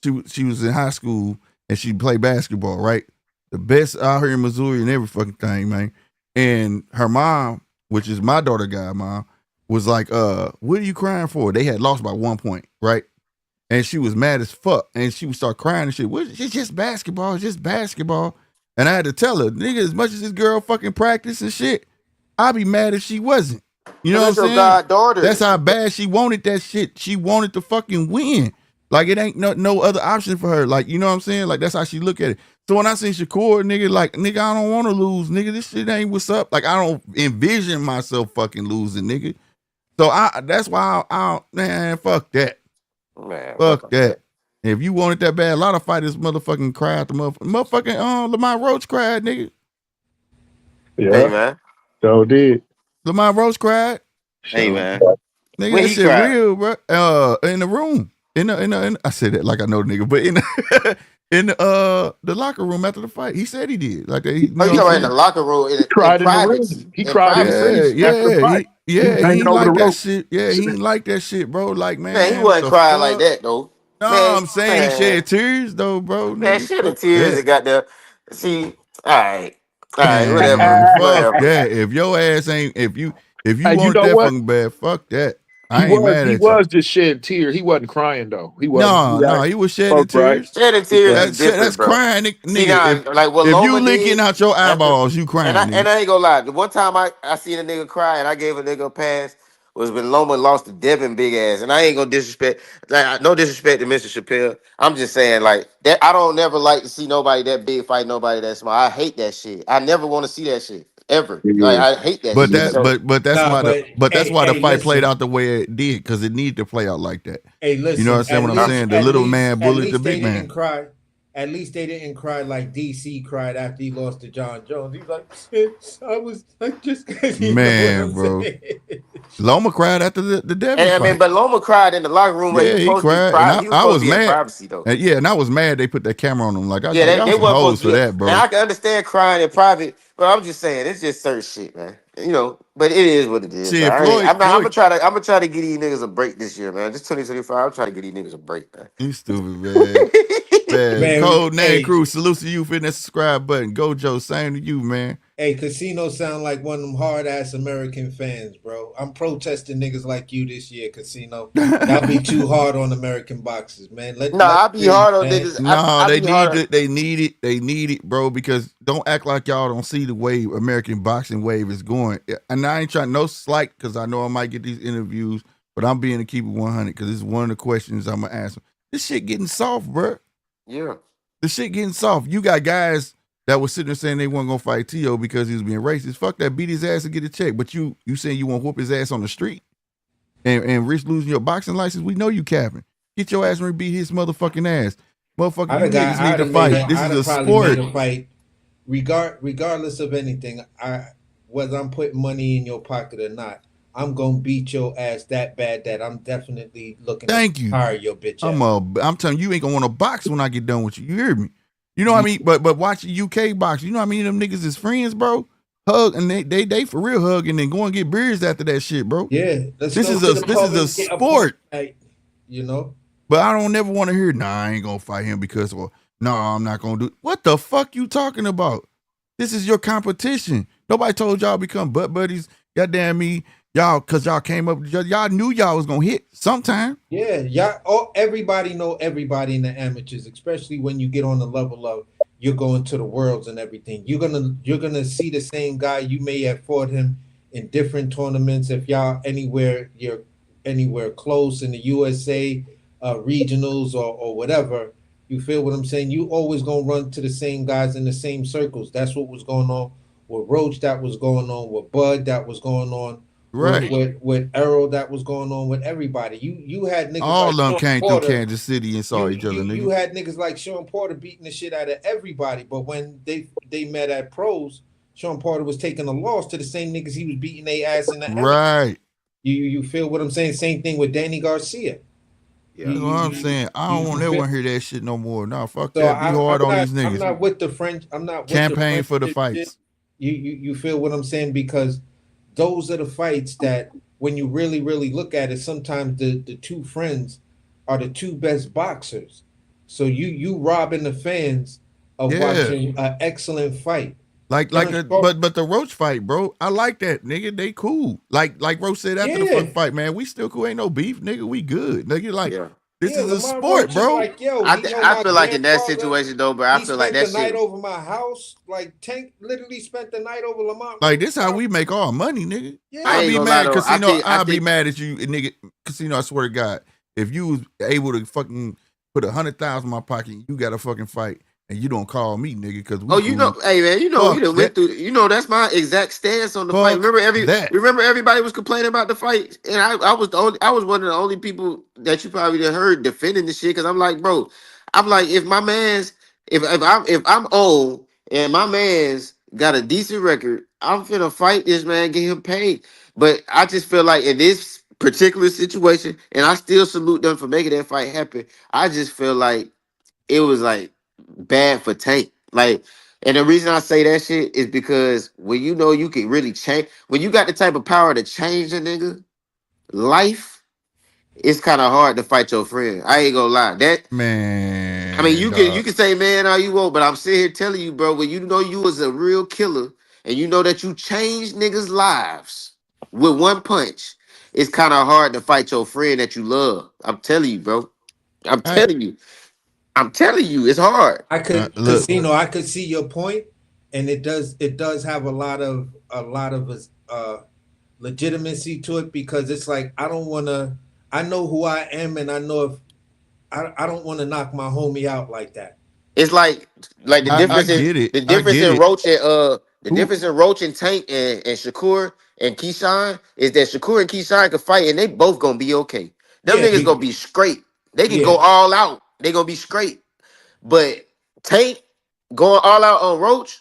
she was in high school and she played basketball, right? The best out here in Missouri and every fucking thing, man. And her mom, which is my daughter guy mom, was like, what are you crying for? They had lost by 1 point, right? And she was mad as fuck. And she would start crying and shit. It's just basketball. It's just basketball. And I had to tell her, nigga, as much as this girl fucking practice and shit, I'd be mad if she wasn't. You know what I'm saying? Goddaughter. That's how bad she wanted that shit. She wanted to fucking win. Like, it ain't no other option for her. Like, you know what I'm saying? Like, that's how she look at it. So when I see Shakur, nigga, like, nigga, I don't want to lose, nigga. This shit ain't what's up. Like, I don't envision myself fucking losing, nigga. So that's why man, fuck that. Man, fuck that. If you want it that bad, a lot of fighters motherfucking cried. The motherfucking Lamar Roach cried, nigga. Yeah, hey man, so did Lamar Roach cried. Hey man, nigga, when that he shit cried? real, bro. In the room, in I said that like I know the nigga, but in the locker room after the fight, he said he did. Like you Oh, you talking about in the locker room? he cried in the ring. He cried in the ring after the fight. He ain't over like the that rope. shit. Yeah, he ain't like that shit, bro. Like, man, he wasn't crying like that though. No, Man, I'm saying he shed tears though, bro. Man, nigga, shed the fuck tears that. and got the see. All right, Man, whatever. fuck that. If your ass ain't, if you Hey, you want know that what? fucking bad, fuck that. I ain't mad He at you. was just shedding tears. He wasn't crying though. He wasn't. No, he was shedding tears. Shedding tears is different, That's bro. crying, nigga. See, now, if like what if Loma you licking did out your eyeballs, you crying, and nigga. I ain't gonna lie. The one time I seen a nigga cry and I gave a nigga a pass was when Loma lost to Devin big ass. And I ain't gonna disrespect, like no disrespect to Mr. Chappelle. I'm just saying like that. I don't never like to see nobody that big fight nobody that small. I hate that shit. I never want to see that shit ever. Like I hate that shit. But that's why the fight played listen. out the way it did, because it needed to play out like that. Hey, listen. You know what I'm saying? What I'm saying? The little man bullied the big man. Didn't cry. at least they didn't cry like DC cried after he lost to John Jones. He's like, I was like, just because you know what Man, I'm bro. saying. Loma cried after the Devin And I mean, fight. but Loma cried in the locker room where he Yeah, was he supposed to be cried, and private. He was I supposed to was be in mad. privacy though. And I was mad they put that camera on him. Like Yeah, y'all they some weren't hoes supposed to. for Yeah, that, and bro. I can understand crying in private, but I'm just saying it's just certain shit, man. You know, but it is what it is. Man. Shit, Floyd, I'm gonna try to get these niggas a break this year, man. This 2025, I'm trying to get these niggas a break, man. you stupid, man. Man, Man, Code Name hey, Crew, salute to you for that subscribe button. Go Joe, same to you, man. hey, Casino sound like one of them hard ass American fans, bro. I'm protesting niggas like you this year, Casino. Y'all be too hard on American boxers, man. No, Let I them be breathe, hard on man. niggas. No, I they be hard. need it, bro, because don't act like y'all don't see the way American boxing wave is going. And I ain't trying no slight because I know I might get these interviews, but I'm being to keep it 100 because this is one of the questions I'm gonna ask them. This shit getting soft, bro. Yeah. The shit getting soft. You got guys that was sitting there saying they weren't gonna fight T.O. because he was being racist. Fuck that, beat his ass and get a check. But you saying you want to whoop his ass on the street and risk losing your boxing license? We know you capping. Get your ass and beat his motherfucking ass. Motherfucker, you niggas need to fight. This is a sport. Made a fight, regardless of anything. Whether I'm putting money in your pocket or not, I'm gonna beat your ass that bad that I'm definitely looking Thank to you. hire your bitch ass. I'm telling you, you ain't gonna want to box when I get done with you. You hear me? You know what I mean? But watching UK box, you know what I mean? Them niggas is friends, bro. Hug and they for real hug and then go and get beers after that shit, bro. Yeah, This is a sport. You know. But I don't never want to hear, nah, I ain't gonna fight him because, well, no, I'm not gonna do it. What the fuck you talking about? This is your competition. Nobody told y'all become butt buddies. Goddamn me, y'all, cause y'all came up, y'all knew y'all was gonna hit sometime. Yeah, y'all. Everybody know everybody in the amateurs, especially when you get on the level of you're going to the worlds and everything. You're gonna see the same guy. You may have fought him in different tournaments. If y'all you're anywhere close in the USA regionals or whatever. You feel what I'm saying? You always gonna run to the same guys in the same circles. That's what was going on with Roach. That was going on with Bud. That was going on Right. with Errol. That was going on with everybody. You had niggas All of like them Sean came Porter. through Kansas City and saw each other, nigga. You had niggas like Sean Porter beating the shit out of everybody, but when they met at pros, Sean Porter was taking a loss to the same niggas he was beating their ass in the right. You feel what I'm saying? Same thing with Danny Garcia. Yeah. That's what I'm saying. I don't ever want to hear that shit no more. Nah, fuck So that. Be hard on these niggas. I'm not with the French. I'm not with Campaign the for the shit. fights. You feel what I'm saying? Because those are the fights that when you really look at it, sometimes the two friends are the two best boxers. So you robbing the fans of watching an excellent fight. But the Roach fight, bro, I like that, nigga. They cool. Like Roach said after the fucking fight, man, we still cool. Ain't no beef, nigga. We good, nigga. Like this is a Lamar sport, Roach bro. Like, yo, I feel like in that situation though, bro, I feel like that spent the night shit. over my house. Like Tank literally spent the night over Lamar. Like this how we make our money, nigga. Yeah. I'll be mad, Casino. I'll be think- mad at you, nigga. Casino, I swear to God, if you was able to fucking put 100,000 in my pocket, you got to fucking fight. And you don't call me, nigga, because you know, hey man, you know, we done went through. You know, that's my exact stance on the fight. Remember everybody was complaining about the fight, and I was one of the only people that you probably done heard defending the shit. Because I'm like, bro, if my man's if I'm old and my man's got a decent record, I'm finna fight this man, get him paid. But I just feel like in this particular situation, and I still salute them for making that fight happen. I just feel like it was like bad for Tank. Like, and the reason I say that shit is because when you know you can really change, when you got the type of power to change a nigga life, it's kind of hard to fight your friend. I ain't gonna lie. That man. I mean, you can say man all you want, but I'm sitting here telling you, bro, when you know you was a real killer and you know that you changed niggas' lives with one punch, it's kind of hard to fight your friend that you love. I'm telling you, bro. I'm telling you, it's hard. I could see your point, and it does have a lot of legitimacy to it because it's like I know who I am, and I know if I don't want to knock my homie out like that. It's like the difference in Roach and difference in Roach and Tank and Shakur and Keyshawn is that Shakur and Keyshawn can fight and they both gonna be okay. Them niggas gonna be straight. They can go all out. They gonna be straight. But Tank going all out on Roach,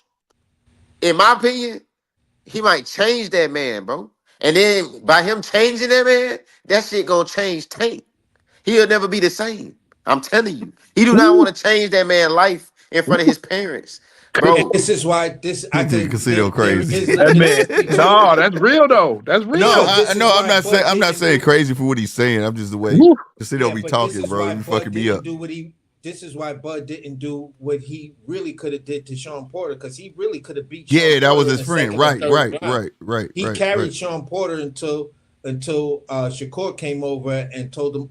in my opinion, he might change that man, bro. And then by him changing that man, that shit gonna change Tank. He'll never be the same. I'm telling you. He do not want to change that man's life in front of his parents. And Bro, this is why I This nigga think Casino there crazy. is That man, legitimacy to no, it. that's real though. That's real. No, This is no, why Bud I'm not didn't saying do- crazy for what he's saying. I'm just the way Woo. Casino Yeah, be but talking, this is bro. why You Bud fucking me didn't up. do what he. This is why Bud didn't do what he really could have did to Sean Porter, because he really could have beat Sean Yeah, that Porter was in his the friend. second or Right, third round. He carried right. Sean Porter until Shakur came over and told him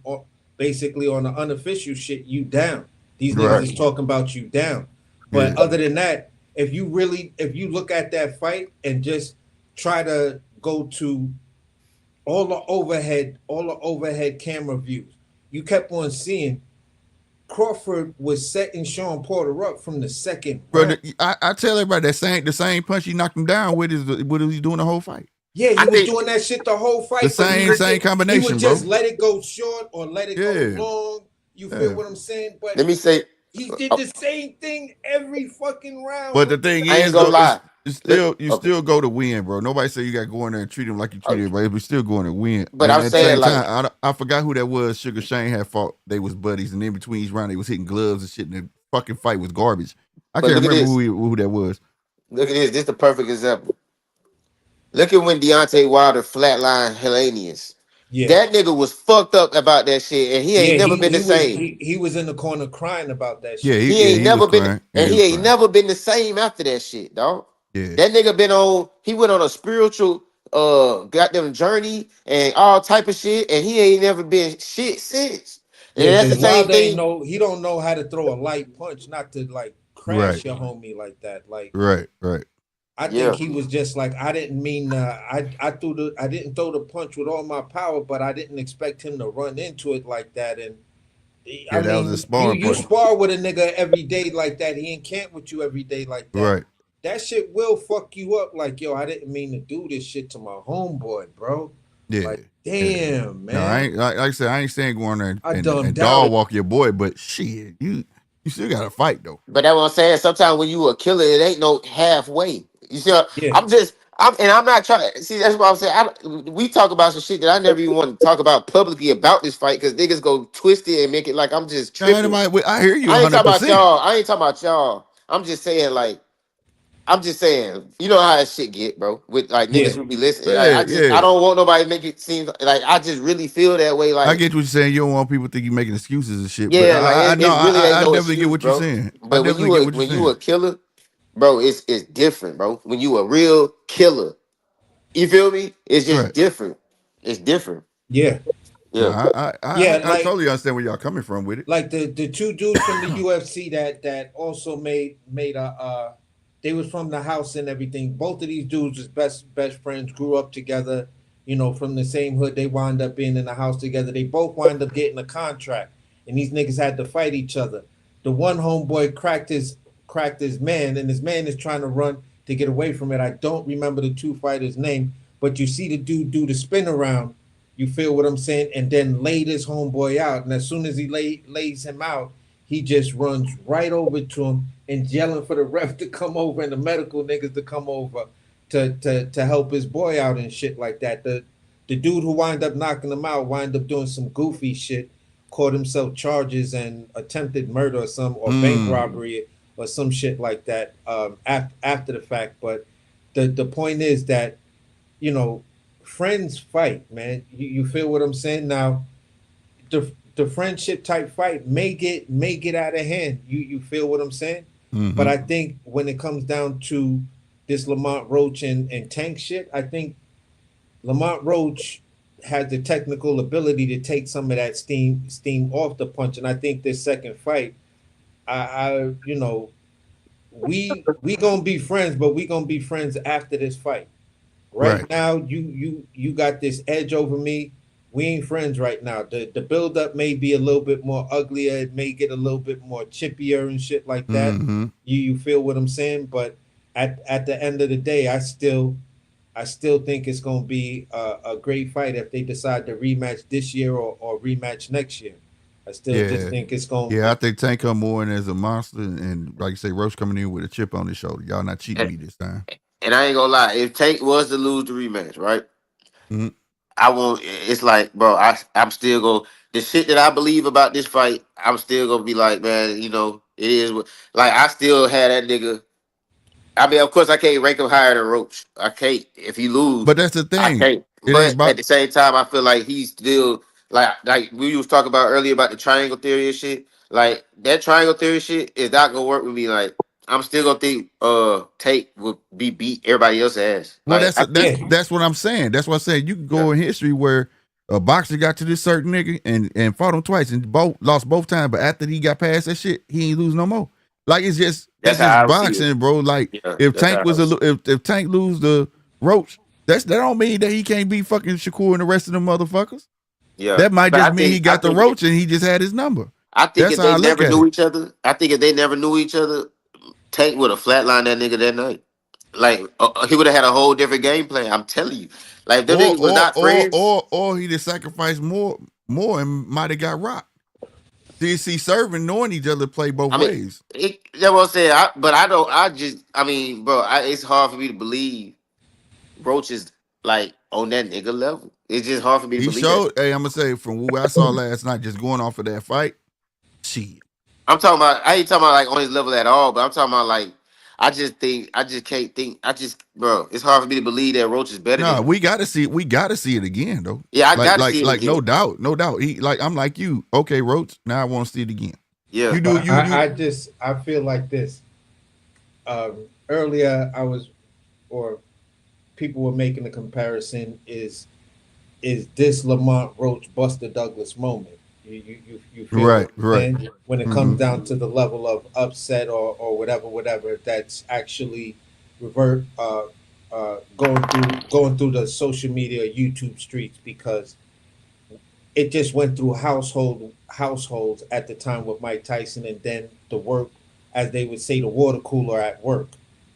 basically on the unofficial shit, you down. These niggas Right. is talking about you down. But Yeah. other than that, if you look at that fight and just try to go to all the overhead camera views, you kept on seeing Crawford was setting Sean Porter up from the second Bro, round. I tell everybody the same punch he knocked him down with is what he doing the whole fight. Yeah, he I was think doing that shit the whole fight. The but same combination, he would bro. just let it go short or let it go Yeah. long. You Yeah. feel what I'm saying? But let me say, he did the same thing every fucking round. But the thing I ain't is, gonna though, lie. you still go to win, bro. Nobody say you got to go in there and treat him like you treat everybody. We still going to win. But And I'm at the saying, same like, time, I forgot who that was. Sugar Shane had fought. They was buddies, and in between each round, they was hitting gloves and shit. And the fucking fight was garbage. I but can't look at remember this. who that was. Look at this. This is the perfect example. Look at when Deontay Wilder flatlined Hellenius. yeah, That nigga was fucked up about that shit, and he ain't yeah, never been the same. he was in the corner crying about that Yeah, shit. he was crying. Yeah, And he he was ain't crying. never been the same after that shit, dog. Yeah, That nigga he went on a spiritual goddamn journey and all type of shit, and he ain't never been shit since. And Yeah, that's the because same Wilder ain't thing. know he don't know how to throw a light punch, not to like right, crash your homie like that. Like right. I Yeah. think he was just like, I didn't mean I didn't throw the punch with all my power, but I didn't expect him to run into it like that. And I Yeah, that was mean, his sparring you partner. spar with a nigga every day like that. He ain't camp with you every day like that. Right. That shit will fuck you up. Like, yo, I didn't mean to do this shit to my homeboy, bro. Yeah. Like, damn, man. No, I ain't like I said. I ain't saying go in there I and dumbed dog down. walk your boy, but shit, you still got to fight though. But that's what I'm saying. Sometimes when you a killer, it ain't no halfway. You see, Yeah. I'm not trying. See, that's what I'm saying. We talk about some shit that I never even want to talk about publicly about this fight because niggas go twist it and make it like I'm just tripping. I hear you I ain't talking about 100%. y'all. I ain't talking about y'all. I'm just saying, like, you know how that shit get, bro. With like Yeah. niggas who be listening. Like, Yeah, yeah. I don't want nobody to make it seem like I just really feel that way. I Like, get what you're saying. You don't want people to think you making excuses and shit. But yeah, like it really ain't I no definitely get excuse, what you're bro. saying. I But definitely get what you're when you saying. a killer, bro, it's different, bro. When you a real killer, you feel me? It's just Right. different. It's different. Yeah. No, Yeah. Yeah, I totally understand where y'all coming from with it. like the two dudes from the UFC that also made a they was from the house and everything. Both of these dudes was best friends, grew up together, you know, from the same hood. They wound up being in the house together. They both wind up getting a contract, and these niggas had to fight each other. The one homeboy cracked his man, and his man is trying to run to get away from it. I don't remember the two fighters' name, but you see the dude do the spin around. You feel what I'm saying? And then laid his homeboy out. And as soon as he lays him out, he just runs right over to him and yelling for the ref to come over and the medical niggas to come over to help his boy out and shit like that. The dude who wind up knocking him out wind up doing some goofy shit, caught himself charges and attempted murder or bank robbery or some shit like that after the fact. But the point is that, you know, friends fight, man. You feel what I'm saying? Now, the friendship type fight may get out of hand. You feel what I'm saying? Mhm. But I think when it comes down to this Lamont Roach and Tank shit, I think Lamont Roach has the technical ability to take some of that steam off the punch. And I think this second fight, I you know, we gonna be friends, but we gonna be friends after this fight. Right now, you got this edge over me. We ain't friends right now. The build up may be a little bit more uglier. It may get a little bit more chippier and shit like that. Mhm. You feel what I'm saying? But at the end of the day, I still think it's gonna be a great fight if they decide to rematch this year or rematch next year. I still just think it's going. Yeah, I think Tank come more in as a monster, and like you say, Roach coming in with a chip on his shoulder. Y'all not cheating me this time. And I ain't gonna lie, if Tank was to lose the rematch, right? Mhm. I won't. It's like, bro, I'm still go the shit that I believe about this fight. I'm still gonna be like, man, it is like I still had that nigga. I mean, of course, I can't rank him higher than Roach. I can't. If he lose, But that's the I thing. can't. It ain't But about at the same time, I feel like he's still like we was talking about earlier about the triangle theory and shit. Like that triangle theory shit is not gonna work with me. Like I'm still gonna think Tate would be beat everybody else's ass. well, Like that's what I'm saying. That's what I'm saying. You can go yeah, in history where a boxer got to this certain nigga and fought him twice and lost both times, but after he got past that shit, he ain't lose no more. Like it's that's just how I see it. boxing, bro. Like Yeah, if that's Tank how I was see it. if Tank lose the Roach, that don't mean that he can't be fucking Shakur and the rest of them motherfuckers. Yeah, That might but just mean he I got the think Roach and he just had his number. I think That's if how they I look never at knew it. each other, I think if they never knew each other, Tank would have flatlined that nigga that night. Like he would have had a whole different game plan. I'm telling you. Like if them Or niggas was not friends. he just sacrificed more and might have got rocked. See, serving knowing each other play both I mean, ways. that's what I'm saying. But I don't. I mean, bro, it's hard for me to believe Roach is like on that nigga level. It's just hard for me to He believe that. showed. Hey, I'm gonna say from what I saw last night, just going off of that fight. Shit. I'm talking about. I ain't talking about like on his level at all. But I'm talking about like. I just can't think. Bro, it's hard for me to believe that Roach is better than Nah, him. we gotta see. We gotta see it again, though. Yeah, I gotta see it No again. doubt, no doubt. He like I'm like you. Okay, Roach. Now I want to see it again. Yeah. You do But you. I feel like this. Earlier, or people were making the comparison is this Lamont Roach Buster Douglas moment. You feel Right, what I'm right. saying? When it Mm-hmm. comes down to the level of upset or whatever that's actually revert going through the social media YouTube streets, because it just went through households at the time with Mike Tyson, and then the work, as they would say, the water cooler at work.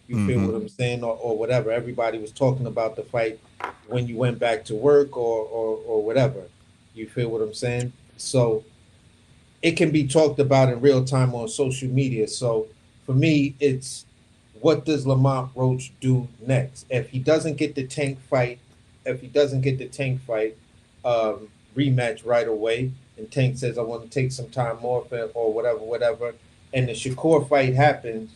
You feel Mm-hmm. what I'm saying, or whatever. Everybody was talking about the fight when you went back to work, or whatever. You feel what I'm saying? So it can be talked about in real time on social media. So for me, it's what does Lamont Roach do next? If he doesn't get the tank fight, if he doesn't get the tank fight rematch right away, and Tank says I want to take some time off or whatever, and the Shakur fight happens,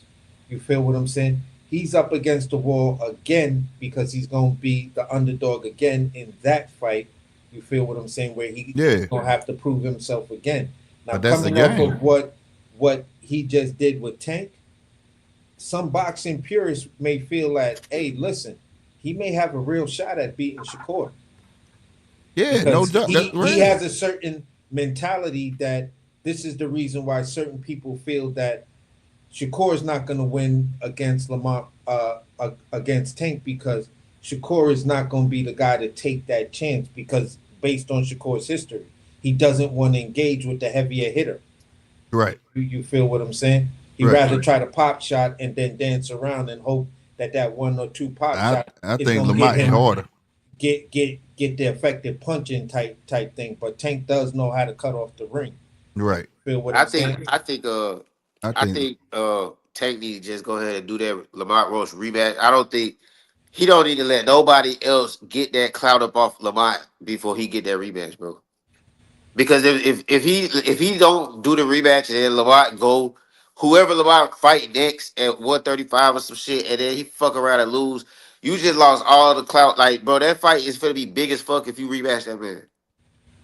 you feel what I'm saying? He's up against the wall again because he's gonna be the underdog again in that fight. You feel what I'm saying? Where he's Yeah, gonna have to prove himself again. Now, but that's the coming off game. of what he just did with Tank, some boxing purists may feel that, hey, listen, he may have a real shot at beating Shakur, Yeah, no because doubt. That's he real. has a certain mentality that this is the reason why certain people feel that Shakur is not going to win against Lamont against Tank, because Shakur is not going to be the guy to take that chance, because based on Shakur's history, he doesn't want to engage with the heavier hitter. Right, You feel what I'm saying? He'd right. rather try to pop shot and then dance around and hope that one or two pop shot I is think going to get Lamont hit him harder. get the effective punching type thing. But Tank does know how to cut off the ring. Right. Feel what I I'm think saying? I I think. think Tank need to just go ahead and do that Lamont Roach rematch. I don't think he don't need to let nobody else get that clout up off Lamont before he get that rematch, bro. Because if he don't do the rematch and then Lamont go, whoever Lamont fight next at 135 or some shit, and then he fuck around and lose, you just lost all the clout. Like, bro, that fight is gonna be big as fuck if you rematch that man.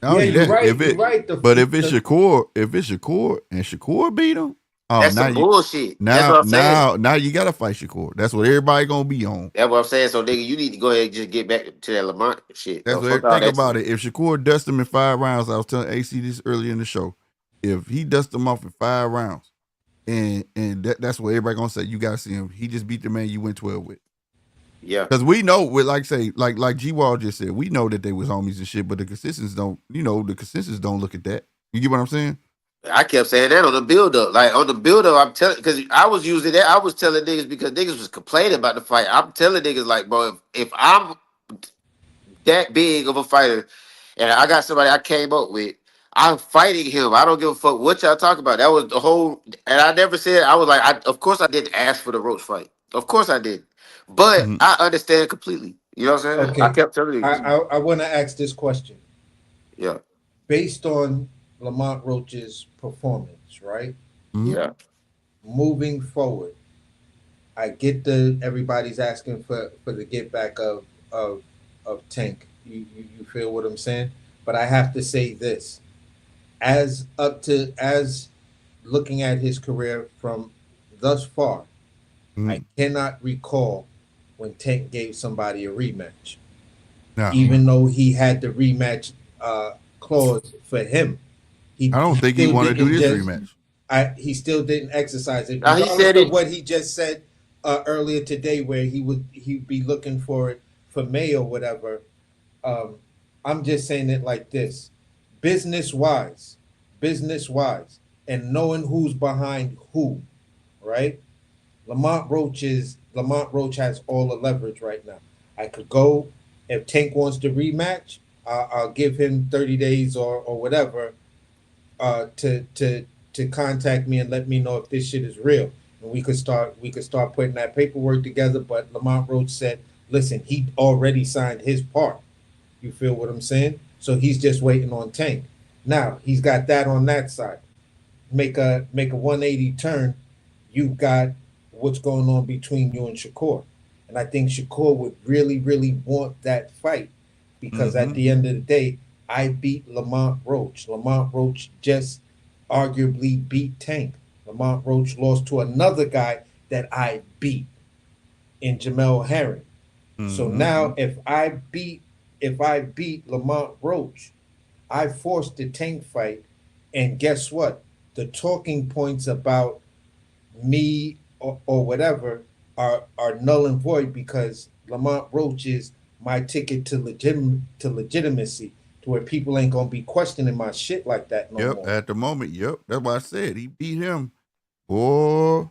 Not Yeah, only you're that, right. You're right. but if it's Shakur and Shakur beat him, oh That's some bullshit. That's what I'm saying. now you gotta fight Shakur. That's what everybody gonna be on. That's what I'm saying. So, nigga, you need to go ahead and just get back to that Lamont shit. That's Don't what fuck all think that about shit. it. If Shakur dust him in 5 rounds, I was telling AC this earlier in the show. If he dust him off in 5 rounds, and that's what everybody gonna say, you gotta see him. He just beat the man you went 12 with. Yeah. Because we know, with like G Wall just said, we know that they was homies and shit, but the consensus don't. The consensus don't look at that. You get what I'm saying? I kept saying that on the build up. Like on the build up, I'm telling because I was using that. I was telling niggas because niggas was complaining about the fight. I'm telling niggas like, bro, if I'm that big of a fighter and I got somebody I came up with, I'm fighting him. I don't give a fuck what y'all talk about. That was the whole, and I never said I was like. Of course, I didn't ask for the Roach fight. Of course, I did. But Mhm. I understand completely. You know what I'm saying? I Okay. kept telling you. I want to ask this question Yeah, based on Lamont Roach's performance, right? Mhm. yeah. Moving forward, I get the everybody's asking for the get back of Tank. You feel what I'm saying? But I have to say this as looking at his career from thus far, I Mhm. cannot recall when Tank gave somebody a rematch, Now, even though he had the rematch clause for him. I don't He think he still want to do didn't this just rematch. he still didn't exercise it, Now he regardless said of it. what he just said earlier today, where he'd be looking for it for May or whatever. Um, I'm just saying it like this: business wise, and knowing who's behind who, right? Lamont Roach has all the leverage right now. I could go if Tank wants to rematch. I'll give him 30 days or whatever to contact me and let me know if this shit is real, and we could start putting that paperwork together. But Lamont Roach said, "Listen, he already signed his part." You feel what I'm saying? So he's just waiting on Tank. Now he's got that on that side. Make a 180 turn. You've got what's going on between you and Shakur, and I think Shakur would really, really want that fight because at Mm-hmm. the end of the day, I beat Lamont Roach. Lamont Roach just arguably beat Tank. Lamont Roach lost to another guy that I beat in Jamel Herring. So Mm-hmm. now if I beat Lamont Roach, I forced the Tank fight, and guess what? The talking points about me or whatever are null and void because Lamont Roach is my ticket to legitimacy, to where people ain't gonna be questioning my shit like that no Yep. more. At the moment, yep. That's why I said he beat him. Boy.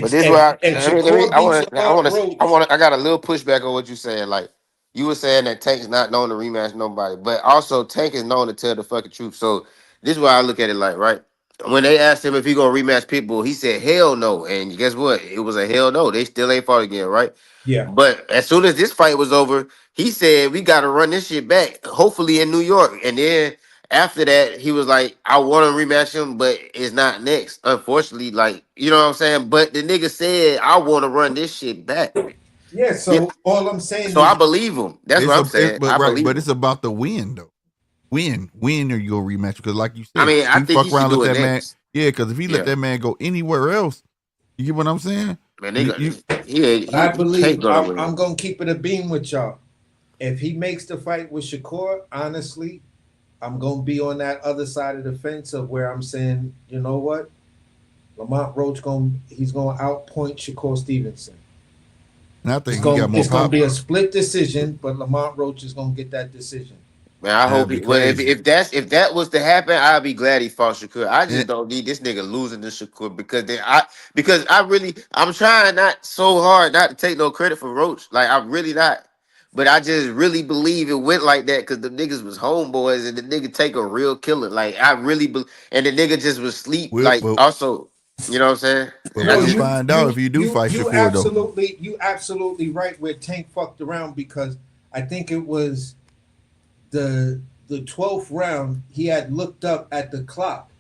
But It's this if why if let me Shakur beats Lamont Roach, I got a little pushback on what you saying. Like you were saying that Tank's not known to rematch nobody, but also Tank is known to tell the fucking truth. So this is why I look at it like, right? When they asked him if he gonna rematch people, he said hell no. And guess what? It was a hell no. They still ain't fought again, right? yeah, But as soon as this fight was over, he said we gotta run this shit back, hopefully in New York. And then after that, he was like, I want to rematch him, but it's not next. Unfortunately, like, you know what I'm saying? But the nigga said, I want to run this shit back. yeah. Yeah. So all I'm saying So I is, believe him. That's what I'm saying. But I right, believe but him. it's about the win though. When are you gonna rematch? Because like you I said, mean, I he think fuck he should around, let do it that man. next. Yeah, because if he let Yeah. that man go anywhere else, you get what I'm saying? Man, You I he can't believe go I'm, nowhere I'm else. gonna keep it a beam with y'all. If he makes the fight with Shakur, honestly, I'm gonna be on that other side of the fence of where I'm saying, you know what, Lamont Roach he's gonna outpoint Shakur Stevenson. and I It's think he gonna got more it's gonna pop. be a split decision, but Lamont Roach is gonna get that decision. Man, I That'd hope be he. Well, crazy. if that was to happen, I'd be glad he fought Shakur. I just And don't need this nigga losing to Shakur because I really I'm trying not so hard not to take no credit for Roach. Like I'm really not, but I just really believe it went like that because the niggas was homeboys and the nigga take a real killer. Like I really and the nigga just was sleep. we'll Like also, you know what I'm saying? but And I No, we'll just find out if you do fight you Shakur though. absolutely right where Tank fucked around because I think it was the 12th round. He had looked up at the clock,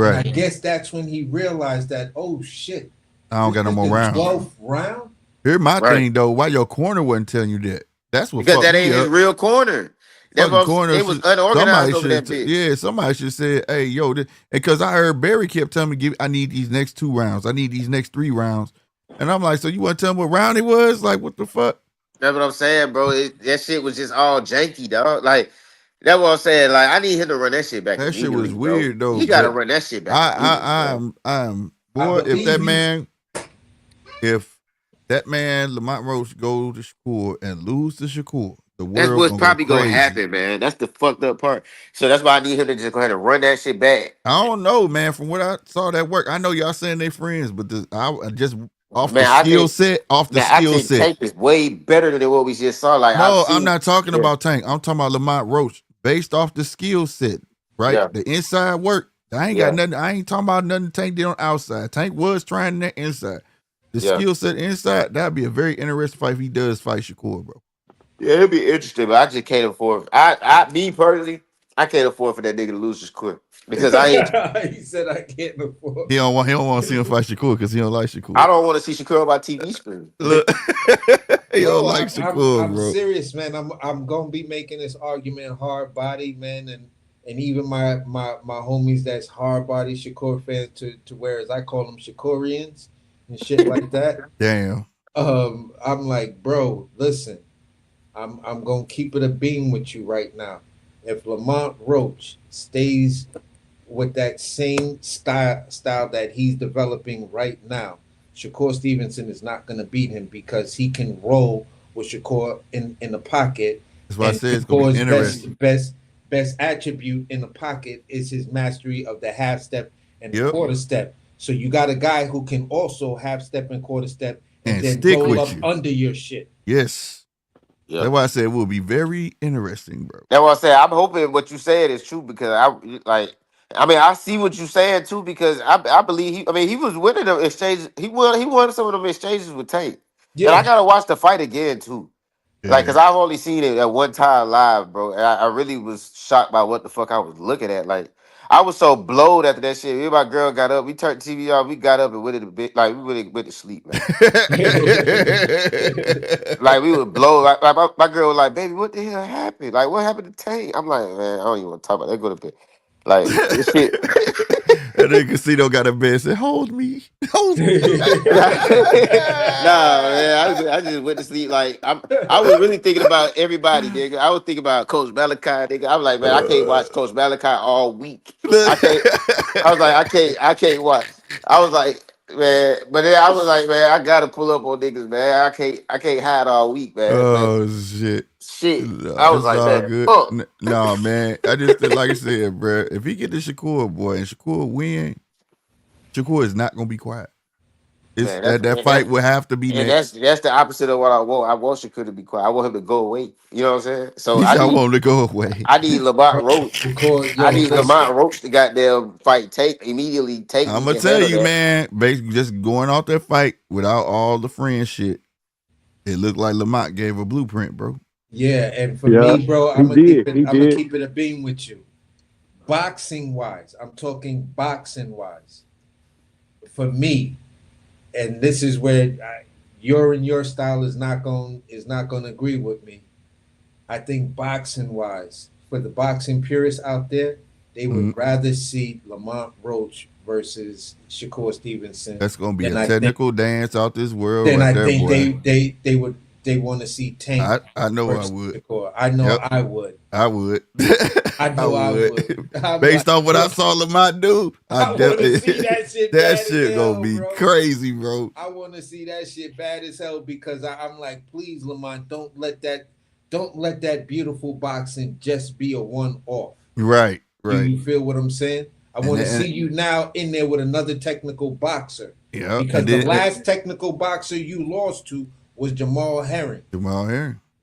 and I Right. guess that's when he realized that, oh shit, I don't this got no is more the rounds. 12th round. Here's my right. thing though. Why your corner wasn't telling you that? That's what Because fucked that me ain't his up. real corner. That's Fucking what corner they was should unorganized over that bitch. yeah, somebody should say, hey, yo, because I heard Barry kept telling me, I need these next 2 rounds. I need these next 3 rounds. And I'm like, so you want to tell me what round it was? Like, what the fuck? That's what I'm saying, bro. That shit was just all janky, dog. Like that's what I'm saying. Like I need him to run that shit back That shit was immediately, bro. weird though. He got to But run that shit back immediately, bro. I boy, believe you. if that man, Lamont Roach, go to Shakur and lose to Shakur, the That's world what's gonna go probably gonna crazy. happen, man. That's the fucked up part. So that's why I need him to just go ahead and run that shit back. I don't know, man. From what I saw that work, I know y'all saying they friends, but I just off the Man, skill set, I think Tank is way better than what we just saw. Like I've No, I'm seen. not talking Yeah. about Tank. I'm talking about Lamont Roach. Based off the skill set, right? Yeah. The inside work. I ain't got nothing. I ain't talking about nothing Tank did on the outside. Tank was trying that inside. The skill set inside, that'd be a very interesting fight if he does fight Shakur, bro. Yeah, it'd be interesting, but I just can't afford. Me personally, I can't afford for that nigga to lose his quick because I ain't. He said I can't afford. He don't want to see him fight Shakur because he don't like Shakur. I don't want to see Shakur on my TV screen. Look, he don't like Shakur, I'm bro. serious, man. I'm gonna be making this argument hard body, man, and even my homies that's hard body Shakur fans to whereas I call them Shakurians and shit like that. Damn. I'm like, bro, listen, I'm gonna keep it a beam with you right now. If Lamont Roach stays with that same style that he's developing right now, Shakur Stevenson is not going to beat him because he can roll with Shakur in the pocket. That's why I said it's going to be interesting. Best attribute in the pocket is his mastery of the half step and the quarter step. So you got a guy who can also half step and quarter step and then stick roll with up you under your shit. Yes. Yep. That's why I said it will be very interesting, bro. That's what I said. I'm hoping what you said is true because I see what you're saying too because I believe he was winning the exchanges. He won some of them exchanges with Tank. Yeah. And I gotta watch the fight again too. Yeah. Like, cause I've only seen it at one time live, bro. And I really was shocked by what the fuck I was looking at. Like, I was so blowed after that shit. Me and my girl got up. We turned the TV off. We got up and went a bit. Like, we went to sleep, man. Like, we would blow. Like my girl was like, "Baby, what the hell happened? Like, what happened to Tank?" I'm like, "Man, I don't even want to talk about that. Go to bed." Like, this shit. And then Casino got a bed and said, "Hold me, hold me." Nah, man, I just went to sleep. Like, I was really thinking about everybody, nigga. I was thinking about Coach Malachi, nigga. I'm like, man, I can't watch Coach Malachi all week. I was like, I can't watch. I was like, man, but then I was like, man, I gotta pull up on niggas, man. I can't hide all week, man. Oh shit. No, I was like, man, good. fuck. No, man. I just like I said, bro. If he get the Shakur boy and Shakur win, Shakur is not gonna be quiet. That fight would have to be next. That's the opposite of what I want. I want Shakur to be quiet. I want him to go away. You know what I'm saying? So I want him to go away. I need Lamont Roach. Lamont Roach to goddamn fight. Immediately take. I'm gonna tell you, man. Basically, just going off that fight without all the friend shit, it looked like Lamont gave a blueprint, bro. Yeah, and for me, bro, I'm gonna keep it a beam with you. Boxing wise, I'm talking boxing wise. For me, and this is where your style is not going to agree with me. I think boxing wise, for the boxing purists out there, they would rather see Lamont Roach versus Shakur Stevenson. That's gonna be a technical dance out this world. Then I think they want to see Tank. I know I would. Shakur. I know I would. I would. I know I would. Based on what I saw Lamont do, I definitely see that shit. That shit gonna be crazy, bro. I want to see that shit bad as hell because I'm like, please, Lamont, don't let that beautiful boxing just be a one-off. Right. You feel what I'm saying? I want to see you now in there with another technical boxer. Yeah. Because the last technical boxer you lost to was Jamal Herring.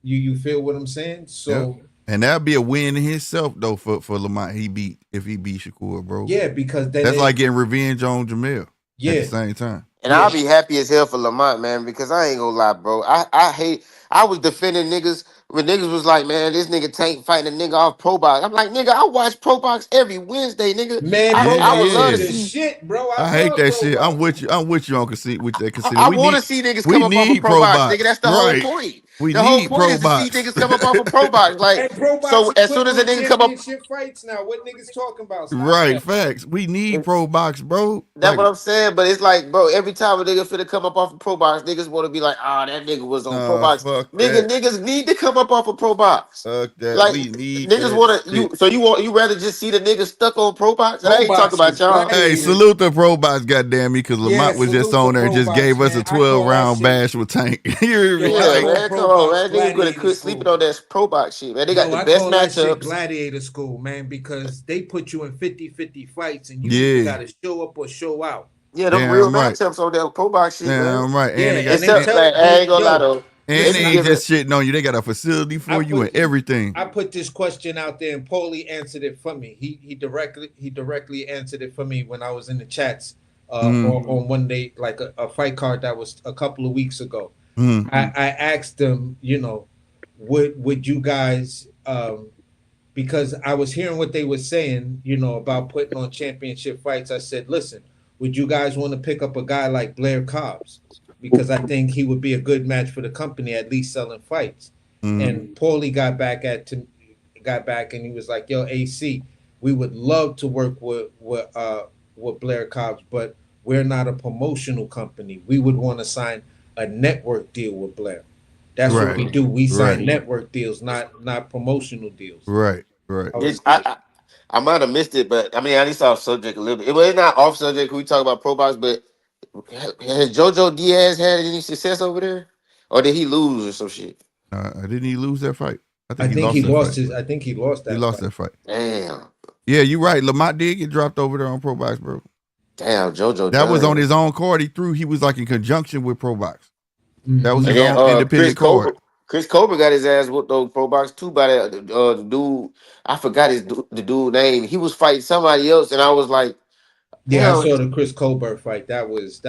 You feel what I'm saying? So and that'd be a win in itself though for Lamont. If he beat Shakur, bro. Yeah, because that's like getting revenge on Jamel. Yeah. At the same time. And I'll be happy as hell for Lamont, man, because I ain't gonna lie, bro. I was defending niggas when niggas was like, man, this nigga Tank fighting a nigga off Pro Box. I'm like, nigga, I watch Pro Box every Wednesday, nigga. Man, I would love to see shit, bro. I hate that shit. I'm with you on with that. I want to see niggas come up off of Pro Box, nigga. That's the whole point. The whole point is to see niggas come up off of Pro Box. Like, so as soon as a nigga come up, fights now. What niggas talking about? Right, facts. We need Pro Box, bro. That's what I'm saying. But it's like, bro, every time a nigga finna come up off of Pro Box, niggas want to be like, that nigga was on Pro Box. Niggas need to come up off of Pro Box. Fuck that. Like, we need niggas want to. So you rather just see the nigga stuck on Pro Box? And I ain't talking about y'all. Hey, salute the Pro Box, goddamn me, because Lamont was just on there and just gave us a 12-round bash with Tank. Man, come on, man. Niggas gonna quit sleeping on that Pro Box shit, man. They got the best matchups. Gladiator school, man, because they put you in 50-50 fights and you gotta show up or show out. Yeah, them real matchups on that Pro Box shit, man. Right. Yeah, I ain't gonna lie though. And It's they a ain't different. just shitting on you. They got a facility for you and everything. I put this question out there, and Paulie answered it for me. He directly answered it for me when I was in the chats on one day, like a fight card that was a couple of weeks ago. I asked them, would you guys, because I was hearing what they were saying, about putting on championship fights. I said, listen, would you guys want to pick up a guy like Blair Cobbs? Because I think he would be a good match for the company, at least selling fights. And Paulie got back and he was like, yo, AC, we would love to work with Blair Cobbs, but we're not a promotional company. We would want to sign a network deal with Blair. That's what we do. We sign network deals, not promotional deals. Right. I might have missed it, but I mean, at least off subject a little bit. It's not off subject. We talk about pro box, but has JoJo Diaz had any success over there, or did he lose or some shit? Didn't he lose that fight? I think he lost that fight. I think he lost that. He lost that fight. Damn. Yeah, you're right. Lamont did get dropped over there on Pro Box, bro. Damn, JoJo. That was on his own card. He was like in conjunction with Pro Box. That was his own independent card. Chris Cobra got his ass whooped on Pro Box too by the dude. I forgot the dude name. He was fighting somebody else, and I was like, yeah, I saw the Chris Colbert fight. That was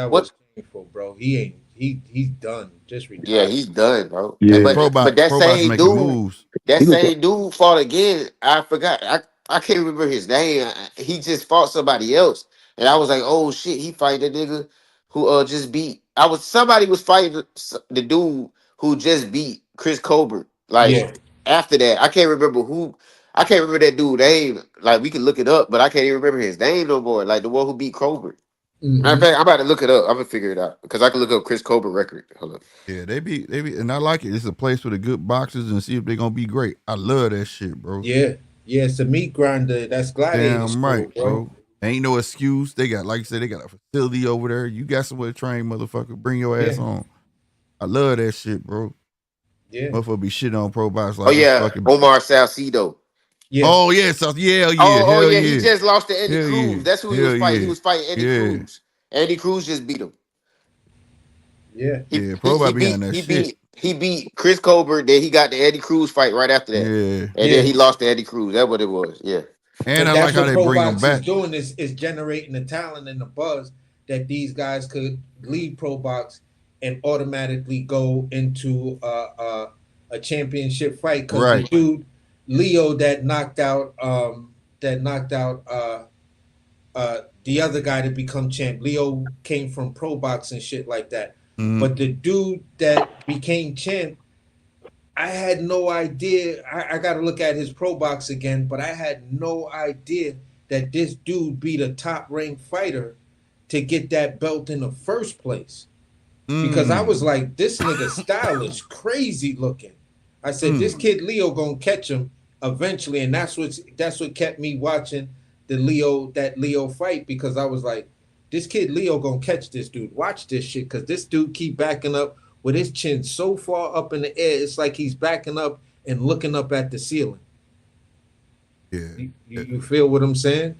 painful, bro. He's done. Just retired. Yeah, he's done, bro. Yeah, but that same dude, same dude fought again. I forgot. I can't remember his name. He just fought somebody else, and I was like, oh shit, he fight that nigga who just beat. Somebody was fighting the dude who just beat Chris Colbert. After that, I can't remember who. I can't remember that dude's name. Like, we can look it up, but I can't even remember his name no more. Like the one who beat Colbert. In fact, I'm about to look it up. I'm gonna figure it out because I can look up Chris Colbert record. Hold up. Yeah, they be, and I like it. It's a place for the good boxers and see if they're gonna be great. I love that shit, bro. Yeah, it's a meat grinder. That's gladiator. Damn right, bro. Ain't no excuse. They got, like you said, they got a facility over there. You got somewhere to train, motherfucker. Bring your ass on. I love that shit, bro. Yeah, motherfucker be shitting on Pro Box like Omar Salcido. Yeah. Oh yeah, so yeah. He just lost to Eddie Cruz. That's who he was fighting. He was fighting Eddie Cruz. Eddie Cruz just beat him. Yeah. Pro Box behind that shit. He beat Chris Colbert, then he got the Eddie Cruz fight right after that. And then he lost to Eddie Cruz. That's what it was. Yeah. And I like how they bring him back. Doing this is generating the talent and the buzz that these guys could leave Pro Box and automatically go into a championship fight. Because the dude Leo that knocked out the other guy to become champ. Leo came from Pro Box and shit like that. But the dude that became champ, I had no idea. I got to look at his Pro Box again, but I had no idea that this dude beat a top-ranked fighter to get that belt in the first place. Because I was like, this nigga style is crazy looking. I said, this kid Leo gonna catch him eventually, and that's what kept me watching that Leo fight, because I was like, this kid Leo gonna catch this dude. Watch this shit, because this dude keep backing up with his chin so far up in the air. It's like he's backing up and looking up at the ceiling. Yeah, you feel what I'm saying?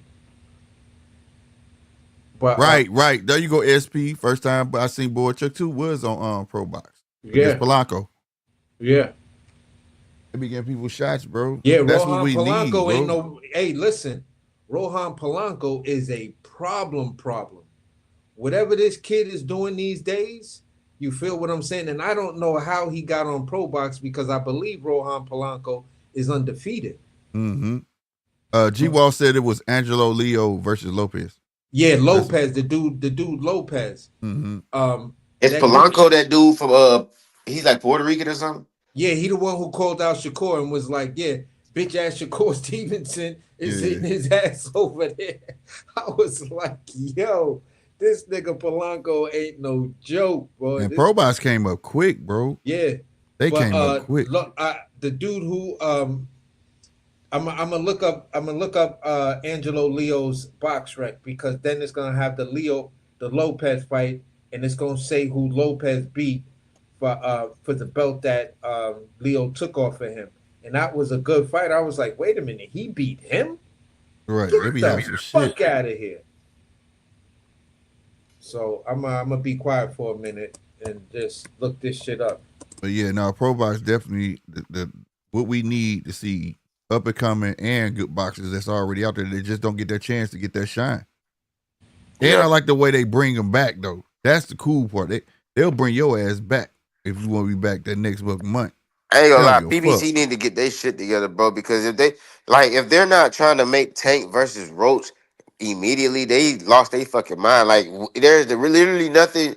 But right. There you go, SP. First time I seen Boychuk 2 was on Pro Box. Against Polanco. Yeah. They be getting people shots, bro. Yeah, that's Rohan what we Polanco need, ain't no. Hey, listen, Rohan Polanco is a problem. Whatever this kid is doing these days, you feel what I'm saying? And I don't know how he got on Pro Box, because I believe Rohan Polanco is undefeated. G-Wall said it was Angelo Leo versus Lopez. Yeah, Lopez, the dude Lopez. It's Polanco, that dude from he's like Puerto Rican or something. Yeah, he the one who called out Shakur and was like, yeah, bitch ass Shakur Stevenson is hitting his ass over there. I was like, yo, this nigga Polanco ain't no joke, bro. And Pro Box came up quick, bro. Yeah. They came up quick. Look, the dude who I'm gonna look up Angelo Leo's box rec, because then it's gonna have the Lopez fight, and it's gonna say who Lopez beat for the belt that Leo took off of him, and that was a good fight. I was like, wait a minute, he beat him? Right, Get the fuck out of here. So I'm gonna be quiet for a minute and just look this shit up. But yeah, no, pro box definitely the what we need to see up and coming and good boxers that's already out there. They just don't get that chance to get that shine. And I like the way they bring them back though. That's the cool part. They'll bring your ass back if you want to be back that next month. I ain't gonna They lie, don't give a fuck. PBC need to get their shit together, bro. Because if they're not trying to make Tank versus Roach immediately, they lost their fucking mind. Like there's literally nothing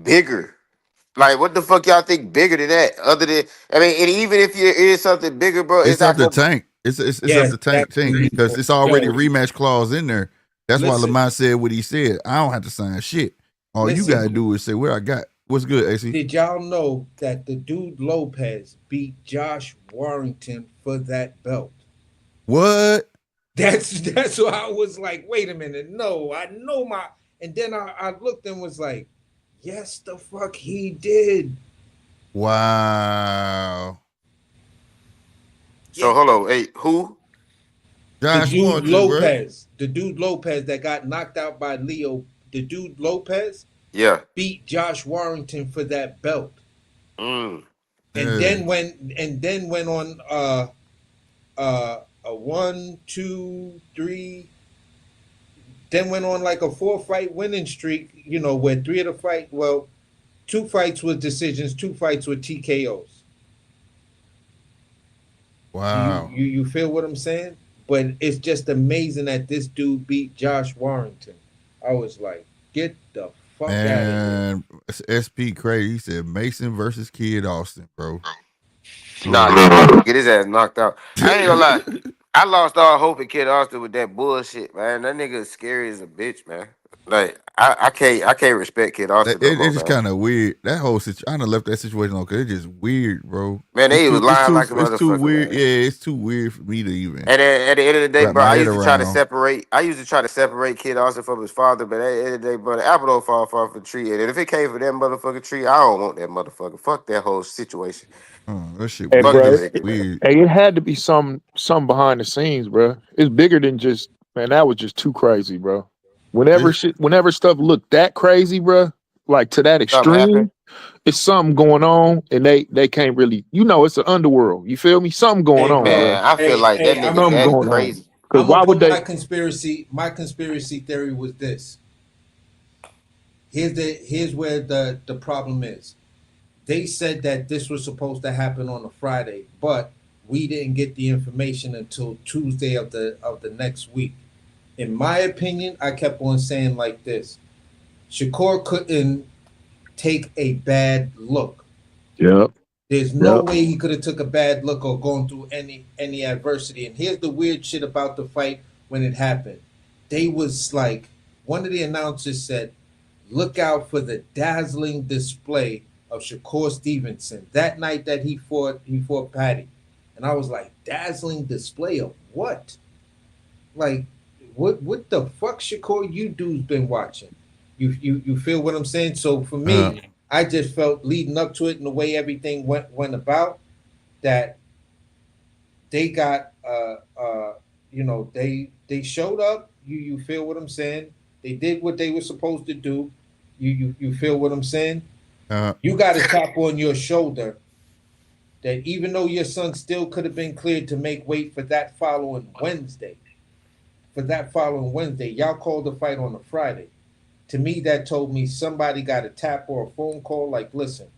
bigger. Like what the fuck y'all think bigger than that? Other than and even if there is something bigger, bro, It's it's up not to gonna. Tank. It's up Yeah, to Tank because it's already rematch clause in there. That's why Listen. Lamont said what he said. I don't have to sign shit. All you Listen. gotta do is say what I got. What's good, AC? Did y'all know that the dude Lopez beat Josh Warrington for that belt? What? That's why I was like, wait a minute, no, I know my. And then I looked and was like, yes, the fuck he did. Wow. So hold on, hey, who? Josh The dude Warrington, Lopez, the dude Lopez that got knocked out by Leo. The dude Lopez Yeah. beat Josh Warrington for that belt. Mm. And then went on a 1, 2, 3. Then went on like a 4-fight winning streak, where 3 of the fight, 2 fights with decisions, 2 fights with TKOs. Wow. You feel what I'm saying? But it's just amazing that this dude beat Josh Warrington. I was like, get the fuck out of here. And SP crazy. He said Mason versus Kid Austin, bro. Nah, get his ass knocked out. I ain't gonna lie. I lost all hope in Kid Austin with that bullshit, man. That nigga is scary as a bitch, man. Like I can't respect Kid Austin no more, It's just man. kind of weird. That whole situation, I done left that situation on because it's just weird, bro. Man, they was lying like a It's too motherfucker, weird. man. Yeah, it's too weird for me to even And then at the end of the day, wrap bro, my I head used to try to around. separate. I used to try to separate Kid Austin from his father, but at the end of the day, bro, the apple don't fall far from the tree. And if it came from that motherfucking tree, I don't want that motherfucker. Fuck that whole situation. That shit Hey, Fuck weird. bro, that nigga, man. Weird. hey, it had to be some behind the scenes, bro. It's bigger than just man. That was just too crazy, bro. Whenever stuff looked that crazy, bro, like to that Something happened. extreme, it's something going on, and they can't really, it's an underworld. You feel me? Something going Hey, on, bro. bro. Man, I feel like that nigga Something that going on. crazy. Because I'm why gonna would put they? my conspiracy theory was this. Here's where the problem is. They said that this was supposed to happen on a Friday, but we didn't get the information until Tuesday of the next week. In my opinion, I kept on saying like this. Shakur couldn't take a bad look. Yep. There's no way he could have took a bad look or gone through any adversity. And here's the weird shit about the fight when it happened. They was like, one of the announcers said, look out for the dazzling display of Shakur Stevenson that night that he fought Patty. And I was like, dazzling display of what? Like, what the fuck, Shakur, you dudes been watching? You feel what I'm saying? So for me, I just felt leading up to it and the way everything went about that they got they showed up. You feel what I'm saying? They did what they were supposed to do. You feel what I'm saying? You got a tap on your shoulder that even though your son still could have been cleared to make weight for that following Wednesday, y'all called the fight on a Friday. To me, that told me somebody got a tap or a phone call like, listen,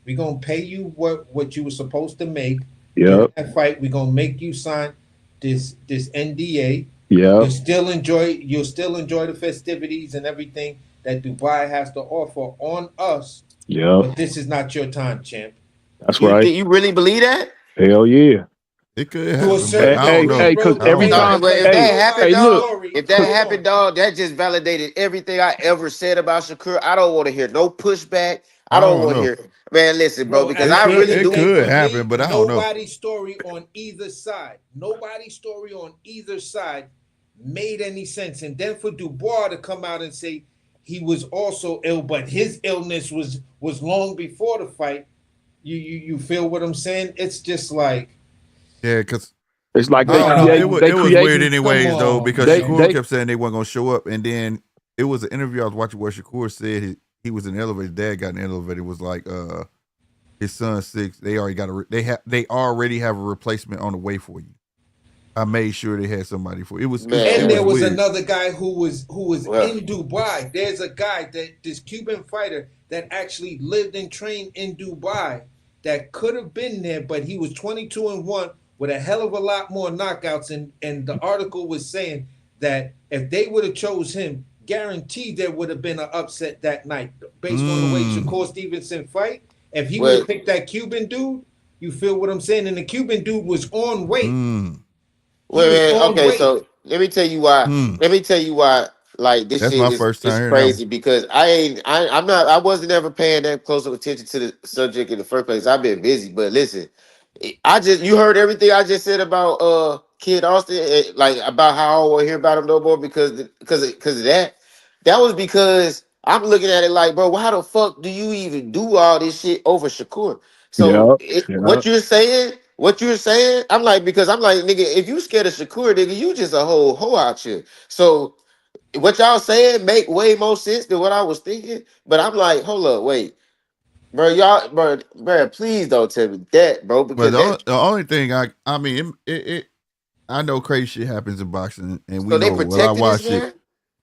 we're going to pay you what you were supposed to make during that fight. We're going to make you sign this NDA. Yeah. You'll still enjoy the festivities and everything that Dubai has to offer on us. Yeah. But this is not your time, champ. That's right. You really believe that? Hell yeah. It could happen, but I don't know. Hey, because every time, if that happened, look, if that happened, dog, that just validated everything I ever said about Shakur. I don't want to hear no pushback. I don't want to hear, man. Listen, bro, because I really it do. could happen, but I don't know. Nobody's story on either side. Made any sense. And then for Dubois to come out and say he was also ill, but his illness was long before the fight. You feel what I'm saying? It's just like, yeah, because it's like it was weird anyways though, because Shakur kept saying they weren't gonna show up, and then it was an interview I was watching where Shakur said he was in the elevator. His dad got in the elevator. It was like his son's 6. They already got they already have a replacement on the way for you. I made sure they had somebody for it. Was And it there was was weird. another guy who was Well, in Dubai. There's a guy this Cuban fighter that actually lived and trained in Dubai that could have been there, but he was 22-1 with a hell of a lot more knockouts. And the article was saying that if they would have chose him, guaranteed there would have been an upset that night based on the way Shakur Stevenson fight. If he would have picked that Cuban dude, you feel what I'm saying? And the Cuban dude was on weight. Wait, okay, so let me tell you why. Let me tell you why. Like this That's shit my is first time hearing crazy because I wasn't ever paying that close of attention to the subject in the first place. I've been busy, but listen, you heard everything I just said about Kid Austin, like about how I don't want to hear about him no more because of that. That was because I'm looking at it like, bro, how the fuck do you even do all this shit over Shakur? So what you're saying, I'm like, because I'm like, nigga, if you scared of Shakur, nigga, you just a whole hoe out here. So what y'all saying make way more sense than what I was thinking. But I'm like, hold up, wait, bro, please don't tell me that, bro, But because that. the only thing I mean it I know crazy shit happens in boxing, and we So they know when I protected this watch it. man.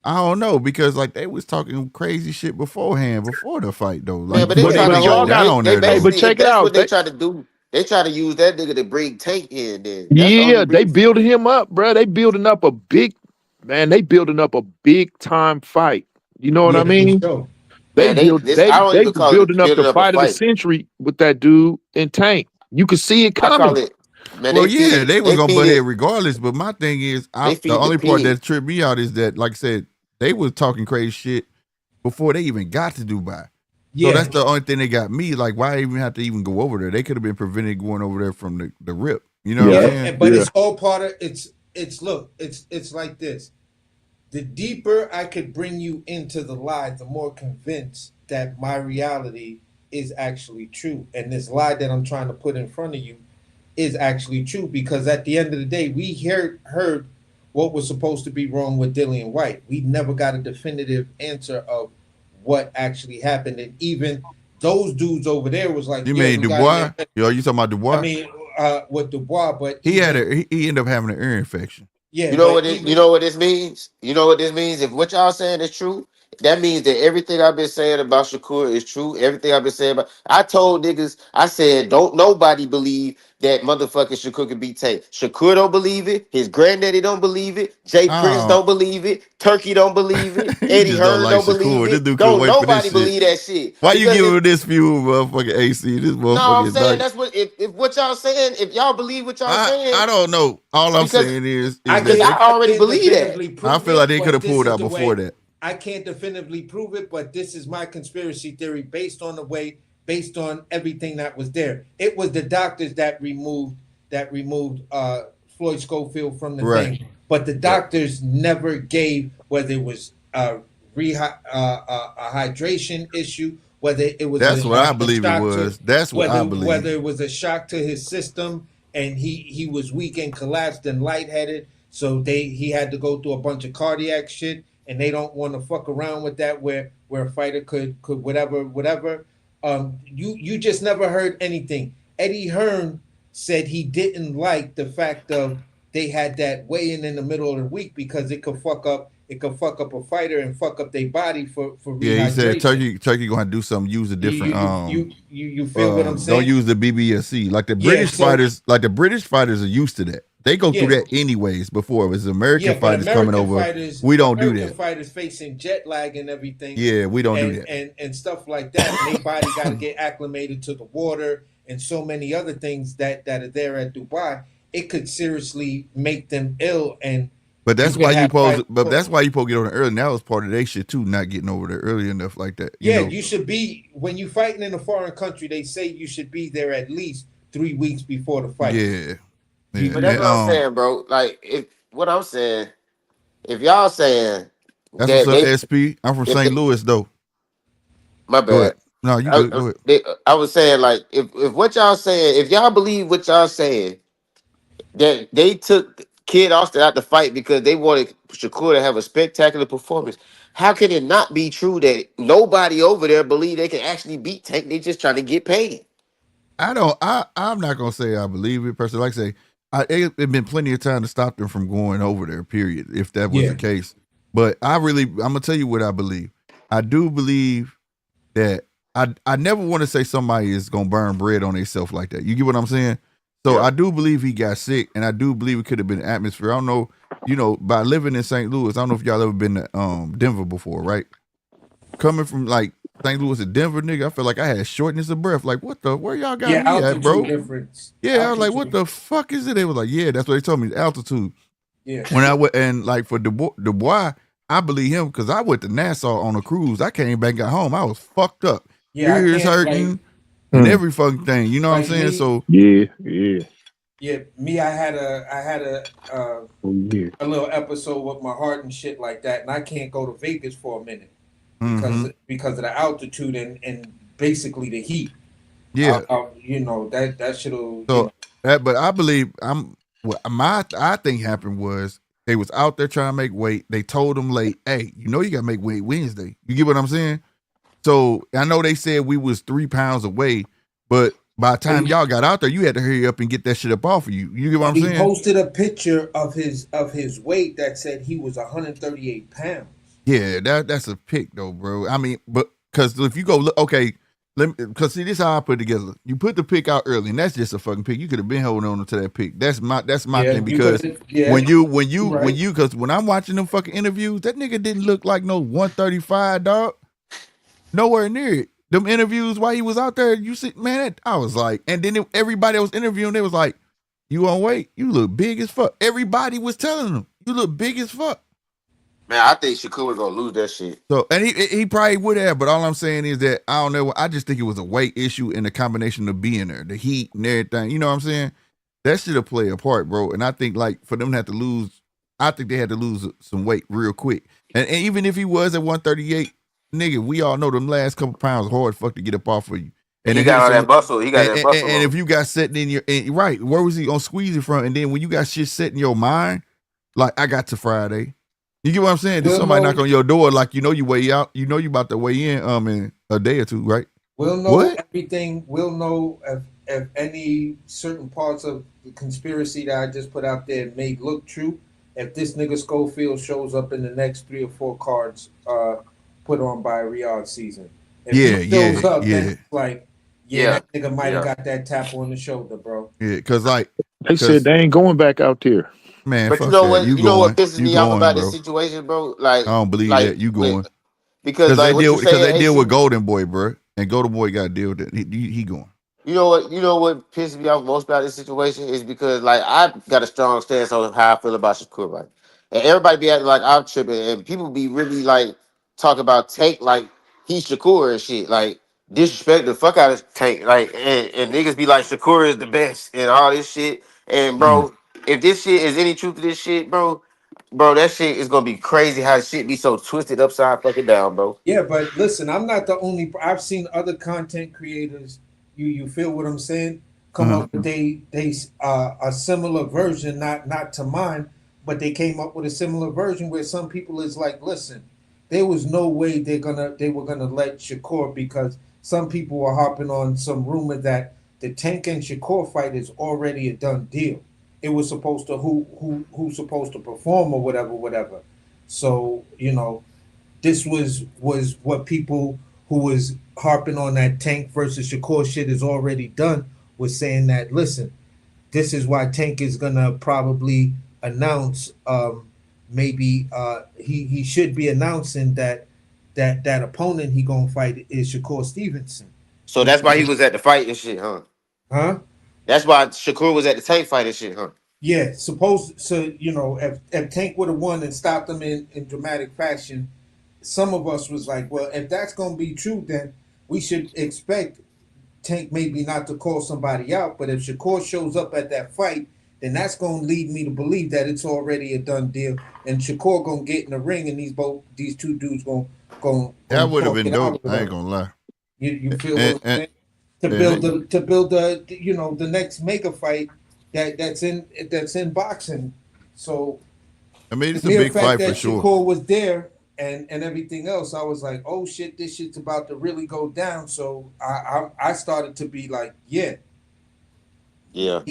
I don't know because like they was talking crazy shit beforehand, before the fight though. Man, Like but they before they try to even got use down on they there though. but basically if check it that's out. what they try to do, they try to use that nigga to bring Tank in. Then that's the only Yeah, they reason. building him up, bro. They building up a big man. They building up a big time fight. You know what I Yeah, for mean? sure. Man, They I don't even was call it building up the building up a fight of the fight. century with that dude in Tank. You could see it I call coming. it, man. Well, yeah, they was They gonna feed butt head it, regardless. But my thing is, they the feed the only part pig. that tripped me out is that, like I said, they was talking crazy shit before they even got to Dubai. So Yeah, that's the only thing that got me. Like, why even have to even go over there? They could have been prevented going over there from the rip. You know what I'm Yeah, saying? but it's all part of it's look, it's like this. The deeper I could bring you into the lie, the more convinced that my reality is actually true. And this lie that I'm trying to put in front of you is actually true because at the end of the day, we heard what was supposed to be wrong with Dillian White. We never got a definitive answer of what actually happened. And even those dudes over there was like, You yeah, mean we got to Dubois? get. Yo, you talking about I Dubois? mean, with Dubois, but He had even he ended up having an ear infection. yeah, You know but what you even know what this means? You know what this means? If what y'all saying is true, that means that everything I've been saying about Shakur is true. Everything I've been saying about I told niggas, I said, don't nobody believe that motherfucking Shakur can beat Tank. Shakur don't believe it. His granddaddy don't believe it. Jay Prince Oh, don't believe it. Turkey don't believe it. you Eddie just don't Hearn like don't believe Shakur. This it. dude couldn't Don't wait for this nobody shit. believe that shit. Why you Because giving if him this view, motherfucking AC? This no, motherfucker I'm is saying like, that's what if what y'all saying, if y'all believe what y'all saying, I don't know. All I'm because saying is I that because can't they. I I already can't believe that. definitively I prove feel like it, they could but have this pulled is out the before way that. I can't definitively prove it, but this is my conspiracy theory based on the way, based on everything that was there. It was the doctors that removed Floyd Schofield from the Right. thing, but the Right. doctors never gave whether it was a hydration issue, whether it was That's what I a believe it shock to was. That's what I whether believe. it was a shock to his system and he was weak and collapsed and lightheaded, so he had to go through a bunch of cardiac shit, and they don't want to fuck around with that where a fighter could whatever. You just never heard anything. Eddie Hearn said he didn't like the fact of they had that weigh-in in the middle of the week because it could fuck up a fighter and fuck up their body for Yeah, he said rehydration. Turkey gonna have to do something. Use a You different you you you you feel what I'm don't saying? use the BBSC. Yeah. So Like the British fighters are used to that. They go through yeah, that anyways before. It was American yeah. But fighters coming over. We don't do American that. fighters facing jet lag and everything, Yeah, we don't do and that. and stuff like that, and their body got to get acclimated to the water and so many other things that are there at Dubai. It could seriously make them ill, and But you that's could why you have pose. fight. But that's why you supposed to get on it early. And that was part of their shit too, not getting over there early enough like that. You Yeah, know. you should be when you fighting in a foreign country. They say you should be there at least 3 weeks before the fight. Yeah. Yeah. But You that's And what I'm saying, bro. Like if what I'm saying, if y'all saying that's what's that up, SP. I'm from if St. they, Louis though. my Go ahead. bad. No, you I, good. Go ahead. I was saying like if what y'all saying, if y'all believe what y'all saying, that they took Kid Austin out the fight because they wanted Shakur to have a spectacular performance. How can it not be true that nobody over there believe they can actually beat Tank? They just trying to get paid. I'm not gonna say I believe it personally. Like I say, it been plenty of time to stop them from going over there. Period. If that was the case, but I'm gonna tell you what I believe. I do believe that I never want to say somebody is gonna burn bread on themselves like that. You get what I'm saying? So I do believe he got sick, and I do believe it could have been atmosphere. I don't know, by living in St. Louis, I don't know if y'all ever been to Denver before, right? Coming from like St. Louis to Denver, nigga, I feel like I had shortness of breath. Like, where y'all got me at, bro? Difference. Yeah, I was like, what the fuck is it? They was like, yeah, that's what they told me, the altitude. Yeah. When I went, and like for Dubois, I believe him because I went to Nassau on a cruise. I came back and got home. I was fucked up. Yeah, ears hurting and every fucking thing. You know what I'm saying? Me, So me, I had a little episode with my heart and shit like that, and I can't go to Vegas for a minute because of the altitude and basically the heat. Yeah, that shit'll. So but I believe I think happened was they was out there trying to make weight. They told them late, hey, you gotta make weight Wednesday. You get what I'm saying? So I know they said we was 3 pounds away, but by the time y'all got out there, you had to hurry up and get that shit up off of you. You get what I'm saying? He posted a picture of his weight that said he was 138 pounds. Yeah, that's a pic though, bro. I mean, but because if you go look, okay, because see, this is how I put it together. You put the pic out early, and that's just a fucking pic. You could have been holding on to that pic. That's my thing because because when I'm watching them fucking interviews, that nigga didn't look like no 135, dog. Nowhere near it. Them interviews while he was out there, you see, man, I was like, and then everybody that was interviewing, they was like, you on weight? You look big as fuck. Everybody was telling him, you look big as fuck. Man, I think Shakur was gonna lose that shit. So, and he probably would have, but all I'm saying is that I don't know. I just think it was a weight issue and the combination of being there, the heat and everything. You know what I'm saying? That should have played a part, bro. And I think like for them to have to lose, I think they had to lose some weight real quick. And even if he was at 138, nigga, we all know them last couple pounds hard fuck to get up off of you. And he got all that muscle. He got that muscle. And if you got setting in your right, where was he gonna squeeze it from? And then when you got shit set in your mind, like I got to Friday. You get what I'm saying? There's somebody knock on your door, like you weigh out, you about to weigh in a day or two, right? We'll know everything. We'll know if any certain parts of the conspiracy that I just put out there may look true. If this nigga Schofield shows up in the next 3 or 4 cards put on by Riyadh season. If he shows up, then it's like, that nigga might have got that tap on the shoulder, bro. Yeah, because like they said they ain't going back out there. Man, but you know what? You know what pisses me off about this situation, bro? Like I don't believe that you going because they deal with Golden Boy, bro, and Golden Boy got to deal with it. He going. You know what pisses me off most about this situation is because like I got a strong stance on how I feel about Shakur, right? And everybody be acting like I'm tripping, and people be really like talk about Tank like he's Shakur and shit, like disrespect the fuck out of Tank, like and niggas be like Shakur is the best and all this shit, and bro. If this shit is any truth to this shit, bro, that shit is gonna be crazy how shit be so twisted upside fucking down, bro. Yeah, but listen, I'm not the only. I've seen other content creators. You feel what I'm saying? Come up with a similar version, not to mine, but they came up with a similar version where some people is like, listen, there was no way they were gonna let Shakur because some people were harping on some rumor that the Tank and Shakur fight is already a done deal. It was supposed to who's supposed to perform or whatever. So this was what people who was harping on that Tank versus Shakur shit is already done was saying that listen, this is why Tank is gonna probably announce maybe he should be announcing that opponent he gonna fight is Shakur Stevenson. So that's why he was at the fight and shit, huh? Huh? That's why Shakur was at the Tank fight and shit, huh? Yeah, so if Tank would have won and stopped him in dramatic fashion, some of us was like, well, if that's gonna be true, then we should expect Tank maybe not to call somebody out. But if Shakur shows up at that fight, then that's gonna lead me to believe that it's already a done deal, and Shakur gonna get in the ring, and these two dudes gonna that would have been dope. I ain't gonna lie. You feel what I'm saying? To build the next mega fight that's in boxing. So I mean, it's a big fight for sure. Shakur was there and everything else. I was like, oh shit, this shit's about to really go down. So I started to be like, yeah, Yeah.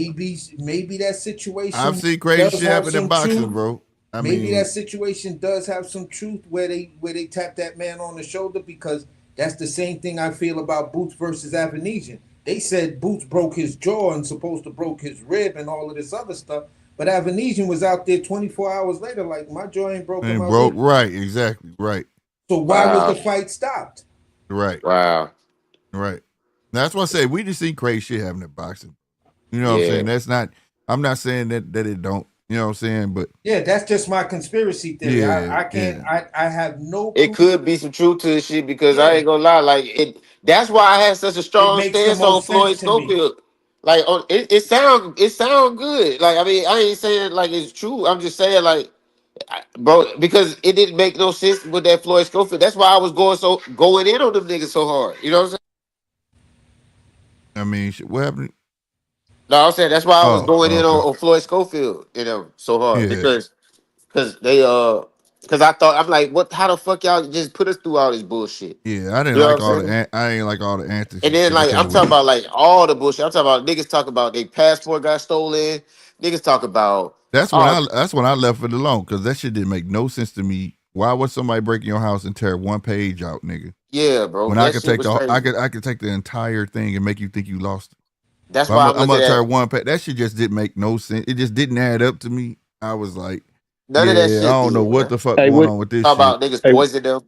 Maybe that situation I've seen crazy does shit have happen in some boxing, truth. bro. I Maybe mean, that situation does have some truth where they tap that man on the shoulder, because that's the same thing I feel about Boots versus Avanesian. They said Boots broke his jaw and supposed to broke his rib and all of this other stuff, but Avanesian was out there 24 hours later like, my jaw ain't broken, and my broke, rib. right, exactly, right, So why was the Wow. fight stopped? right, Wow. right. That's why I say we just see crazy shit happening in boxing. You know what I'm Yeah. saying? That's not. I'm not saying that it don't. You know what I'm saying? But Yeah, that's just my conspiracy theory. yeah, I can't. I have no It proof. could be some truth to this shit because I Yeah, ain't gonna lie, like it. That's why I had such a it strong makes the stance on most sense Floyd to me. Schofield. Like on it sound good. Like I mean, I ain't saying like it's true. I'm just saying like, bro, because it didn't make no sense with that Floyd Schofield. That's why I was going in on them niggas so hard. You know what I'm saying? I mean, shit, what happened? No, I'm saying that's why I was Oh, going in okay. on Floyd Schofield. You know, so hard Yeah, because they because I thought I'm like, what? How the fuck y'all just put us through all this bullshit? yeah. I didn't You know what like I'm all saying? the. I ain't like all the antics And and then shit. I like I'm couldn't with talking it. about like all the bullshit. I'm talking about niggas talk about their passport got stolen. Niggas talk about That's when oh I left it alone because that shit didn't make no sense to me. Why would somebody break your house and tear one page out, nigga? yeah, bro. When I That could shit take was the crazy. I could take the entire thing and make you think you lost it. That's But why I'm I'm looking gonna at tear one page. That shit just didn't make no sense. It just didn't add up to me. I was like, none of that yeah, I shit don't know did, what man. the fuck Hey, going what? on with this Talk shit. about niggas Hey, poison them.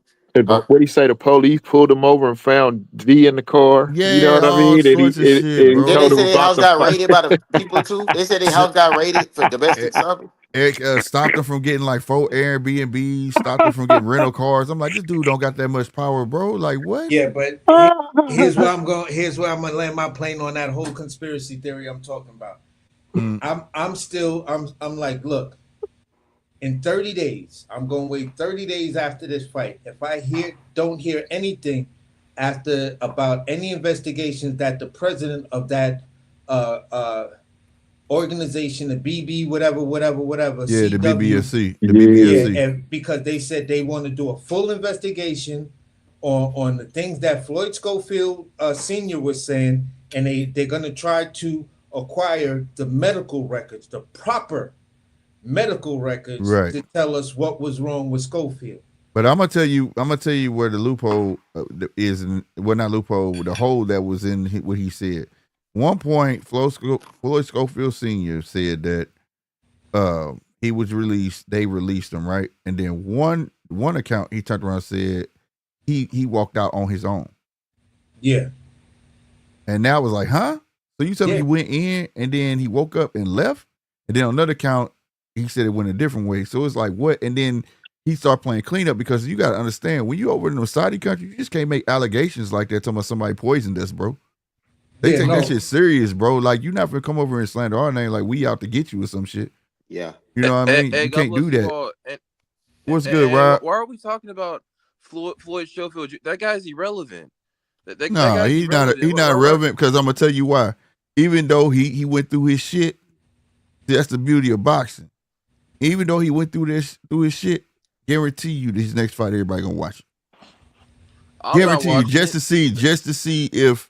Huh? what he say? The police pulled him over and found D in the car. You know Yeah, what I all mean? And sorts of shit, he Then bro. they told him said their about house the got fight. raided by the people too. They said their house got raided for domestic something. It stopped them from getting like 4 Airbnbs, stopped them from getting rental cars. I'm like, this dude don't got that much power, bro. Like, what? Yeah, but here's where I'm going. Here's where I'm gonna land my plane on that whole conspiracy theory I'm talking about. Mm, I'm like, look, in 30 days, I'm gonna wait 30 days after this fight. If I don't hear anything after about any investigations that the president of that uh uh organization, the BB, whatever, yeah, the CW, BBFC, the yeah, BBFC. and because they said they want to do a full investigation on the things that Floyd Schofield Sr. was saying, and they're gonna try to acquire the medical records, the proper medical records Right. to tell us what was wrong with Schofield. But I'm gonna tell you where the loophole is, well, not loophole, the hole that was in what he said. One point, Floyd Schofield Sr. said that he was released. They released him, right? And then one account he turned around and said he walked out on his own. Yeah, And now was like, huh? So you tell me yeah, he went in and then he woke up and left? And then on another account, he said it went a different way. So it's like, what? And then he started playing cleanup because you got to understand, when you over in the Saudi country, you just can't make allegations like that talking about somebody poisoned us, bro. They yeah. take that No, shit serious, bro. Like, you not gonna come over and slander our name like we out to get you or some shit. Yeah. You know what I mean? Hey, You God can't do bless you that. all. What's good, Rob? Why are we talking about Floyd Schofield? That guy's irrelevant. That No, guy's he's irrelevant. not relevant because I'm gonna tell you why. Even though he went through his shit, that's the beauty of boxing. Even though he went through his shit, guarantee you this next fight everybody gonna watch it. I'm not Guarantee you watching just to see if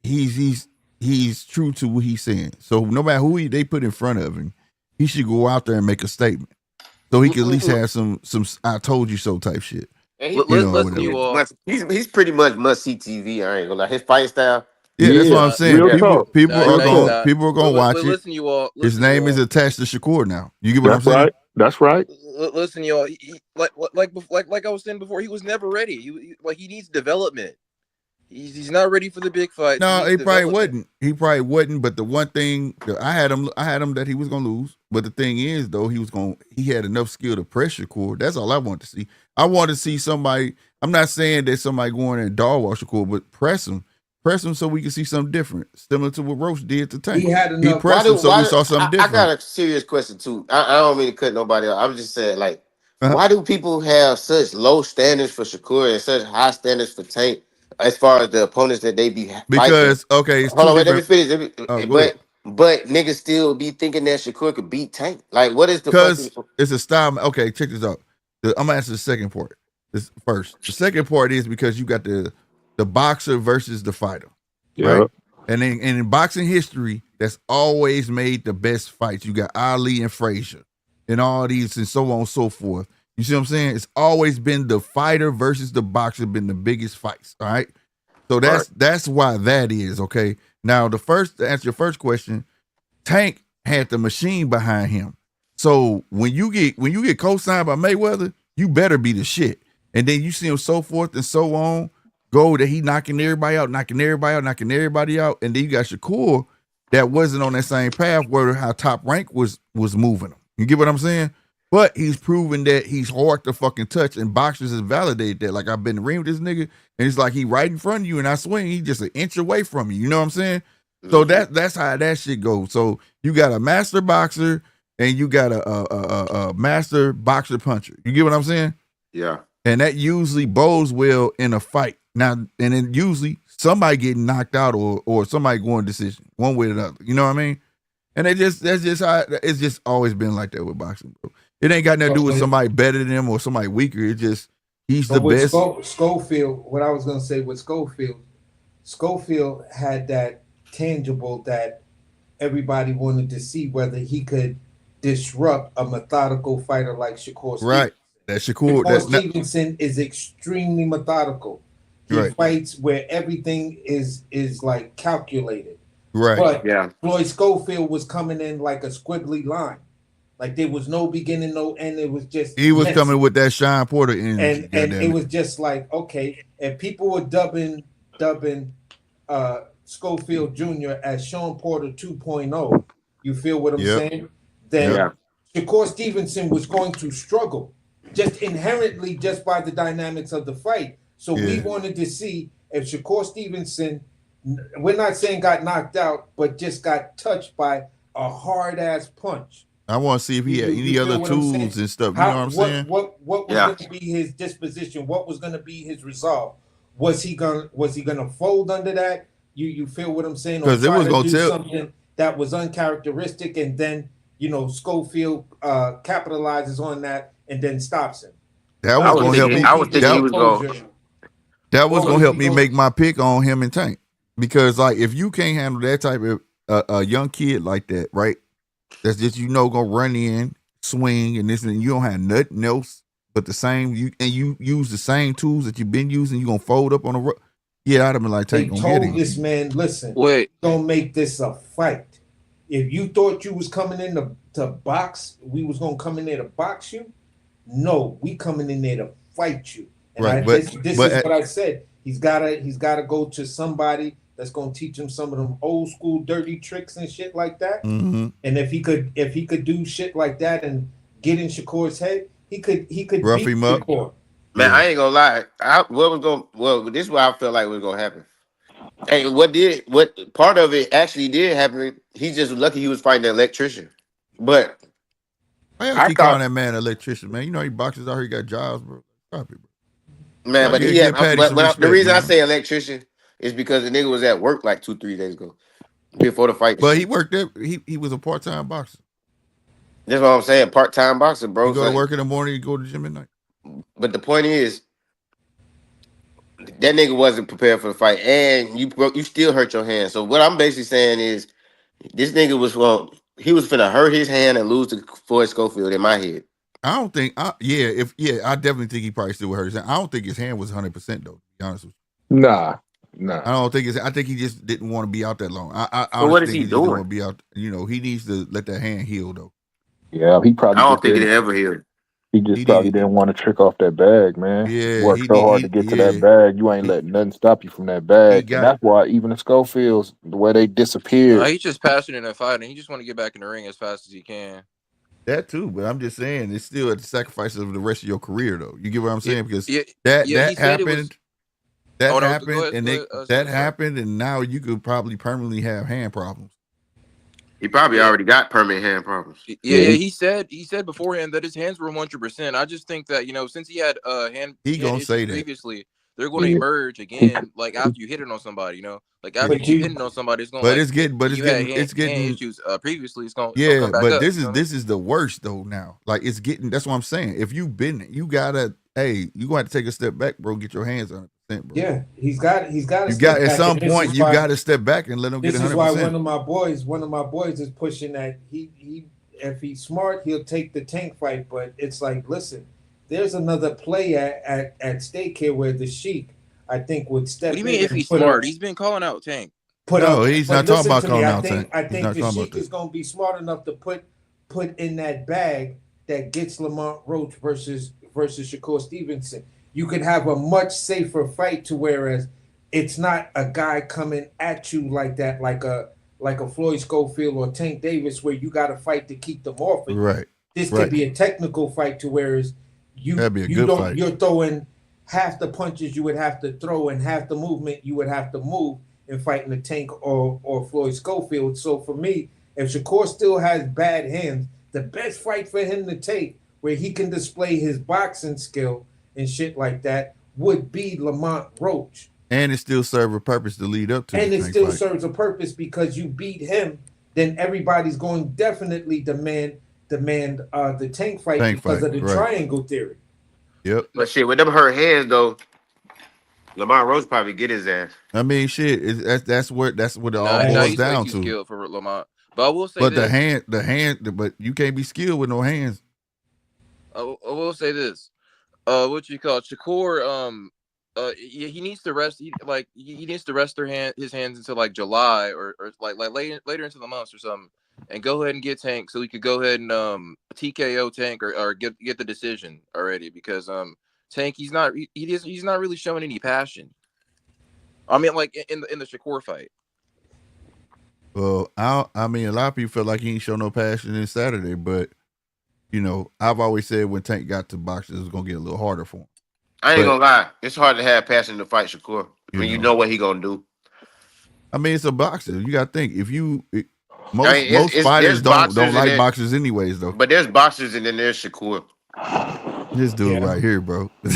he's true to what he's saying. So no matter who they put in front of him, he should go out there and make a statement. So he can at least have some I told you so type shit. And You know, Listen, whatever. you all. he's pretty much must see TV. I ain't gonna lie. His fight style. Yeah, that's what Yeah, I'm saying. real Yeah. talk. People No, are Real he's talk. not. gonna watch it. Listen, you all. His Listen, you name is all. attached to Shakur now. You get what I'm That's saying? right. That's right. Listen, you all. Like I was saying before, he was never ready. He needs development. He's not ready for the big fights. He No, needs he probably development. wasn't. He probably wasn't. But the one thing that I had him that he was gonna lose. But the thing is, though, he had enough skill to press Shakur. That's all I wanted to see. I wanted to see somebody. I'm not saying that somebody going in and dog walk Shakur, but press him so we can see something different, similar to what Roach did to Tank. he had He enough. pressed him so we saw something I got different. a serious question too. I don't mean to cut nobody off. I'm just saying, like, Uh-huh. why do people have such low standards for Shakur and such high standards for Tank as far as the opponents that they be fighting? Because it's Hold two on, wait, let me different. finish. Oh, go ahead. But niggas still be thinking that Shakur could beat Tank. Like, what is the fucking? Because it's a style. Okay, check this out. I'm gonna answer the second part. This first. The second part is because you got the boxer versus the fighter, Yeah. right? And in boxing history, that's always made the best fights. You got Ali and Frazier and all these and so on and so forth. You see what I'm saying? It's always been the fighter versus the boxer been the biggest fights. All right. So that's why that is, okay. Now to answer your first question, Tank had the machine behind him. So when you get co-signed by Mayweather, you better be the shit. And then you see him so forth and so on, go that he knocking everybody out. And then you got Shakur that wasn't on that same path where how Top Rank was moving him. You get what I'm saying? But he's proven that he's hard to fucking touch, and boxers has validated that. Like, I've been in the ring with this nigga, and it's like he right in front of you, and I swing, he just an inch away from you. You know what I'm saying? So that's how that shit goes. So you got a master boxer, and you got a master boxer puncher. You get what I'm saying? Yeah. And that usually bodes well in a fight. Now, and then usually somebody getting knocked out or somebody going decision, one way or the other. You know what I mean? And that's just how it's just always been like that with boxing, bro. It ain't got nothing to do with somebody better than him or somebody weaker. It's just he's the best. Schofield, what I was gonna say with Schofield had that tangible that everybody wanted to see whether he could disrupt a methodical fighter like Shakur Stevenson. Right. That Shakur Stevenson is extremely methodical. He fights where everything is like calculated. Right. But Floyd Schofield was coming in like a squiggly line. Like there was no beginning, no end. It was just he was coming with that Sean Porter energy. And it was just like, okay, if people were dubbing Schofield Jr. as Sean Porter 2.0, you feel what I'm saying? Then Shakur Stevenson was going to struggle just inherently just by the dynamics of the fight. So we wanted to see if Shakur Stevenson, we're not saying got knocked out, but just got touched by a hard ass punch. I want to see if he had any other tools and stuff. You know what I'm saying? What was going to be his disposition? What was going to be his resolve? Was he gonna fold under that? You feel what I'm saying? Because it was going to tell something that was uncharacteristic, and then Schofield capitalizes on that and then stops him. That was going to help me. I was thinking he was going. That was going to help me make my pick on him and Tank, because like if you can't handle that type of a young kid like that, right? That's just gonna run in, swing, and this, and you don't have nothing else but the same. You use the same tools that you've been using. You gonna fold up on the road. Yeah, I'd have been like, Tank they gonna get him. told this man, listen, don't make this a fight. If you thought you was coming in to box, we was gonna come in there to box you. No, we coming in there to fight you. And this is what I said. He's gotta go to somebody that's gonna teach him some of them old school dirty tricks and shit like that. Mm-hmm. And if he could do shit like that and get in Shakur's head, he could rough him up. Shakur. Man, I ain't gonna lie. This is what I felt like was gonna happen. Hey, what part of it actually did happen? He's just lucky he was fighting an electrician. But I keep calling that man an electrician, man. You know he boxes out here, he got jobs, bro. Stop it, bro. Man, but the reason I say electrician is because the nigga was at work like 2-3 days ago before the fight. But he worked there. He was a part-time boxer. That's what I'm saying. Part-time boxer, bro. You go to work in the morning, you go to the gym at night. But the point is, that nigga wasn't prepared for the fight, and you still hurt your hand. So what I'm basically saying is, this nigga was finna hurt his hand and lose to Floyd Schofield in my head. I don't think. I definitely think he probably still would hurt his hand. I don't think his hand was 100% though. To be honest with you. Nah. I don't think I think he just didn't want to be out that long. So what is he doing? Want to be out. He needs to let that hand heal though. Yeah, he probably. I don't think it ever healed. He probably didn't want to trick off that bag, man. Yeah, worked so hard to get to that bag. You ain't letting nothing stop you from that bag. And that's why even the Schofields, the way they disappeared. He's just passionate and fighting. He just want to get back in the ring as fast as he can. That too, but I'm just saying it's still at the sacrifice of the rest of your career, though. You get what I'm saying? Because that happened. That happened, and now you could probably permanently have hand problems. He probably already got permanent hand problems. Yeah, he said beforehand that his hands were 100%. I just think that since he had hand issues previously, they're going to emerge again. Like after you hit it on somebody, like after you hitting on somebody, it's going. But it's getting issues previously. It's going. Yeah, but this is the worst though now. Like it's getting. That's what I'm saying. If you gotta, you're gonna have to take a step back, bro. Get your hands on it. bro. Yeah, he's got. You got at some point you got to step back and let him get 100%. This is why one of my boys is pushing that he if he's smart he'll take the Tank fight, but it's like, listen, there's another play at stake here where the Sheik, I think, would step. What do you mean if he's smart? He's been calling out Tank. He's not talking about calling out Tank. I think the Sheik is going to be smart enough to put in that bag that gets Lamont Roach versus Shakur Stevenson. You could have a much safer fight to whereas it's not a guy coming at you like that, like a Floyd Schofield or Tank Davis, where you got to fight to keep them off. Right. This could be a technical fight to whereas you're throwing half the punches you would have to throw and half the movement you would have to move in fighting a Tank or Floyd Schofield. So for me, if Shakur still has bad hands, the best fight for him to take where he can display his boxing skill and shit like that would be Lamont Roach. And it still serves a purpose to lead up to. And it still serves a purpose because you beat him, then everybody's going to definitely demand the Tank fight because of the triangle theory. Yep. But shit, with them hurt hands though, Lamont Roach probably get his ass. I mean, shit, that's what it all boils down to. Skilled for Lamont, but I will say, but the hand, but you can't be skilled with no hands. I will say this. What you call it? Shakur? He needs to rest. He needs to rest his hands until like July or like later into the months or something, and go ahead and get Tank so he could go ahead and TKO Tank or get the decision already because Tank he's not really showing any passion. I mean, like in the Shakur fight. Well, I mean, a lot of people feel like he ain't show no passion in Saturday, but you know, I've always said when Tank got to boxing, it was gonna get a little harder for him. I ain't gonna lie, it's hard to have passion to fight Shakur when you know what he gonna do. I mean, it's a boxer. You gotta think most fighters don't like boxers anyways, though. But there's boxers and then there's Shakur. This dude right here, bro. You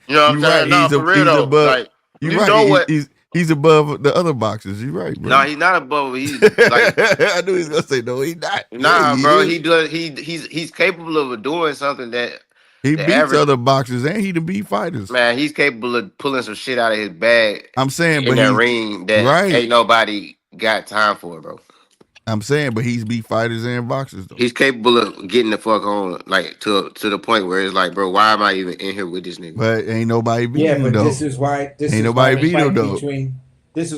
know what I'm saying? No, for real though. Like, you're right. He's above the other boxers. You're right, bro. No, he's not above. He's like I knew he was gonna say no. He's not. Nah, bro. He's capable of doing something that he beats other boxers and he to beat fighters. Man, he's capable of pulling some shit out of his bag. I'm saying, in that ring that ain't nobody got time for, bro. I'm saying, but he's beat fighters and boxers though. He's capable of getting the fuck on, like to the point where it's like, bro, why am I even in here with this nigga? But ain't nobody beating him though. This is why This is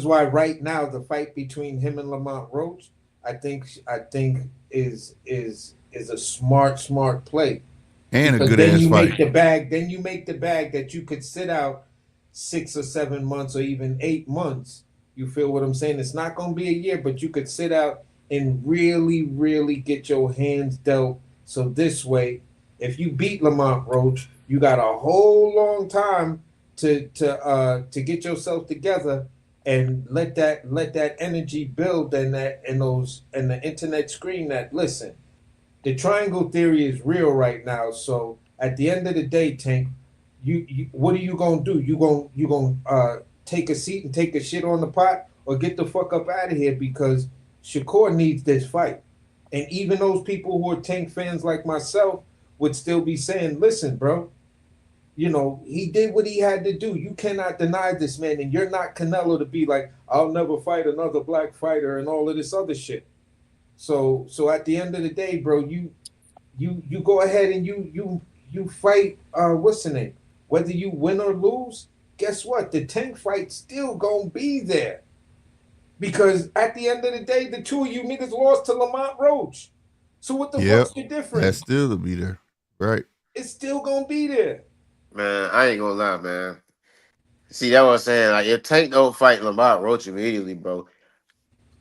why right now the fight between him and Lamont Roach, I think is a smart play. And because a good ass fight. Then you make the bag that you could sit out 6 or 7 months or even 8 months. You feel what I'm saying? It's not going to be a year, but you could sit out and really, really get your hands dealt. So this way, if you beat Lamont Roach, you got a whole long time to get yourself together and let that energy build and the internet screen that listen. The triangle theory is real right now. So at the end of the day, Tank, you what are you gonna do? You gonna take a seat and take a shit on the pot, or get the fuck up out of here because Shakur needs this fight. And even those people who are Tank fans like myself would still be saying, listen, bro, you know, he did what he had to do. You cannot deny this man, and you're not Canelo to be like, I'll never fight another black fighter and all of this other shit. So at the end of the day, bro, you go ahead and you fight what's the name? Whether you win or lose, guess what? The Tank fight still gonna be there. Because at the end of the day, the two of you niggas lost to Lamont Roach. So what the fuck's the difference? That's still to be there. Right. It's still gonna be there. Man, I ain't gonna lie, man. See, that's what I'm saying. Like, if Tank don't fight Lamont Roach immediately, bro,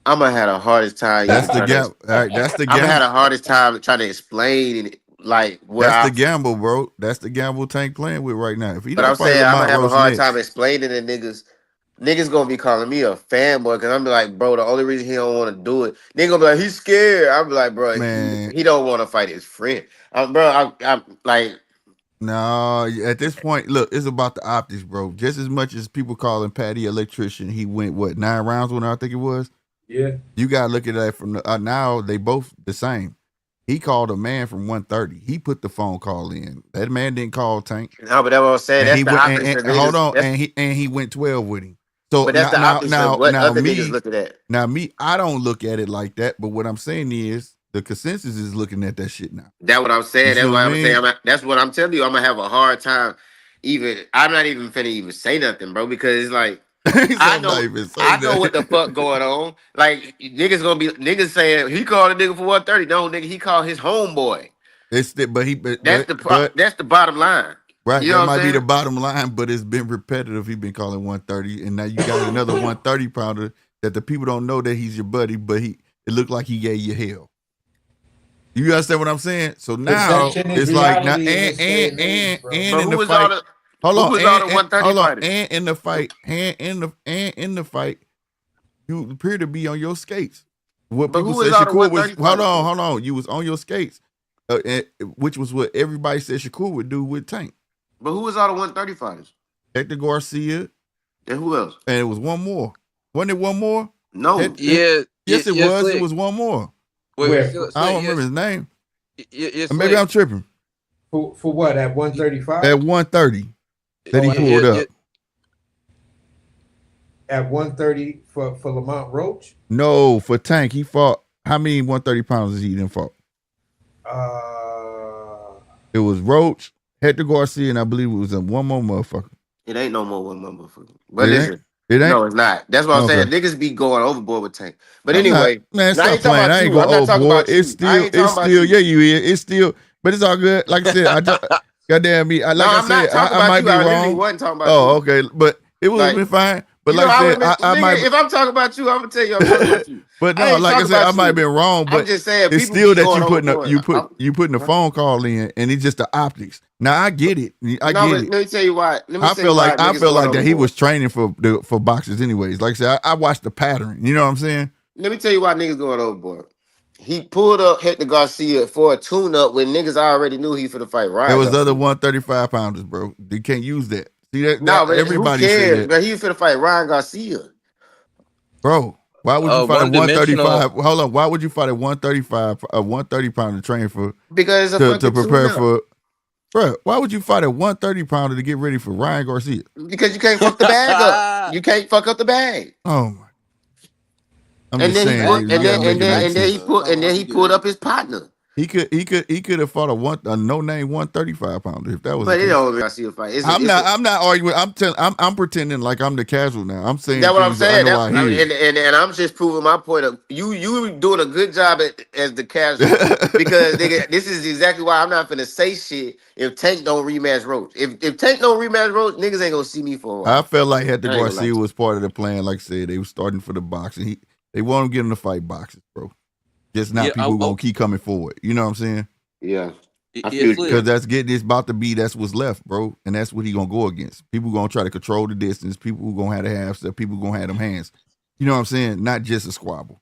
I'm gonna have the hardest time. That's the gamble. Right, that's the gamble. I'm gonna have the hardest time trying to explain it. Like, that's the gamble, bro. That's the gamble Tank playing with right now. If he but don't I'm fight saying Lamont I'm gonna have Roach a hard next, time explaining to niggas. Niggas gonna be calling me a fanboy because I'm be like, bro, the only reason he don't want to do it, nigga gonna be like, he's scared. I'm be like, bro, he don't want to fight his friend. I'm like, no. At this point, look, it's about the optics, bro. Just as much as people calling Patty electrician, he went 9 rounds when I think it was. Yeah. You gotta look at that from the, now they both the same. He called a man from 130. He put the phone call in. That man didn't call Tank. No, but that's what I'm saying. And That's he the went opposite. and hold on, and he went 12 with him. So But that's the opposite of what now other niggas look at that. Now me, I don't look at it like that. But what I'm saying is the consensus is looking at that shit now. That's what I'm saying. That's what what I I'm mean? saying. That's what I'm telling you. I'm gonna have a hard time. I'm not even finna even say nothing, bro, because it's like I know what the fuck going on. Like niggas saying he called a nigga for 130. No, nigga, he called his homeboy. That's the bottom line. Right, You know that what might I'm be the saying? bottom line, but it's been repetitive. He been calling 130, and now you got another 130 pounder that the people don't know that he's your buddy, but it looked like he gave you hell. You understand what I'm saying? So now it's like now and in the fight. Hold on, and in the fight, you appear to be on your skates. What But people who said is all the Shakur was. 130 Hold on. You was on your skates, which was what everybody said Shakur would do with Tank. But who was all the 130 fighters? Hector Garcia. And who else? And it was one more. Wasn't it one more? No. Yes, it was. Slick. It was one more. Wait, I don't remember his name. Yes, maybe I'm tripping. For what? At 135? At 130 that he pulled up. At 130 for Lamont Roach? No, for Tank. He fought. How many 130 pounds he didn't fought? It was Roach, Hector Garcia, and I believe it was one more motherfucker. It ain't no more one motherfucker. But listen. It ain't? No, it's not. That's what I'm saying. Niggas be going overboard with Tank. But anyway, man, stop playing. I ain't going overboard. It's still, yeah, you is. It's still, but it's all good. Like I said, goddamn me. I might be wrong. I wasn't talking about you. Okay, but it would have been fine. But like I said, I might. If I'm talking about you, I'm gonna tell you I'm talking about you. But no, like I said, I might have been wrong. But I'm just saying, it's still that you putting the phone call in, and it's just the optics. Now I get it. I get it. Let me tell you why. I feel like that he was training for boxers anyways. Like I said, I watched the pattern. You know what I'm saying? Let me tell you why niggas going overboard. He pulled up Hector Garcia for a tune-up when niggas already knew he for the fight. Right? There was other 135 pounders, bro. You can't use that. See that? No, but everybody who cares? said But he for the fight Ryan Garcia. Bro, why would you fight at 135? Hold on. Why would you fight at 135, a 130 pounder to train for? Because to prepare for. Bro, why would you fight a 130 pounder to get ready for Ryan Garcia? Because you can't fuck the bag up. You can't fuck up the bag. Oh my! I'm just saying. And then he pulled up his partner. He could have fought a no name 135 pounder if that was. But it don't Garcia fight. I'm not arguing. I'm pretending like I'm the casual now. I'm saying that's what I'm saying. And I'm just proving my point of you doing a good job as the casual because nigga, this is exactly why I'm not finna say shit if Tank don't rematch Roach. If Tank don't rematch Roach, niggas ain't gonna see me for a while. I felt like Hector Garcia was part of the plan. Like I said, they were starting for the boxing. They want him to get him to fight boxers, bro. Just not people gonna keep coming forward. You know what I'm saying? Yeah. Because it's about to be that's what's left, bro. And that's what he gonna go against. People gonna try to control the distance. People who gonna have the half step. People gonna have them hands. You know what I'm saying? Not just a squabble.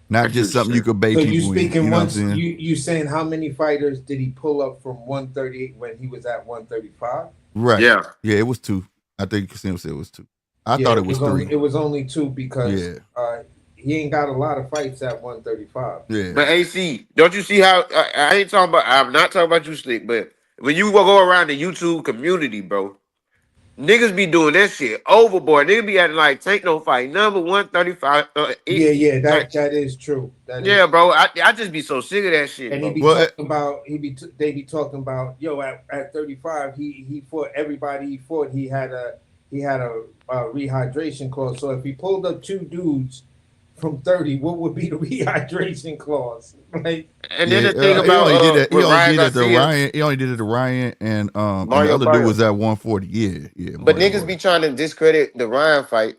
Not just something you could bait people you speaking in. Once you saying how many fighters did he pull up from 138 when he was at 135? Right. Yeah, it was 2. I think Kasim said it was 2. I thought it was 3. It was only 2 because he ain't got a lot of fights at 135. Yeah. But AC, don't you see how I'm not talking about you, Slick, but when you go around the YouTube community, bro, niggas be doing that shit overboard. Niggas be acting like Tank no fight number 135. That is true. Bro. I just be so sick of that shit. And they be talking about at 35 he fought everybody he fought. He had a rehydration clause. So if he pulled up 2 dudes from 30, what would be the rehydration clause? Like, and then the thing about he only did it to Ryan and the other dude was at 140. Yeah. But niggas be trying to discredit the Ryan fight,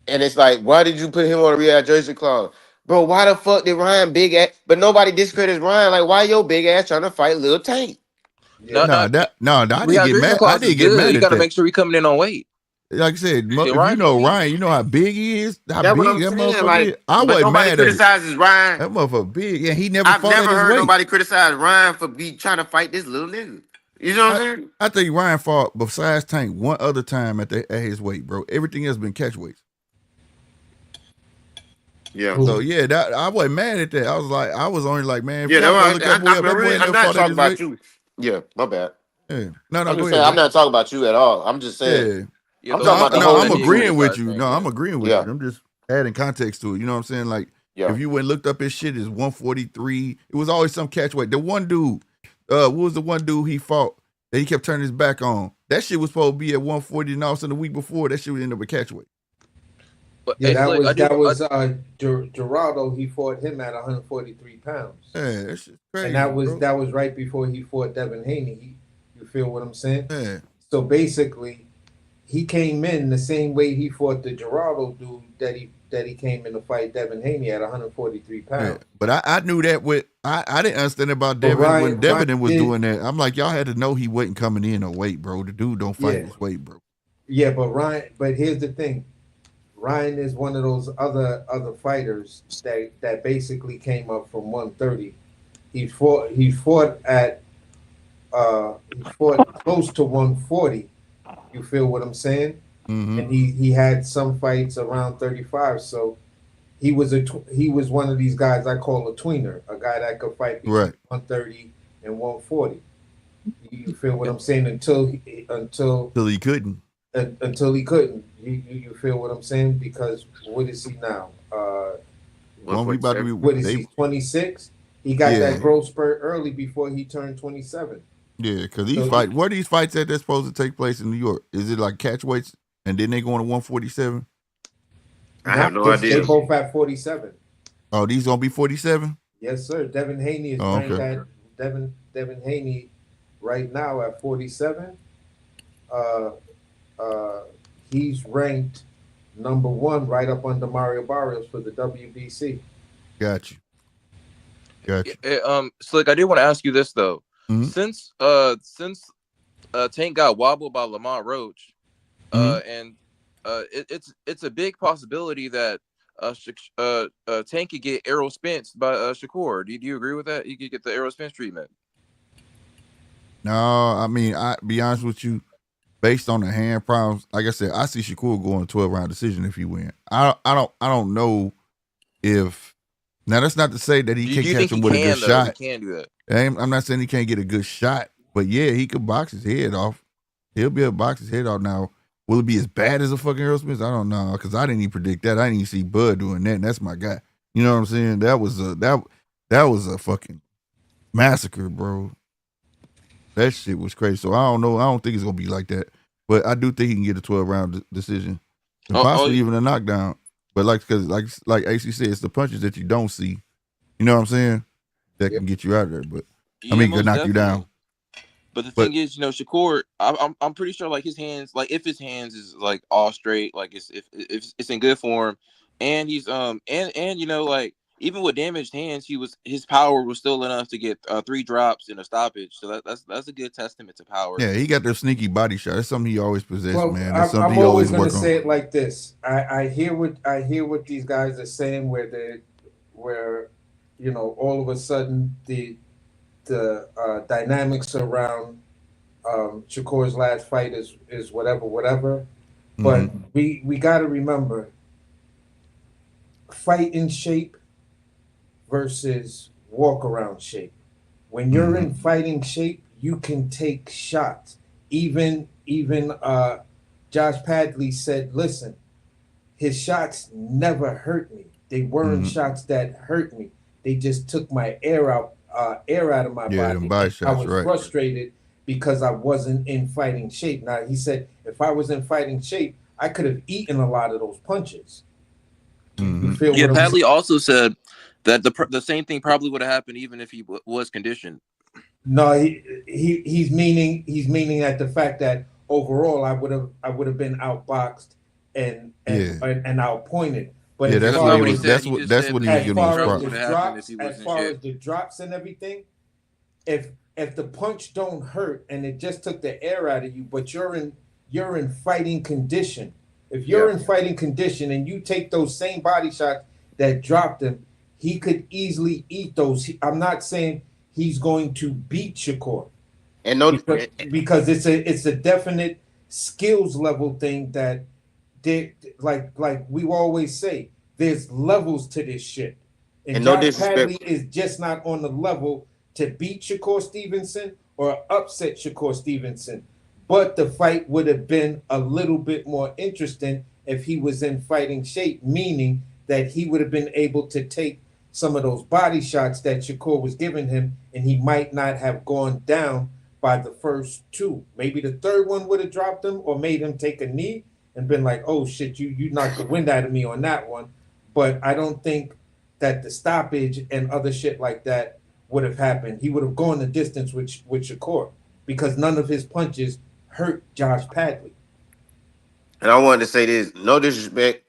and it's like, why did you put him on a rehydration clause, bro? Why the fuck did Ryan big ass? But nobody discredits Ryan. Like, why your big ass trying to fight Lil Tank? I didn't get mad. I didn't get mad. You got to make sure he coming in on weight. Like I said, if you know Ryan, you know how big he is. How big that motherfucker is. I wasn't mad at it. Criticizes Ryan. That motherfucker big. Yeah, he never. I've never heard nobody weight. criticize Ryan for trying to fight this little nigga. You know what I'm saying? I think Ryan fought besides Tank one other time at his weight, bro. Everything else been catch weights. Yeah. So yeah, that I wasn't mad at that. I was only like, man, if Yeah, y'all that's go why look that boy up, that boy I'm never not fought at talking his about weight. you. Yeah, my bad. Yeah. No, I'm go just ahead, saying, I'm bro. not talking about you at all. I'm just saying, Yeah. Yeah, I'm those talking are about the things whole that I'm he would agreeing with decide, you. man. No, Yeah. I'm agreeing with Yeah. you. I'm just adding context to it. You know what I'm saying? Like, Yeah. if you went and looked up his shit, is 143. It was always some catch weight. The one dude, what was the one dude he fought that he kept turning his back on? That shit was supposed to be at 140, and all of a sudden the week before, that shit would end up a catch weight. But Yeah, hey, Slick, Geraldo. He fought him at 143 pounds. Yeah, that shit's crazy. And that bro. was right before he fought Devin Haney. You feel what I'm saying? Yeah. So basically, he came in the same way he fought the Geraldo dude that he came in to fight Devin Haney at 143 pounds. Yeah. But I knew that with I didn't understand about But Devin when Devin Ryan was did- doing that. I'm like, y'all had to know he wasn't coming in a weight, bro. The dude don't fight Yeah. his weight, bro. Yeah, but here's the thing. Ryan is one of those other fighters that basically came up from 130. He fought close to 140. You feel what I'm saying? Mm-hmm. And he had some fights around 35. So he was one of these guys I call a tweener, a guy that could fight between Right. 130 and 140. You feel what I'm saying? Until he couldn't. Until he couldn't. You feel what I'm saying? Because what is he now? When we about to be, What is he? 26. He got that growth spurt early before he turned 27. Yeah, because these fights, where are these fights at that's supposed to take place in New York? Is it like catch weights and then they going to 147? I have no idea. They both at 47. Oh, these gonna be 47? Yes, sir. Devin Haney is ranked at Devin Haney right now at 47. He's ranked number 1 right up under Mario Barrios for the WBC. Got you. Slick, I do want to ask you this though. Mm-hmm. Since Tank got wobbled by Lamont Roach, and it's a big possibility that Tank could get Errol Spence by Shakur. Do you agree with that? He could get the Errol Spence treatment. No, I mean, I be honest with you, based on the hand problems, like I said, I see Shakur going 12-round decision if he win. I don't know if now that's not to say that he can't catch him with a good shot. He can do that. I'm not saying he can't get a good shot, but yeah, he could box his head off. He'll be able to box his head off. Now, will it be as bad as a fucking Errol Spence? I don't know, because I didn't even predict that. I didn't even see Bud doing that, and that's my guy. You know what I'm saying? That was a fucking massacre, bro. That shit was crazy. So I don't know. I don't think it's gonna be like that, but I do think he can get a 12-round decision, and possibly even a knockdown. But like AC said, it's the punches that you don't see. You know what I'm saying? That can get you out of there. But I mean, could knock you down. But the thing is, Shakur, I'm pretty sure like his hands, like if his hands is like all straight, like if it's in good form, and he's and like even with damaged hands, his power was still enough to get 3 drops and a stoppage. So that's a good testament to power. Yeah, he got their sneaky body shot. That's something he always possessed, man. That's I'm something he always going work to say it like this. I hear what these guys are saying, where all of a sudden the dynamics around Shakur's last fight is whatever. But we got to remember, fight in shape versus walk around shape. When you're in fighting shape, you can take shots. Even Josh Padley said, listen, his shots never hurt me. They weren't shots that hurt me. They just took my air out of my body. Shots, I was frustrated because I wasn't in fighting shape. Now, he said, if I was in fighting shape, I could have eaten a lot of those punches. You feel what I'm Padley saying? also said that the same thing probably would have happened even if he was conditioned. No, he's meaning at the fact that overall I would have been outboxed and outpointed. But yeah, that's what he was giving as those far as the drops and everything, if the punch don't hurt and it just took the air out of you, but you're in fighting condition. If you're in fighting condition and you take those same body shots that dropped him, he could easily eat those. I'm not saying he's going to beat Shakur, and because it's a definite skills level thing that they, like we always say, there's levels to this shit. And no Josh disrespect. Padley is just not on the level to beat Shakur Stevenson or upset Shakur Stevenson. But the fight would have been a little bit more interesting if he was in fighting shape, meaning that he would have been able to take some of those body shots that Shakur was giving him, and he might not have gone down by the first two. Maybe the third one would have dropped him or made him take a knee and been like, oh shit, you knocked the wind out of me on that one. But I don't think that the stoppage and other shit like that would have happened. He would have gone the distance with Shakur because none of his punches hurt Josh Padley. And I wanted to say this: no disrespect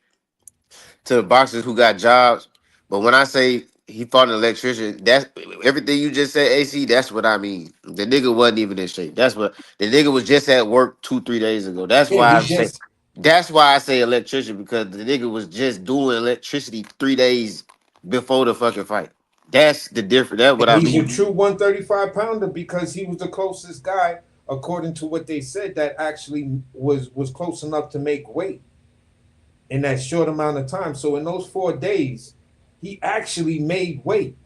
to the boxers who got jobs, but when I say he fought an electrician, that's everything you just said, AC. That's what I mean. The nigga wasn't even in shape. That's what the nigga was just at work 2-3 days ago. That's Yeah, why he I say. just That's why I say electrician, because the nigga was just doing electricity 3 days before the fucking fight. That's the difference. That's what I he's a mean. true 135 pounder because he was the closest guy, according to what they said, that actually was close enough to make weight in that short amount of time. So in those 4 days, he actually made weight.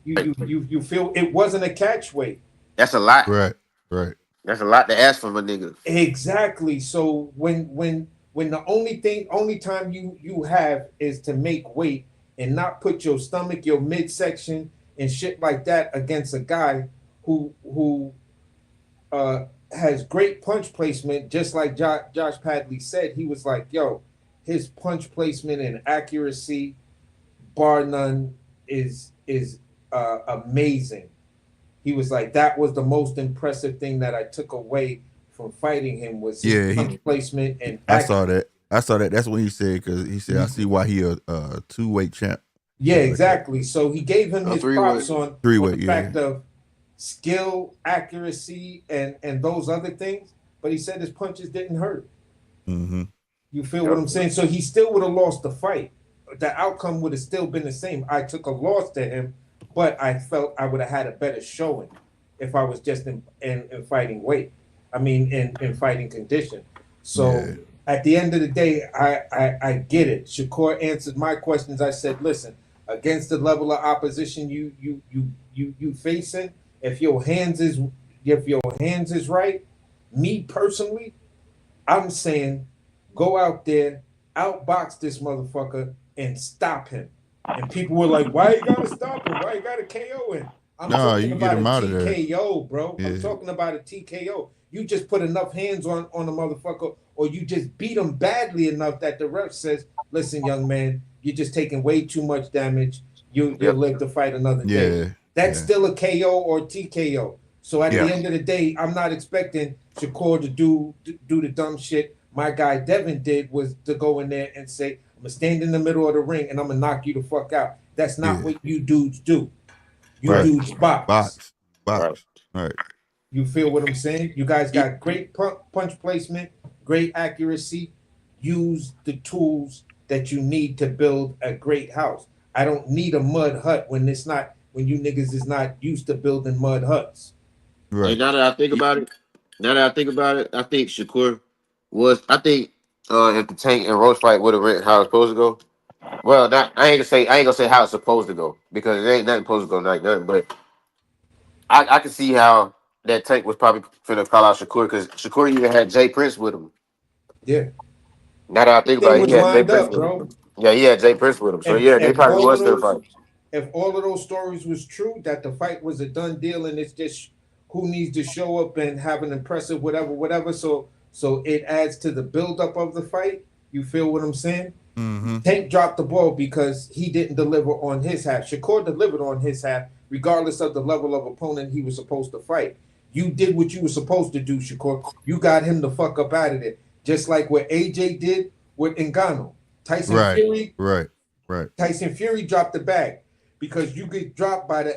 You feel it wasn't a catch weight. That's a lot. Right. That's a lot to ask from a nigga. Exactly. So when the only time you have is to make weight and not put your stomach, your midsection, and shit like that against a guy who has great punch placement, just like Josh Padley said. He was like, yo, his punch placement and accuracy, bar none, is amazing. He was like, that was the most impressive thing that I took away from fighting him was his punch placement and I saw that. That's what he said, because he said, I see why he a two-weight champ. Yeah, exactly. So he gave him his props on the fact of skill, accuracy, and those other things. But he said his punches didn't hurt. Mm-hmm. You feel what I'm saying? So he still would have lost the fight. The outcome would have still been the same. I took a loss to him, but I felt I would have had a better showing if I was just in fighting weight. I mean, in fighting condition. So at the end of the day, I get it. Shakur answered my questions. I said, listen, against the level of opposition you facing, if your hands is right, me personally, I'm saying go out there, outbox this motherfucker, and stop him. And people were like, why you gotta stop him? Why you gotta KO him? I'm talking about a TKO, bro. Yeah. I'm talking about a TKO. You just put enough hands on the motherfucker, or you just beat him badly enough that the ref says, listen, young man, you're just taking way too much damage. You'll live to fight another day. That's still a KO or TKO. So at the end of the day, I'm not expecting Shakur to do the dumb shit my guy Devin did, was to go in there and say, I'm gonna stand in the middle of the ring and I'm gonna knock you the fuck out. That's not what you dudes do. You dudes box. Right. You feel what I'm saying? You guys got great punch placement, great accuracy. Use the tools that you need to build a great house. I don't need a mud hut when you niggas is not used to building mud huts. Right. And now that I think about it, I think Shakur was. I think if the Tank and Roach fight would have went how it's supposed to go. Well, I ain't gonna say how it's supposed to go, because it ain't nothing supposed to go like nothing. But I can see how that Tank was probably finna call out Shakur, because Shakur even had Jay Prince with him. Yeah. Now that I think about it, he had Jay Prince with bro. him. Yeah, he had Jay Prince with him. So they probably was still fighting. If all of those stories was true, that the fight was a done deal, and it's just who needs to show up and have an impressive whatever. So it adds to the buildup of the fight. You feel what I'm saying? Mm-hmm. Tank dropped the ball because he didn't deliver on his half. Shakur delivered on his half, regardless of the level of opponent he was supposed to fight. You did what you were supposed to do, Shakur. You got him the fuck up out of there. Just like what AJ did with Ngannou. Tyson Fury. Right. Tyson Fury dropped the bag because you get dropped by the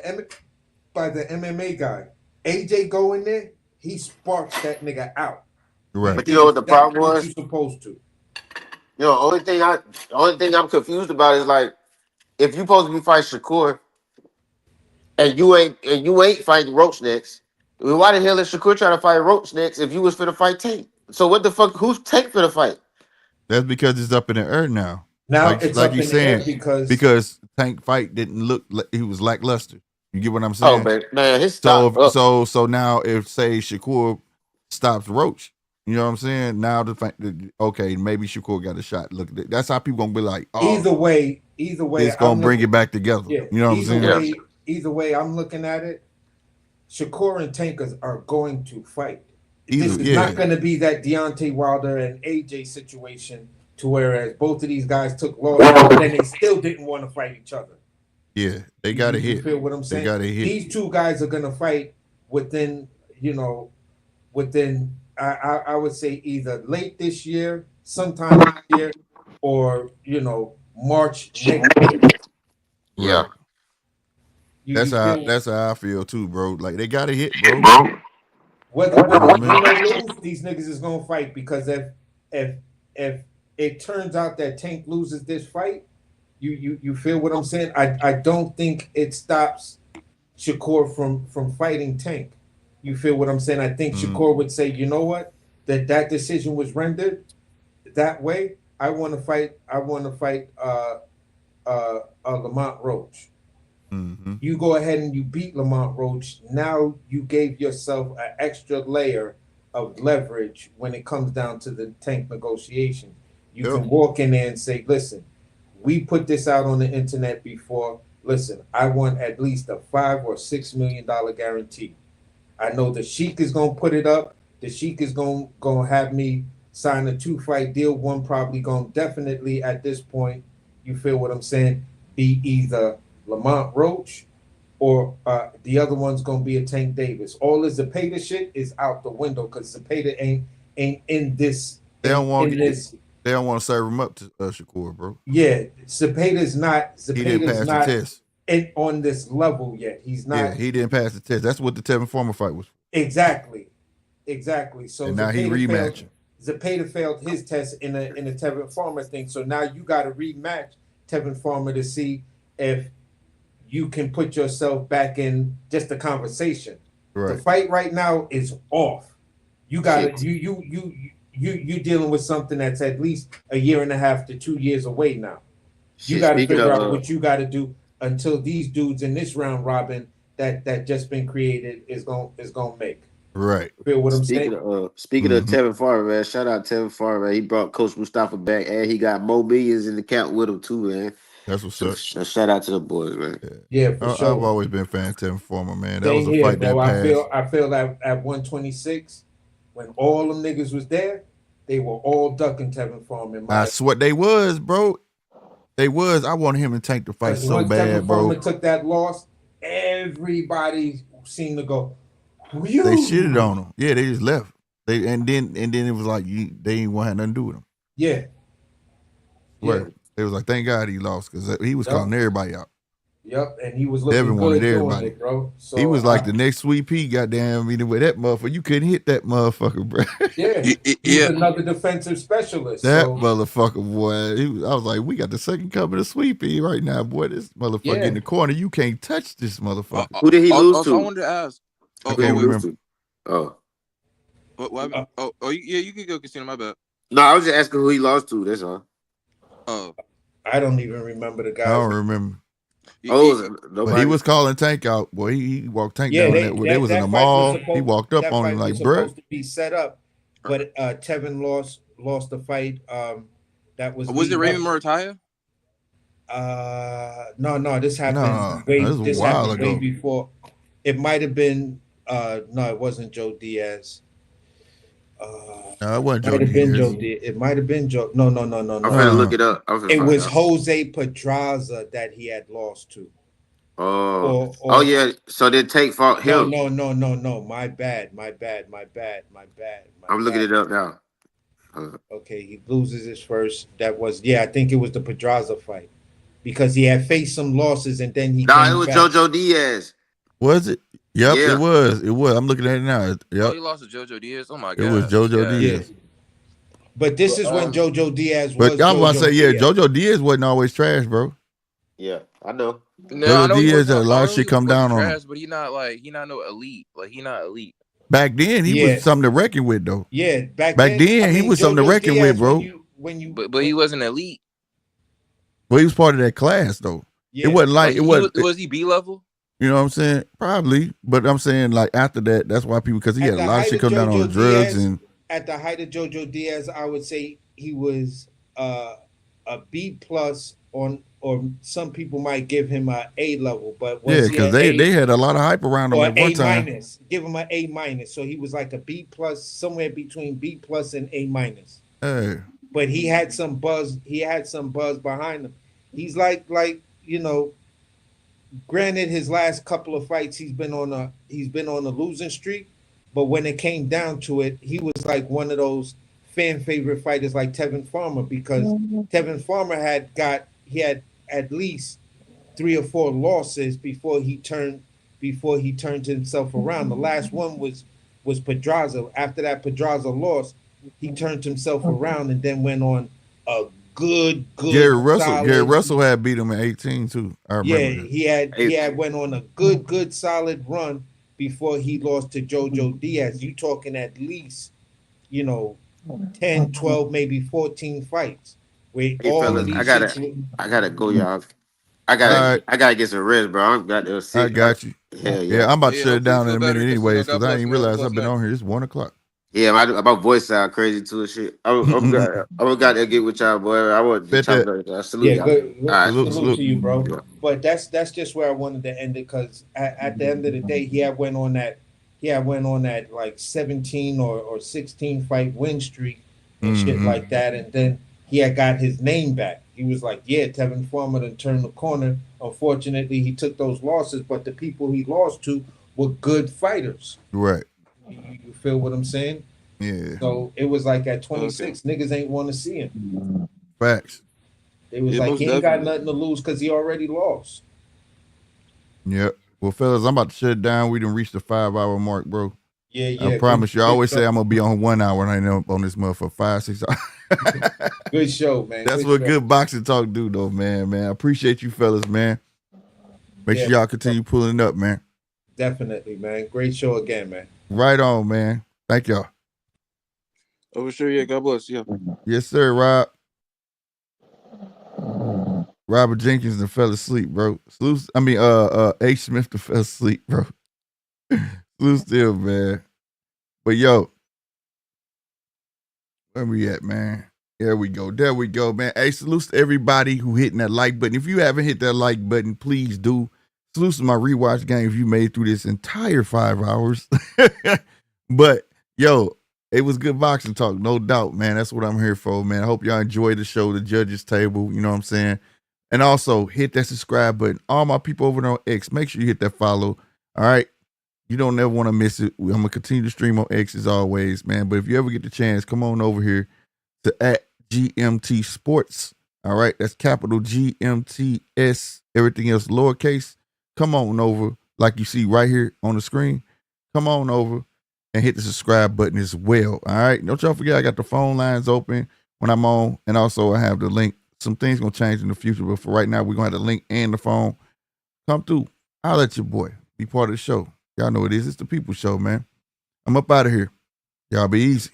MMA guy. AJ go in there, he sparks that nigga out. Right. But you know what the problem was? You're supposed to. You know, only thing I'm confused about is, like, if you supposed to be fighting Shakur and you ain't fighting Roach next, why the hell is Shakur trying to fight Roach next if you was finna fight Tank? So what the fuck? Who's Tank finna fight? That's because it's up in the air now. Now Like it's like up you in the air saying, because because Tank fight didn't look like he was lackluster. You get what I'm Oh saying? man, his So stock up. so now if say Shakur stops Roach, you know what I'm saying? Now the fact that okay, maybe Shakur got a shot. Look, that's how people gonna be like, oh, either way, it's I'm gonna bring looking. it back together. Yeah, You know what I'm saying? either way, I'm looking at it. Shakur and Tankers are going to fight. This Either is not going to be that Deontay Wilder and AJ situation, to whereas both of these guys took losses, but then they still didn't want to fight each other. Yeah, they got a You hit. feel what I'm They saying? got a hit. These two guys are going to fight within, I would say either late this year, sometime this year, or March next year. Yeah. Right. That's how I feel too, bro. Like they got a hit, bro. Whether You know what I mean? win or lose, these niggas is gonna fight because if it turns out that Tank loses this fight, you feel what I'm saying? I don't think it stops Shakur from fighting Tank. You feel what I'm saying? I think Shakur would say, you know what, that decision was rendered that way. I want to fight Lamont Roach. Mm-hmm. You go ahead and you beat Lamont Roach. Now you gave yourself an extra layer of leverage when it comes down to the Tank negotiation. You can walk in there and say, listen, we put this out on the internet before. Listen, I want at least a $5 or $6 million guarantee. I know the Sheik is gonna put it up. The Sheik is gonna have me sign a 2-fight deal. One probably gonna definitely at this point, you feel what I'm saying, be either Lamont Roach or the other one's gonna be a Tank Davis. All the Zepeda shit is out the window because Zepeda ain't in this. They don't want to serve him up to Shakur, bro. Yeah, Zepeda's He didn't pass not the test. on this level yet. He's not. Yeah, he didn't pass the test. That's what the Tevin Farmer fight was. Exactly. So and now he rematching. Zepeda failed his test in a Tevin Farmer thing. So now you got to rematch Tevin Farmer to see if you can put yourself back in just the conversation. Right. The fight right now is off. You got you dealing with something that's at least a year and a half to 2 years away now. You got to figure out what you got to do until these dudes in this round robin that just been created is gonna make. Right. Feel what I'm Speaking saying? Speaking of Tevin Farmer, man, shout out Tevin Farmer, man. He brought Coach Mustafa back, and he got more millions in the account with him too, man. That's what's up. So shout out to the boys, man. Yeah, for sure. I've always been a fan of Tevin Farmer, man. That Same was a fight bro. that passed. I feel that at 126, when all them niggas was there, they were all ducking Tevin Farmer. I swear they was, bro. They was. I wanted him and Tank to fight so bad, Tevin bro. Farmer took that loss, everybody seemed to go, They shitted on him. Yeah, they just left. And then it was like they ain't want to have nothing to do with him. Yeah. Where it was like, thank God he lost because he was calling everybody out. Yep, and he was looking Devin good wanted doing everybody, it, bro. So he was like the next Sweet Pea, goddamn. With that motherfucker, you couldn't hit that motherfucker, bro. Yeah, he's another defensive specialist. That motherfucker, boy. I was like, we got the second coming of Sweet Pea right now, boy. This motherfucker in the corner, you can't touch this motherfucker. Who did he lose to? I wanted to ask. I can't remember. You could go, Casino. My bad. No, I was just asking who he lost to. That's all. Oh, I don't even remember the guy. I don't remember. But he was calling Tank out. Boy, he walked Tank down there. They was in the mall. He walked up on him like, bro. Supposed to be set up, but Tevin lost the fight. That was it Raymond Murataya? No, this happened way before. It might have been no, it wasn't Joe Diaz. No, it wasn't Joe Diaz. It might have been Joe. No. I'm gonna look it up. It was Jose Pedraza that he had lost to. Oh yeah. So they take fault him. No. My bad. I'm looking it up now. Okay, he loses his first. That was I think it was the Pedraza fight because he had faced some losses and then he. It was JoJo Diaz. Was it? Yep, yeah. It was. I'm looking at it now. Yep. Oh, he lost to JoJo Diaz. Oh my god. It was JoJo Diaz. Yeah. But this is when JoJo Diaz was. But I was about to say, JoJo Diaz wasn't always trash, bro. Yeah, I know. No, JoJo Diaz had a lot of shit come down on him. But he not no elite. Like he not elite. Back then, he was something to reckon with, though. Yeah, back then he was something to reckon with, bro. But he wasn't elite. Well, he was part of that class though. Yeah. It wasn't like Like, it was. was he B level? You know what I'm saying? Probably, but I'm saying like after that, that's why people because he had a lot of shit come down on the drugs and. At the height of JoJo Diaz, I would say he was a B plus on, or some people might give him a A level, but was because they had a lot of hype around him or at one A time. minus? Give him an A minus, so he was like a B plus, somewhere between B plus and A minus. Hey. But he had some buzz. He had some buzz behind him. He's like you know. Granted, his last couple of fights, he's been on a losing streak. But when it came down to it, he was like one of those fan favorite fighters like Tevin Farmer, because Tevin Farmer had at least 3 or 4 losses before he turned himself around. The last one was Pedraza. After that Pedraza loss, he turned himself around and then went on a good Gary solid, Russell had beat him at 18 too. I remember. Yeah, he had went on a good solid run before he lost to JoJo Diaz. You talking at least, 10, 12, maybe 14 fights. Where Hey, all fellas, of these I gotta go, y'all. I gotta get some rest, bro. I'm got to sit. I got you. Hell Yeah, I'm about to Yeah, shut it hopefully you down in feel a better, minute because, anyways, God because I bless, didn't man. realize Bless I've been night. on here. It's 1 o'clock. Yeah, my voice sound crazy too and shit. I got to get with y'all, boy. I want to Bet chop that. it up. Salute y'all. good. All right. Salute to you, bro. Yeah. But that's just where I wanted to end it, because at the end of the day, he had went on that like 17 or 16 fight win streak and shit like that, and then he had got his name back. He was like, yeah, Tevin Farmer done turned the corner. Unfortunately, he took those losses, but the people he lost to were good fighters. Right. You feel what I'm saying? Yeah. So it was like at 26, niggas ain't want to see him. Facts. It was Yeah, like most he ain't got definitely. nothing to lose because he already lost. Yep. Well, fellas, I'm about to shut it down. We done reached the 5-hour mark, bro. Yeah. I promise you. I good always say show. I'm gonna be on 1 hour, and I end up on this mother for 5-6 hours. Good show, man. That's what good boxing talk do, though, man. I appreciate you, fellas, man. Make sure y'all continue pulling up, man. Definitely, man. Great show again, man. Right on, man. Thank y'all. Oh, sure, yeah. God bless. Yeah. Yes, sir, Rob. Robert Jenkins and fell asleep, bro. H. Smith fell asleep, bro. Salute still, man. But yo, where we at, man? There we go, man. Hey, salute to everybody who hitting that like button. If you haven't hit that like button, please do. Salute to my rewatch game if you made through this entire 5 hours. But yo, it was good boxing talk, no doubt, man. That's what I'm here for, man. I hope y'all enjoyed the show, the judges table. You know what I'm saying? And also hit that subscribe button. All my people over there on X, make sure you hit that follow. All right. You don't never want to miss it. I'm gonna continue to stream on X as always, man. But if you ever get the chance, come on over here to @GMT Sports. All right, that's capital GMTS, everything else lowercase. Come on over, like you see right here on the screen. Come on over and hit the subscribe button as well. All right, don't y'all forget I got the phone lines open when I'm on, and also I have the link. Some things gonna change in the future, but for right now, we're gonna have the link and the phone. Come through. I'll let your boy be part of the show. Y'all know what it is. It's the People Show, man. I'm up out of here. Y'all be easy.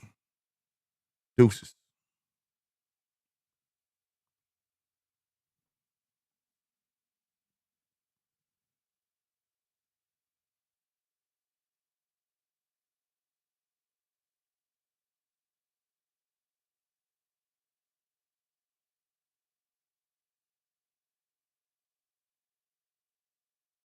Deuces.